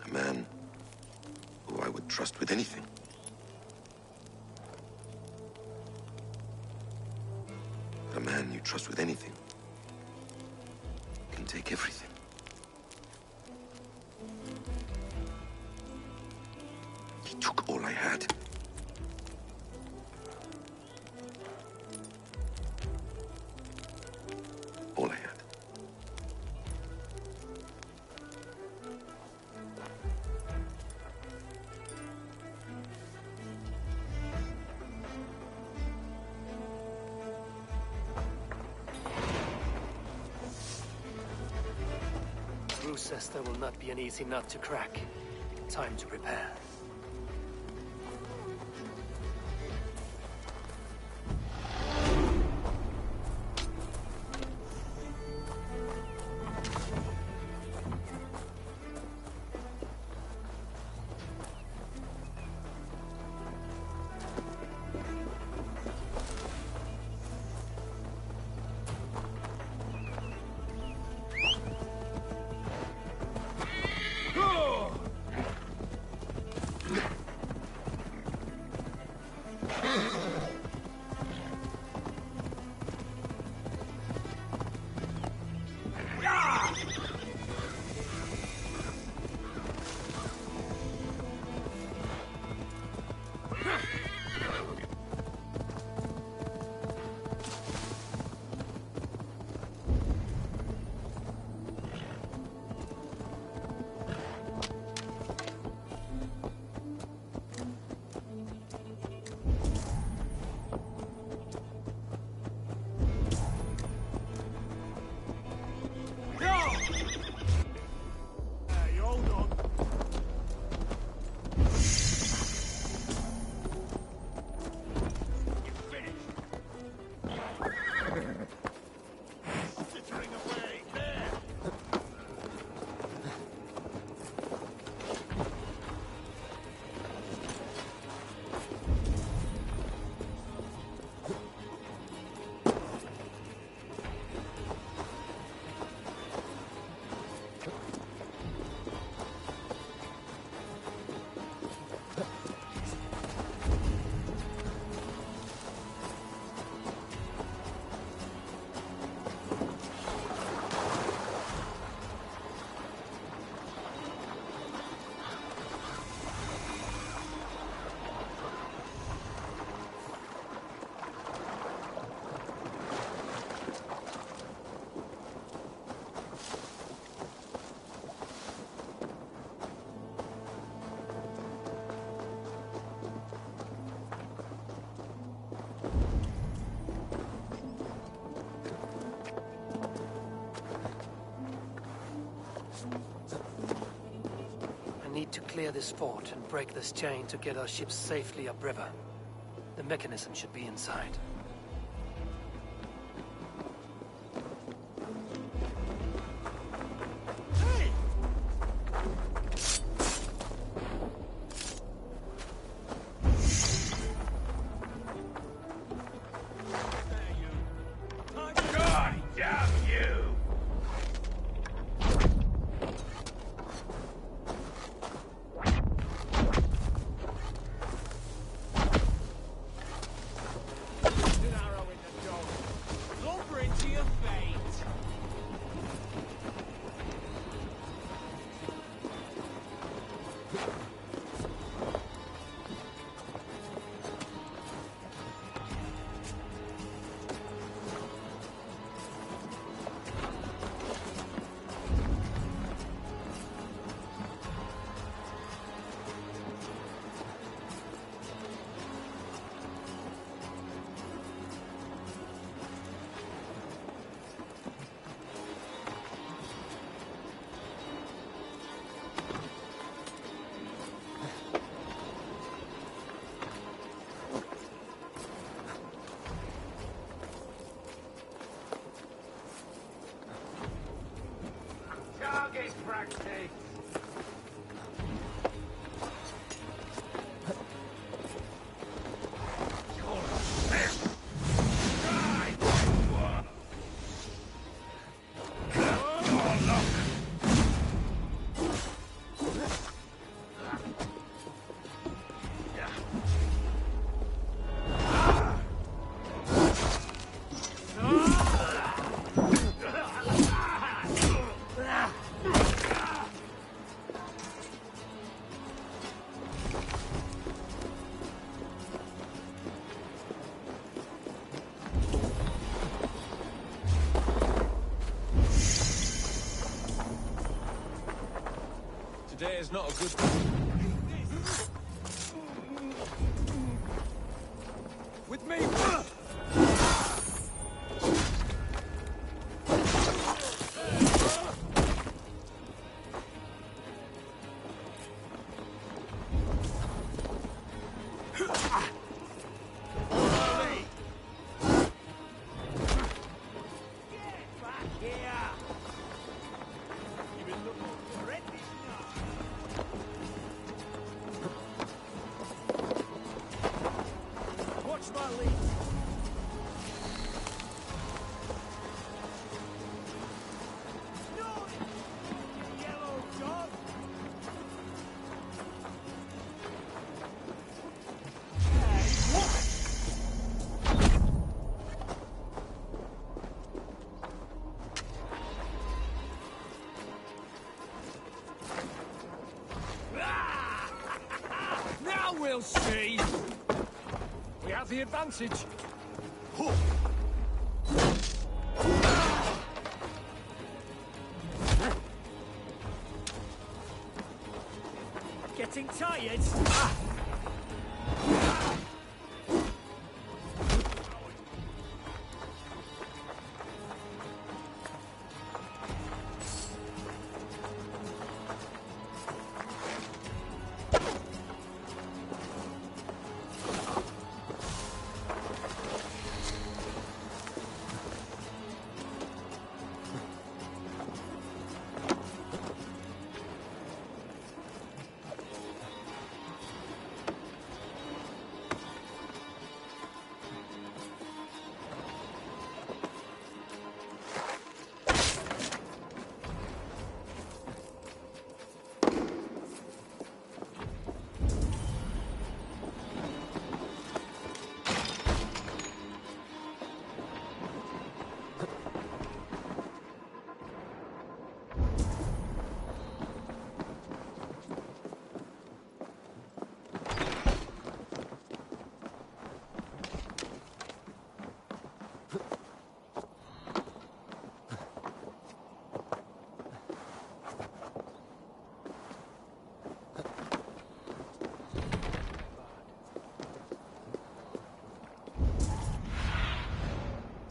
A man who I would trust with anything. But a man you trust with anything can take everything. He took all I had. All I had. There will not be an easy nut to crack. Time to prepare. need to clear this fort and break this chain to get our ships safely upriver. The mechanism should be inside. God damn you! An arrow in the dog. Lumber into your fate. Target practice! Today is not a good... With me! Watch my lead. No! Yellow dog! Now we'll see! We have the advantage. Getting tired?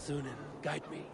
Sunan, guide me.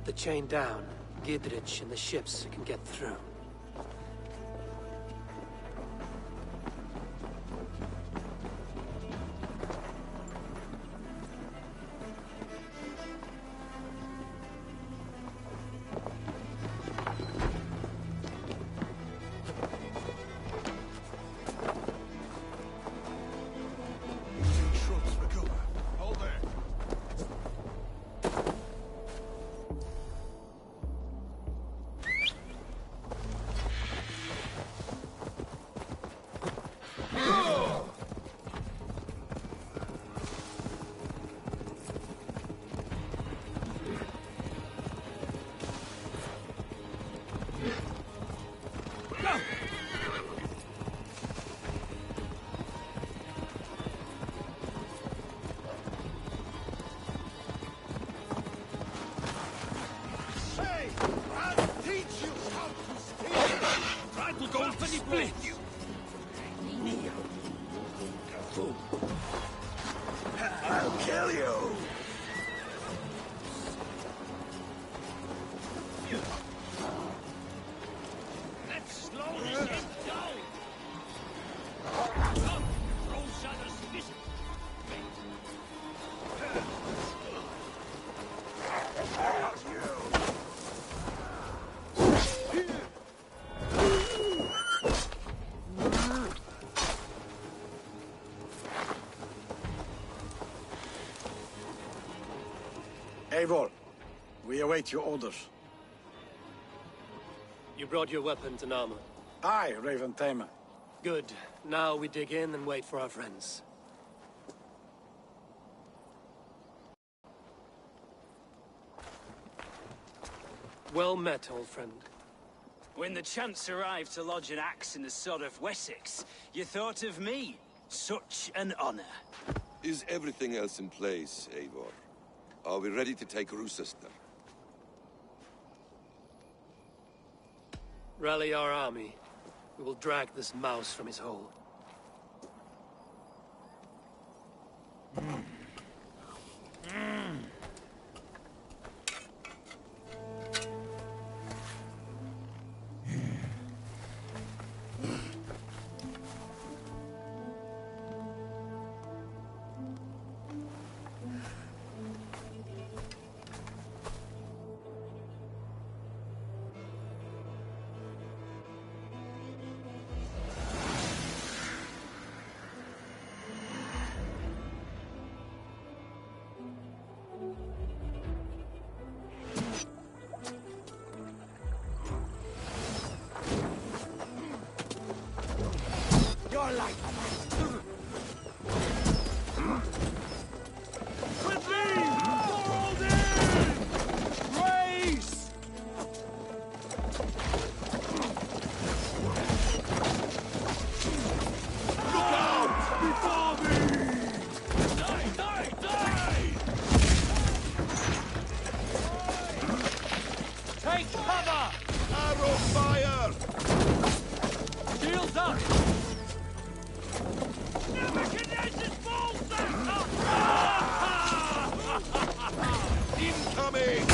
the chain down, Gidrich and the ships can get through. I'll kill you! Let's slow this thing down! Come, Rosa's fist! Eivor, we await your orders. You brought your weapons and armor. Aye, Raven Tamer. Good. Now we dig in and wait for our friends. Well met, old friend. When the chance arrived to lodge an axe in the sod of Wessex, you thought of me. Such an honor. Is everything else in place, Eivor? Are we ready to take Rochester? Rally our army. We will drag this mouse from his hole. Your life! With me! Fold in! Race! Look out! Before me! Die, die, die! Take cover! Arrow fire! Shields up! Incoming!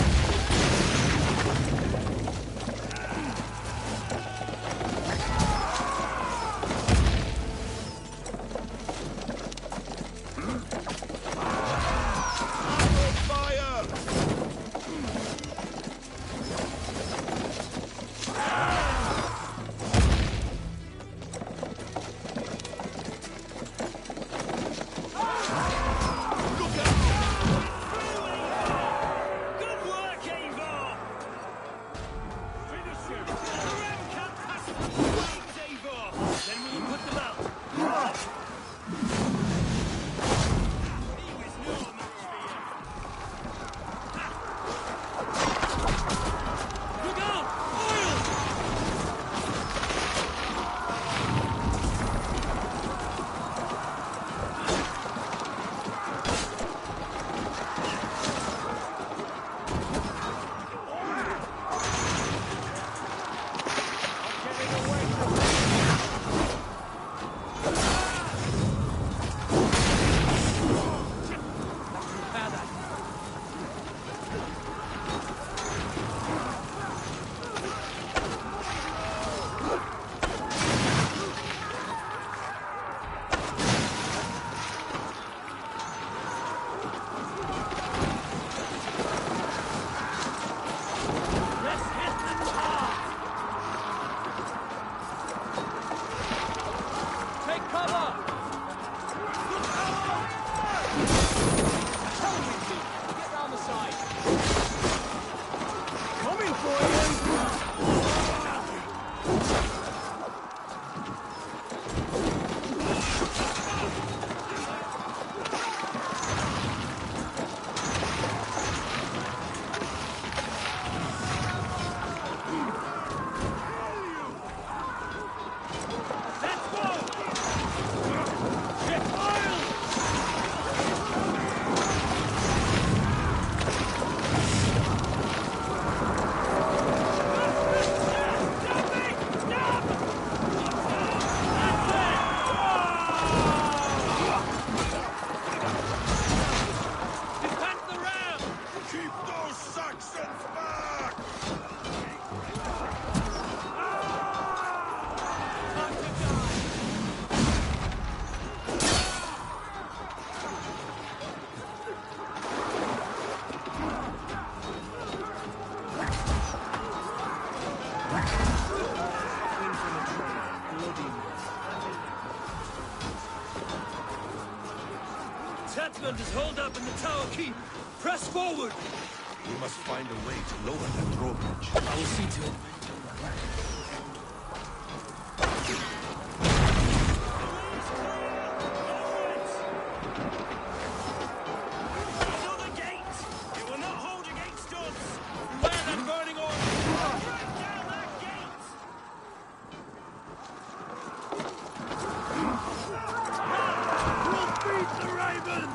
Away! Tatmund is holed up in the tower keep. Press forward! We must find a way to lower that drawbridge. I will see to it. Another gate! It will not hold against us! Beware that burning oil! Break down that gate! We'll beat the Raven!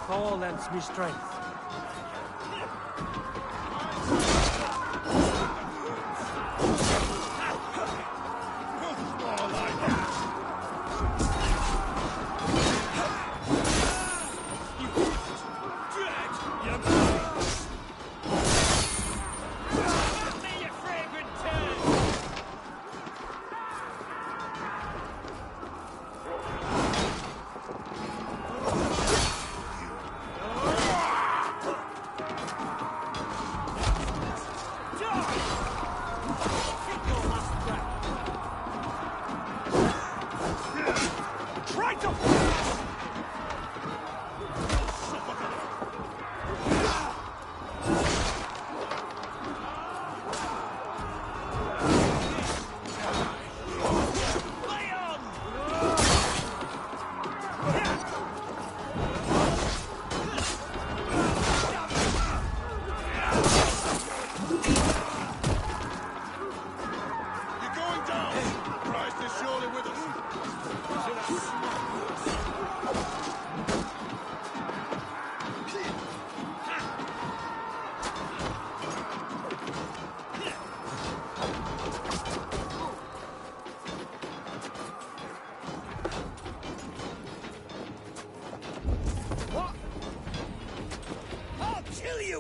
All lends me strength.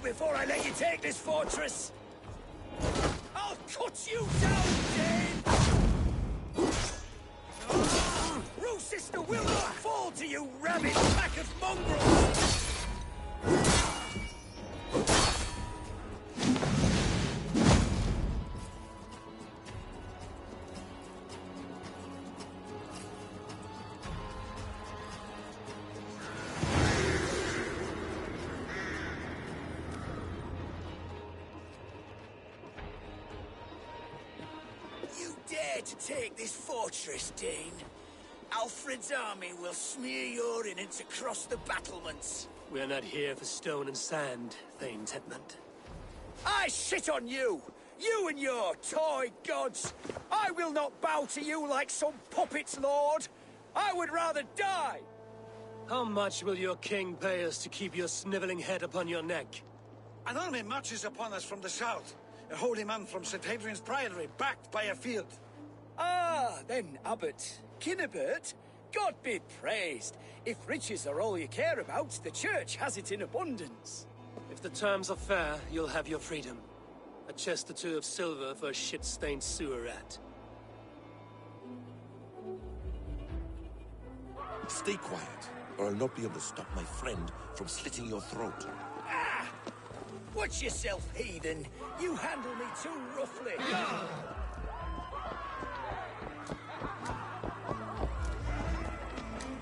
Before I let you take this fortress! I'll cut you down, Dane! Rue Sister will not fall to you, rabid pack of mongrels! to take this fortress, Dane, Alfred's army will smear your innards across the battlements. We're not here for stone and sand, Thane Tedmund. I shit on you! You and your toy gods! I will not bow to you like some puppet's lord! I would rather die! How much will your king pay us to keep your sniveling head upon your neck? An army marches upon us from the south. A holy man from St. Hadrian's Priory, backed by a field. Ah, then, Abbot. Kinnebert, God be praised. If riches are all you care about, the church has it in abundance. If the terms are fair, you'll have your freedom. A chest or two of silver for a shit-stained sewer rat. Stay quiet, or I'll not be able to stop my friend from slitting your throat. Ah! Watch yourself, heathen. You handle me too roughly.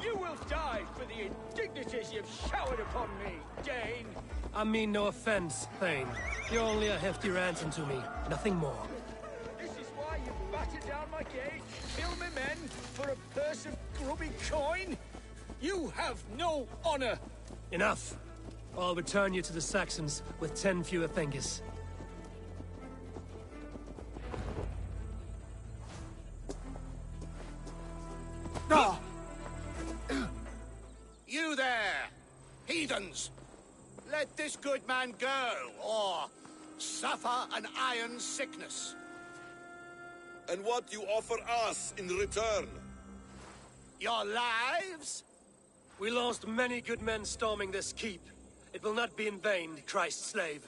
You will die for the indignities you've showered upon me, Dane. I mean no offense, Thane. You're only a hefty ransom to me, nothing more. This is why you battered down my gate, killed me men for a purse of grubby coin? You have no honor! Enough! I'll return you to the Saxons with 10 fewer fingers. Ah! You there, heathens! Let this good man go, or suffer an iron sickness. And what you offer us in return? Your lives? We lost many good men storming this keep. It will not be in vain, Christ's slave.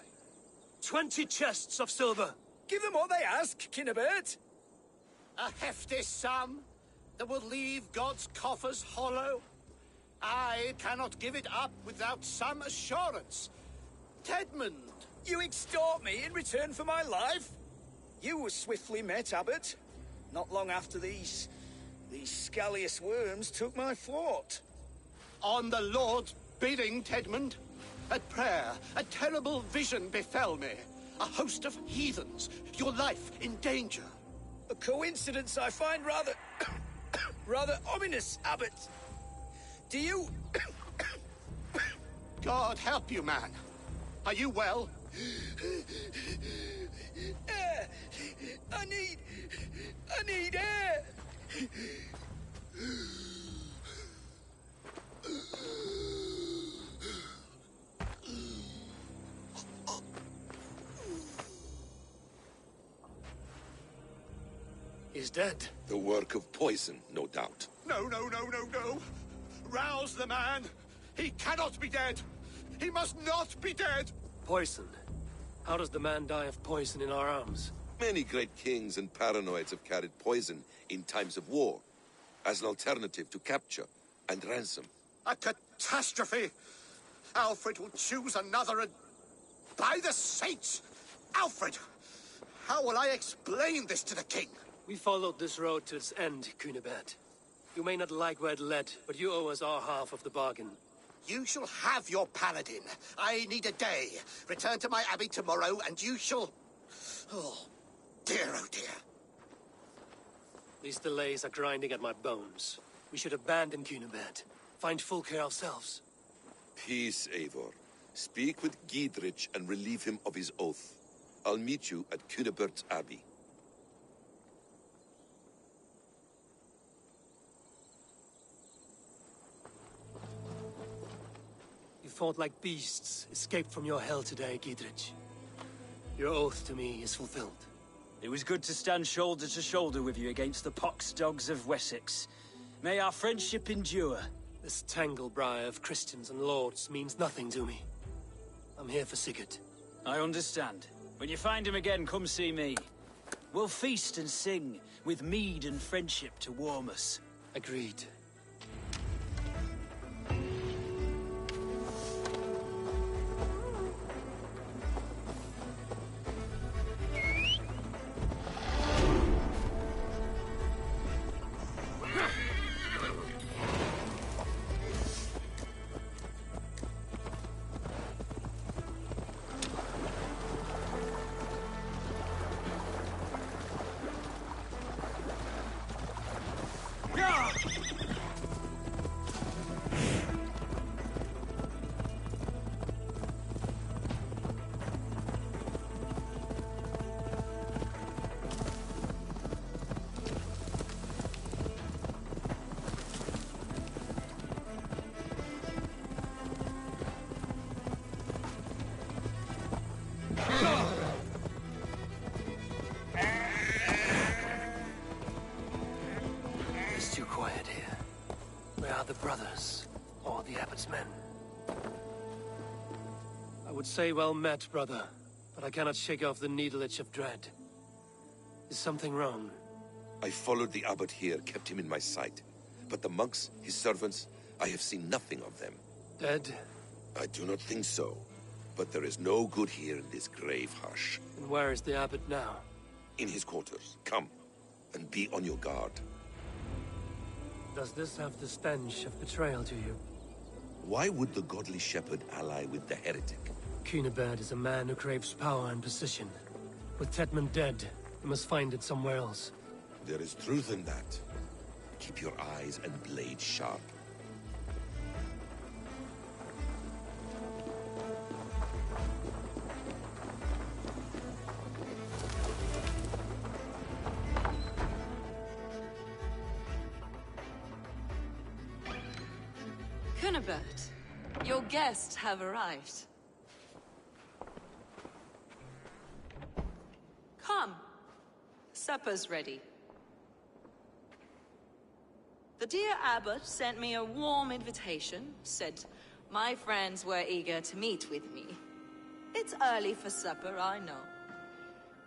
20 chests of silver. Give them what they ask, Kinnebert. A hefty sum that will leave God's coffers hollow. I cannot give it up without some assurance. Tedmund! You extort me in return for my life? You were swiftly met, Abbot. Not long after these scallious worms took my fort. On the Lord's bidding, Tedmund. At prayer, a terrible vision befell me. A host of heathens, your life in danger. A coincidence I find rather... rather ominous, Abbot. Do you... God help you, man. Are you well? Air! I need air! He's dead. The work of poison, no doubt. No. Rouse the man. He cannot be dead. He must not be dead. Poison? How does the man die of poison in our arms? Many great kings and paranoids have carried poison in times of war, as an alternative to capture and ransom. A catastrophe! Alfred will choose another and... By the saints! Alfred! How will I explain this to the king? We followed this road to its end, Cunibert. You may not like where it led, but you owe us our half of the bargain. You shall have your paladin. I need a day. Return to my abbey tomorrow, and you shall... Oh dear. These delays are grinding at my bones. We should abandon Cunibert. Find Fulke ourselves. Peace, Eivor. Speak with Giedrich and relieve him of his oath. I'll meet you at Cunebert's Abbey. You fought like beasts, escaped from your hell today, Giedrich. Your oath to me is fulfilled. It was good to stand shoulder to shoulder with you against the pox dogs of Wessex. May our friendship endure. This tanglebriar of Christians and lords means nothing to me. I'm here for Sigurd. I understand. When you find him again, come see me. We'll feast and sing, with mead and friendship to warm us. Agreed. the brothers, or the abbot's men. I would say well met, brother, but I cannot shake off the needle itch of dread. Is something wrong? I followed the abbot here, kept him in my sight. But the monks, his servants, I have seen nothing of them. Dead? I do not think so. But there is no good here in this grave hush. And where is the abbot now? In his quarters. Come, and be on your guard. Does this have the stench of betrayal to you? Why would the godly shepherd ally with the heretic? Cunibert is a man who craves power and position. With Tetman dead, he must find it somewhere else. There is truth in that. Keep your eyes and blade sharp. Cunibert, your guests have arrived. Come. Supper's ready. The dear abbot sent me a warm invitation, said my friends were eager to meet with me. It's early for supper, I know.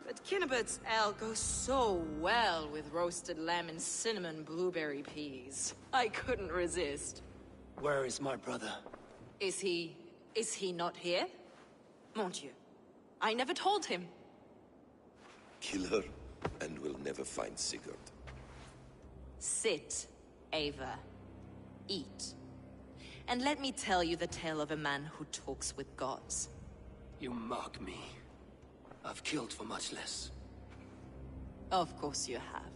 But Cunibert's ale goes so well with roasted lamb and cinnamon blueberry peas. I couldn't resist. Where is my brother? Is he not here? Mon Dieu. I never told him. Kill her, and we'll never find Sigurd. Sit, Ava. Eat. And let me tell you the tale of a man who talks with gods. You mock me. I've killed for much less. Of course you have.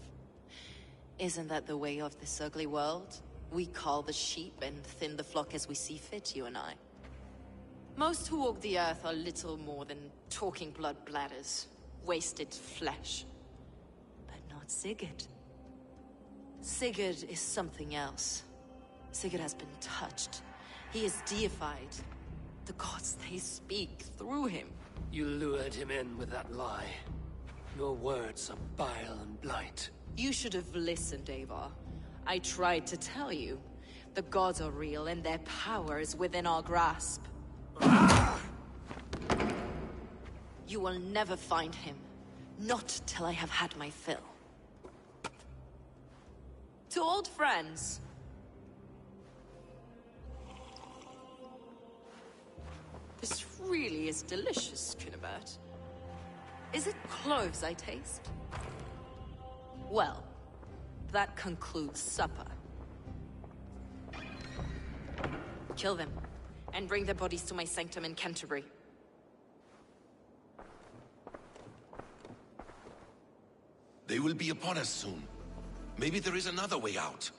Isn't that the way of this ugly world? We cull the sheep and thin the flock as we see fit, you and I. Most who walk the earth are little more than talking blood bladders, wasted flesh. But not Sigurd. Sigurd is something else. Sigurd has been touched. He is deified. The gods, they speak through him. You lured him in with that lie. Your words are bile and blight. You should have listened, Ava. I tried to tell you. The gods are real, and their power is within our grasp. You will never find him. Not till I have had my fill. To old friends. This really is delicious, Cunibert. Is it cloves I taste? Well, that concludes supper. Kill them, and bring their bodies to my sanctum in Canterbury. They will be upon us soon. Maybe there is another way out.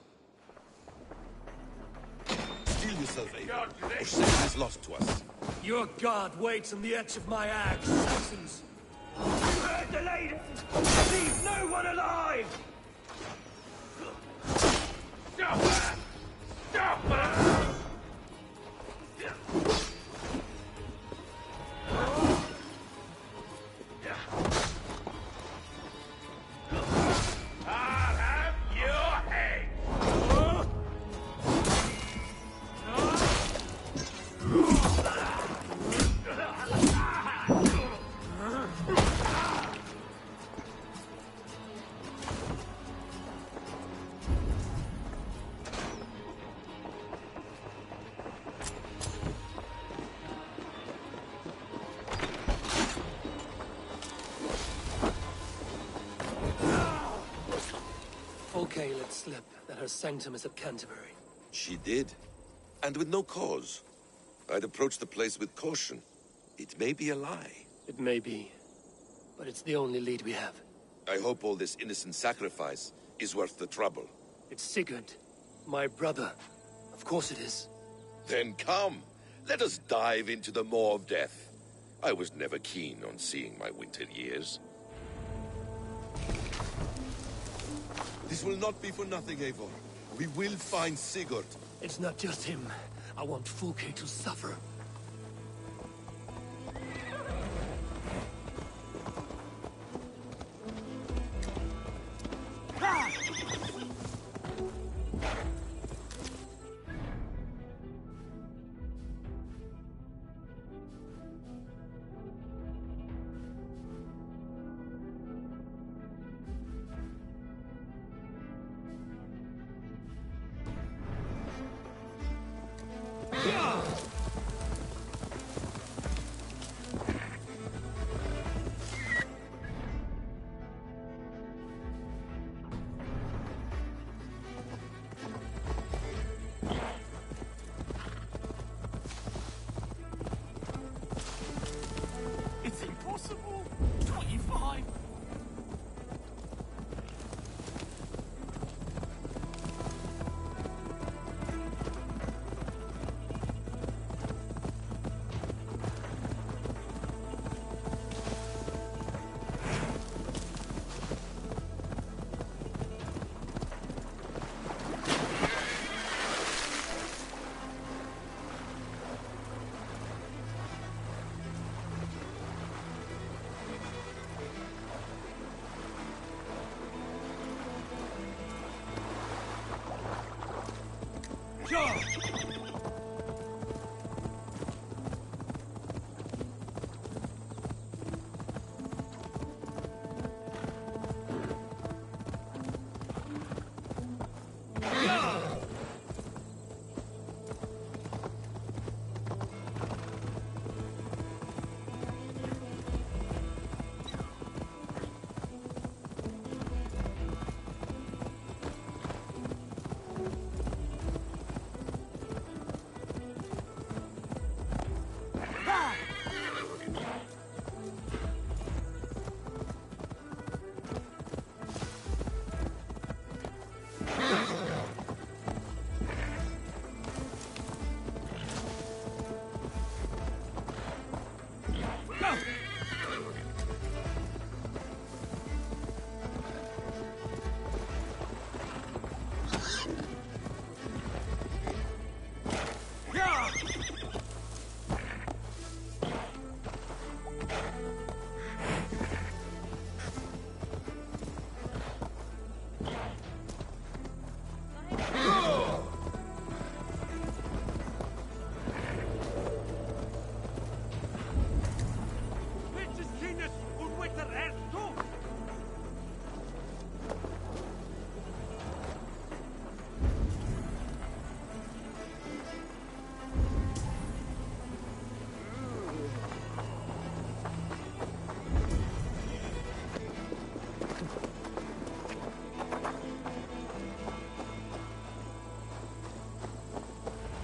Steel yourself, Ava, or Sigurd is lost to us. Your guard waits on the edge of my axe, Saxons. You heard the lady! Leave no one alive! Stop her! Stop her! I'll have your head! Folke let slip that her sanctum is at Canterbury. She did, and with no cause. I'd approach the place with caution. It may be a lie. It may be, but it's the only lead we have. I hope all this innocent sacrifice is worth the trouble. It's Sigurd, my brother. Of course it is. Then come, let us dive into the maw of death. I was never keen on seeing my winter years. This will not be for nothing, Eivor. We will find Sigurd. It's not just him. I want Folke to suffer.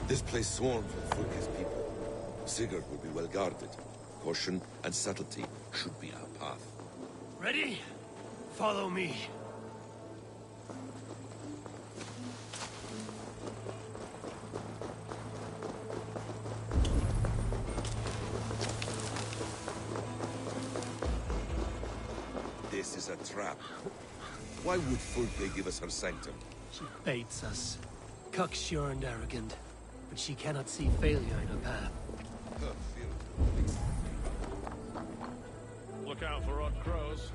This place swarms with Fulke's people. Sigurd will be well guarded. Caution and subtlety should be our path. Ready? Follow me. This is a trap. Why would Fulke give us her sanctum? She baits us. Cocksure and arrogant. But she cannot see failure in her path. Look out for odd crows.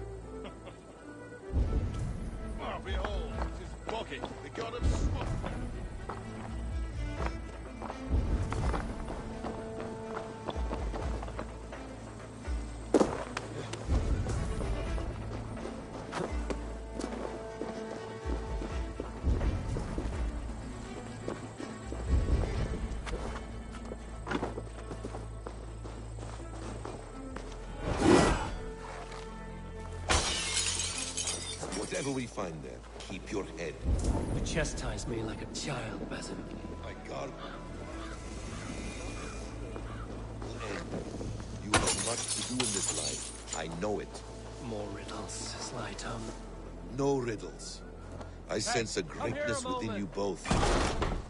Oh, behold, it is Boggy, the god of swamp. Whatever we find there, keep your head. You chastise me like a child, Basim. My God. You have much to do in this life. I know it. More riddles, Sly Tongue. No riddles. I sense a greatness within you both.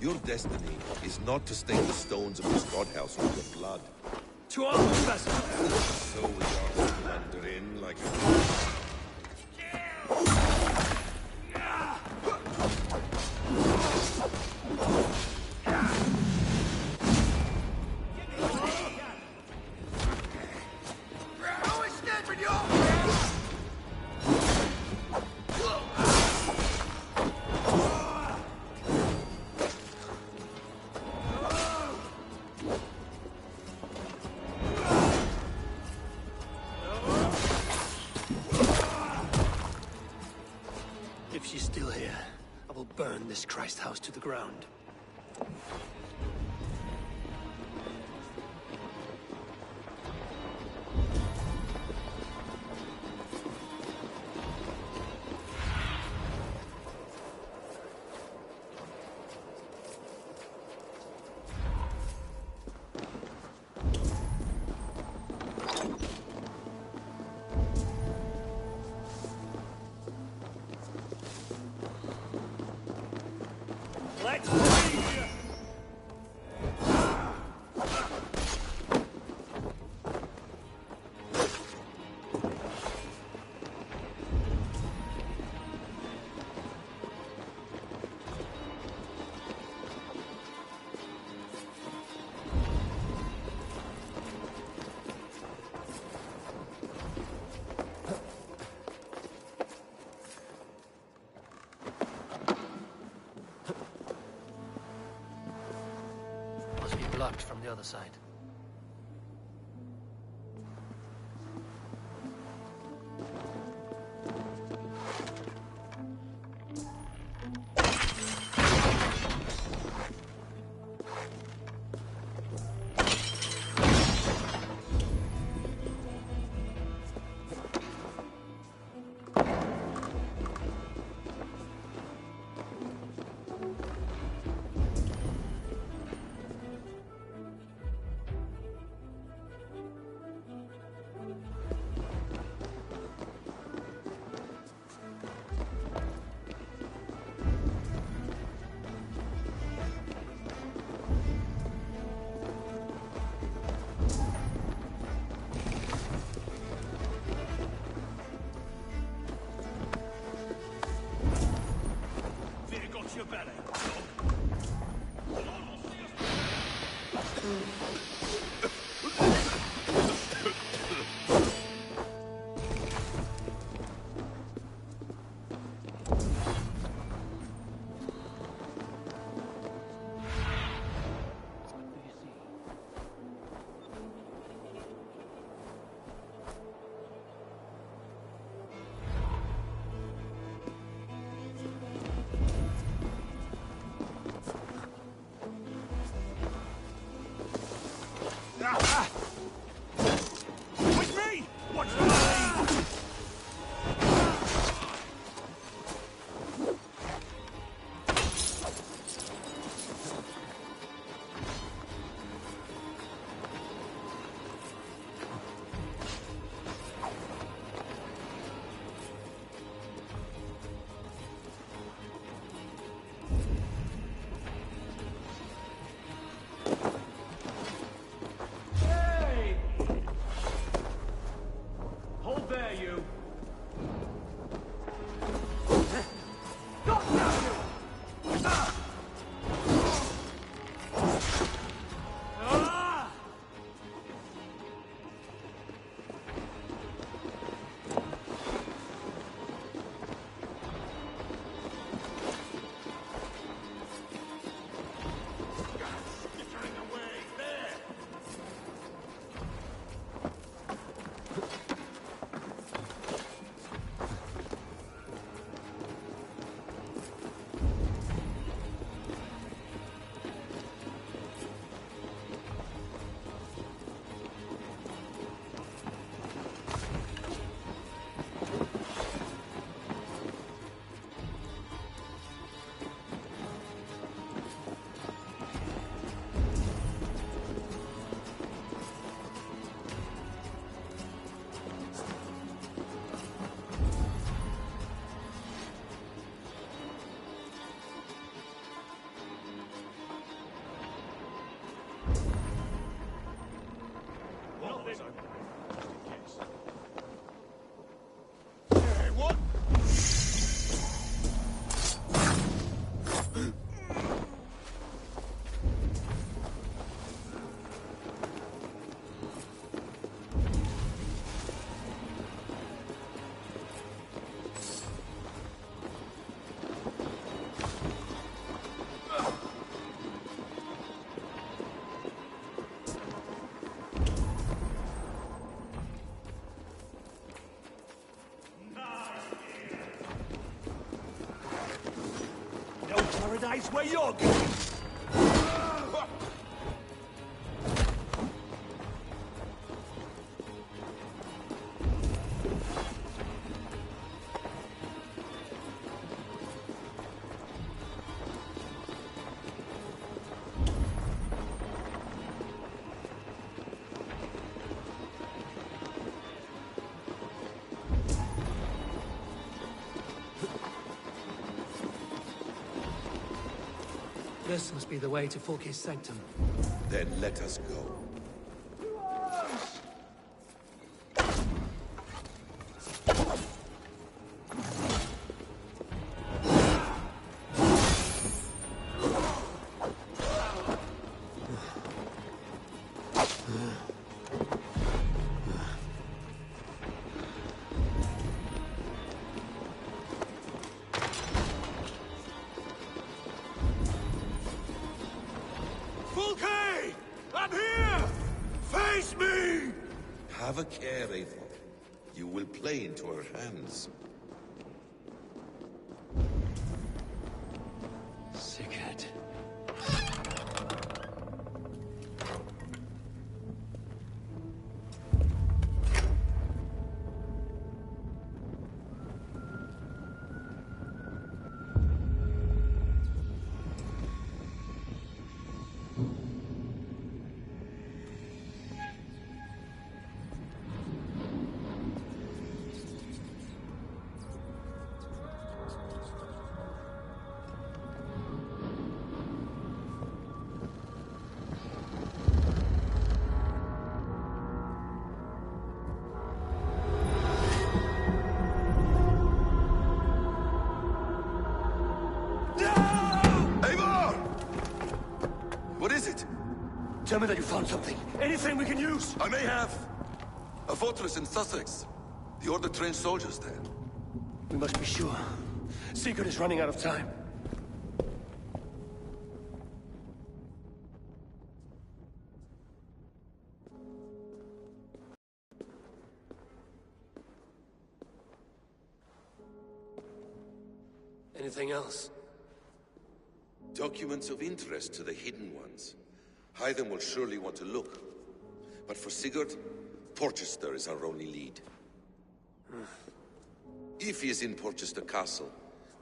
Your destiny is not to stain the stones of this godhouse with your blood. To arms, Basim! So we are wander in like a... If she's still here, I will burn this Christ house to the ground. Let's see! blocked from the other side. Your belly. With me! Watch the blade! Hold there, you! Stop now, you! Ah! Skittering away, there! Hey, what? No paradise where you're going! This must be the way to Fulke's sanctum. Then let us go. Fulke! Have a care, Eivor. You will play into her hands. Sigurd. Tell me that you found something. Anything we can use. I may have. A fortress in Sussex. The Order trained soldiers there. We must be sure. Sigurd is running out of time. Anything else? Documents of interest to the Hidden Ones. Hyden will surely want to look. But for Sigurd, Porchester is our only lead. If he is in Porchester Castle,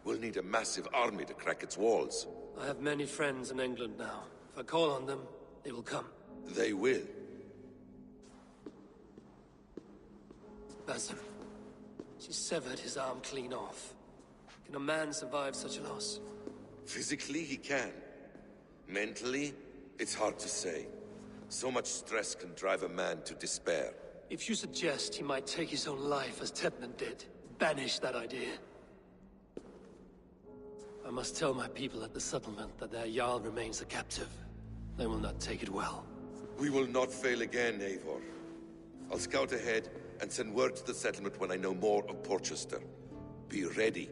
we'll need a massive army to crack its walls. I have many friends in England now. If I call on them, they will come. They will. Basim. She severed his arm clean off. Can a man survive such a loss? Physically, he can. Mentally, it's hard to say. So much stress can drive a man to despair. If you suggest he might take his own life as Tepman did, banish that idea. I must tell my people at the settlement that their Jarl remains a captive. They will not take it well. We will not fail again, Eivor. I'll scout ahead and send word to the settlement when I know more of Porchester. Be ready.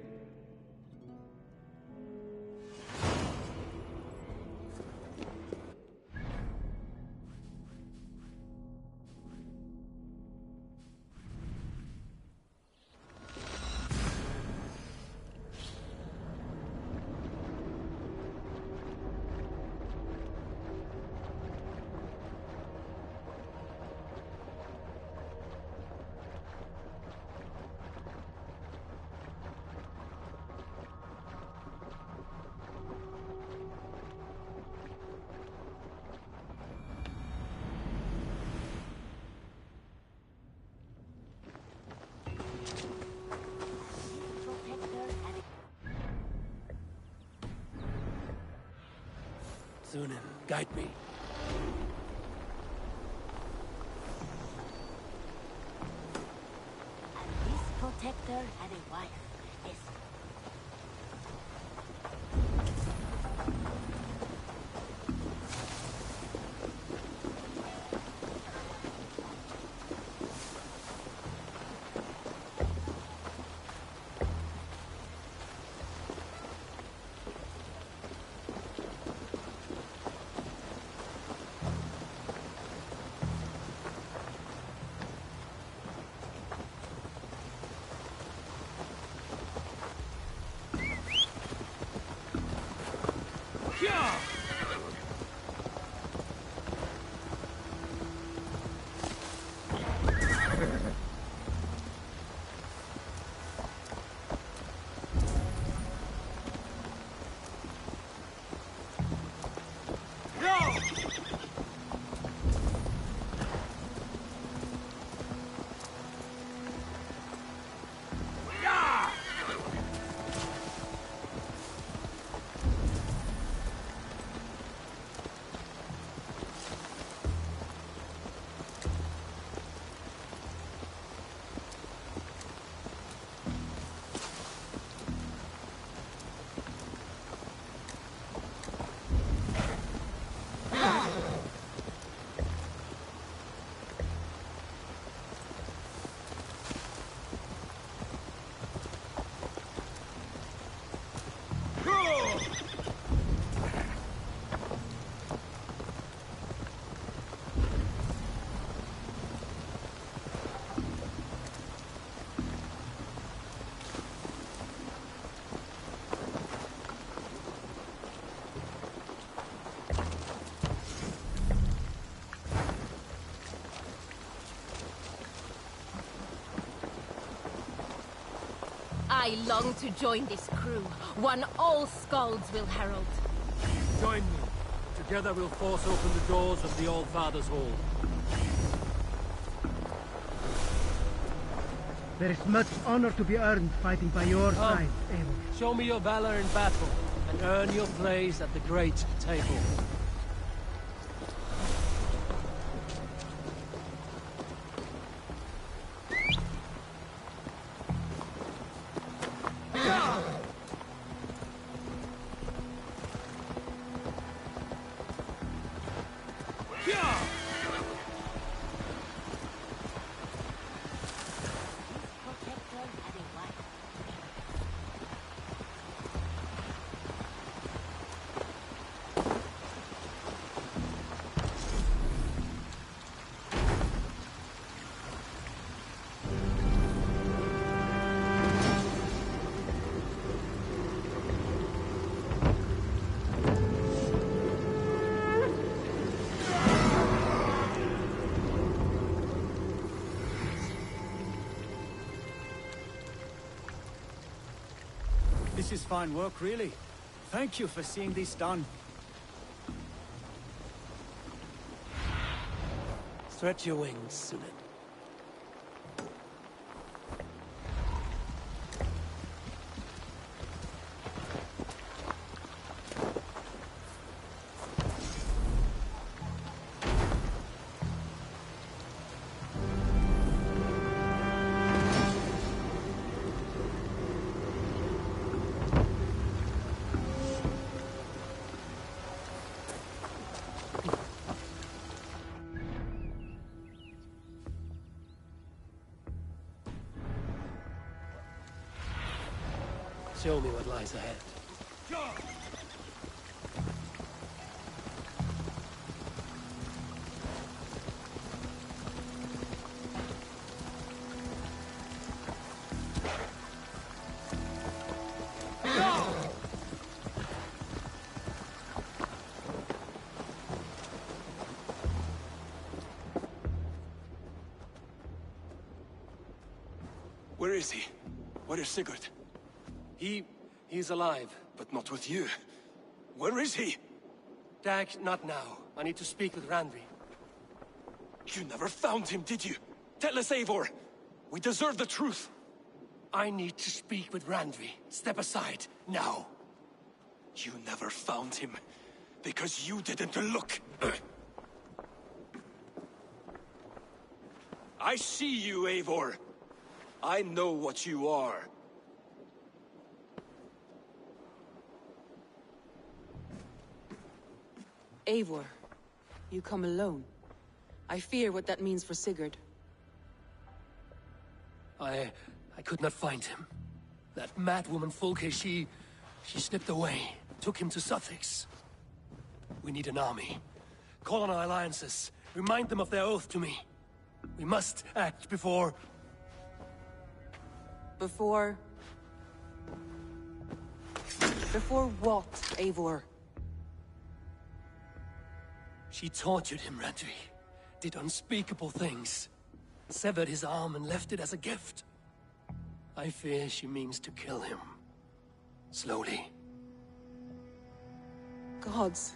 Zunin, guide me. And this protector had a wife. Yes. I long to join this crew, one all Skalds will herald. Join me. Together we'll force open the doors of the All-Father's Hall. There is much honor to be earned fighting by your side, Eivor. Show me your valor in battle, and earn your place at the great table. This is fine work, really. Thank you for seeing this done. Stretch your wings, Sunit. Show me what lies ahead. Where is he? Where is Sigurd? He's alive. But not with you. Where is he? Dag, not now. I need to speak with Randvi. You never found him, did you? Tell us, Eivor. We deserve the truth. I need to speak with Randvi. Step aside, now. You never found him, because you didn't look. I see you, Eivor. I know what you are. Eivor, you come alone. I fear what that means for Sigurd. I could not find him. That madwoman Folke, she slipped away. Took him to Sussex. We need an army. Call on our alliances. Remind them of their oath to me. We must act before... Before what, Eivor? She tortured him, Randvi. Did unspeakable things. Severed his arm and left it as a gift. I fear she means to kill him. Slowly. Gods.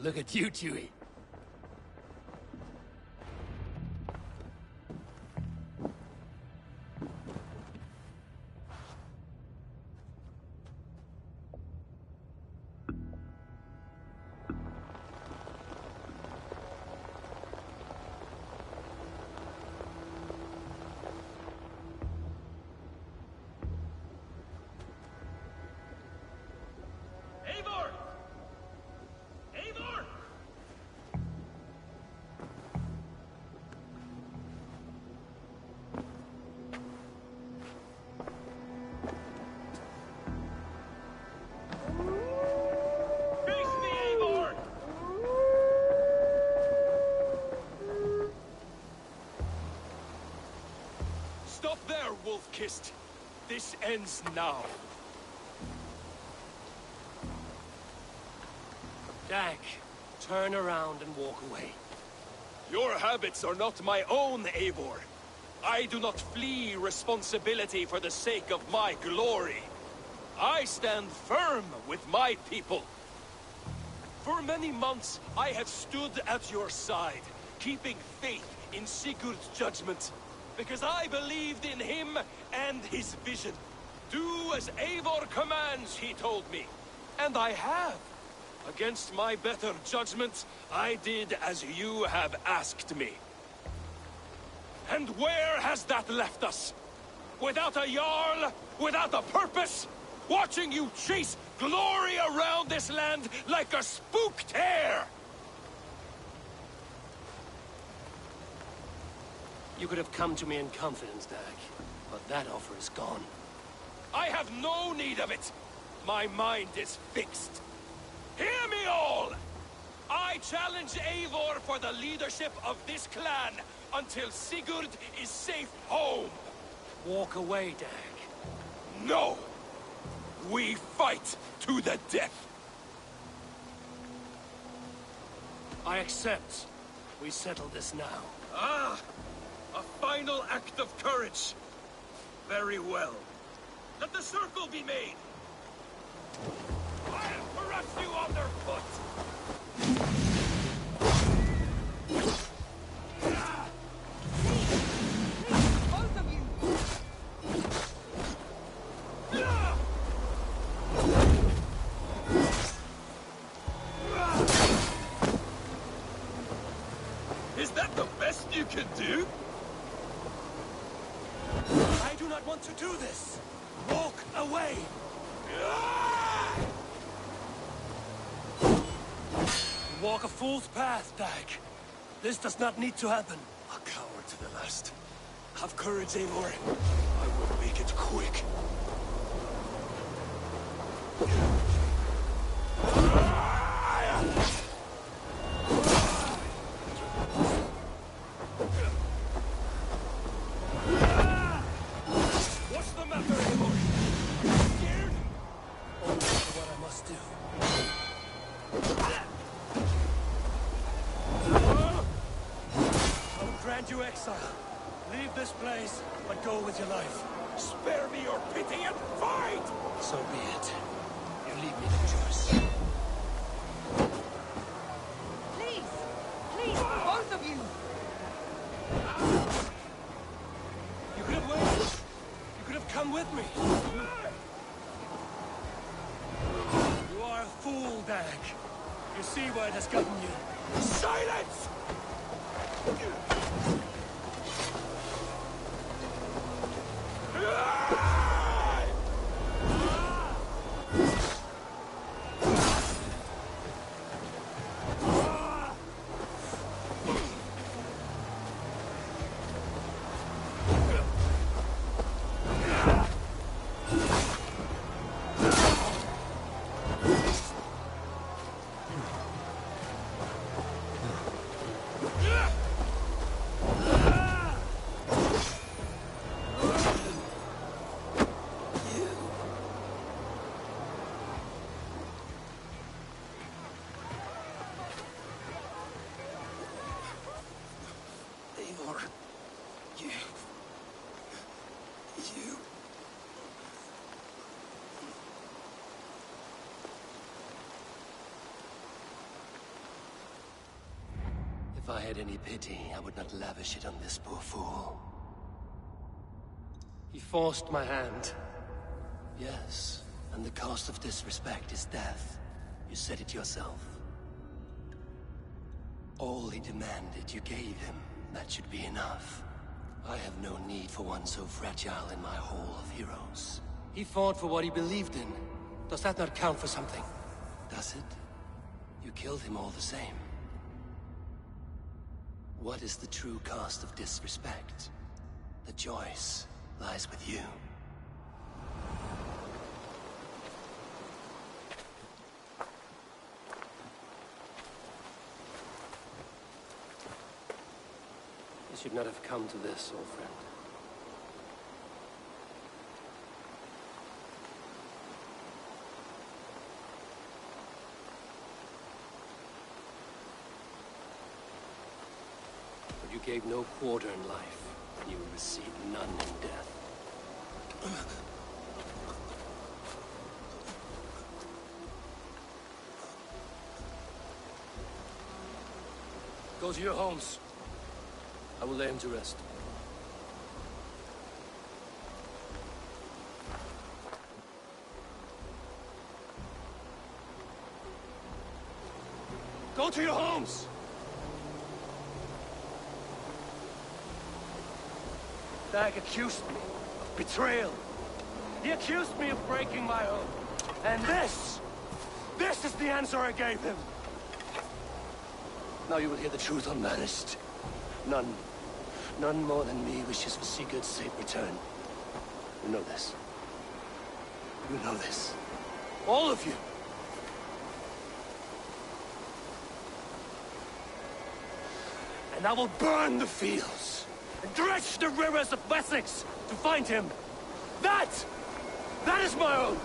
Look at you, Chewie. Eivor! Eivor! Face me, Eivor! Stop there, Wolf-Kissed. This ends now. Dag, turn around and walk away. Your habits are not my own, Eivor. I do not flee responsibility for the sake of my glory. I stand firm with my people. For many months, I have stood at your side, keeping faith in Sigurd's judgment, because I believed in him and his vision. Do as Eivor commands, he told me, and I have. Against my better judgment, I did as you have asked me. And where has that left us? Without a Jarl? Without a purpose? Watching you chase glory around this land like a spooked hare! You could have come to me in confidence, Dag, but that offer is gone. I have no need of it! My mind is fixed. Hear me all! I challenge Eivor for the leadership of this clan until Sigurd is safe home. Walk away, Dag. No! We fight to the death! I accept. We settle this now. Ah! A final act of courage. Very well. Let the circle be made. I'll crush you underfoot! Both of you! Is that the best you can do? I do not want to do this! Walk away! You walk a fool's path, Dag. This does not need to happen. A coward to the last. Have courage, Eivor. I will make it quick. What's the matter, Eivor? Scared? Only for what I must do. I will grant you exile. Leave this place, but go with your life. Spare me your pity and fight! So be it. You leave me the choice. Please! Please, both of you! You could have waited. You could have come with me. You are a fool, Dag. You see where it has gotten you. Silence! If I had any pity, I would not lavish it on this poor fool. He forced my hand. Yes, and the cost of disrespect is death. You said it yourself. All he demanded, you gave him. That should be enough. I have no need for one so fragile in my hall of heroes. He fought for what he believed in. Does that not count for something? Does it? You killed him all the same. What is the true cost of disrespect? The choice lies with you. You should not have come to this, old friend. But you gave no quarter in life, and you will receive none in death. Go to your homes. I will lay him to rest. Go to your homes! Dag accused me of betrayal. He accused me of breaking my oath. And this is the answer I gave him. Now you will hear the truth unmanaged. None more than me wishes for Sigurd's safe return. You know this. You know this. All of you. And I will burn the fields and dredge the rivers of Wessex to find him. That is my oath.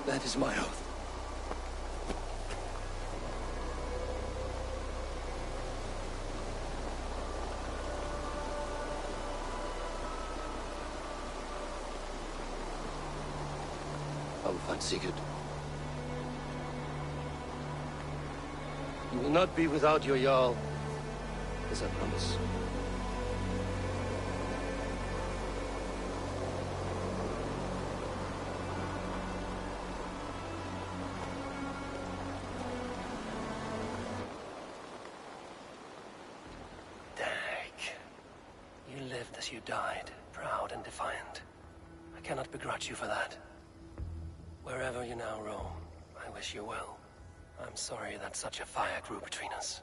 That is my oath. I will find Sigurd. You will not be without your Jarl, as I promise. Dag, you lived as you died, proud and defiant. I cannot begrudge you for that. Wherever you now roam, I wish you well. I'm sorry that such a fire grew between us.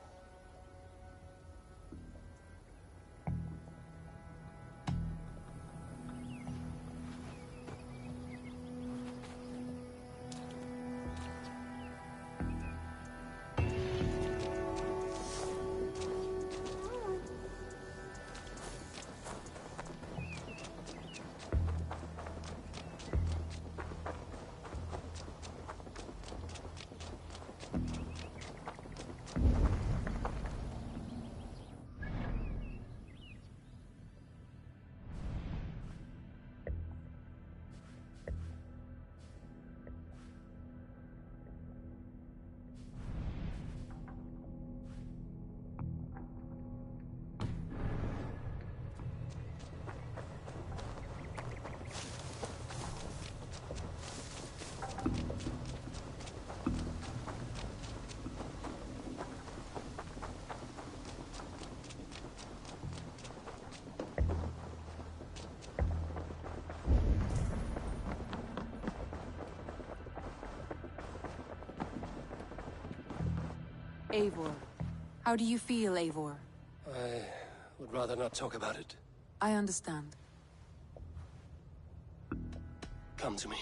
Eivor. How do you feel, Eivor? I would rather not talk about it. I understand. Come to me.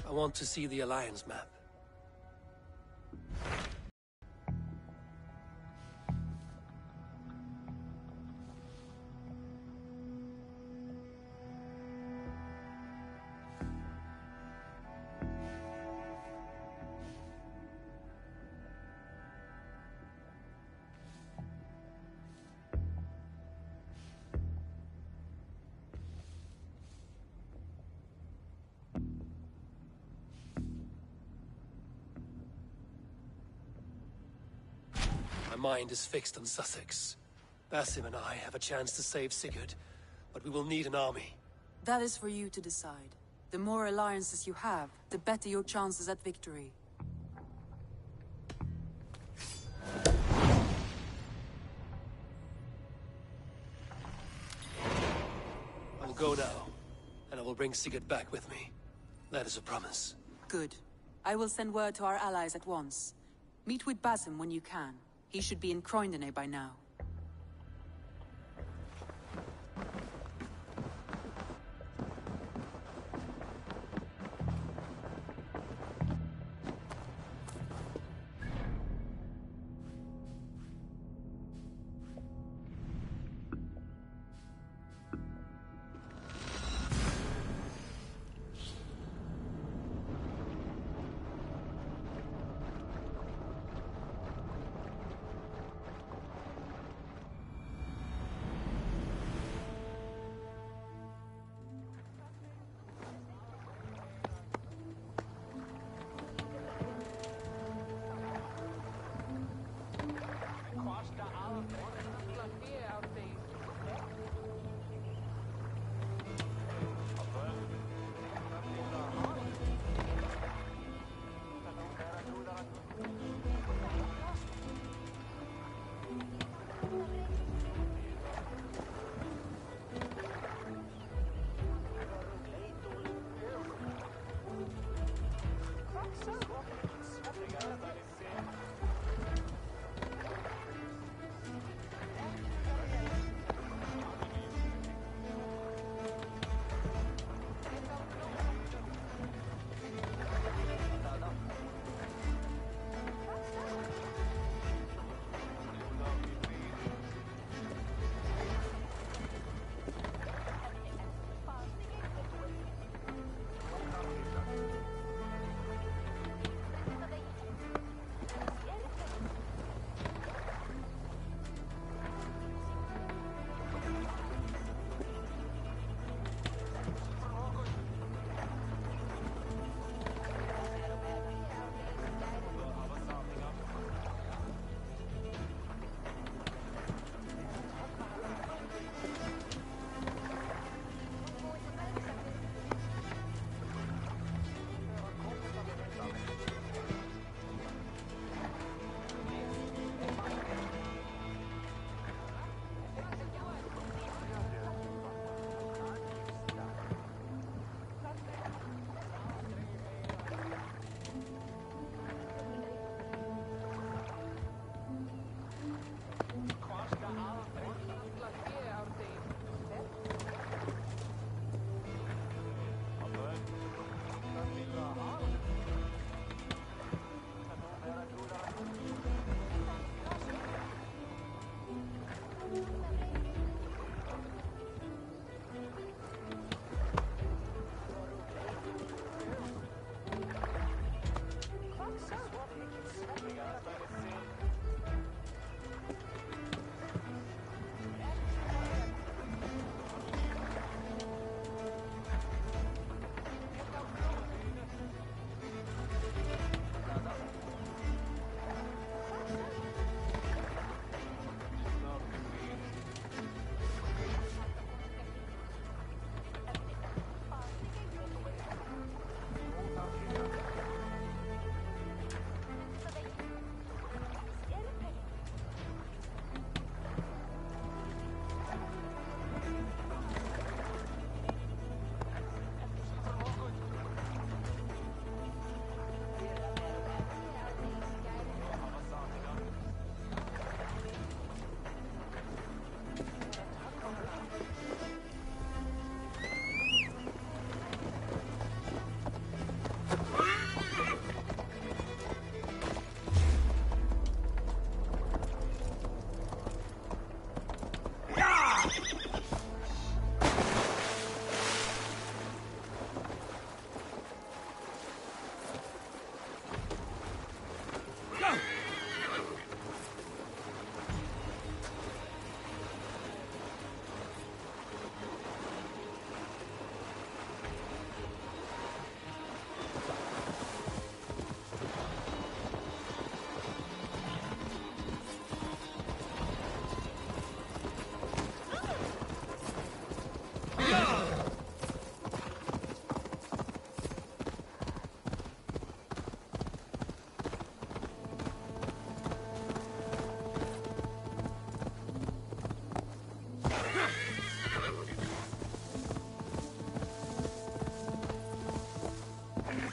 I want to see the Alliance map. mind is fixed on Sussex. Basim and I have a chance to save Sigurd, but we will need an army. That is for you to decide. The more alliances you have, the better your chances at victory. I will go now, and I will bring Sigurd back with me. That is a promise. Good. I will send word to our allies at once. Meet with Basim when you can. He should be in Croydon by now.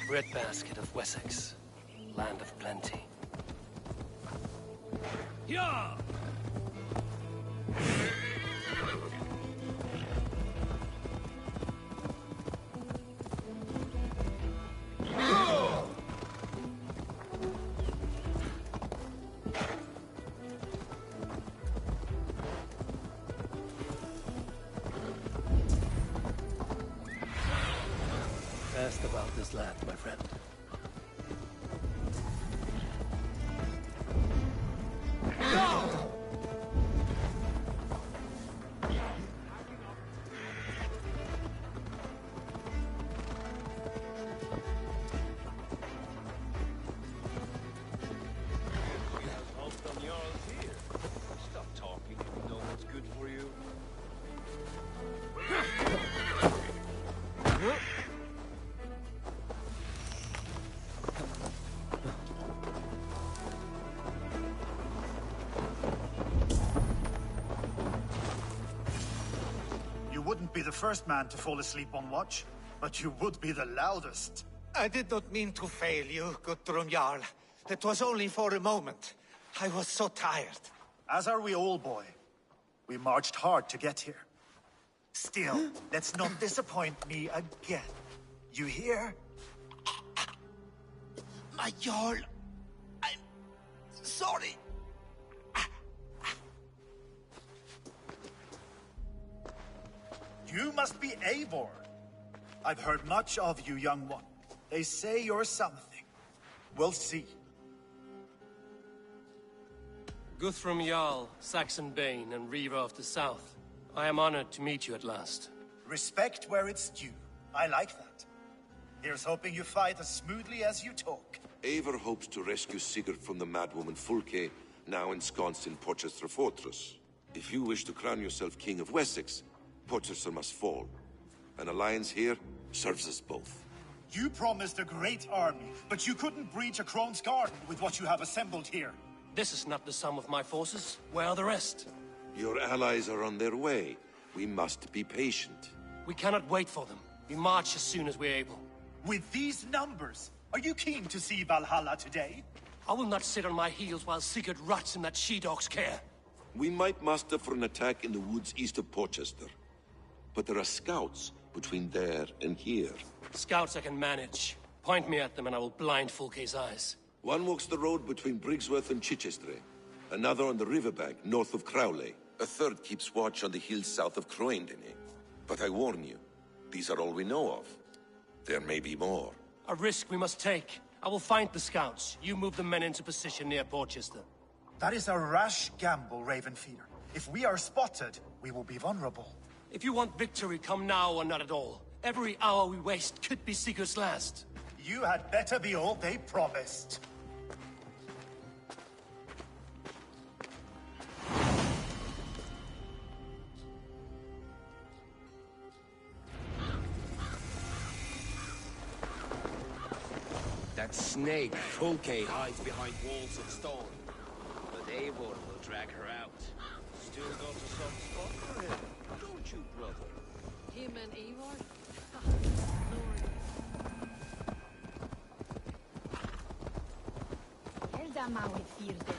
breadbasket of Wessex, land of plenty. Yeah! Asked about this land, my friend. Stop talking. You know what's good for you. You wouldn't be the first man to fall asleep on watch, but you would be the loudest. I did not mean to fail you, Guthrum Jarl. It was only for a moment. I was so tired. As are we all, boy. We marched hard to get here. Still, let's not disappoint me again. You hear? My Jarl, I'm sorry. You must be Eivor. I've heard much of you, young one. They say you're something. We'll see. Guthrum Jarl, Saxon Bane, and Reaver of the South. I am honored to meet you at last. Respect where it's due. I like that. Here's hoping you fight as smoothly as you talk. Eivor hopes to rescue Sigurd from the madwoman Fulke, now ensconced in Porchester Fortress. If you wish to crown yourself King of Wessex, Porchester must fall. An alliance here serves us both. You promised a great army, but you couldn't breach a Crone's garden with what you have assembled here. This is not the sum of my forces. Where are the rest? Your allies are on their way. We must be patient. We cannot wait for them. We march as soon as we're able. With these numbers, are you keen to see Valhalla today? I will not sit on my heels while Sigurd rots in that she-dog's care. We might muster for an attack in the woods east of Porchester. But there are scouts between there and here. Scouts I can manage. Point me at them and I will blind Fulke's eyes. One walks the road between Briggsworth and Chichester. Another on the riverbank north of Crowley. A third keeps watch on the hills south of Croendene. But I warn you, these are all we know of. There may be more. A risk we must take. I will find the scouts. You move the men into position near Porchester. That is a rash gamble, Ravenfeeder. If we are spotted, we will be vulnerable. If you want victory, come now or not at all. Every hour we waste could be Sigurd's last. You had better be all they promised. That snake, Fulke, hides behind walls of stone. But Eivor will drag her out. Still got a soft spot for him, don't you, brother? Him and Eivor? Elda Maui Firde.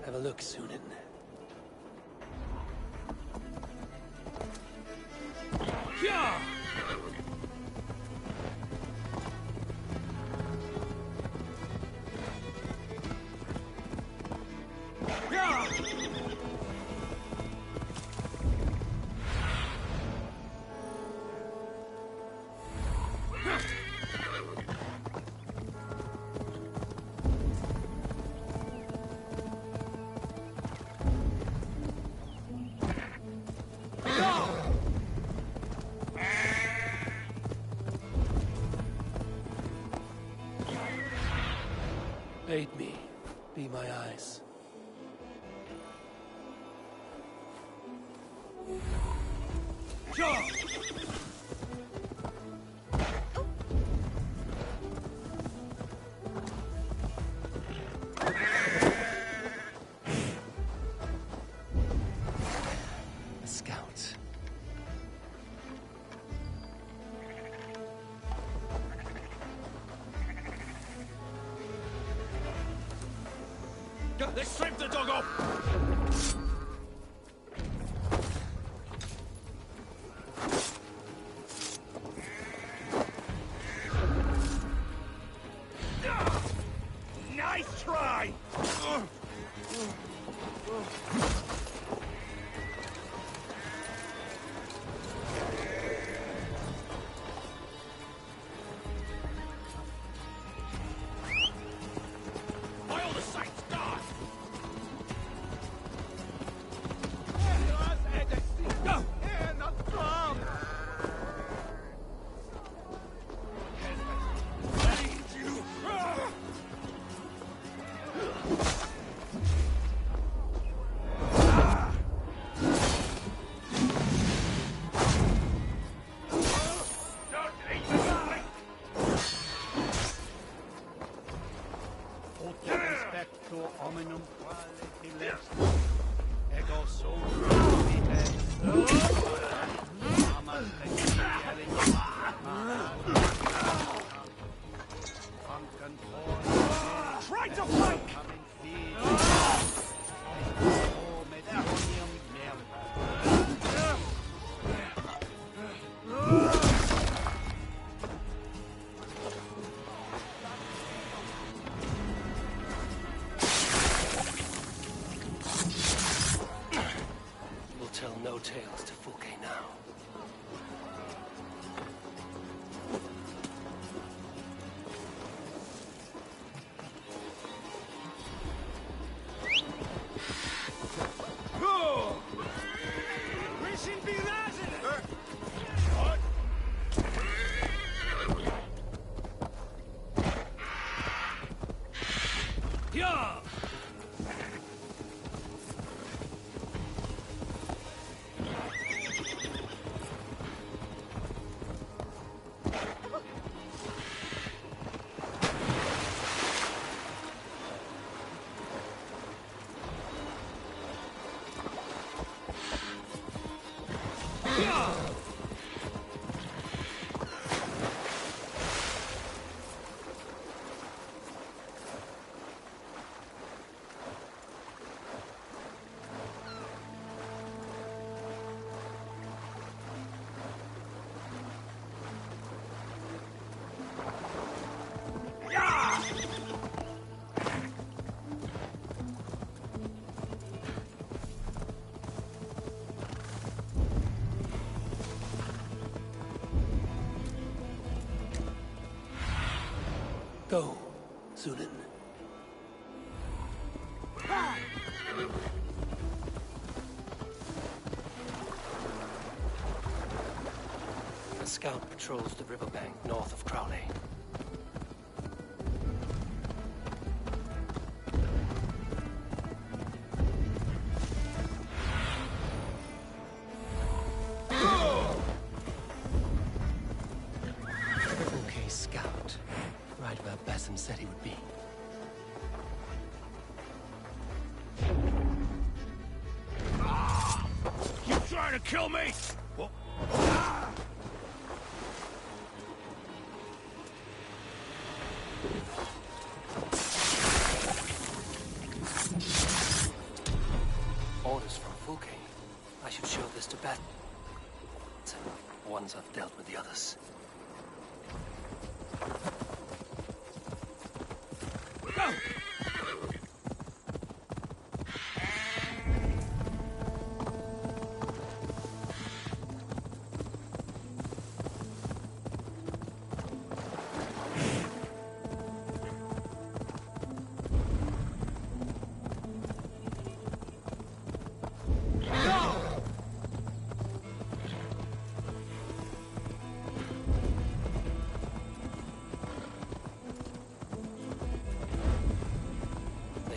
Have a look, Sunan. Yeah! Aid me. Be my eyes. A scout. They stripped the dog up! Nice try! By all the saints, God! Go! Respecto hominum quale dilexit. Ego sum vitae. Amas exieli. Try to fight! We'll tell no tales to Fulke now. Yeah! Go, Zulin. A scout patrols the riverbank north of Crowley. Okay, scout. Right where Basim said he would be. You trying to kill me? What? Orders from Fulke. I should show this to Basim. Once I've dealt with the others. Go!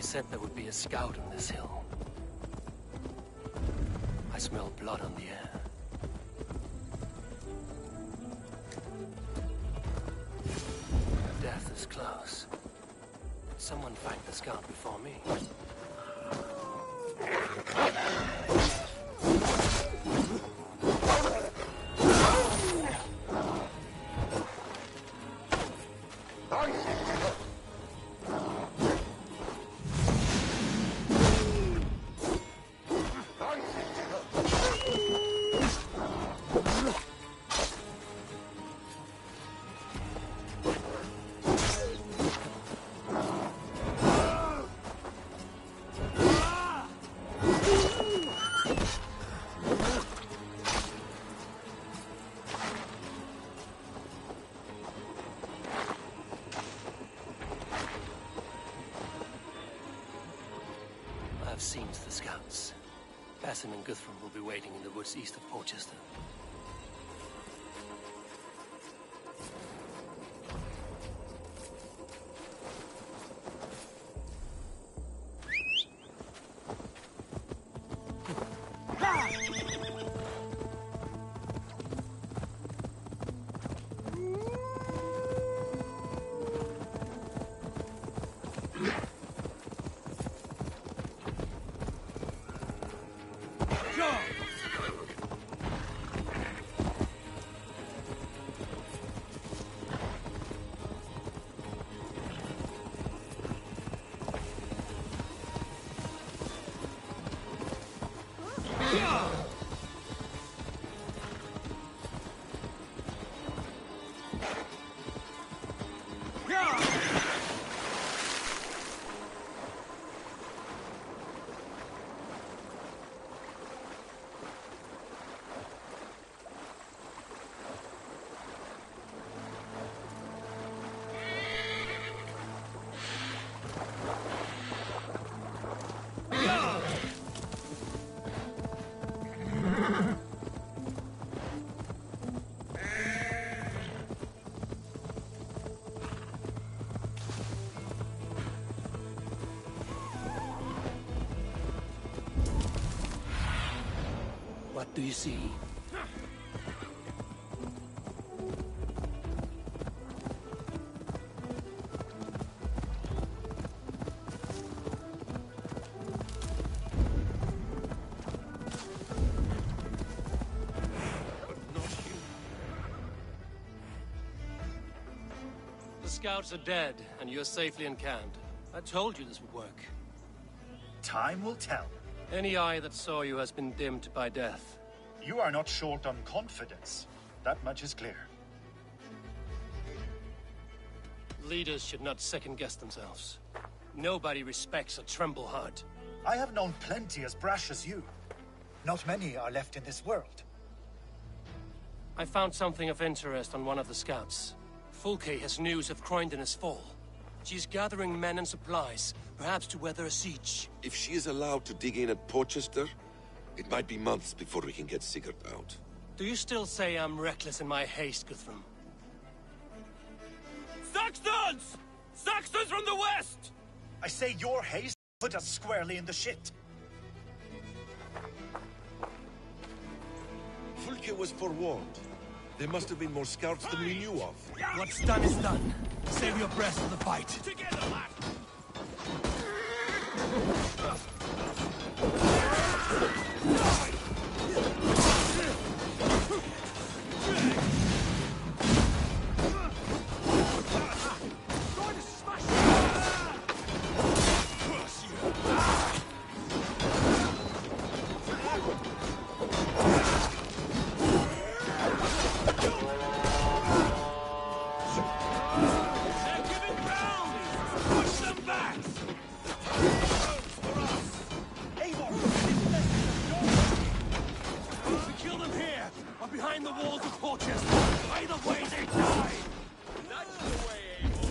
said there would be a scout on this hill. I smell blood on the air. Death is close. Someone fight the scout before me. I've seen the scouts. Basim and Guthrum will be waiting in the woods east of Porchester. What do you see? The scouts are dead, and you're safely encamped. I told you this would work. Time will tell. Any eye that saw you has been dimmed by death. You are not short on confidence. That much is clear. Leaders should not second-guess themselves. Nobody respects a tremble heart. I have known plenty as brash as you. Not many are left in this world. I found something of interest on one of the scouts. Fulke has news of Croydon's fall. She's gathering men and supplies, perhaps to weather a siege. If she is allowed to dig in at Porchester, it might be months before we can get Sigurd out. Do you still say I'm reckless in my haste, Guthrum? Saxons! Saxons from the west! I say your haste put us squarely in the shit. Fulke was forewarned. There must have been more scouts than we knew of. What's done is done. Save your breath for the fight. Together, lad! Behind the walls of Porchester. Either way, they die! That's the way, Abel.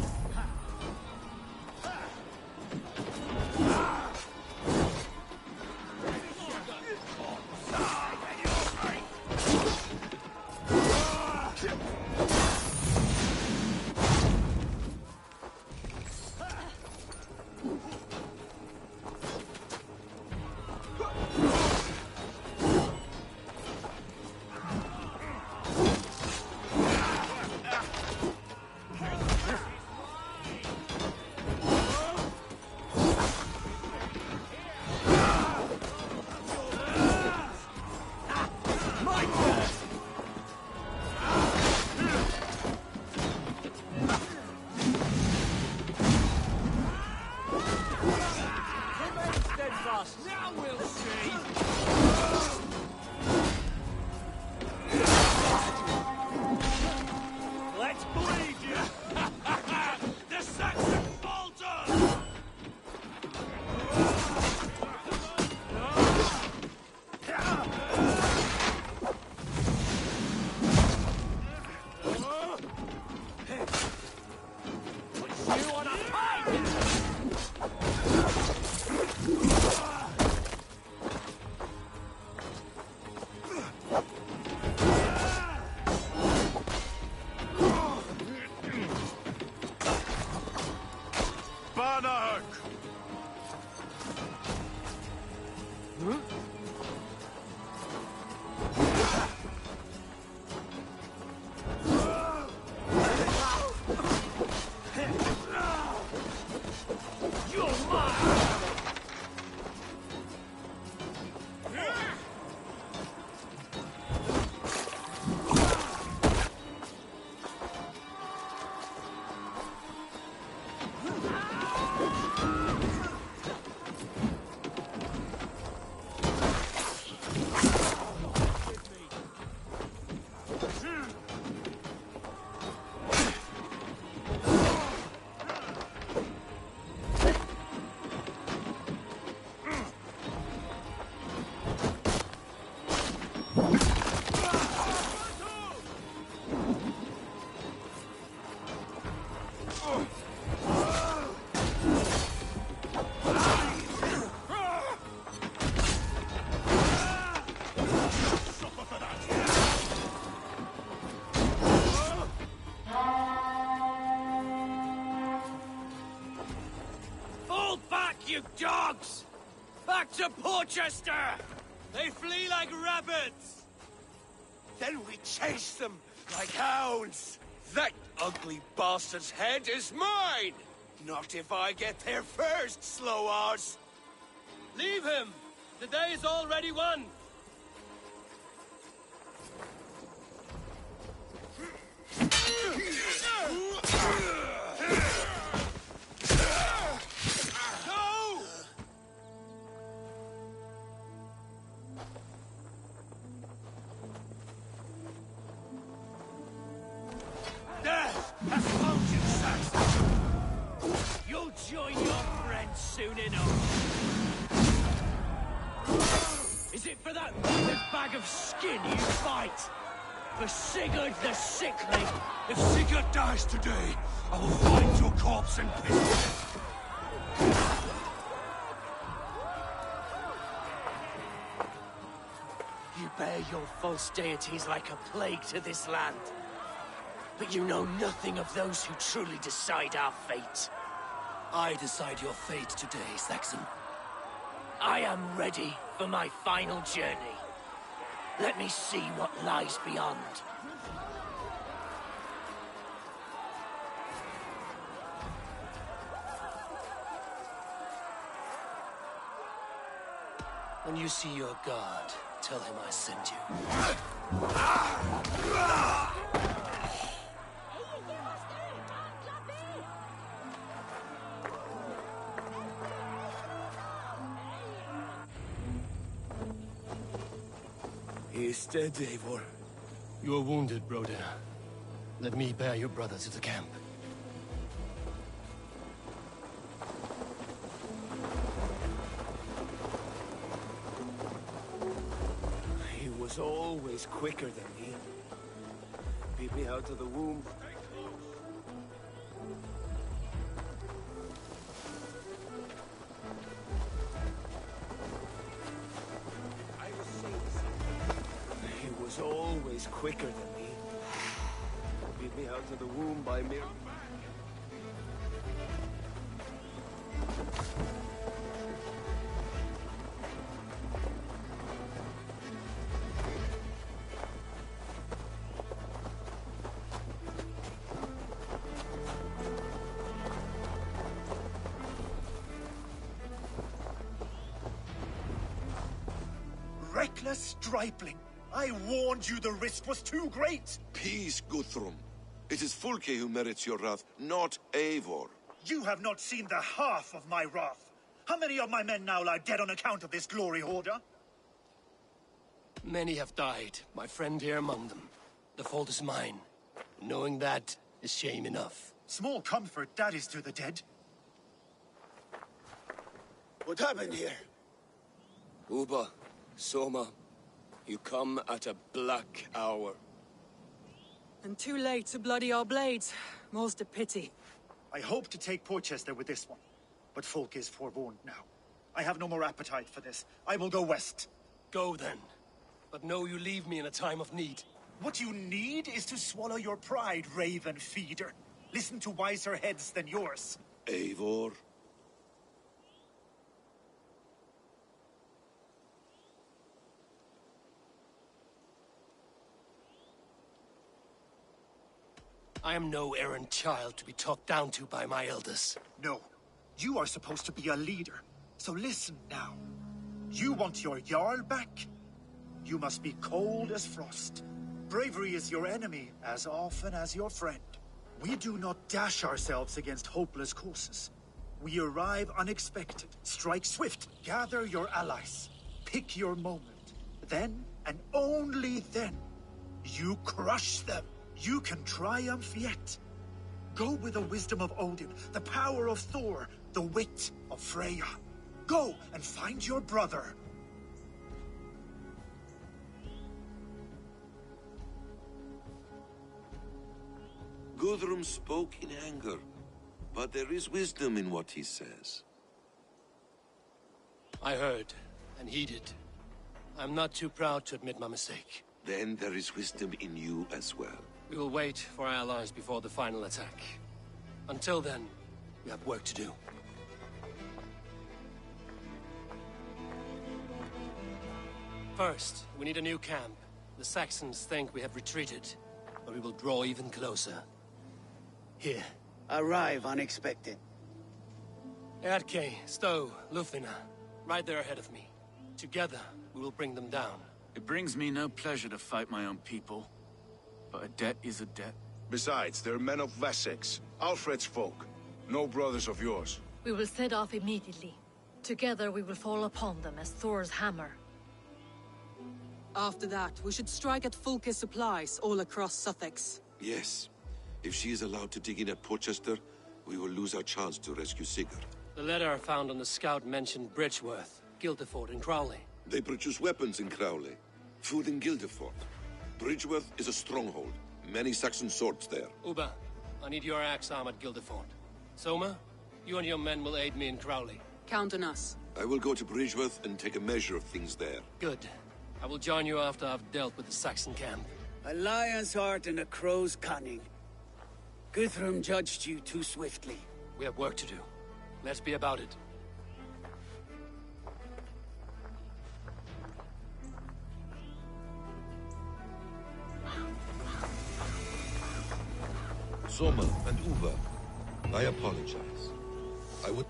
Back to Porchester! They flee like rabbits! Then we chase them like hounds! That ugly bastard's head is mine! Not if I get there first, slow arse! Leave him! The day is already won! No! Death has found you, Saxon! You'll join your friends soon enough! Is it for that bag of skin you fight? For Sigurd the Sickly? If Sigurd dies today, I will find your corpse and pit it. You bear your false deities like a plague to this land. But you know nothing of those who truly decide our fate. I decide your fate today, Saxon. I am ready for my final journey. Let me see what lies beyond. When you see your god, tell him I sent you. He is dead, Eivor. You are wounded, brother. Let me bear your brother to the camp. He was always quicker than me. Beat me out of the womb. He was always quicker than me. Beat me out of the womb by mere... Reckless stripling! I warned you the risk was too great! Peace, Guthrum. It is Fulke who merits your wrath, not Eivor. You have not seen the half of my wrath. How many of my men now lie dead on account of this glory hoarder? Many have died, my friend here among them. The fault is mine. Knowing that is shame enough. Small comfort that is to the dead. What happened here? Uba, Soma, you come at a black hour. And too late to bloody our blades. Most a pity. I hope to take Porchester with this one, but Folk is forewarned now. I have no more appetite for this. I will go west. Go then. But know you leave me in a time of need. What you need is to swallow your pride, raven feeder. Listen to wiser heads than yours. Eivor? I am no errant child to be talked down to by my elders. No. You are supposed to be a leader. So listen now. You want your Jarl back? You must be cold as frost. Bravery is your enemy as often as your friend. We do not dash ourselves against hopeless courses. We arrive unexpected. Strike swift. Gather your allies. Pick your moment. Then, and only then, you crush them. You can triumph yet. Go with the wisdom of Odin, the power of Thor, the wit of Freya. Go and find your brother. Guthrum spoke in anger, but there is wisdom in what he says. I heard and heeded. I'm not too proud to admit my mistake. Then there is wisdom in you as well. We will wait for our allies before the final attack. Until then, we have work to do. First, we need a new camp. The Saxons think we have retreated, but we will draw even closer. Here. Arrive unexpected. Erke, Stowe, Lufina. Right there ahead of me. Together, we will bring them down. It brings me no pleasure to fight my own people. But a debt is a debt. Besides, they're men of Wessex, Alfred's folk. No brothers of yours. We will set off immediately. Together we will fall upon them as Thor's hammer. After that, we should strike at Fulke's supplies all across Sussex. Yes. If she is allowed to dig in at Portchester, we will lose our chance to rescue Sigurd. The letter found on the scout mentioned Bridgeworth, Guildeford, and Crowley. They produce weapons in Crowley, food in Guildeford. Bridgeworth is a stronghold. Many Saxon swords there. Uba, I need your axe arm at Guildeford. Soma, you and your men will aid me in Crowley. Count on us. I will go to Bridgeworth and take a measure of things there. Good. I will join you after I've dealt with the Saxon camp. A lion's heart and a crow's cunning. Guthrum judged you too swiftly. We have work to do. Let's be about it. Soma and Uva, I apologize. I would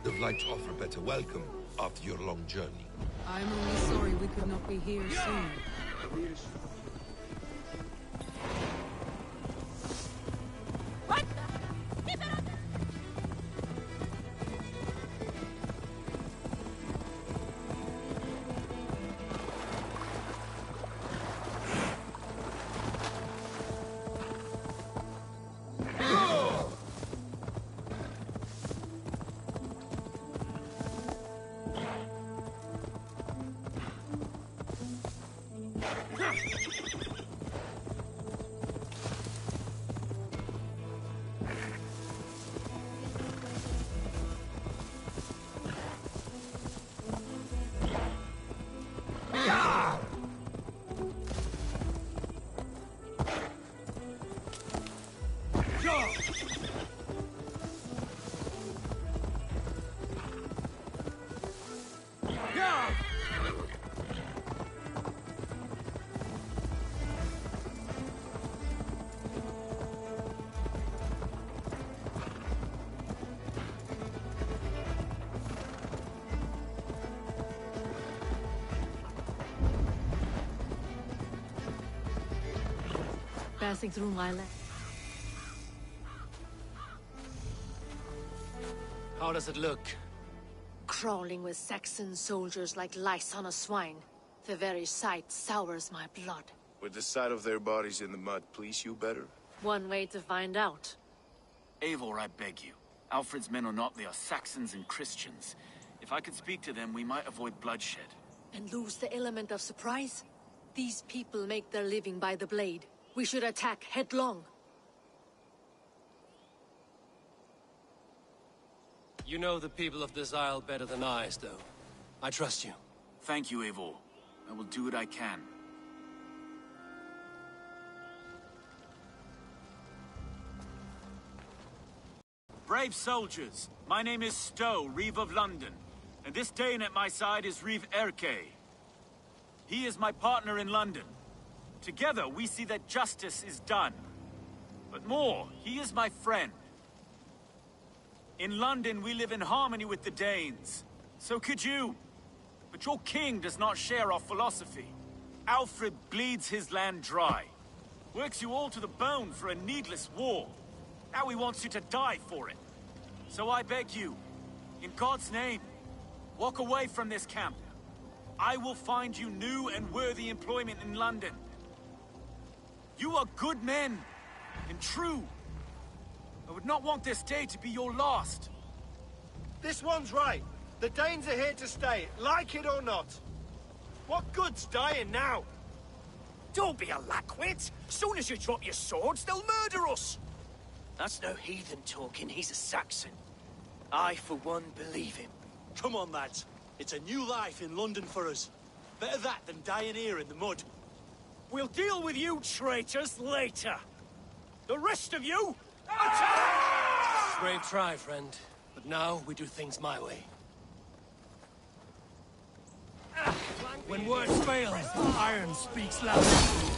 have liked to offer a better welcome after your long journey. I'm only sorry we could not be here sooner. Passing through my land. How does it look? Crawling with Saxon soldiers like lice on a swine. The very sight sours my blood. Would the sight of their bodies in the mud please you better? One way to find out. Eivor, I beg you. Alfred's men are not, they are Saxons and Christians. If I could speak to them, we might avoid bloodshed. And lose the element of surprise? These people make their living by the blade. We should attack headlong. You know the people of this isle better than I, Stowe. I trust you. Thank you, Eivor. I will do what I can. Brave soldiers, my name is Stowe, Reeve of London, and this Dane at my side is Reeve Erke. He is my partner in London. Together, we see that justice is done. But more, he is my friend. In London, we live in harmony with the Danes. So could you. But your king does not share our philosophy. Alfred bleeds his land dry. Works you all to the bone for a needless war. Now he wants you to die for it. So I beg you, in God's name, walk away from this camp. I will find you new and worthy employment in London. You are good men, and true. I would not want this day to be your last. This one's right. The Danes are here to stay, like it or not. What good's dying now? Don't be a lackwit! Soon as you drop your swords, they'll murder us! That's no heathen talking, he's a Saxon. I, for one, believe him. Come on, lads. It's a new life in London for us. Better that than dying here in the mud. We'll deal with you traitors later. The rest of you, Brave try, friend. But now we do things my way. Flank When words fail, iron speaks louder.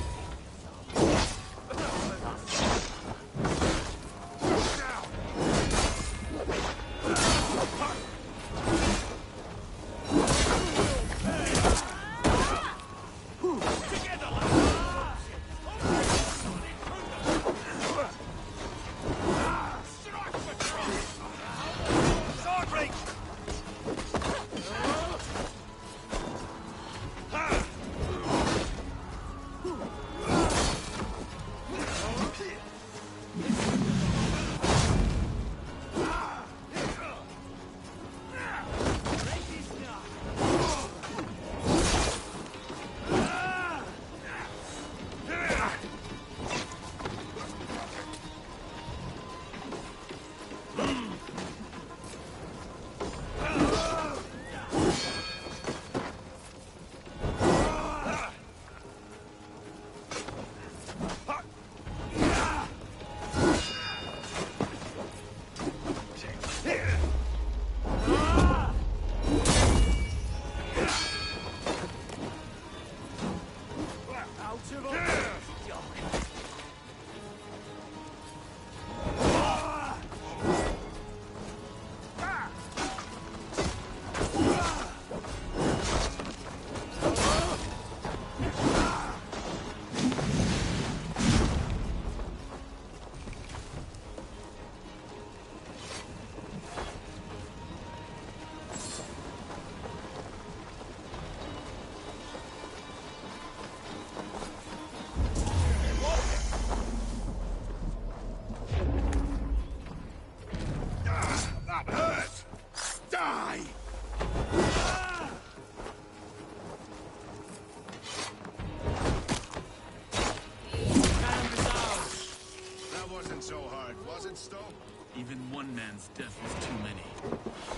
Even one man's death was too many.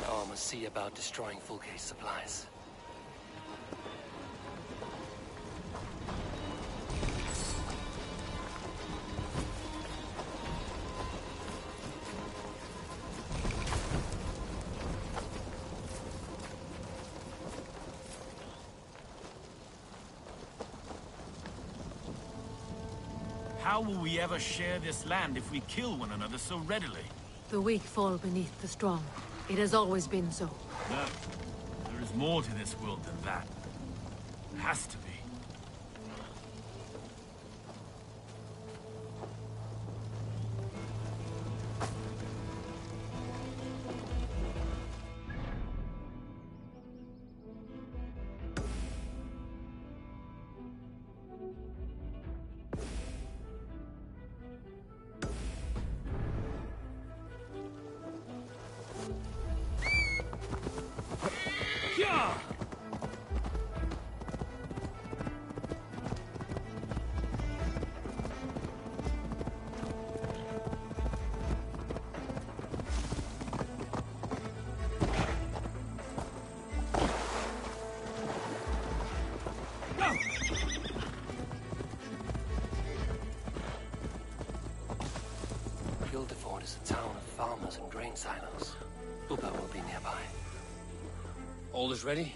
Now I must see about destroying Fulke's supplies. How will we ever share this land if we kill one another so readily? The weak fall beneath the strong. It has always been so. No. There is more to this world than that. There has to be. Is a town of farmers and grain silos. Upa will be nearby. All is ready?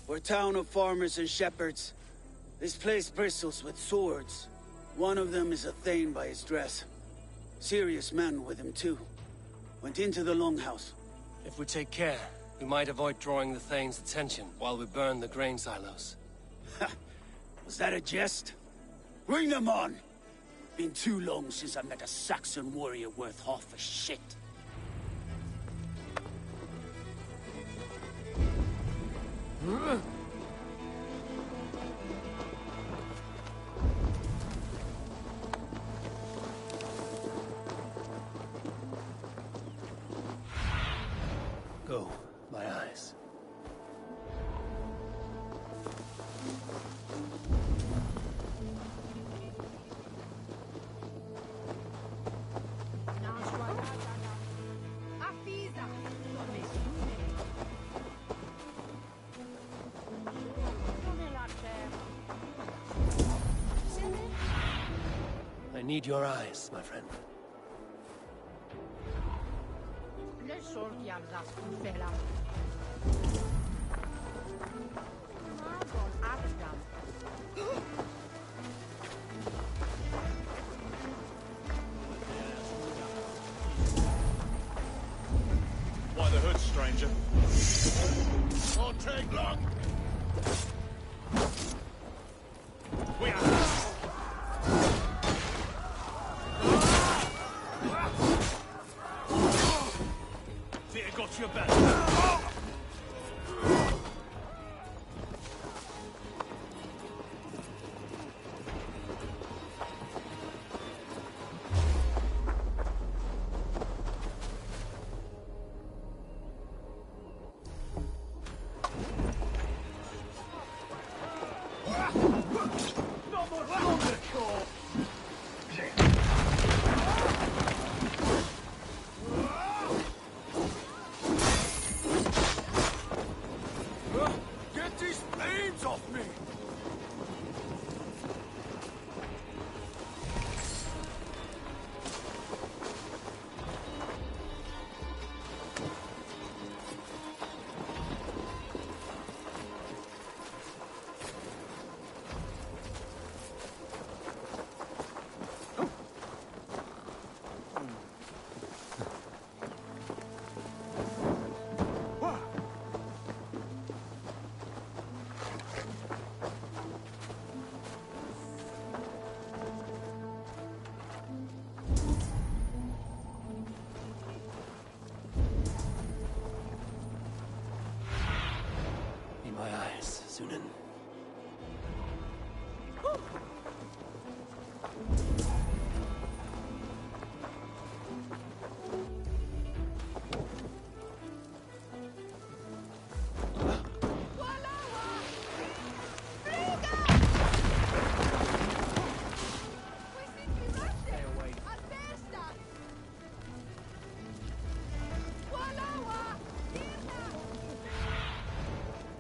We're a town of farmers and shepherds. This place bristles with swords. One of them is a Thane by his dress. Serious man with him too. Went into the longhouse. If we take care, we might avoid drawing the Thane's attention while we burn the grain silos. Was that a jest? Bring them on! Been too long since I met a Saxon warrior worth half a shit. Go, my eyes. I need your eyes, my friend. your belt. Get these flames off me! In my eyes, Sunan.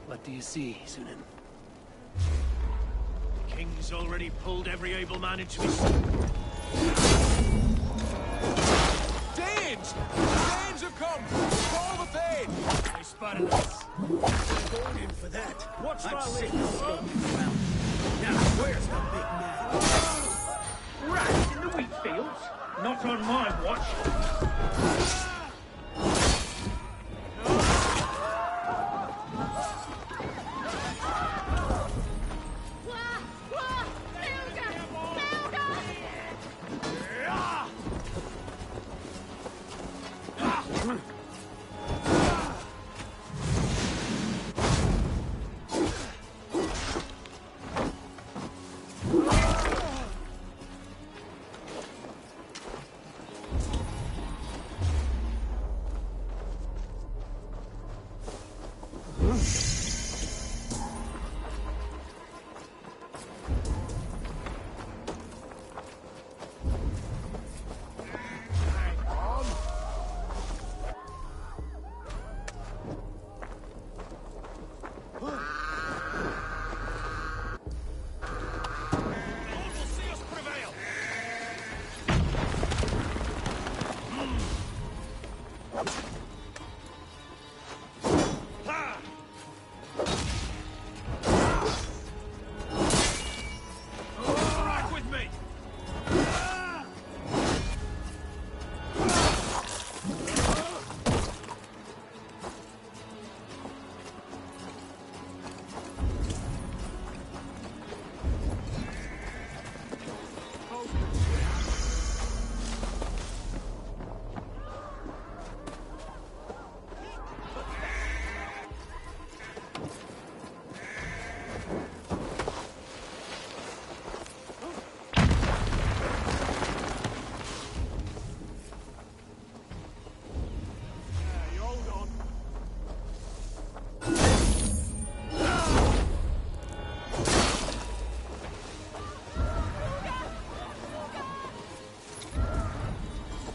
What do you see, Sunan? The king's already pulled every able man into his... Danes! Danes have come! Call the Thane! They spotted us. They're going in for that. Watch my sick of scoping around. Now, where's the big man? Rats in the wheat fields? Not on my watch.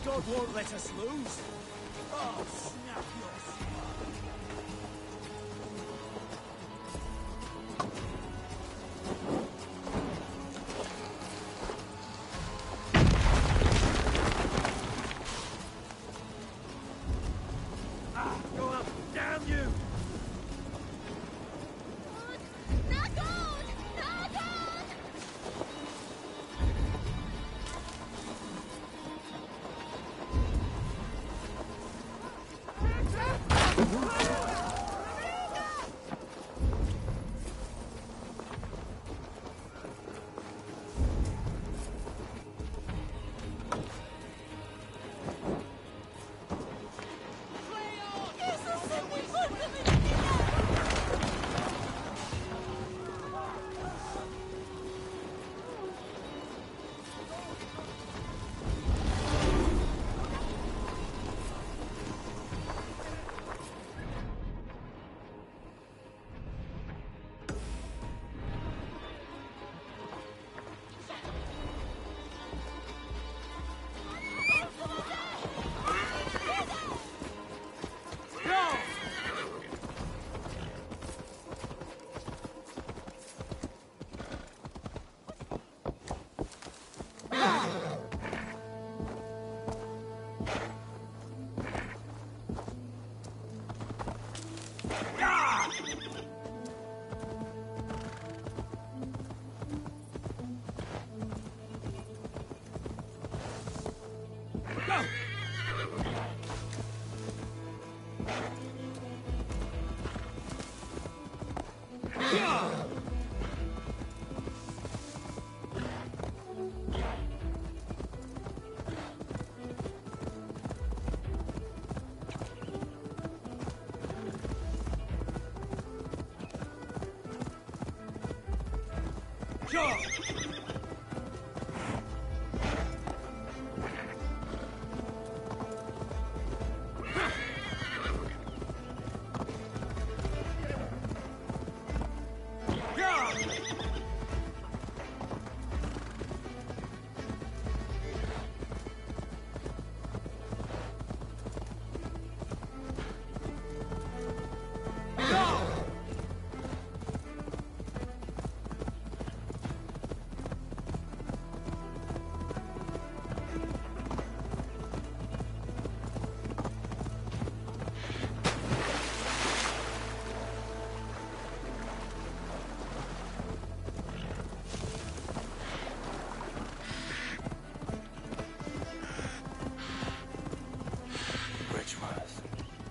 God won't let us lose. Oh, snap your spine. Go up! Damn you! Not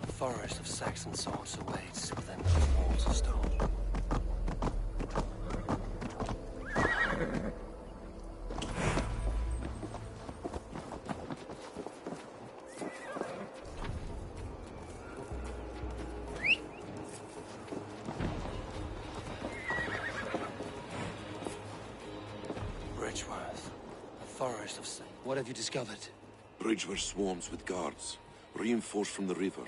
A forest of Saxon swords awaits within those walls of stone. Bridgeworth, a forest of... What have you discovered? Bridgeworth swarms with guards, reinforced from the river.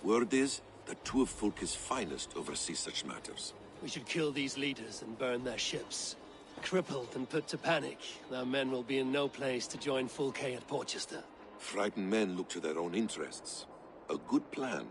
Word is that two of Fulke's finest oversee such matters. We should kill these leaders and burn their ships. Crippled and put to panic, their men will be in no place to join Fulke at Porchester. Frightened men look to their own interests. A good plan.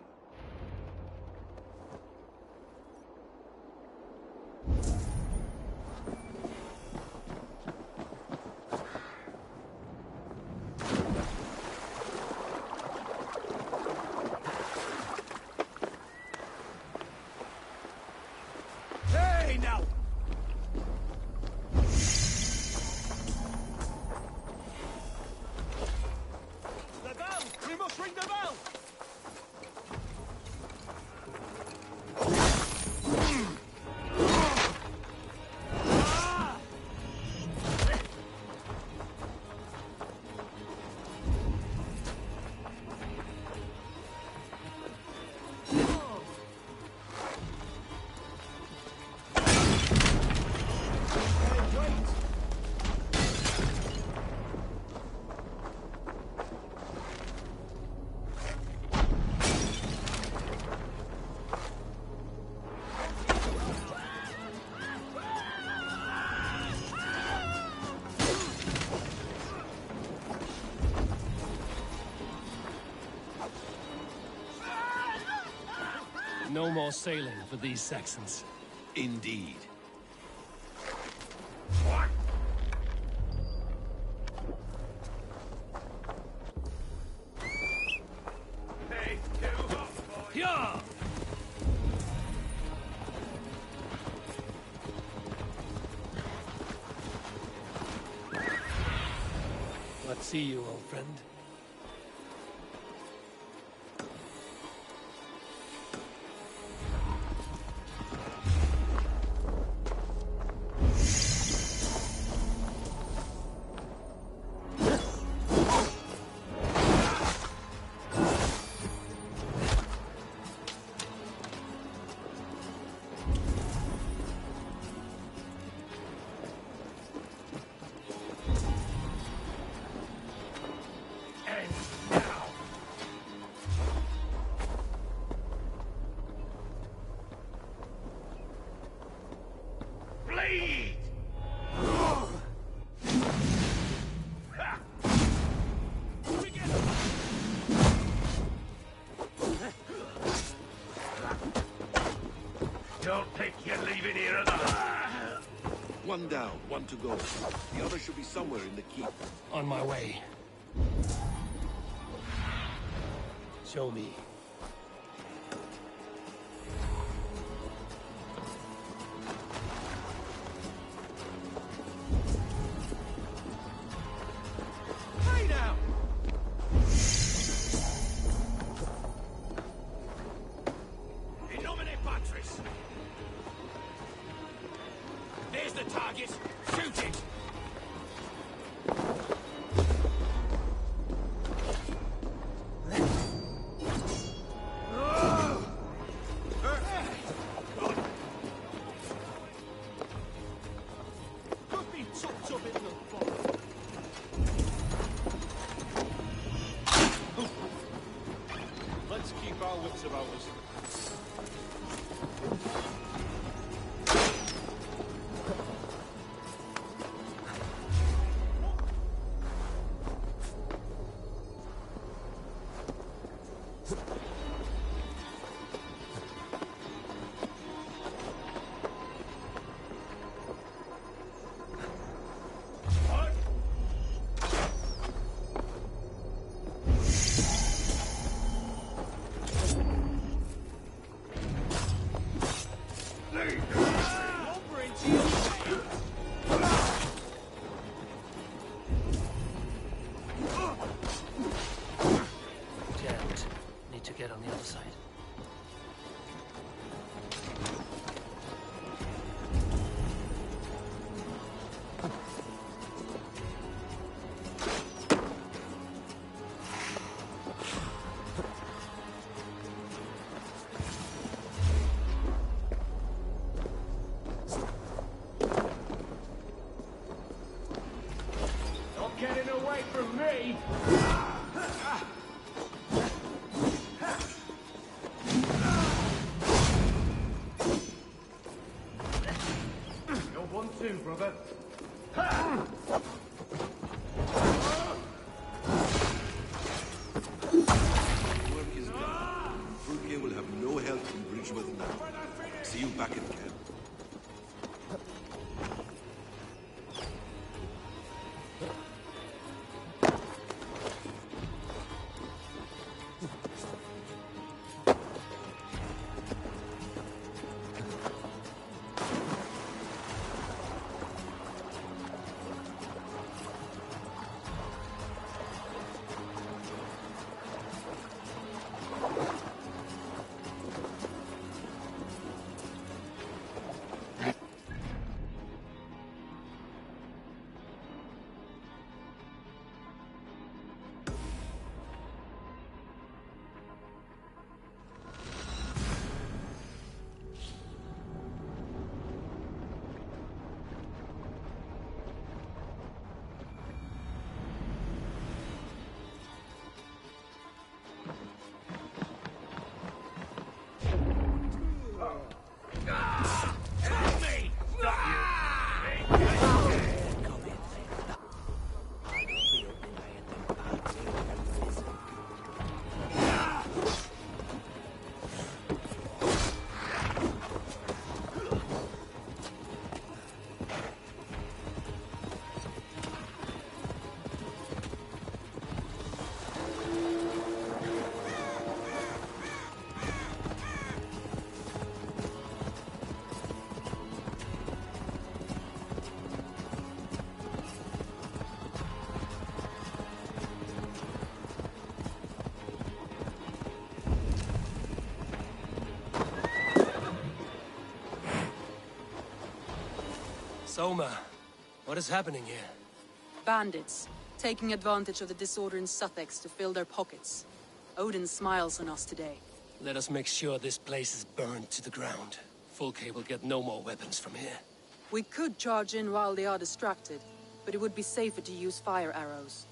No more sailing for these Saxons. Indeed. Yeah! Let's see you, old friend. Don't think you're leaving here alive. One down, one to go. The other should be somewhere in the keep. On my way. Show me. Hey now! In nomine Patris. There's the target. Shoot it! wits about us. Get on the other side. Not getting away from me! Too, brother. Work is done. Fulke will have no help from Bridgeworth now. See you back in camp. Soma, what is happening here? Bandits, taking advantage of the disorder in Sussex to fill their pockets. Odin smiles on us today. Let us make sure this place is burned to the ground. Fulke will get no more weapons from here. We could charge in while they are distracted, but it would be safer to use fire arrows.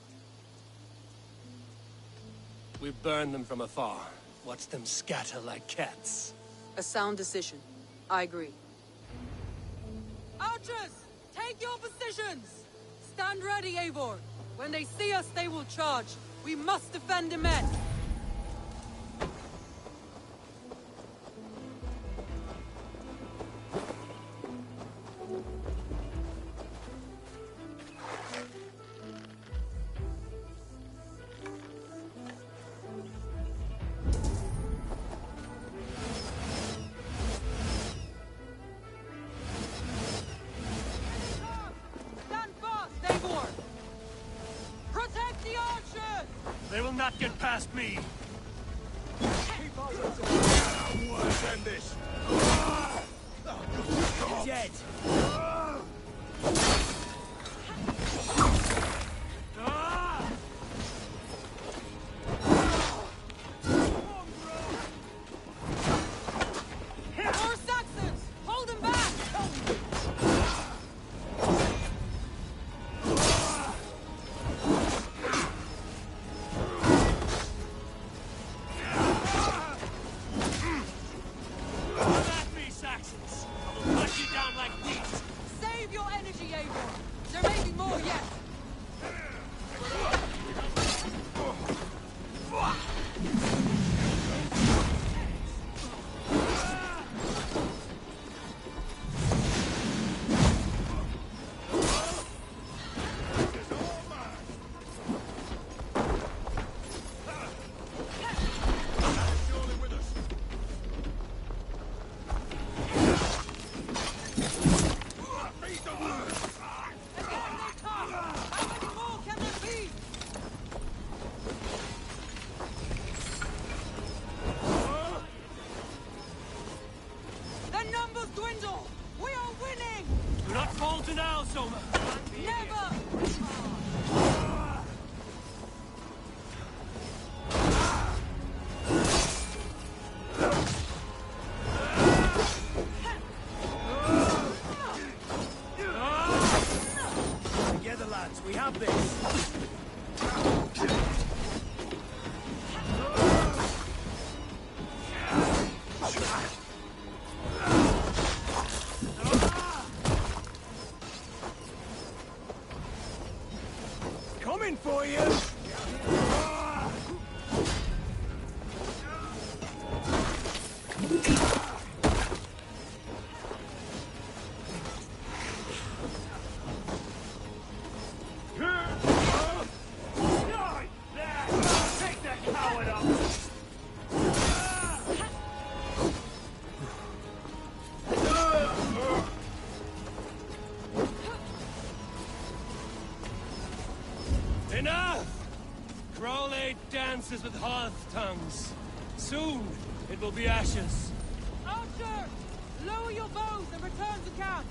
We burn them from afar. Watch them scatter like cats. A sound decision. I agree. Archers! Take your positions! Stand ready, Eivor! When they see us, they will charge. We must defend the men! They will not get past me! Worse than this! You're dead! More Saxons! Hold them back! your energy, Eivor! There may be more yet! We have this. Coming for you. Enough! Crowley dances with hearth tongues. Soon, it will be ashes. Archer! Lower your bows and return to camp!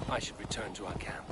I should return to our camp.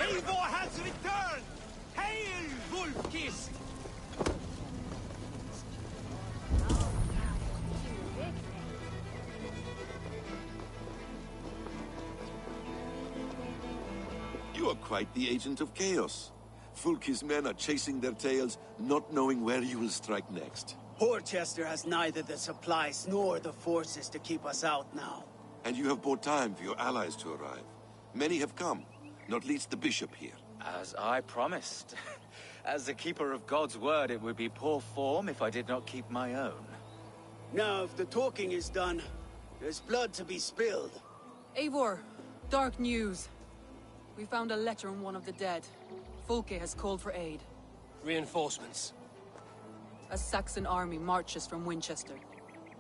Eivor has returned! Hail, Wolf-Kiss! You are quite the agent of chaos. Fulki's men are chasing their tails, not knowing where you will strike next. Porchester has neither the supplies nor the forces to keep us out now. And you have bought time for your allies to arrive. Many have come, not least the bishop here. As I promised. As the keeper of God's word, it would be poor form if I did not keep my own. Now, if the talking is done, there's blood to be spilled. Eivor, dark news. We found a letter on one of the dead. Folke has called for aid. Reinforcements. A Saxon army marches from Winchester.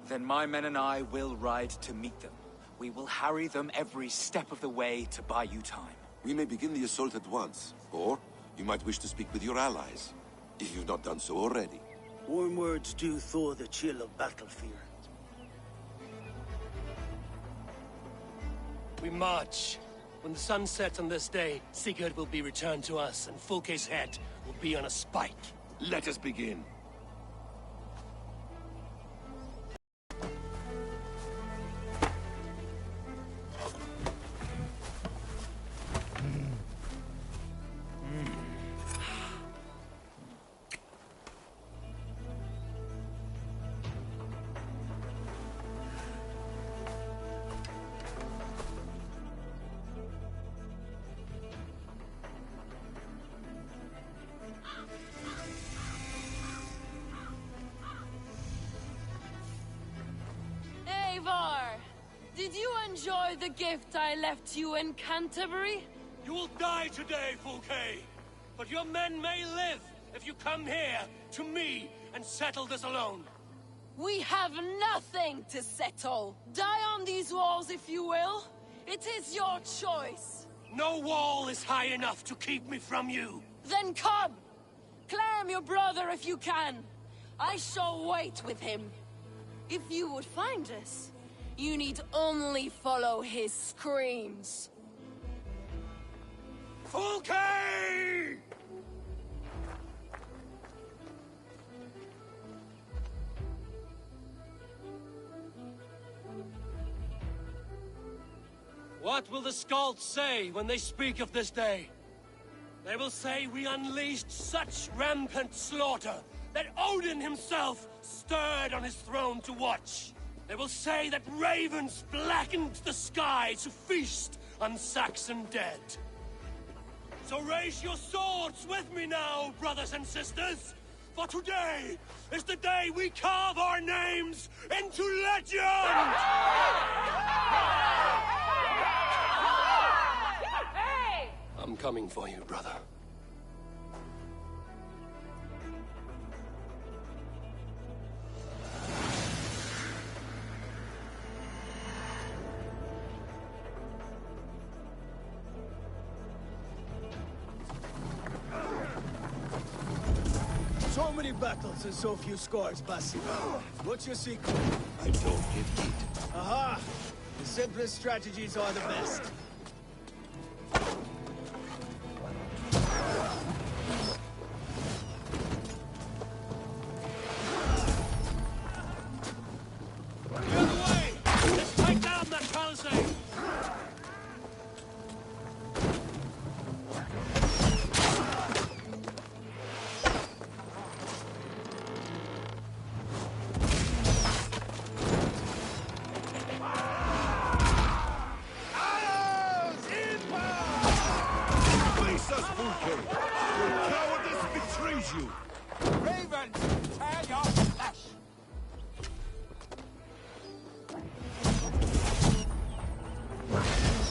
Then my men and I will ride to meet them. We will harry them every step of the way to buy you time. We may begin the assault at once, or you might wish to speak with your allies, if you've not done so already. Warm words do thaw the chill of battle fear. We march. When the sun sets on this day, Sigurd will be returned to us, and Fulke's head will be on a spike. Let us begin. Eivor! Did you enjoy the gift I left you in Canterbury? You will die today, Fulke! But your men may live if you come here, to me, and settle this alone. We have nothing to settle. Die on these walls if you will. It is your choice. No wall is high enough to keep me from you. Then come! Claim your brother if you can. I shall wait with him. If you would find us, you need only follow his screams. Fulke! What will the Skalds say when they speak of this day? They will say we unleashed such rampant slaughter that Odin himself stirred on his throne to watch. They will say that ravens blackened the sky to feast on Saxon dead. So raise your swords with me now, brothers and sisters, for today is the day we carve our names into legend! I'm coming for you, brother. So many battles and so few scores, Basim. What's your secret? I don't give heed. Aha! The simplest strategies are the best. The other way! Let's take down that palisade!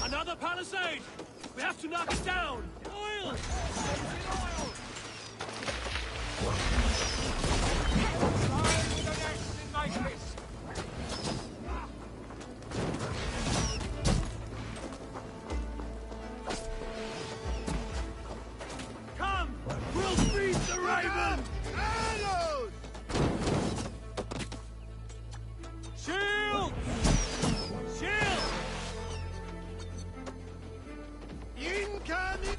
Another palisade! We have to knock it down! Oil! Come! We'll feed the raven! Arrows! Shield! Shield! Incoming!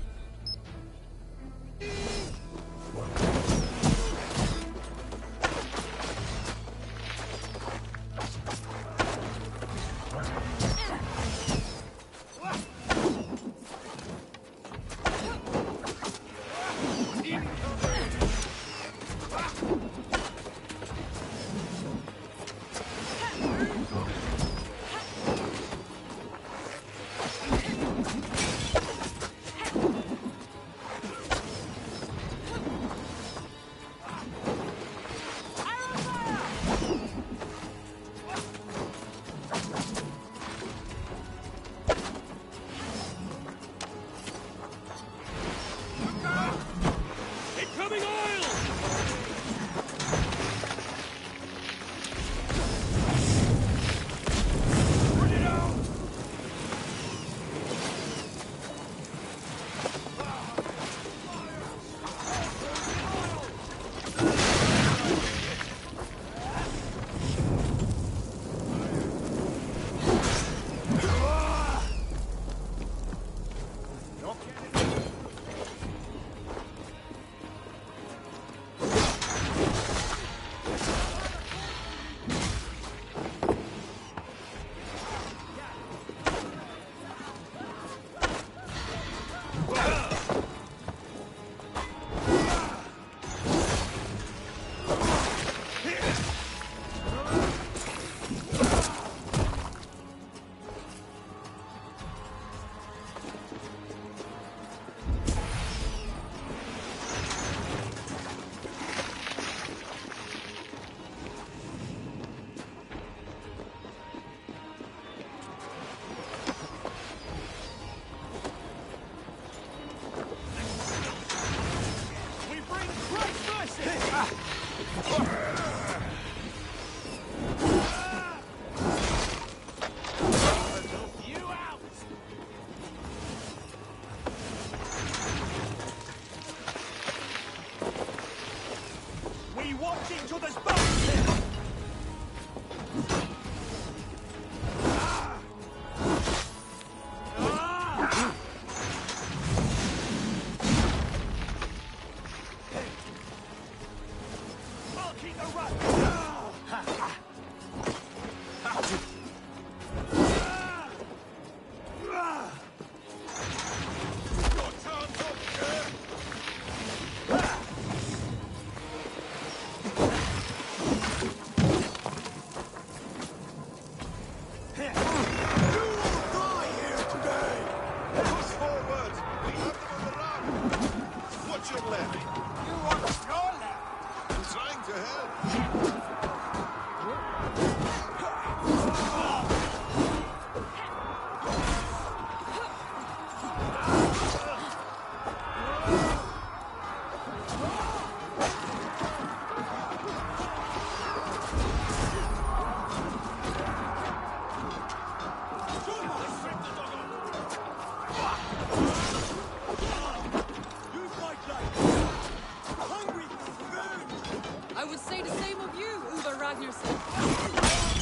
I would say the same of you, Uber Ragnarsson.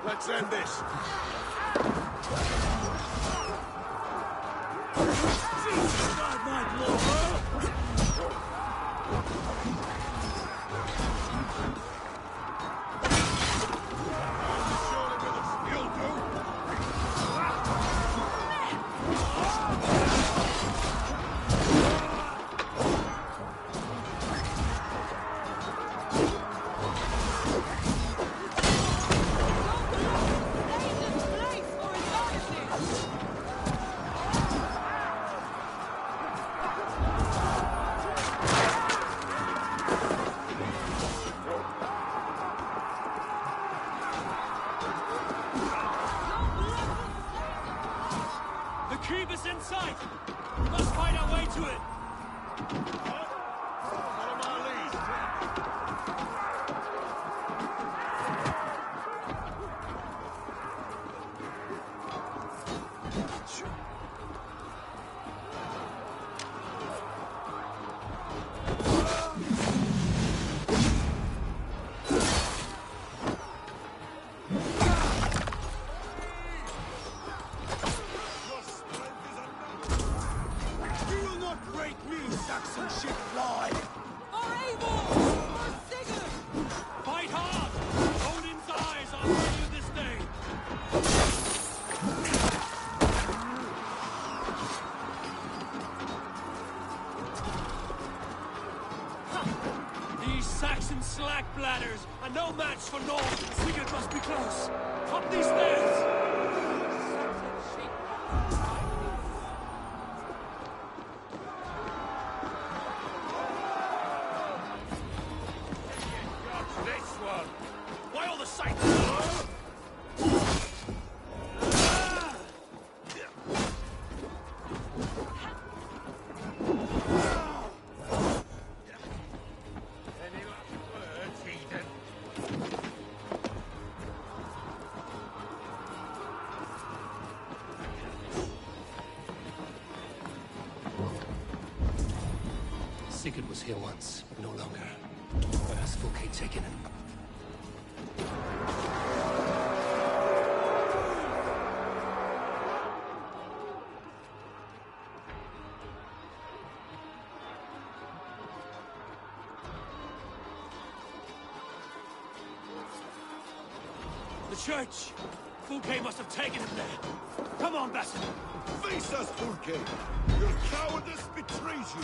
Let's end this. God, my lord! Saxon slack bladders are no match for North. Sigurd must be close. Up these stairs! Why all the sights? Sigurd was here once, but no longer. Where has Fulke taken him? The church! Fulke must have taken him there. Come on, Bassett. Face us, Fulke! Your cowardice betrays you!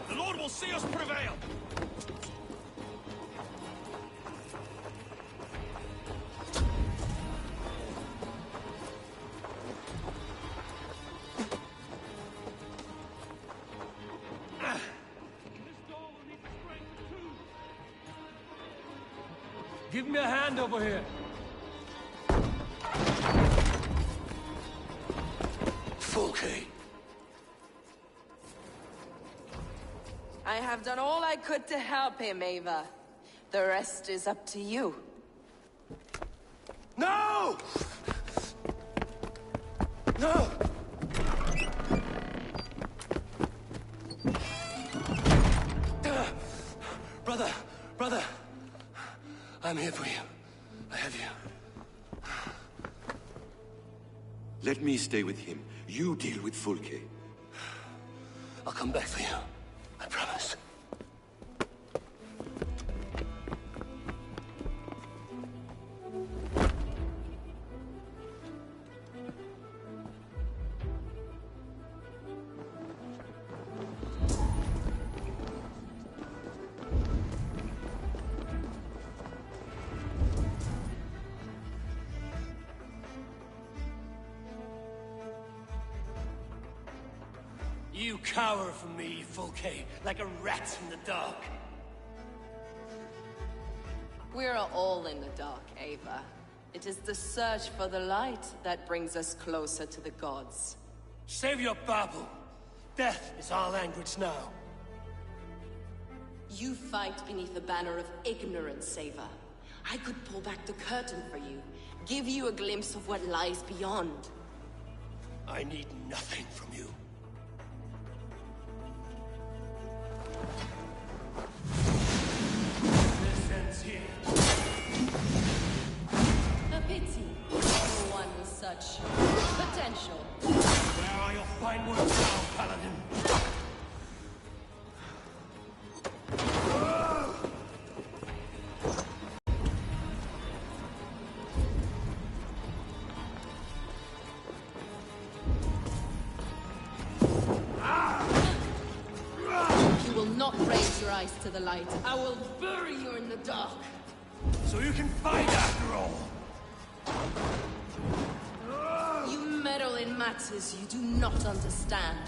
The Lord will see us prevail! Give me a hand over here. Fulke. I have done all I could to help him, Ava. The rest is up to you. No! No! Brother! I'm here for you. I have you. Let me stay with him. You deal with Fulke. I'll come back for you. I promise. You cower from me, Fulke, like a rat in the dark. We're all in the dark, Ava. It is the search for the light that brings us closer to the gods. Save your babble. Death is our language now. You fight beneath the banner of ignorance, Ava. I could pull back the curtain for you, give you a glimpse of what lies beyond. I need nothing from you. This ends here. A pity for one with such potential. Where are your fine words now, Paladin? You will not raise your eyes to the light. I will bury you in the dark. So you can fight after all. You meddle in matters you do not understand.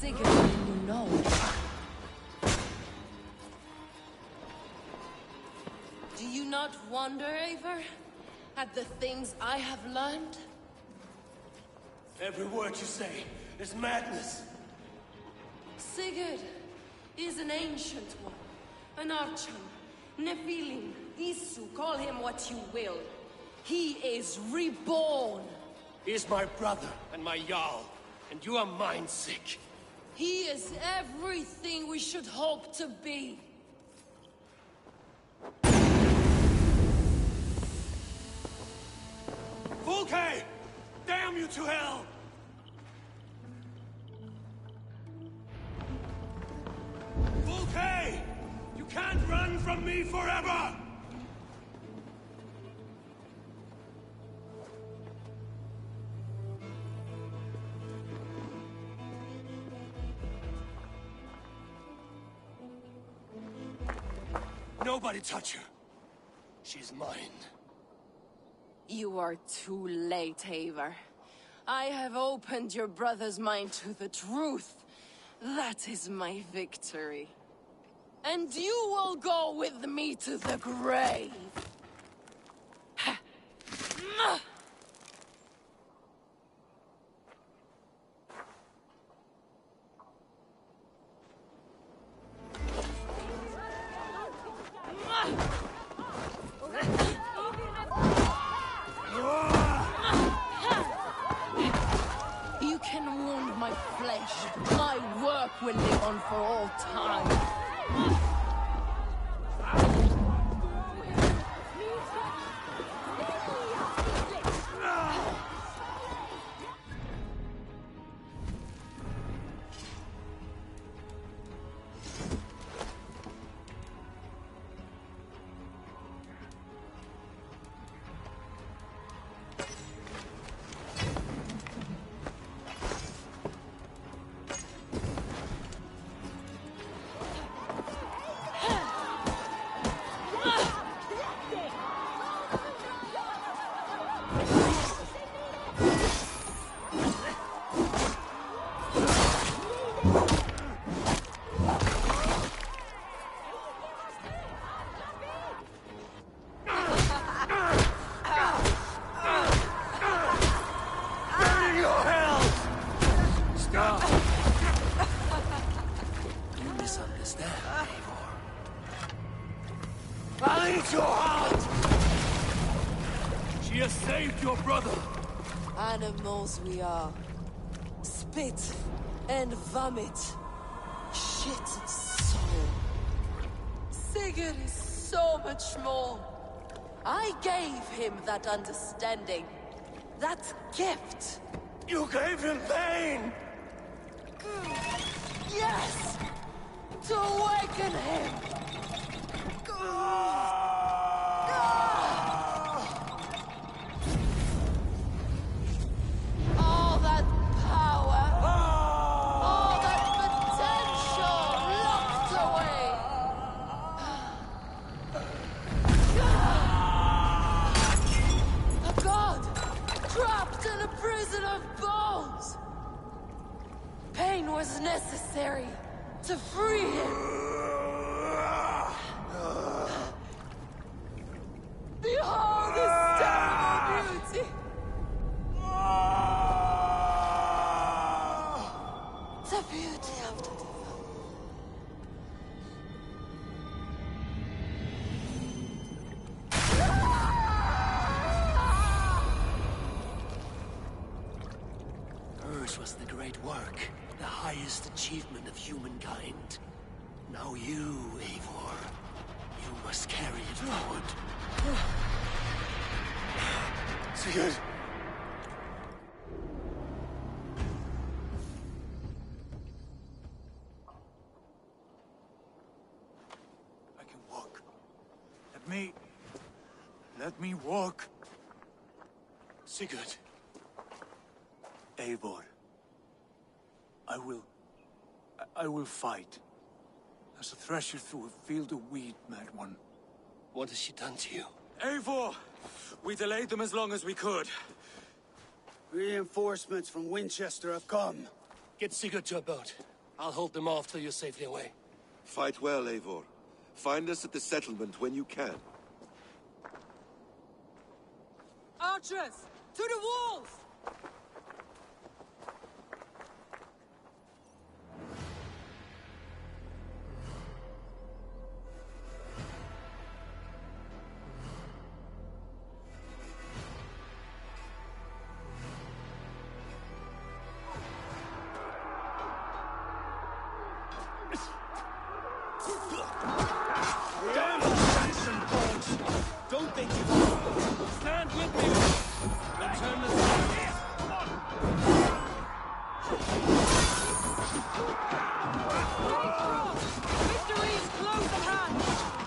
Sigurd than you know. Do you not wonder, Eivor, at the things I have learned? Every word you say is madness. Sigurd is an ancient one, an archon, Nephilim, Isu, call him what you will. He is reborn. He is my brother and my Jarl, and you are mind sick. He is everything we should hope to be. Fulke! Damn you to hell! Fulke! You can't run from me forever! Nobody touch her. She's mine. You are too late, Eivor. I have opened your brother's mind to the truth. That is my victory. And you will go with me to the grave. You can wound my flesh. My work will live on for all time. I'll eat your heart! She has saved your brother! Animals we are. Spit and vomit. Shit and soul. Sigurd is so much more. I gave him that understanding. That gift. You gave him pain! Yes! To awaken him! All that power, all that potential locked away. A god trapped in a prison of bones. Pain was necessary to free him. Behold this terrible beauty! The beauty of the divine. Hers was the great work, the highest achievement of humankind. Now you, Eivor, you must carry it forward. Sigurd! I can walk. Let me walk. Sigurd. Eivor. I will fight. As a thresher through a field of wheat, mad one. What has she done to you? Eivor! We delayed them as long as we could. Reinforcements from Winchester have come. Get Sigurd to a boat. I'll hold them off till you're safely away. Fight well, Eivor. Find us at the settlement when you can. Archers! To the walls! Damn Saxon bones! Don't think you stand with me! We'll turn this Victory is close at hand!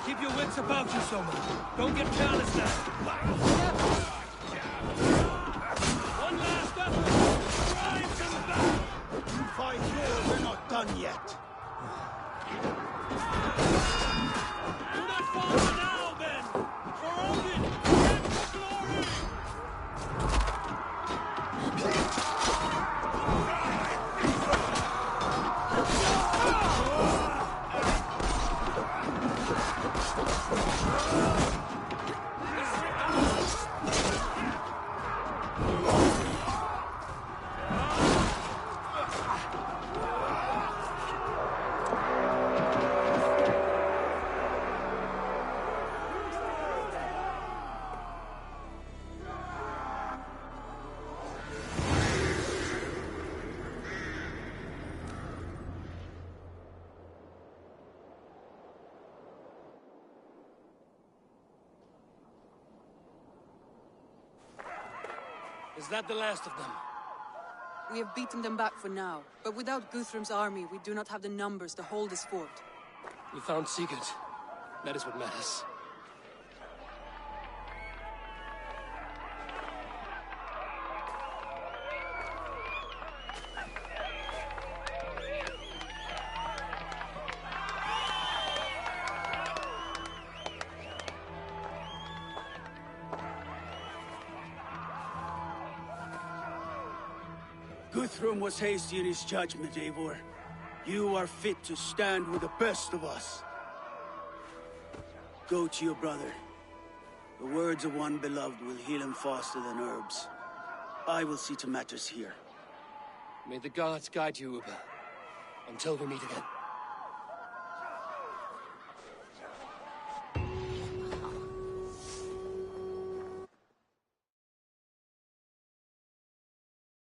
Keep your wits about you, Soma. Don't get careless now. One last effort! Drive them back! Fight here, we're not done yet. Do not fall now, then! For Odin and for glory! Is that the last of them? We have beaten them back for now, but without Guthrum's army, we do not have the numbers to hold this fort. We found Sigurd. That is what matters. Guthrum was hasty in his judgment, Eivor. You are fit to stand with the best of us. Go to your brother. The words of one beloved will heal him faster than herbs. I will see to matters here. May the gods guide you, Uber. Until we meet again.